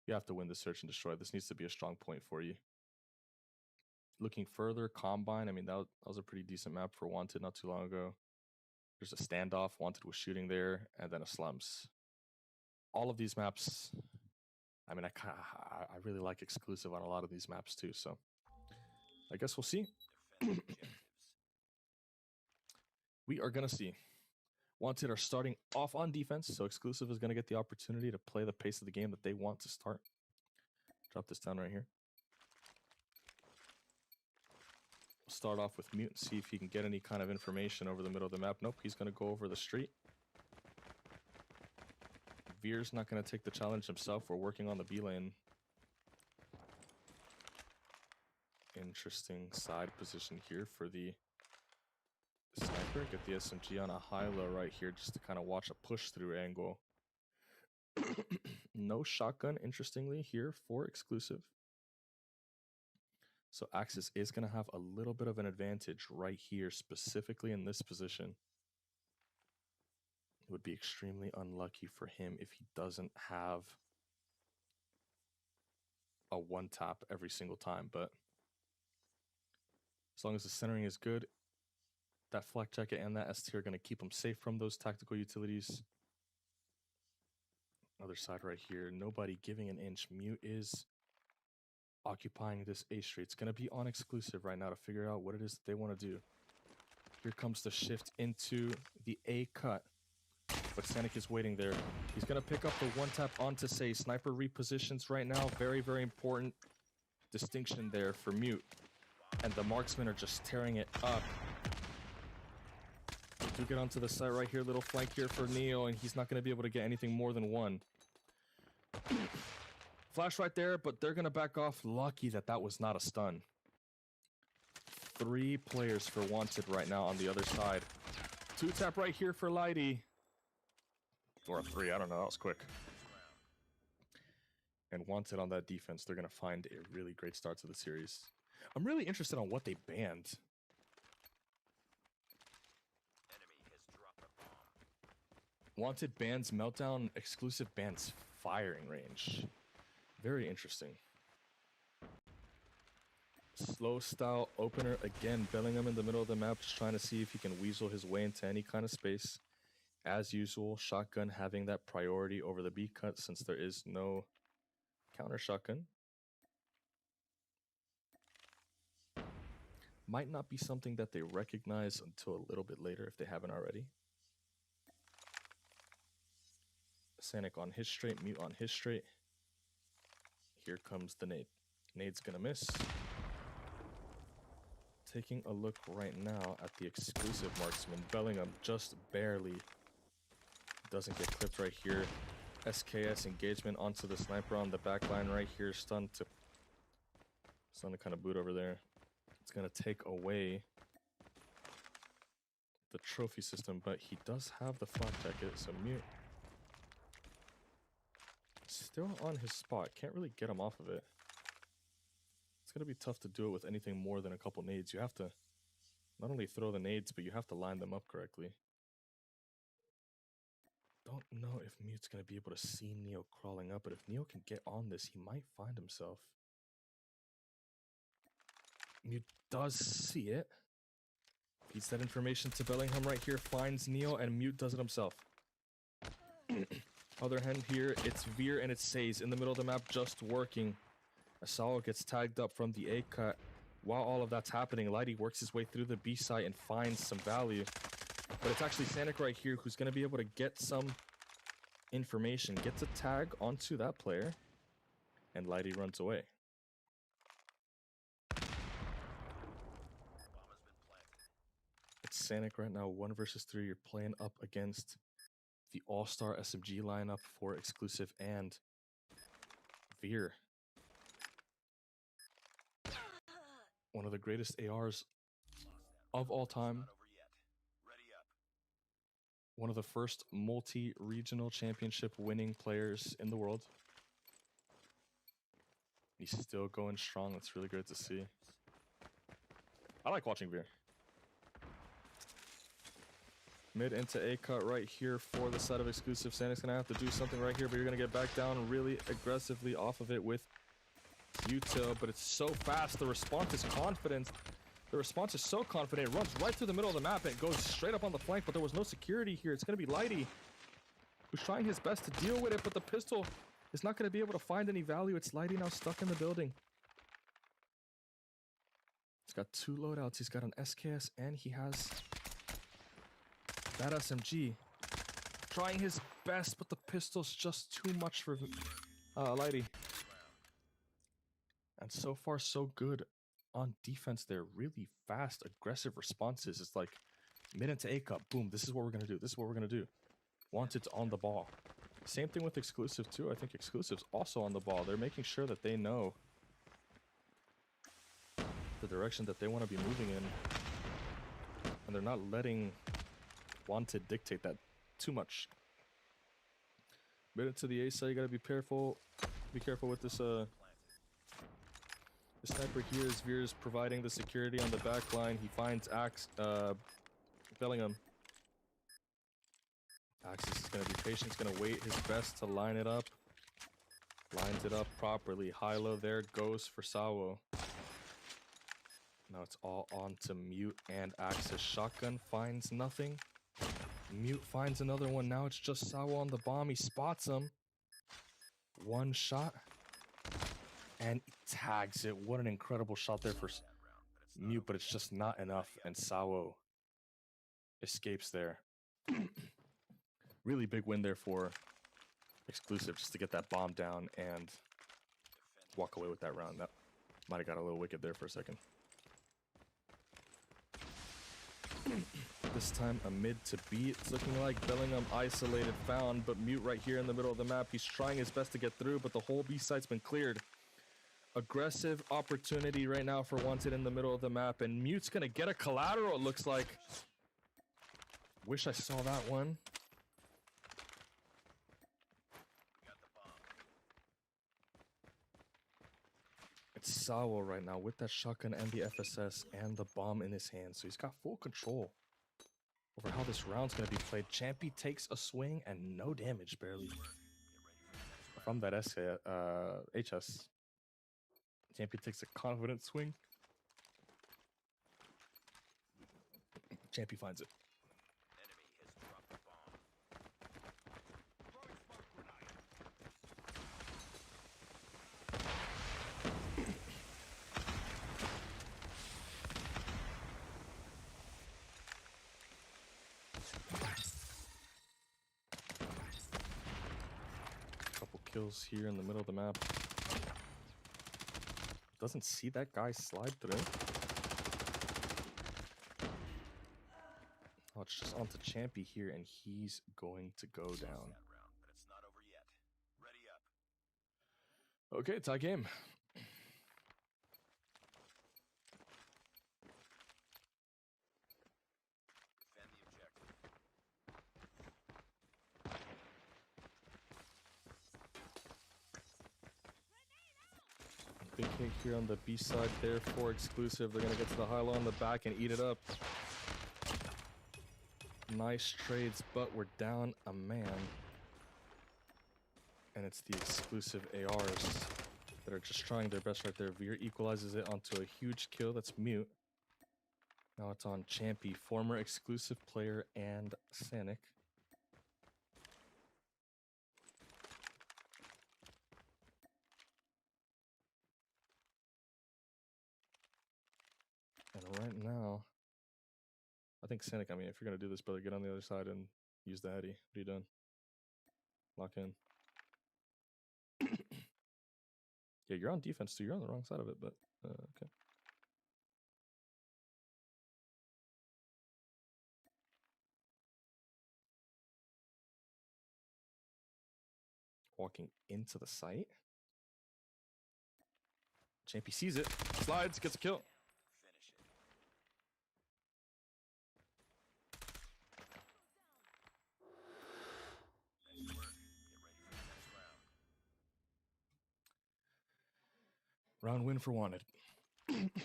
Speaker 1: you have to win the search and destroy. This needs to be a strong point for you. Looking further, Combine, I mean, that was a pretty decent map for Wanted not too long ago. There's a standoff, Wanted was shooting there, and then a slums. All of these maps, I mean, I really like exclusive on a lot of these maps too, so I guess we'll see.
Speaker 2: Defend the objectives.
Speaker 1: We are going to see. Wanted are starting off on defense, so exclusive is going to get the opportunity to play the pace of the game that they want to start. Drop this down right here. We'll start off with Mute and see if he can get any kind of information over the middle of the map. Nope, he's going to go over the street. Veer's not going to take the challenge himself. We're working on the B lane. Interesting side position here for the sniper. Get the SMG on a high-low right here just to kind of watch a push-through angle. No shotgun, interestingly, here for exclusive. So Axis is going to have a little bit of an advantage right here, specifically in this position. It would be extremely unlucky for him if he doesn't have a one-tap every single time, but as long as the centering is good, that flak jacket and that ST are going to keep him safe from those tactical utilities. Other side right here, nobody giving an inch. Mute is occupying this A street. It's going to be on exclusive right now to figure out what it is that they want to do. Here comes the shift into the A cut. But Sanic is waiting there. He's going to pick up the one tap onto Say. Sniper repositions right now. Very, very important distinction there for Mute. And the marksmen are just tearing it up. We do get onto the site right here. Little flank here for Neo, and he's not going to be able to get anything more than one. Flash right there, but they're going to back off. Lucky that that was not a stun. 3 players for Wanted right now on the other side. 2-tap right here for Lighty. Or a 3, I don't know, that was quick. And Wanted on that defense, they're going to find a really great start to the series. I'm really interested on what they banned.
Speaker 2: Enemy has dropped a bomb.
Speaker 1: Wanted bans Meltdown, exclusive bans firing range. Very interesting. Slow style opener again. Bellingham in the middle of the map, just trying to see if he can weasel his way into any kind of space. As usual, shotgun having that priority over the B cut since there is no counter shotgun. Might not be something that they recognize until a little bit later if they haven't already. Sanic on his straight, Mute on his straight. Here comes the nade. Nade's gonna miss. Taking a look right now at the exclusive marksman. Bellingham just barely doesn't get clipped right here. SKS engagement onto the sniper on the back line right here. Stun to kind of boot over there. It's going to take away the trophy system, but he does have the flak jacket, so Mute
Speaker 3: still on his spot. Can't really get him off of it. It's going to be tough to do it with anything more than a couple nades. You have to not only throw the nades, but you have to line them up correctly. Don't know if Mute's going to be able to see Neo crawling up, but if Neo can get on this, he might find himself. Mute does see it. Feeds that information to Bellingham right here, finds Neo, and Mute does it himself. Other hand here, it's Veer and it's Says in the middle of the map, just working. Asao gets tagged up from the A cut. While all of that's happening, Lighty works his way through the B site and finds some value. But it's actually Sanic right here who's going to be able to get some information, gets a tag onto that player, and Lighty runs away. It's Sanic right now, 1 versus 3. You're playing up against the all-star SMG lineup for exclusive and Veer. One of the greatest ARs of all time. One of the first multi-regional championship winning players in the world. He's still going strong. That's really good to see. I like watching Veer. Mid into A cut right here for the side of exclusive. Sanic's gonna have to do something right here, but you're gonna get back down really aggressively off of it with Util, but it's so fast. The response is confident. The response is so confident. It runs right through the middle of the map and it goes straight up on the flank, but there was no security here. It's going to be Lighty who's trying his best to deal with it, but the pistol is not going to be able to find any value. It's Lighty now stuck in the building. He's got 2 loadouts. He's got an SKS and he has that SMG. Trying his best, but the pistol's just too much for Lighty. And so far, so good on defense there. Really fast, aggressive responses. It's like mid into A cup. Boom, this is what we're going to do. This is what we're going to do. Wanted on the ball. Same thing with exclusive too. I think exclusive's also on the ball. They're making sure that they know the direction that they want to be moving in. And they're not letting Wanted dictate that too much. Mid into the A side, you got to be careful. Be careful with this the sniper here is Veer is providing the security on the back line. He finds Bellingham. Axis is going to be patient. He's going to wait his best to line it up. Lines it up properly. High-low there goes for Sawo. Now it's all on to Mute and Axis. Shotgun finds nothing. Mute finds another one. Now it's just Sawo on the bomb. He spots him. 1 shot. And tags it. What an incredible shot there for Mute, but it's just not enough. And Sawo escapes there. Really big win there for exclusive, just to get that bomb down and walk away with that round. That might have got a little wicked there for a second. This time a mid to B. It's looking like Bellingham isolated found, but Mute right here in the middle of the map. He's trying his best to get through, but the whole B site's been cleared. Aggressive opportunity right now for Wanted in the middle of the map, and Mute's gonna get a collateral, it looks like. Wish I saw that one. It's Sawo right now with that shotgun and the FSS and the bomb in his hand, so he's got full control over how this round's gonna be played. Champy takes a swing and no damage, barely, from that HS. Champy takes a confident swing. Champy finds it.
Speaker 2: Enemy has dropped the bomb.
Speaker 3: Couple kills here in the middle of the map. Doesn't see that guy slide through. Oh, it's just onto Champy here, and he's going to go down.
Speaker 2: That round, but it's not over yet. Ready up.
Speaker 3: Okay, tie game.
Speaker 2: Defend the objective.
Speaker 3: Big hit here on the B side there for exclusive. They're gonna get to the high low on the back and eat it up. Nice trades, but we're down a man. And it's the exclusive ARs that are just trying their best right there. Veer equalizes it onto a huge kill. That's Mute. Now it's on Champy, former exclusive player, and Sanic. And right now, I think Sanic, I mean, if you're going to do this, brother, get on the other side and use the heady. What are you doing? Lock in. Yeah, you're on defense too. You're on the wrong side of it, but okay. Walking into the site. Champy sees it, slides, gets a kill.
Speaker 2: Finish it. Nice work. Get ready for the next round.
Speaker 3: Round win for Wanted.
Speaker 2: Defend the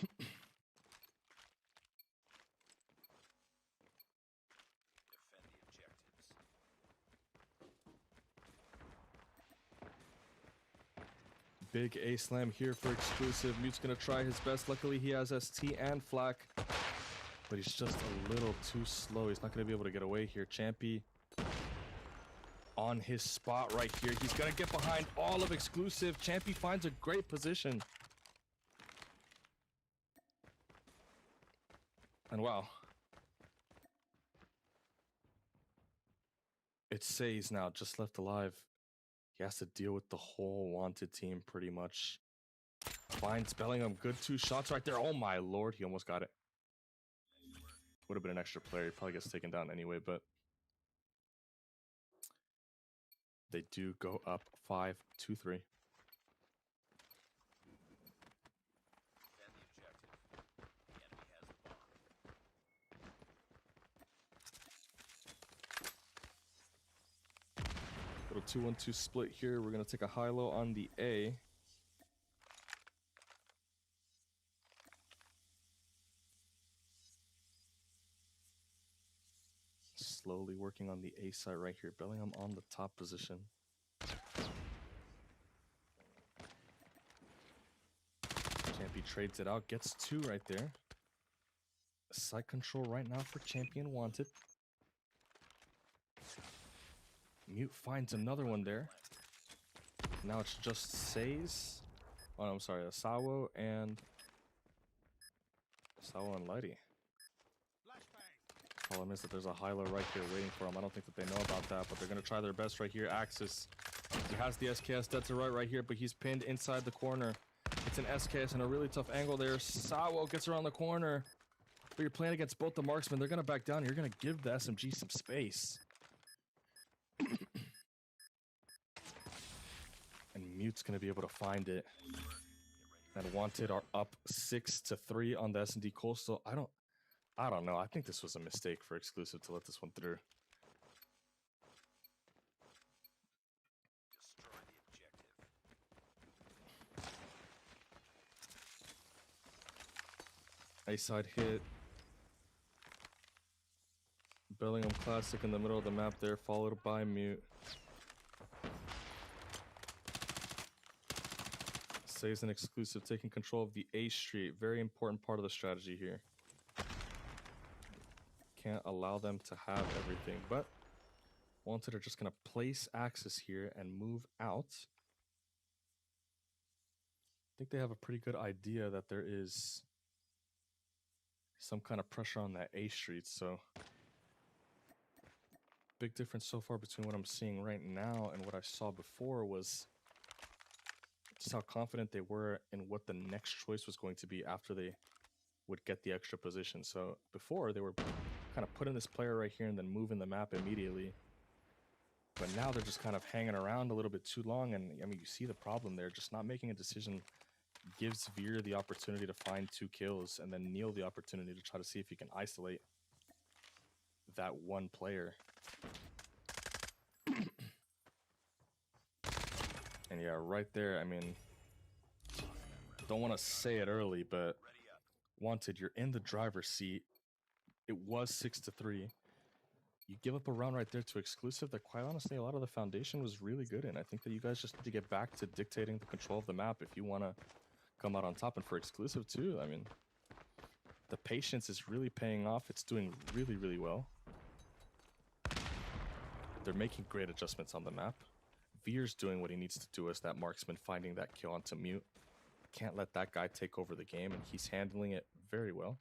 Speaker 2: objectives.
Speaker 3: Big A slam here for exclusive. Mute's gonna try his best. Luckily, he has ST and Flak, but he's just a little too slow. He's not gonna be able to get away here. Champy on his spot right here. He's gonna get behind all of exclusive. Champy finds a great position. And wow. It's Says now, just left alive. He has to deal with the whole Wanted team pretty much. Finds Bellingham, good 2 shots right there. Oh my lord, he almost got it. Would have been an extra player. He probably gets taken down anyway, but they do go up 5-2-3.
Speaker 2: Defend the objective. The enemy has the bomb.
Speaker 3: Little 2-1-2 split here. We're going to take a high-low on the A. Slowly working on the A side right here. Bellingham on the top position. Champy trades it out. Gets 2 right there. Side control right now for Champion Wanted. Mute finds another one there. Now it's just Says. Oh, I'm sorry, Asawo and Lighty. Problem is that there's a high-low right here waiting for him. I don't think that they know about that, but they're going to try their best right here. Axis. He has the SKS dead to right here, but he's pinned inside the corner. It's an SKS and a really tough angle there. Sawo gets around the corner. But you're playing against both the marksmen. They're going to back down. You're going to give the SMG some space. And Mute's going to be able to find it. And Wanted are up 6-3 on the S&D Coastal. I don't know. I think this was a mistake for exclusive to let this one through.
Speaker 2: Destroy the objective.
Speaker 3: A side hit. Bellingham Classic in the middle of the map there, followed by Mute. Says an exclusive, taking control of the A Street. Very important part of the strategy here. Can't allow them to have everything, but Wanted are just going to place Axis here and move out. I think they have a pretty good idea that there is some kind of pressure on that A Street, so big difference so far between what I'm seeing right now and what I saw before was just how confident they were in what the next choice was going to be after they would get the extra position. So before, they were kind of putting this player right here and then moving the map immediately. But now they're just kind of hanging around a little bit too long. And I mean, you see the problem there. Just not making a decision gives Veer the opportunity to find 2 kills, and then Neil the opportunity to try to see if he can isolate that one player. And yeah, right there, I mean,
Speaker 1: don't want to say it early, but Wanted, you're in the driver's seat. It was 6-3. You give up a round right there to Exclusive that, quite honestly, a lot of the foundation was really good in. I think that you guys just need to get back to dictating the control of the map if you want to come out on top. And for Exclusive too, I mean, the patience is really paying off. It's doing really, really well. They're making great adjustments on the map. Veer's doing what he needs to do as that marksman, finding that kill onto Mute. Can't let that guy take over the game, and he's handling it very well.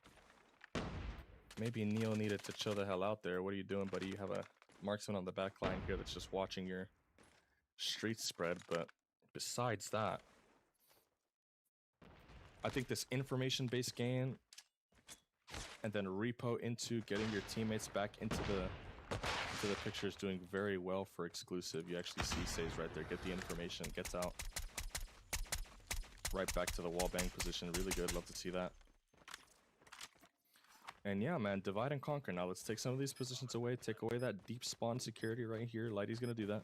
Speaker 1: Maybe Neil needed to chill the hell out there. What are you doing, buddy? You have a marksman on the back line here that's just watching your street spread, but besides that, I think this information-based game and then repo into getting your teammates back into the picture is doing very well for Exclusive. You actually see Says right there, get the information, gets out. Right back to the wallbang position, really good, love to see that. And yeah, man, divide and conquer. Now let's take some of these positions away, take away that deep spawn security right here. Lighty's gonna do that.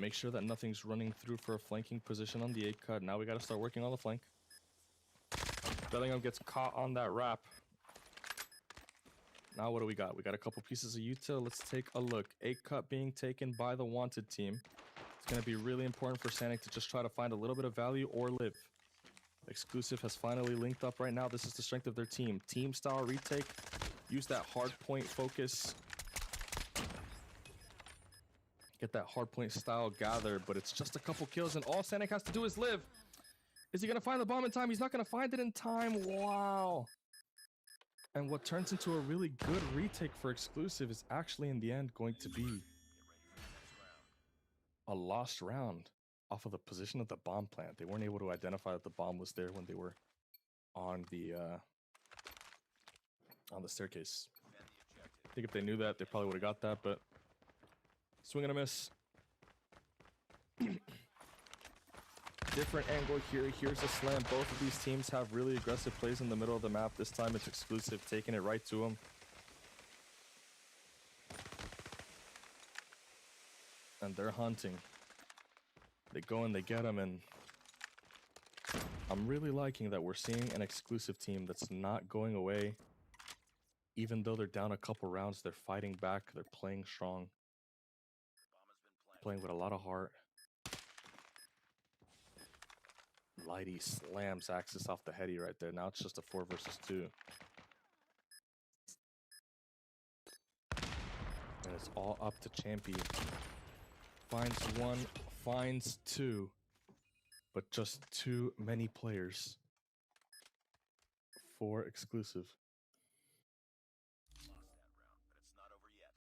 Speaker 1: Make sure that nothing's running through for a flanking position on the 8 cut. Now we gotta start working on the flank. Bellingham gets caught on that wrap. Now what do we got? We got a couple pieces of util. Let's take a look. 8 cut being taken by the Wanted team. It's going to be really important for Sanic to just try to find a little bit of value or live. Exclusive has finally linked up right now. This is the strength of their team. Team style retake. Use that hard point focus. Get that hard point style gather, but it's just a couple kills and all Sanic has to do is live. Is he going to find the bomb in time? He's not going to find it in time. Wow. And what turns into a really good retake for Exclusive is actually in the end going to be a lost round off of the position of the bomb plant. They weren't able to identify that the bomb was there when they were on the staircase. I think if they knew that, they probably would have got that, but swing and a miss. Different angle here. Here's a slam. Both of these teams have really aggressive plays in the middle of the map. This time it's Exclusive taking it right to them. And they're hunting. They go and they get them, and I'm really liking that we're seeing an Exclusive team that's not going away. Even though they're down a couple rounds, they're fighting back. They're playing strong. Playing with a lot of heart. Lighty slams Axis off the heady right there. Now it's just a 4 versus 2. And it's all up to Champy. Finds 1, finds 2. But just too many players for Exclusive.
Speaker 2: Lost that round, but it's not over yet.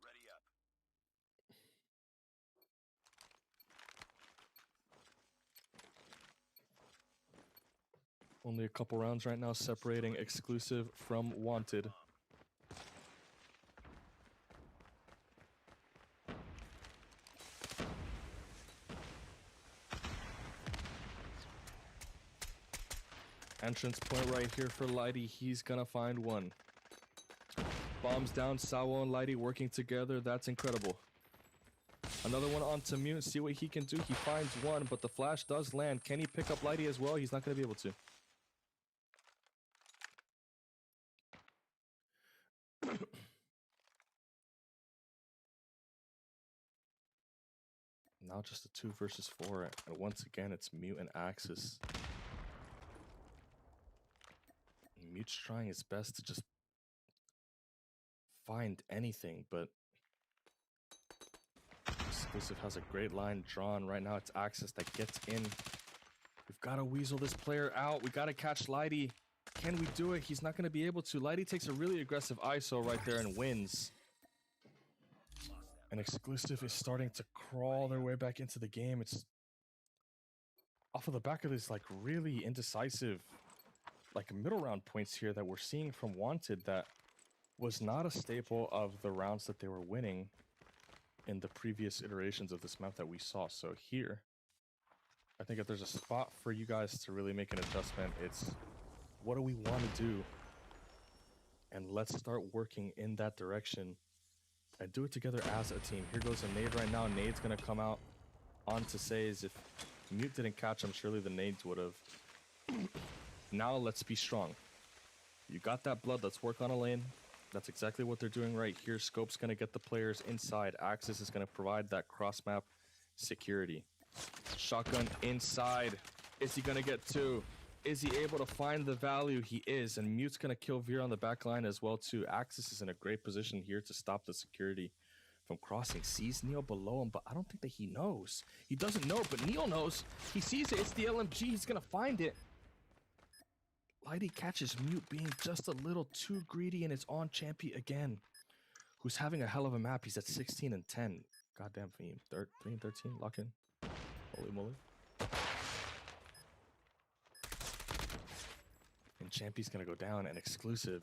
Speaker 2: Ready up.
Speaker 1: Only a couple rounds right now separating Exclusive from Wanted. Entrance point right here for Lighty. He's gonna find one. Bombs down. Sawo and Lighty working together. That's incredible. Another one onto Mute. See what he can do. He finds one, but the flash does land. Can he pick up Lighty as well? He's not gonna be able to. Now just a 2 versus 4, and once again it's Mute and Axis. Mute's trying his best to just find anything, but Exclusive has a great line drawn. Right now it's Axis that gets in. We've got to weasel this player out. We got to catch Lighty. Can we do it? He's not going to be able to. Lighty takes a really aggressive ISO right there and wins. And Exclusive is starting to crawl their way back into the game. It's off of the back of this like really indecisive like middle round points here that we're seeing from Wanted that was not a staple of the rounds that they were winning in the previous iterations of this map that we saw. So here, I think if there's a spot for you guys to really make an adjustment, it's what do we want to do? And let's start working in that direction and do it together as a team. Here goes a nade right now. Nade's going to come out onto Says. If
Speaker 3: Mute didn't catch him. Surely the nades would have. Now let's be strong. You got that blood. Let's work on a lane. That's exactly what they're doing right here. Scope's going to get the players inside. Axis is going to provide that cross-map security. Shotgun inside. Is he going to get two? Is he able to find the value? He is. And Mute's going to kill Veer on the back line as well, too. Axis is in a great position here to stop the security from crossing. Sees Neil below him, but I don't think that he knows. He doesn't know, but Neil knows. He sees it. It's the LMG. He's going to find it. Lighty catches Mute being just a little too greedy and it's on Champy again, who's having a hell of a map. He's at 16 and 10. Goddamn theme. 3 and 13. Lock in. Holy moly. And Champy's going to go down and Exclusive.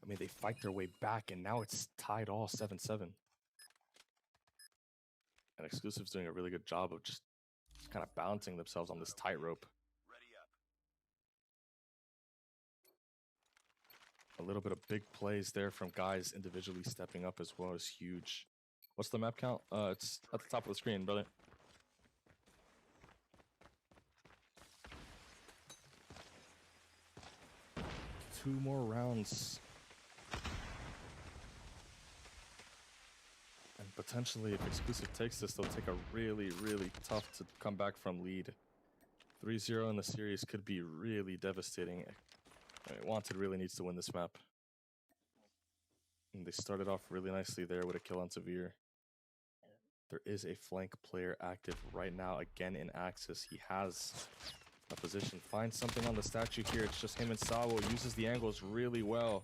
Speaker 3: I mean, they fight their way back and now it's tied all 7-7. And Exclusive's doing a really good job of just kind of balancing themselves on this tightrope. A little bit of big plays there from guys individually stepping up as well is huge. What's the map count? It's at the top of the screen, brother. Two more rounds. And potentially, if Exclusive takes this, they'll take a really, really tough to come back from lead. 3-0 in the series could be really devastating. Wanted really needs to win this map. And they started off really nicely there with a kill on Severe. There is a flank player active right now, again in Axis. He has a position. Finds something on the statue here. It's just him and Sawo. Uses the angles really well.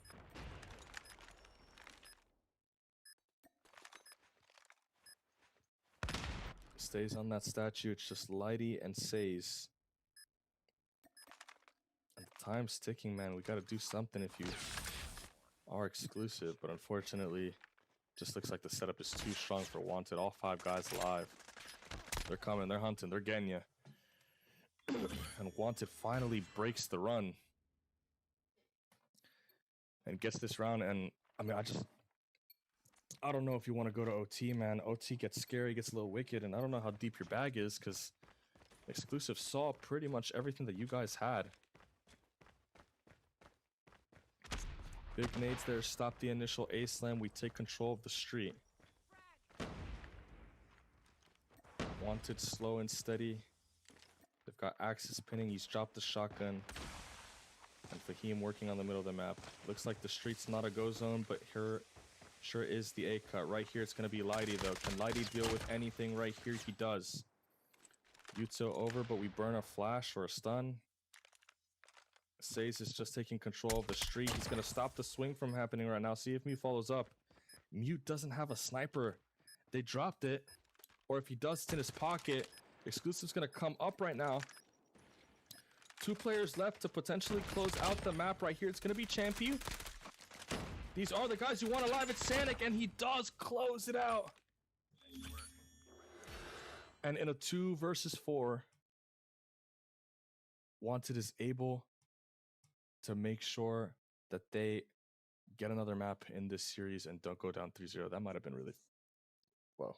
Speaker 3: Stays on that statue. It's just Lighty and Says. Time's ticking, man. We got to do something if you are Exclusive, but unfortunately, just looks like the setup is too strong for Wanted. All 5 guys alive. They're coming, they're hunting, they're getting you. And Wanted finally breaks the run and gets this round. And I mean, I don't know if you want to go to OT, man. OT gets scary, gets a little wicked, and I don't know how deep your bag is because Exclusive saw pretty much everything that you guys had. Big nades there, stop the initial A-slam. We take control of the street. Wanted slow and steady. They've got Axis pinning. He's dropped the shotgun. And Fahim working on the middle of the map. Looks like the street's not a go zone, but here sure is the A-cut. Right here, it's going to be Lighty, though. Can Lighty deal with anything right here? He does. Yutso over, but we burn a flash or a stun. Says is just taking control of the street. He's going to stop the swing from happening right now. See if Mute follows up. Mute doesn't have a sniper. They dropped it. Or if he does, it's in his pocket. Exclusive's going to come up right now. 2 players left to potentially close out the map right here. It's going to be Champy. These are the guys you want alive. It's Sanic, and he does close it out. And in a 2 versus 4, Wanted is able to make sure that they get another map in this series and don't go down 3-0. That might have been really... Well,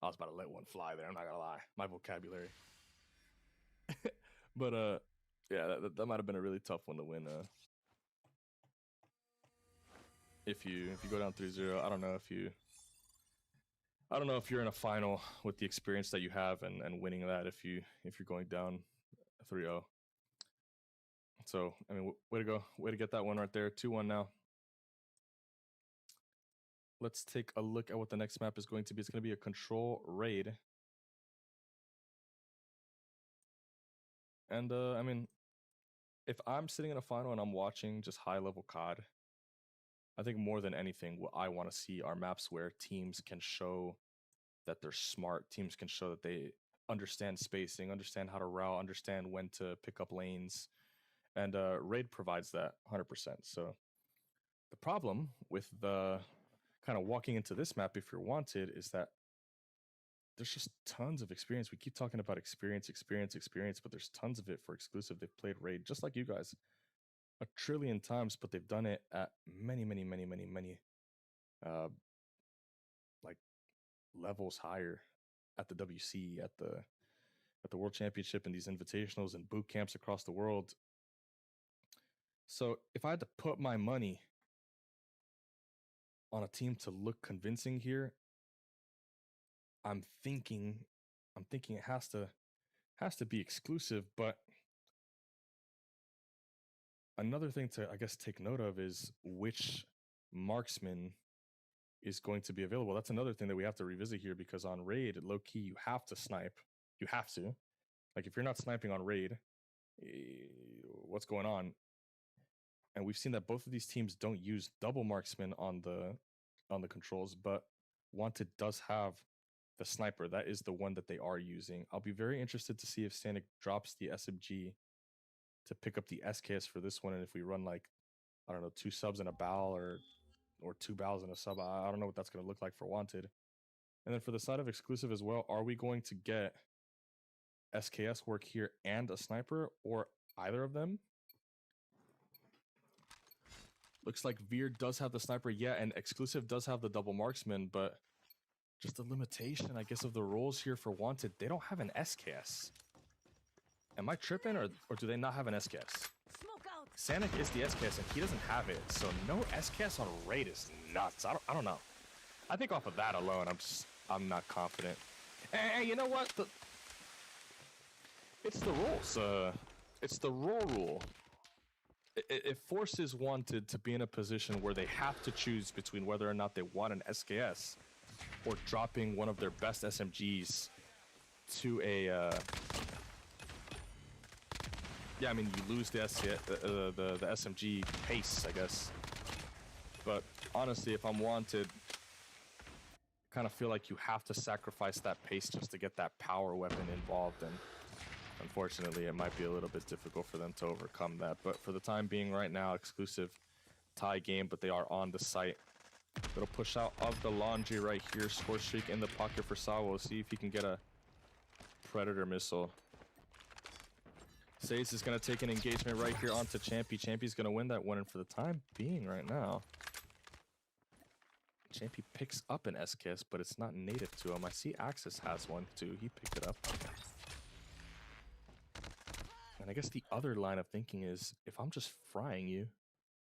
Speaker 3: I was about to let one fly there. I'm not going to lie. My vocabulary. But, yeah, that might have been a really tough one to win. If you go down 3-0, I don't know if you're in a final with the experience that you have and winning that if you're going down 3-0. So, I mean, way to go. Way to get that one right there. 2-1 now. Let's take a look at what the next map is going to be. It's going to be a control raid. And, I mean, if I'm sitting in a final and I'm watching just high-level COD, I think more than anything, what I want to see are maps where teams can show that they're smart. Teams can show that they understand spacing, understand how to route, understand when to pick up lanes. And Raid provides that 100%. So the problem with the kind of walking into this map, if you're Wanted, is that there's just tons of experience. We keep talking about experience, but there's tons of it for Exclusive. They've played Raid just like you guys a trillion times, but they've done it at many like levels higher at the WC, at the at the World Championship and these invitationals and boot camps across the world. So if I had to put my money on a team to look convincing here, I'm thinking it has to be exclusive. But another thing to, I guess, take note of is which marksman is going to be available. That's another thing that we have to revisit here, because on raid, low key, you have to snipe. You have to. Like, if you're not sniping on raid, what's going on? And we've seen that both of these teams don't use double marksman on the controls, but Wanted does have the sniper. That is the one that they are using. I'll be very interested to see if Sanic drops the SMG to pick up the SKS for this one, and if we run, like, I don't know, 2 subs and a bow, or 2 bows and a sub. I don't know what that's going to look like for Wanted. And then for the side of exclusive as well, are we going to get SKS work here and a sniper, or either of them? Looks like Veer does have the sniper, yeah, and exclusive does have the double marksman, but just a limitation, I guess, of the roles here for Wanted. They don't have an SKS. Am I tripping, or do they not have an SKS? Sanic is the SKS, and he doesn't have it, so no SKS on raid is nuts. I don't know. I think off of that alone, I'm not confident. And you know what? It's the rules. It's the rule. It forces Wanted to be in a position where they have to choose between whether or not they want an SKS or dropping one of their best SMGs to a... yeah, I mean, you lose the SMG pace, I guess. But honestly, if I'm Wanted, I kind of feel like you have to sacrifice that pace just to get that power weapon involved, and unfortunately, it might be a little bit difficult for them to overcome that. But for the time being right now, exclusive tie game, but they are on the site. Little push out of the laundry right here. Score streak in the pocket for Sawa. We'll see if he can get a Predator missile. Sace is going to take an engagement right here onto Champy. Champy's going to win that one, and for the time being right now, Champy picks up an SKS, but it's not native to him. I see Axis has one too. He picked it up. And I guess the other line of thinking is, if I'm just frying you,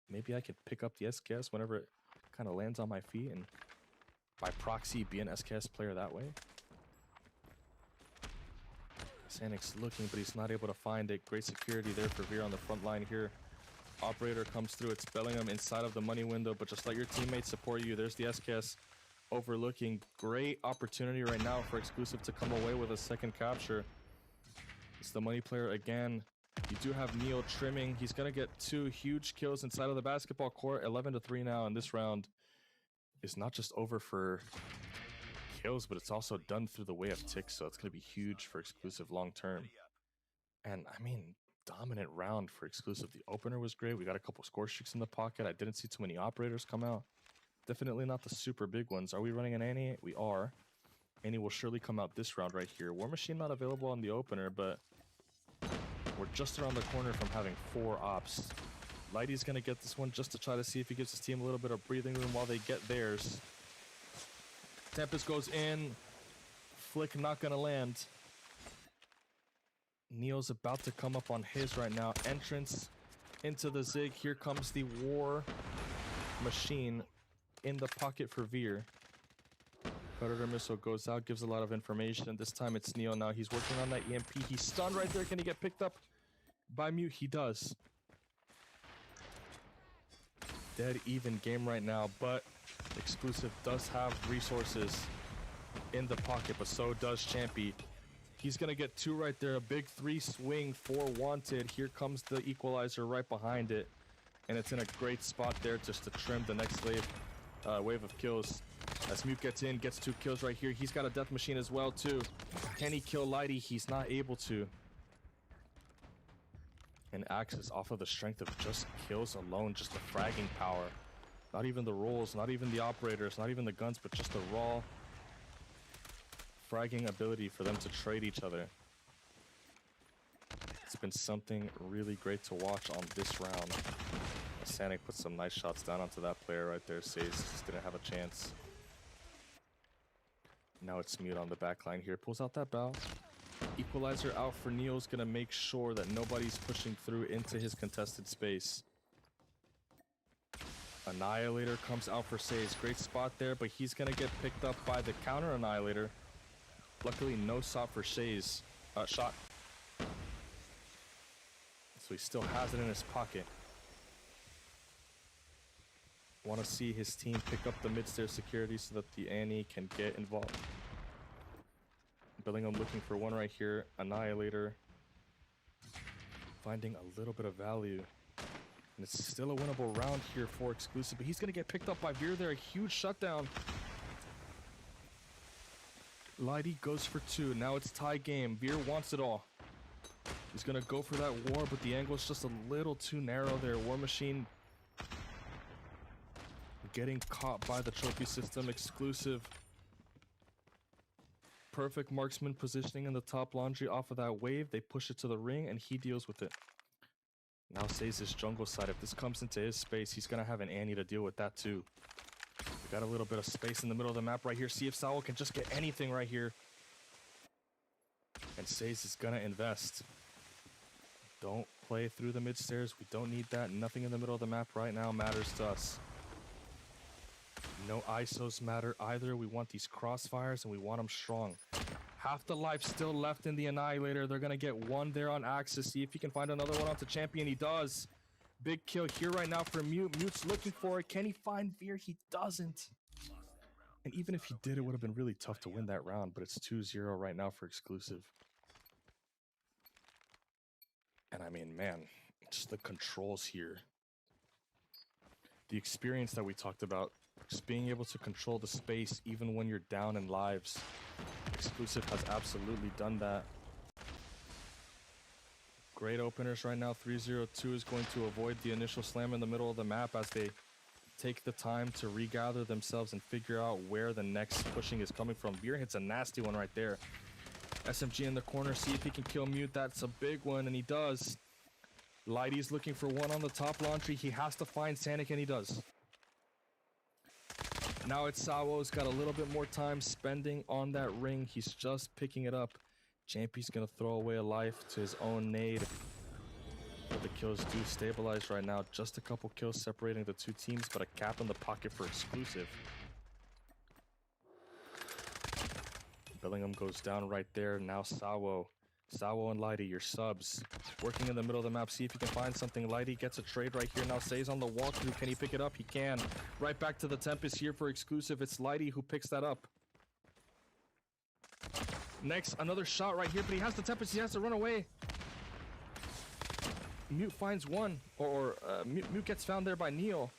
Speaker 3: maybe I could pick up the SKS whenever it kind of lands on my feet, and by proxy be an SKS player that way. Sanic's looking, but he's not able to find it. Great security there for Veer on the front line here. Operator comes through. It's Bellingham inside of the money window, but just let your teammates support you. There's the SKS overlooking. Great opportunity right now for exclusive to come away with a second capture. It's the money player again. You do have Neo trimming. He's going to get 2 huge kills inside of the basketball court. 11-3 now, and this round is not just over for kills, but it's also done through the way of ticks, so it's going to be huge for exclusive long term. And I mean, dominant round for exclusive. The opener was great. We got a couple score streaks in the pocket. I didn't see too many operators come out. Definitely not the super big ones. Are we running an Annie? We are. Annie will surely come out this round right here. War Machine not available on the opener, but we're just around the corner from having 4 ops. Lighty's going to get this one just to try to see if he gives his team a little bit of breathing room while they get theirs. Tempest goes in. Flick not going to land. Neo's about to come up on his right now. Entrance into the Zig. Here comes the War Machine in the pocket for Veer. Predator missile goes out, gives a lot of information. This time it's Neo now. He's working on that EMP. He's stunned right there. Can he get picked up by Mute? He does. Dead even game right now, but exclusive does have resources in the pocket, but so does Champy. He's going to get 2 right there. A big 3 swing for Wanted. Here comes the equalizer right behind it, and it's in a great spot there just to trim the next wave of kills. As Mute gets in, gets 2 kills right here. He's got a death machine as well too. Can he kill Lighty? He's not able to. And Axis, off of the strength of just kills alone, just the fragging power. Not even the rolls, not even the operators, not even the guns, but just the raw fragging ability for them to trade each other. It's been something really great to watch on this round. Sanic put some nice shots down onto that player right there. Says just didn't have a chance. Now it's Mute on the back line here. Pulls out that bow. Equalizer out for Neil's gonna make sure that nobody's pushing through into his contested space. Annihilator comes out for Says. Great spot there, but he's gonna get picked up by the counter Annihilator. Luckily, no shot for Shay's shot. So he still has it in his pocket. Want to see his team pick up the mid-stair security so that the Annie can get involved. Billingham looking for one right here. Annihilator finding a little bit of value. And it's still a winnable round here for Exclusive, but he's going to get picked up by Veer there. A huge shutdown. Lighty goes for 2. Now it's tie game. Veer wants it all. He's going to go for that war, but the angle is just a little too narrow there. War Machine getting caught by the trophy system. Exclusive. Perfect marksman positioning in the top laundry off of that wave. They push it to the ring, and he deals with it. Now says his jungle side. If this comes into his space, he's going to have an Annie to deal with that too. We got a little bit of space in the middle of the map right here. See if Sawa can just get anything right here. And Says is going to invest. Don't play through the mid-stairs. We don't need that. Nothing in the middle of the map right now matters to us. No ISOs matter either. We want these crossfires and we want them strong. Half the life still left in the Annihilator. They're going to get one there on Axis. See if he can find another one onto Champion. He does. Big kill here right now for Mute. Mute's looking for it. Can he find Veer? He doesn't. And even if he did, it would have been really tough to win that round. But it's 2-0 right now for Exclusive. And I mean, man, just the controls here. The experience that we talked about. Just being able to control the space even when you're down in lives. Exclusive has absolutely done that. Great openers right now. 3-0-2 is going to avoid the initial slam in the middle of the map as they take the time to regather themselves and figure out where the next pushing is coming from. Veer hits a nasty one right there. SMG in the corner. See if he can kill Mute. That's a big one, and he does. Lighty's looking for one on the top laundry. He has to find Sanic, and he does. Now it's Sawo's got a little bit more time spending on that ring. He's just picking it up. Champy's going to throw away a life to his own nade. But the kills do stabilize right now. Just a couple kills separating the two teams, but a cap in the pocket for Exclusive. Billingham goes down right there. Now Sawo. Sawo and Lighty, your subs. Working in the middle of the map. See if you can find something. Lighty gets a trade right here. Now stays on the walkthrough. Can he pick it up? He can. Right back to the Tempest here for Exclusive. It's Lighty who picks that up. Next, another shot right here, but he has the Tempest. He has to run away. Mute finds one. Mute gets found there by Neil.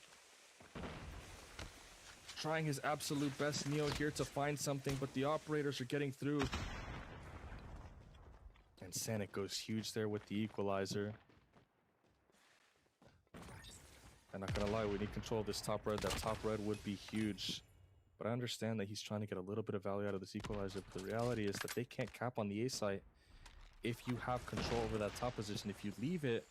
Speaker 3: Trying his absolute best, Neil, here to find something, but the operators are getting through. And Sanic goes huge there with the equalizer. I'm not gonna lie, we need control of this top red. That top red would be huge. But I understand that he's trying to get a little bit of value out of this equalizer. But the reality is that they can't cap on the A site if you have control over that top position. If you leave it,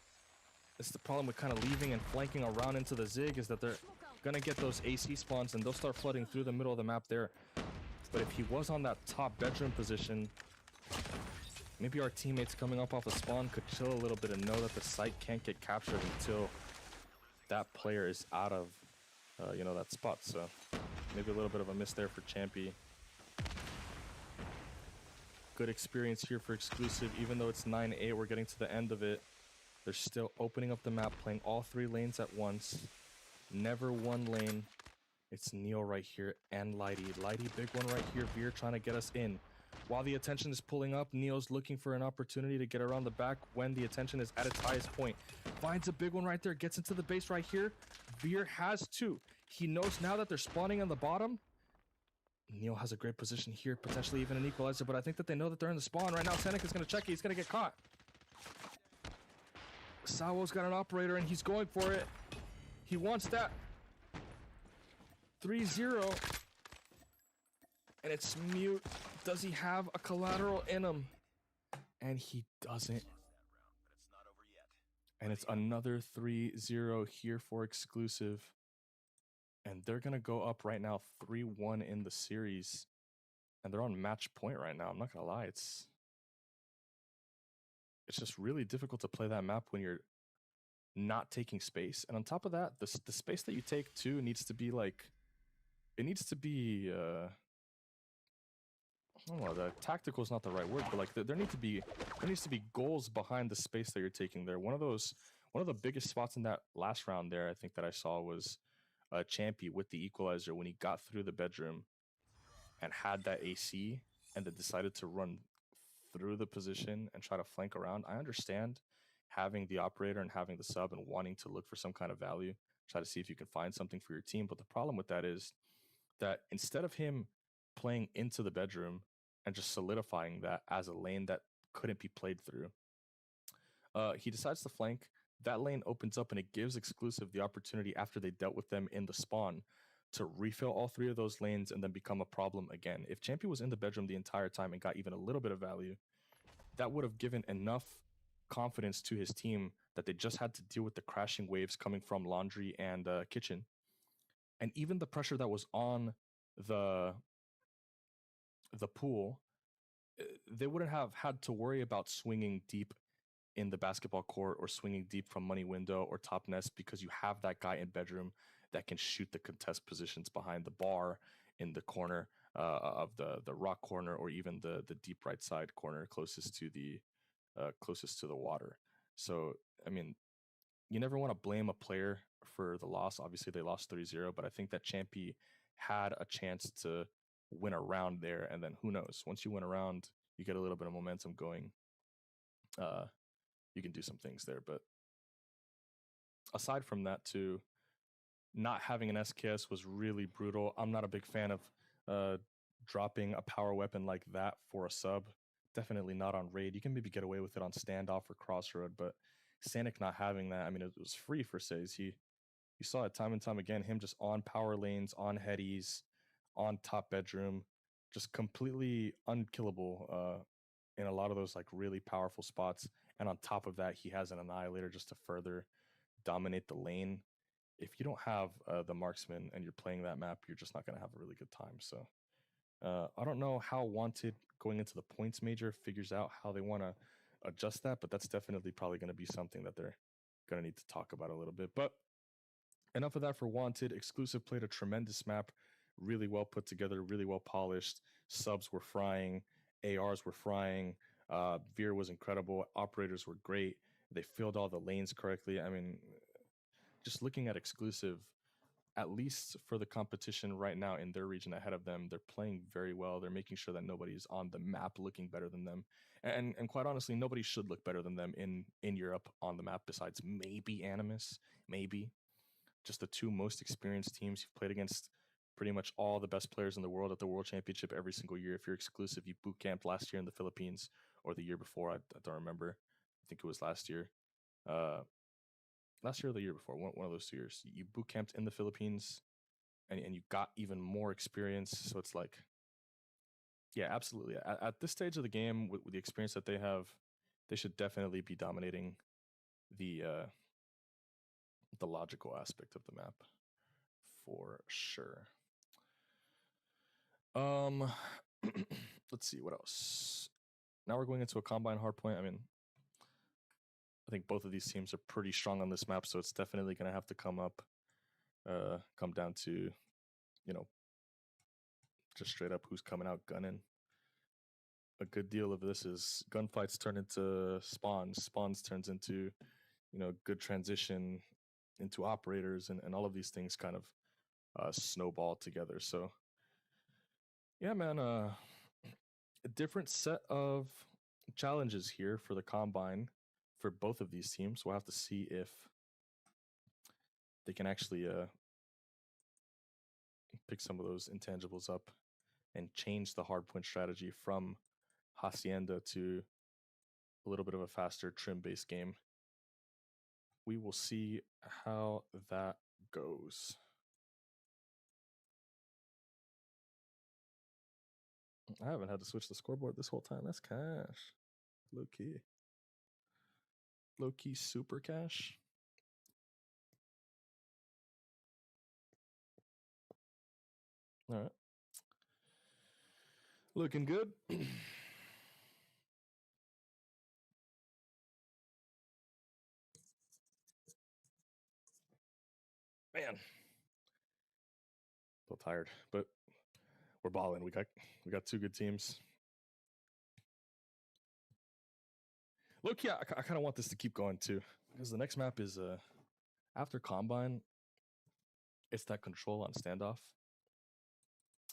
Speaker 3: that's the problem with kind of leaving and flanking around into the Zig, is that they're gonna get those AC spawns and they'll start flooding through the middle of the map there. But if he was on that top bedroom position, maybe our teammates coming up off the spawn could chill a little bit and know that the site can't get captured until that player is out of, that spot. So maybe a little bit of a miss there for Champy. Good experience here for Exclusive. Even though it's 9-8, we're getting to the end of it. They're still opening up the map, playing all 3 lanes at once. Never one lane. It's Neo right here and Lighty. Lighty, big one right here. Veer trying to get us in. While the attention is pulling up, Neo's looking for an opportunity to get around the back when the attention is at its highest point. Finds a big one right there, gets into the base right here. Veer has 2. He knows now that they're spawning on the bottom. Neo has a great position here, potentially even an equalizer, but I think that they know that they're in the spawn right now. Sanic is going to check it. He's going to get caught. Sawo's got an operator, and he's going for it. He wants that. 3-0. And it's Mute. Does he have a collateral in him? And he doesn't. And it's another 3-0 here for Exclusive. And they're going to go up right now 3-1 in the series. And they're on match point right now. I'm not going to lie. It's
Speaker 1: it's just really difficult to play that map when you're not taking space. And on top of that, the space that you take too needs to be like, it needs to be I don't know, the tactical is not the right word, but like there needs to be goals behind the space that you're taking there. One of the biggest spots in that last round there, I think that I saw was Champy with the equalizer when he got through the bedroom and had that AC and then decided to run through the position and try to flank around. I understand having the operator and having the sub and wanting to look for some kind of value, try to see if you can find something for your team. But the problem with that is that instead of him playing into the bedroom and just solidifying that as a lane that couldn't be played through, he decides to flank. That lane opens up and it gives Exclusive the opportunity after they dealt with them in the spawn to refill all three of those lanes and then become a problem again. If Champion was in the bedroom the entire time and got even a little bit of value, that would have given enough confidence to his team that they just had to deal with the crashing waves coming from Laundry and Kitchen. And even the pressure that was on the pool, they wouldn't have had to worry about swinging deep in the basketball court or swinging deep from money window or top nest because you have that guy in bedroom that can shoot the contest positions behind the bar in the corner of the rock corner or even the deep right side corner closest to the water. So I mean, you never want to blame a player for the loss. Obviously they lost 3-0, but I think that Champy had a chance to win a round there, and then who knows, once you win a round you get a little bit of momentum going, you can do some things there. But aside from that too, not having an SKS was really brutal. I'm not a big fan of dropping a power weapon like that for a sub. Definitely not on raid. You can maybe get away with it on standoff or crossroad, but Sanic not having that, I mean, it was free for Says. You saw it time and time again, him just on power lanes, on headies, on top bedroom, just completely unkillable in a lot of those like really powerful spots. And on top of that, he has an annihilator just to further dominate the lane. If you don't have the marksman and you're playing that map, you're just not going to have a really good time. So I don't know how Wanted going into the points major figures out how they want to adjust that, but that's definitely probably going to be something that they're going to need to talk about a little bit. But enough of that for Wanted. Exclusive played a tremendous map, really well put together, really well polished. Subs were frying, ARs were frying, Veer was incredible, operators were great. They filled all the lanes correctly. I mean, just looking at Exclusive, at least for the competition right now in their region ahead of them, they're playing very well. They're making sure that nobody's on the map looking better than them. And quite honestly, nobody should look better than them in Europe on the map besides maybe Animus, maybe. Just the two most experienced teams. You've played against pretty much all the best players in the world at the World Championship every single year. If you're Exclusive, you boot camped last year in the Philippines or the year before. I don't remember. I think it was last year. Last year or the year before, one of those 2 years. You boot camped in the Philippines and you got even more experience. So it's like, yeah, absolutely. At this stage of the game, with the experience that they have, they should definitely be dominating the logical aspect of the map for sure. Let's see what else. Now we're going into a combine hardpoint. I mean, I think both of these teams are pretty strong on this map, so it's definitely going to have to come down to, you know, just straight up who's coming out gunning. A good deal of this is gunfights turn into spawns. Spawns turns into, you know, good transition into operators, and all of these things kind of snowball together. So yeah, man, a different set of challenges here for the combine for both of these teams. We'll have to see if they can actually pick some of those intangibles up and change the hardpoint strategy from Hacienda to a little bit of a faster trim-based game. We will see how that goes. I haven't had to switch the scoreboard this whole time. That's cash. Low key. Low key super cash. All right. Looking good. tired, but we're balling. We got two good teams. Look, yeah, I kind of want this to keep going too, because the next map is after Combine. It's that control on standoff.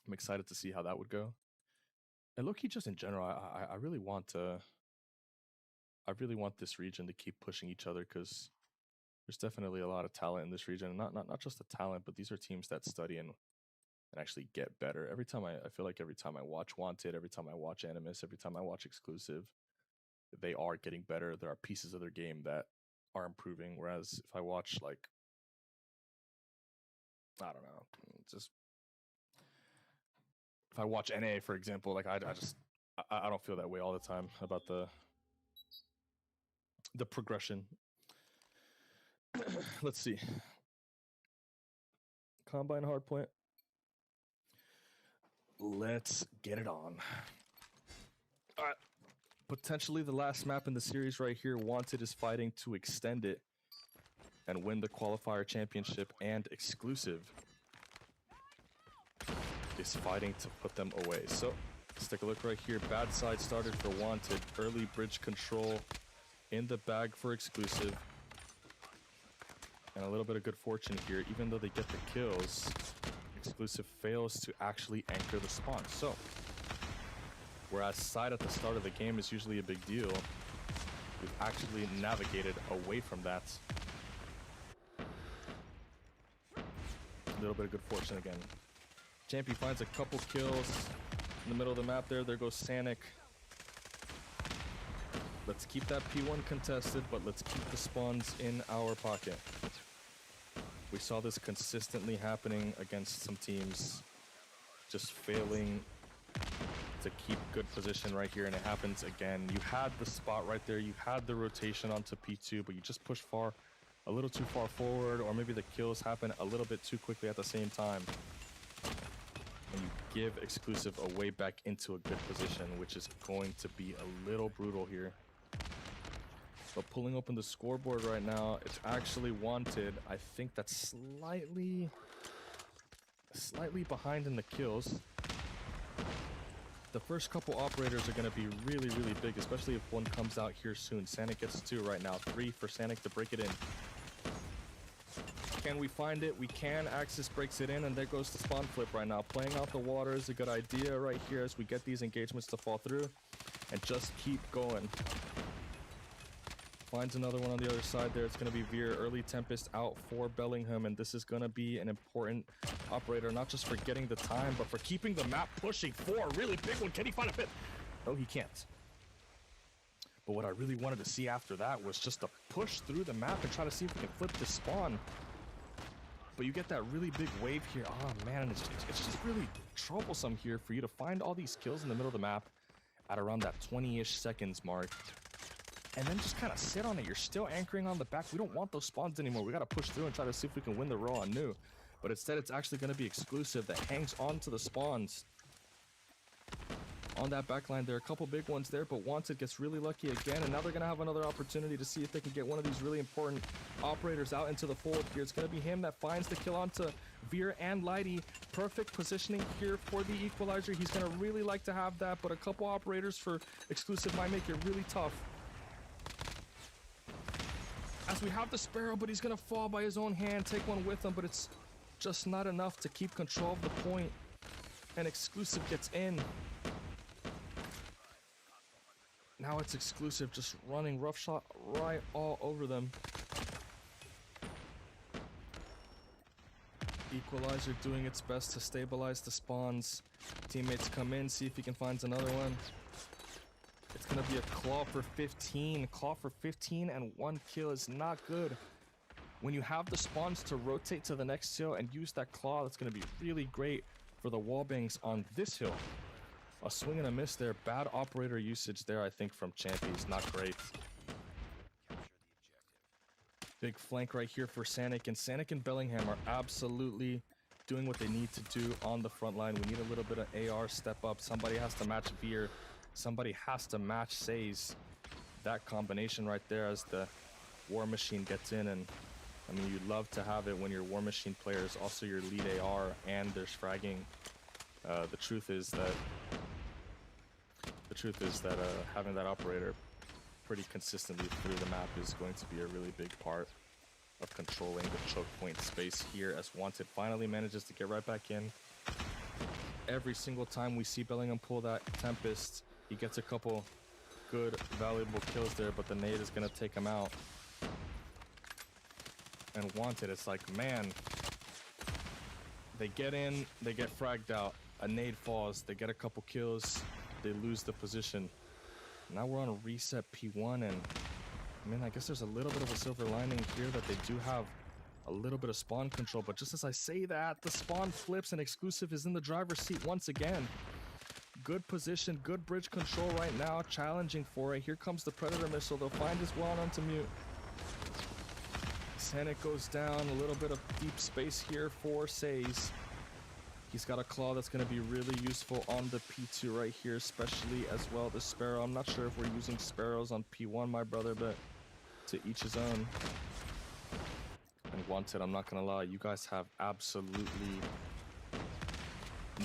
Speaker 1: I'm excited to see how that would go. And look-key, just in general, I really want this region to keep pushing each other, because there's definitely a lot of talent in this region. And not just the talent, but these are teams that study and actually get better. I feel like every time I watch Wanted, every time I watch Animus, every time I watch Exclusive, they are getting better. There are pieces of their game that are improving. Whereas if I watch, like, I don't know, just if I watch NA, for example, like I don't feel that way all the time about the progression. Let's see. Combine hardpoint. Let's get it on. All right. Potentially the last map in the series right here. Wanted is fighting to extend it and win the Qualifier Championship, and Exclusive is fighting to put them away. So let's take a look right here. Bad side started for Wanted. Early bridge control in the bag for Exclusive. And a little bit of good fortune here. Even though they get the kills, Exclusive fails to actually anchor the spawn. So whereas side at the start of the game is usually a big deal, we've actually navigated away from that. A little bit of good fortune again. Champy finds a couple kills in the middle of the map there. There goes Sanic. Let's keep that P1 contested, but let's keep the spawns in our pocket. We saw this consistently happening against some teams, just failing to keep good position right here, and it happens again. You had the spot right there, you had the rotation onto P2, but you just push a little too far forward, or maybe the kills happen a little bit too quickly at the same time. And you give Exclusive a way back into a good position, which is going to be a little brutal here. But pulling open the scoreboard right now, it's actually Wanted. I think that's slightly behind in the kills. The first couple operators are going to be really, really big, especially if one comes out here soon. Sanic gets 2 right now. 3 for Sanic to break it in. Can we find it? We can. Axis breaks it in, and there goes the spawn flip right now. Playing out the water is a good idea right here as we get these engagements to fall through. And just keep going. Finds another one on the other side there. It's going to be Veer. Early Tempest out for Bellingham, and this is going to be an important operator, not just for getting the time, but for keeping the map pushing for a really big one. Can he find a pit? No, he can't. But what I really wanted to see after that was just to push through the map and try to see if we can flip the spawn. But you get that really big wave here. Oh, man, it's just really troublesome here for you to find all these kills in the middle of the map at around that 20-ish seconds mark. And then just kind of sit on it. You're still anchoring on the back. We don't want those spawns anymore. We got to push through and try to see if we can win the row on new. But instead, it's actually going to be Exclusive that hangs on to the spawns. On that backline, there are a couple big ones there, but Wanted gets really lucky again. And now they're going to have another opportunity to see if they can get one of these really important operators out into the fold here. It's going to be him that finds the kill onto Veer and Lighty. Perfect positioning here for the equalizer. He's going to really like to have that, but a couple operators for Exclusive might make it really tough. As we have the Sparrow, but he's going to fall by his own hand, take one with him, but it's just not enough to keep control of the point. And Exclusive gets in. Now it's Exclusive just running roughshod right all over them. Equalizer doing its best to stabilize the spawns. Teammates come in, see if he can find another one. It's going to be a claw for 15. Claw for 15 and 1 kill is not good. When you have the spawns to rotate to the next hill and use that claw, that's going to be really great for the wallbangs on this hill. A swing and a miss there. Bad operator usage there, I think, from Champions. Not great. Big flank right here for Sanic. And Sanic and Bellingham are absolutely doing what they need to do on the front line. We need a little bit of AR step up. Somebody has to match Veer. Somebody has to match Says. That combination right there as the War Machine gets in and
Speaker 3: I mean, you'd love to have it when your War Machine player is also your lead AR and there's fragging. The truth is that having that operator pretty consistently through the map is going to be a really big part of controlling the choke point space here, as Wanted finally manages to get right back in. Every single time we see Bellingham pull that Tempest, he gets a couple good, valuable kills there, but the nade is going to take him out. And Wanted, it's like, man, they get in, they get fragged out, a nade falls, they get a couple kills, they lose the position. Now we're on a reset P1, and I mean, I guess there's a little bit of a silver lining here that they do have a little bit of spawn control, but just as I say that, the spawn flips and Exclusive is in the driver's seat once again. Good position, good bridge control right now, challenging for it. Here comes the Predator missile. They'll find his well onto mute. Sanic goes down, a little bit of deep space here for Says. He's got a claw that's going to be really useful on the P2 right here, especially as well the Sparrow. I'm not sure if we're using Sparrows on P1, my brother, but to each his own. And Wanted, I'm not going to lie, you guys have absolutely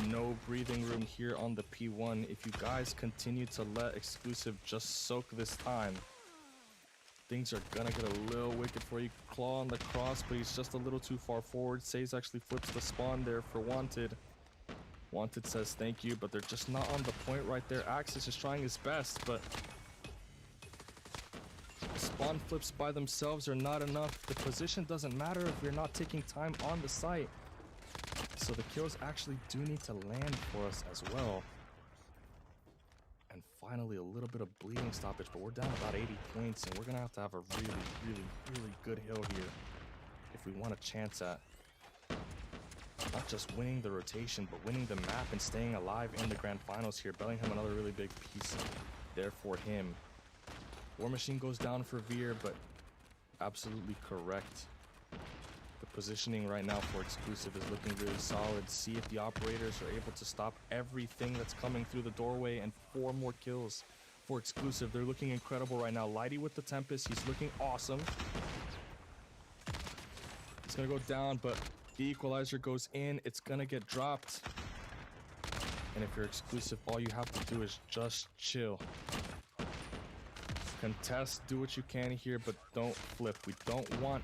Speaker 3: no breathing room here on the P1. If you guys continue to let Exclusive just soak this time, things are gonna get a little wicked for you. Claw on the cross, but he's just a little too far forward. Says actually flips the spawn there for Wanted. Wanted says thank you, but they're just not on the point right there. Axis is trying his best, but spawn flips by themselves are not enough. The position doesn't matter if you're not taking time on the site. So the kills actually do need to land for us as well. And finally, a little bit of bleeding stoppage, but we're down about 80 points, and we're going to have a really good hill here if we want a chance at not just winning the rotation, but winning the map and staying alive in the grand finals here. Bellingham, another really big piece there for him. War Machine goes down for Veer, but absolutely correct. The positioning right now for Exclusive is looking really solid. See if the operators are able to stop everything that's coming through the doorway, and 4 more kills for Exclusive. They're looking incredible right now. Lighty with the Tempest, he's looking awesome. He's gonna go down, but the equalizer goes in. It's gonna get dropped. And if you're Exclusive, all you have to do is just chill. Contest, do what you can here, but don't flip. We don't want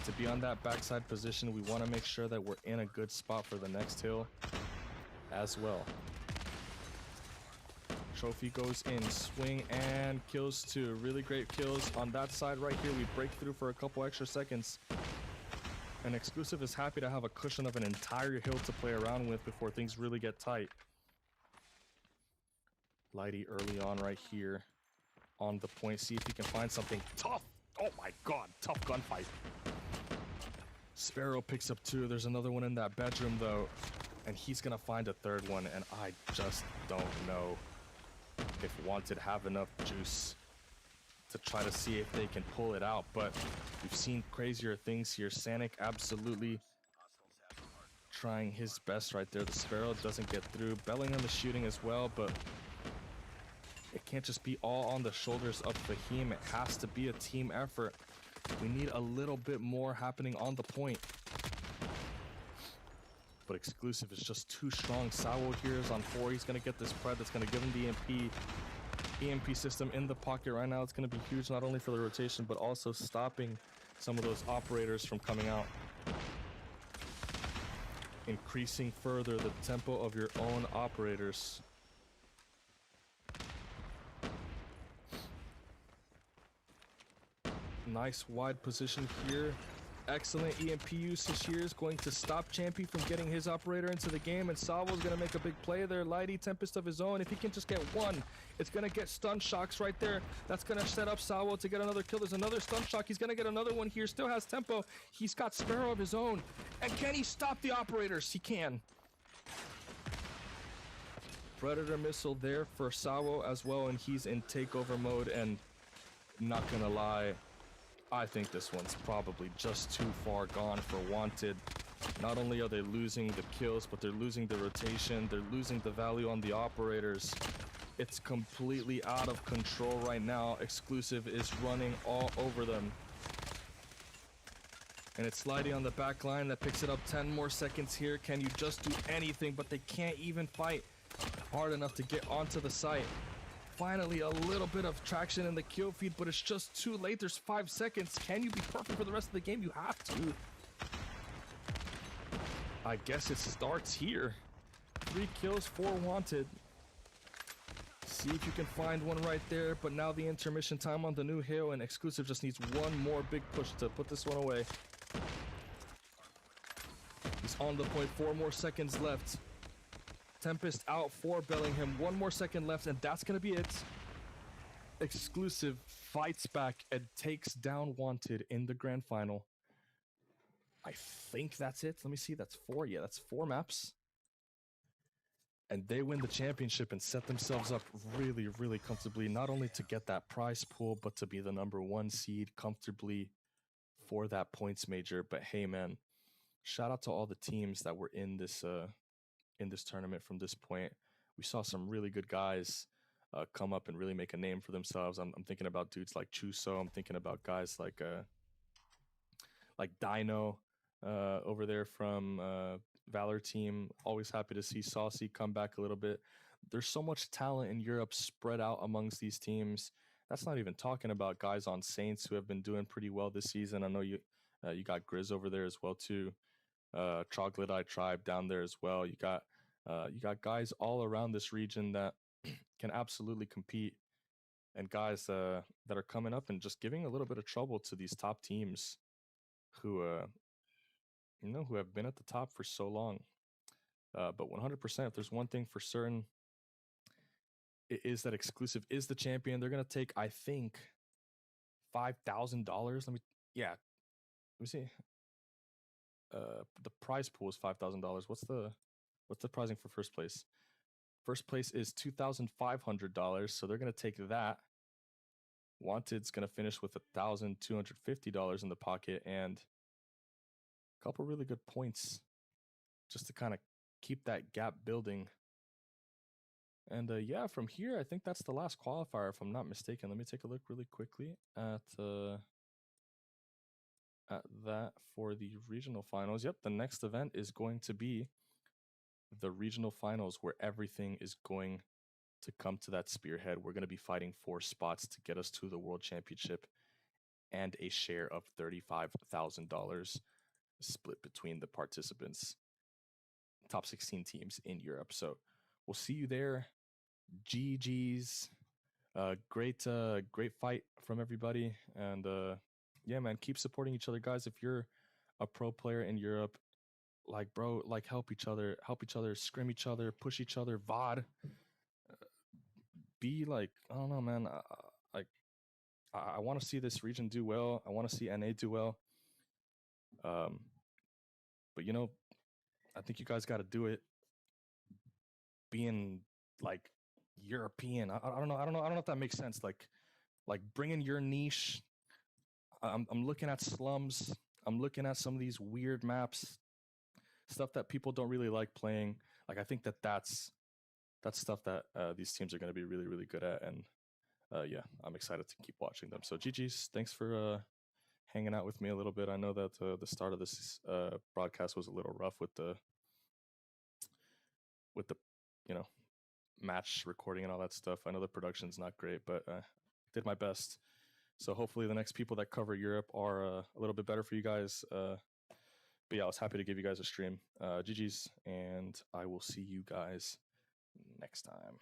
Speaker 3: to be on that backside position. We want to make sure that we're in a good spot for the next hill as well. Trophy goes in, swing and kills 2. Really great kills on that side right here. We break through for a couple extra seconds. And Exclusive is happy to have a cushion of an entire hill to play around with before things really get tight. Lighty early on right here on the point. See if he can find something tough. Oh my god, tough gunfight. Sparrow picks up 2. There's another one in that bedroom though, and he's gonna find a 3rd one, and I just don't know if Wanted have enough juice to try to see if they can pull it out, but we've seen crazier things here. Sanic absolutely trying his best right there. The Sparrow doesn't get through. Bellingham is shooting as well, but it can't just be all on the shoulders of Fahim. It has to be a team effort. We need a little bit more happening on the point. But Exclusive is just too strong. Sawo here is on 4. He's going to get this pred that's going to give him the EMP. EMP system in the pocket right now. It's going to be huge, not only for the rotation, but also stopping some of those operators from coming out. Increasing further the tempo of your own operators. Nice wide position here. Excellent EMP usage here is going to stop Champy from getting his operator into the game, and Savo's going to make a big play there. Lighty, Tempest of his own. If he can just get 1, it's going to get stun shocks right there. That's going to set up Savo to get another kill. There's another stun shock. He's going to get another one here. Still has tempo. He's got Sparrow of his own. And can he stop the operators? He can. Predator missile there for Savo as well, and he's in takeover mode, and not going to lie, I think this one's probably just too far gone for Wanted. Not only are they losing the kills, but they're losing the rotation. They're losing the value on the operators. It's completely out of control right now. Exclusive is running all over them. And it's sliding on the back line. That picks it up 10 more seconds here. Can you just do anything? But they can't even fight hard enough to get onto the site. Finally, a little bit of traction in the kill feed, but it's just too late. There's 5 seconds. Can you be perfect for the rest of the game? You have to. I guess it starts here. 3 kills, 4 wanted. See if you can find one right there. But now the intermission time on the new hill, and Exclusive just needs one more big push to put this one away. He's on the point. 4 more seconds left. Tempest out for Bellingham. 1 more second left, and that's going to be it. Exclusive fights back and takes down Wanted in the grand final. I think that's it. Let me see. That's 4. Yeah, that's 4 maps. And they win the championship and set themselves up really, really comfortably, not only to get that prize pool, but to be the #1 seed comfortably for that points major. But hey, man, shout out to all the teams that were in this tournament from this point. We saw some really good guys come up and really make a name for themselves. I'm thinking about dudes like Chuso. I'm thinking about guys like Dino over there from Valor team. Always happy to see Saucy come back a little bit. There's so much talent in Europe spread out amongst these teams. That's not even talking about guys on Saints who have been doing pretty well this season. I know you got Grizz over there as well too. Troglodyte Tribe down there as well. You got guys all around this region that can absolutely compete, and guys that are coming up and just giving a little bit of trouble to these top teams who who have been at the top for so long. But 100%, if there's one thing for certain, it is that Exclusive is the champion. They're gonna take, I think, $5,000. Let me see. The prize pool is $5,000. What's the pricing for first place? First place is $2,500. So they're gonna take that. Wanted's gonna finish with $1,250 in the pocket and a couple really good points, just to kind of keep that gap building. And yeah, from here, I think that's the last qualifier, if I'm not mistaken. Let me take a look really quickly at that for the regional finals. Yep, the next event is going to be the regional finals, where everything is going to come to that spearhead. We're going to be fighting 4 spots to get us to the World Championship and a share of $35,000 split between the participants, top 16 teams in Europe. So we'll see you there. GG's. Great fight from everybody. And yeah, man, keep supporting each other, guys. If you're a pro player in Europe, help each other, scrim each other, push each other, VOD. Be like, I don't know, man. I want to see this region do well. I want to see NA do well. But I think you guys got to do it being like European. I don't know if that makes sense. Like bringing your niche. I'm looking at slums. I'm looking at some of these weird maps, stuff that people don't really like playing. Like, I think that's stuff that these teams are going to be really, really good at. And yeah, I'm excited to keep watching them. So GG's. Thanks for hanging out with me a little bit. I know that the start of this broadcast was a little rough with the match recording and all that stuff. I know the production's not great, but did my best. So hopefully the next people that cover Europe are a little bit better for you guys. But yeah, I was happy to give you guys a stream. GG's, and I will see you guys next time.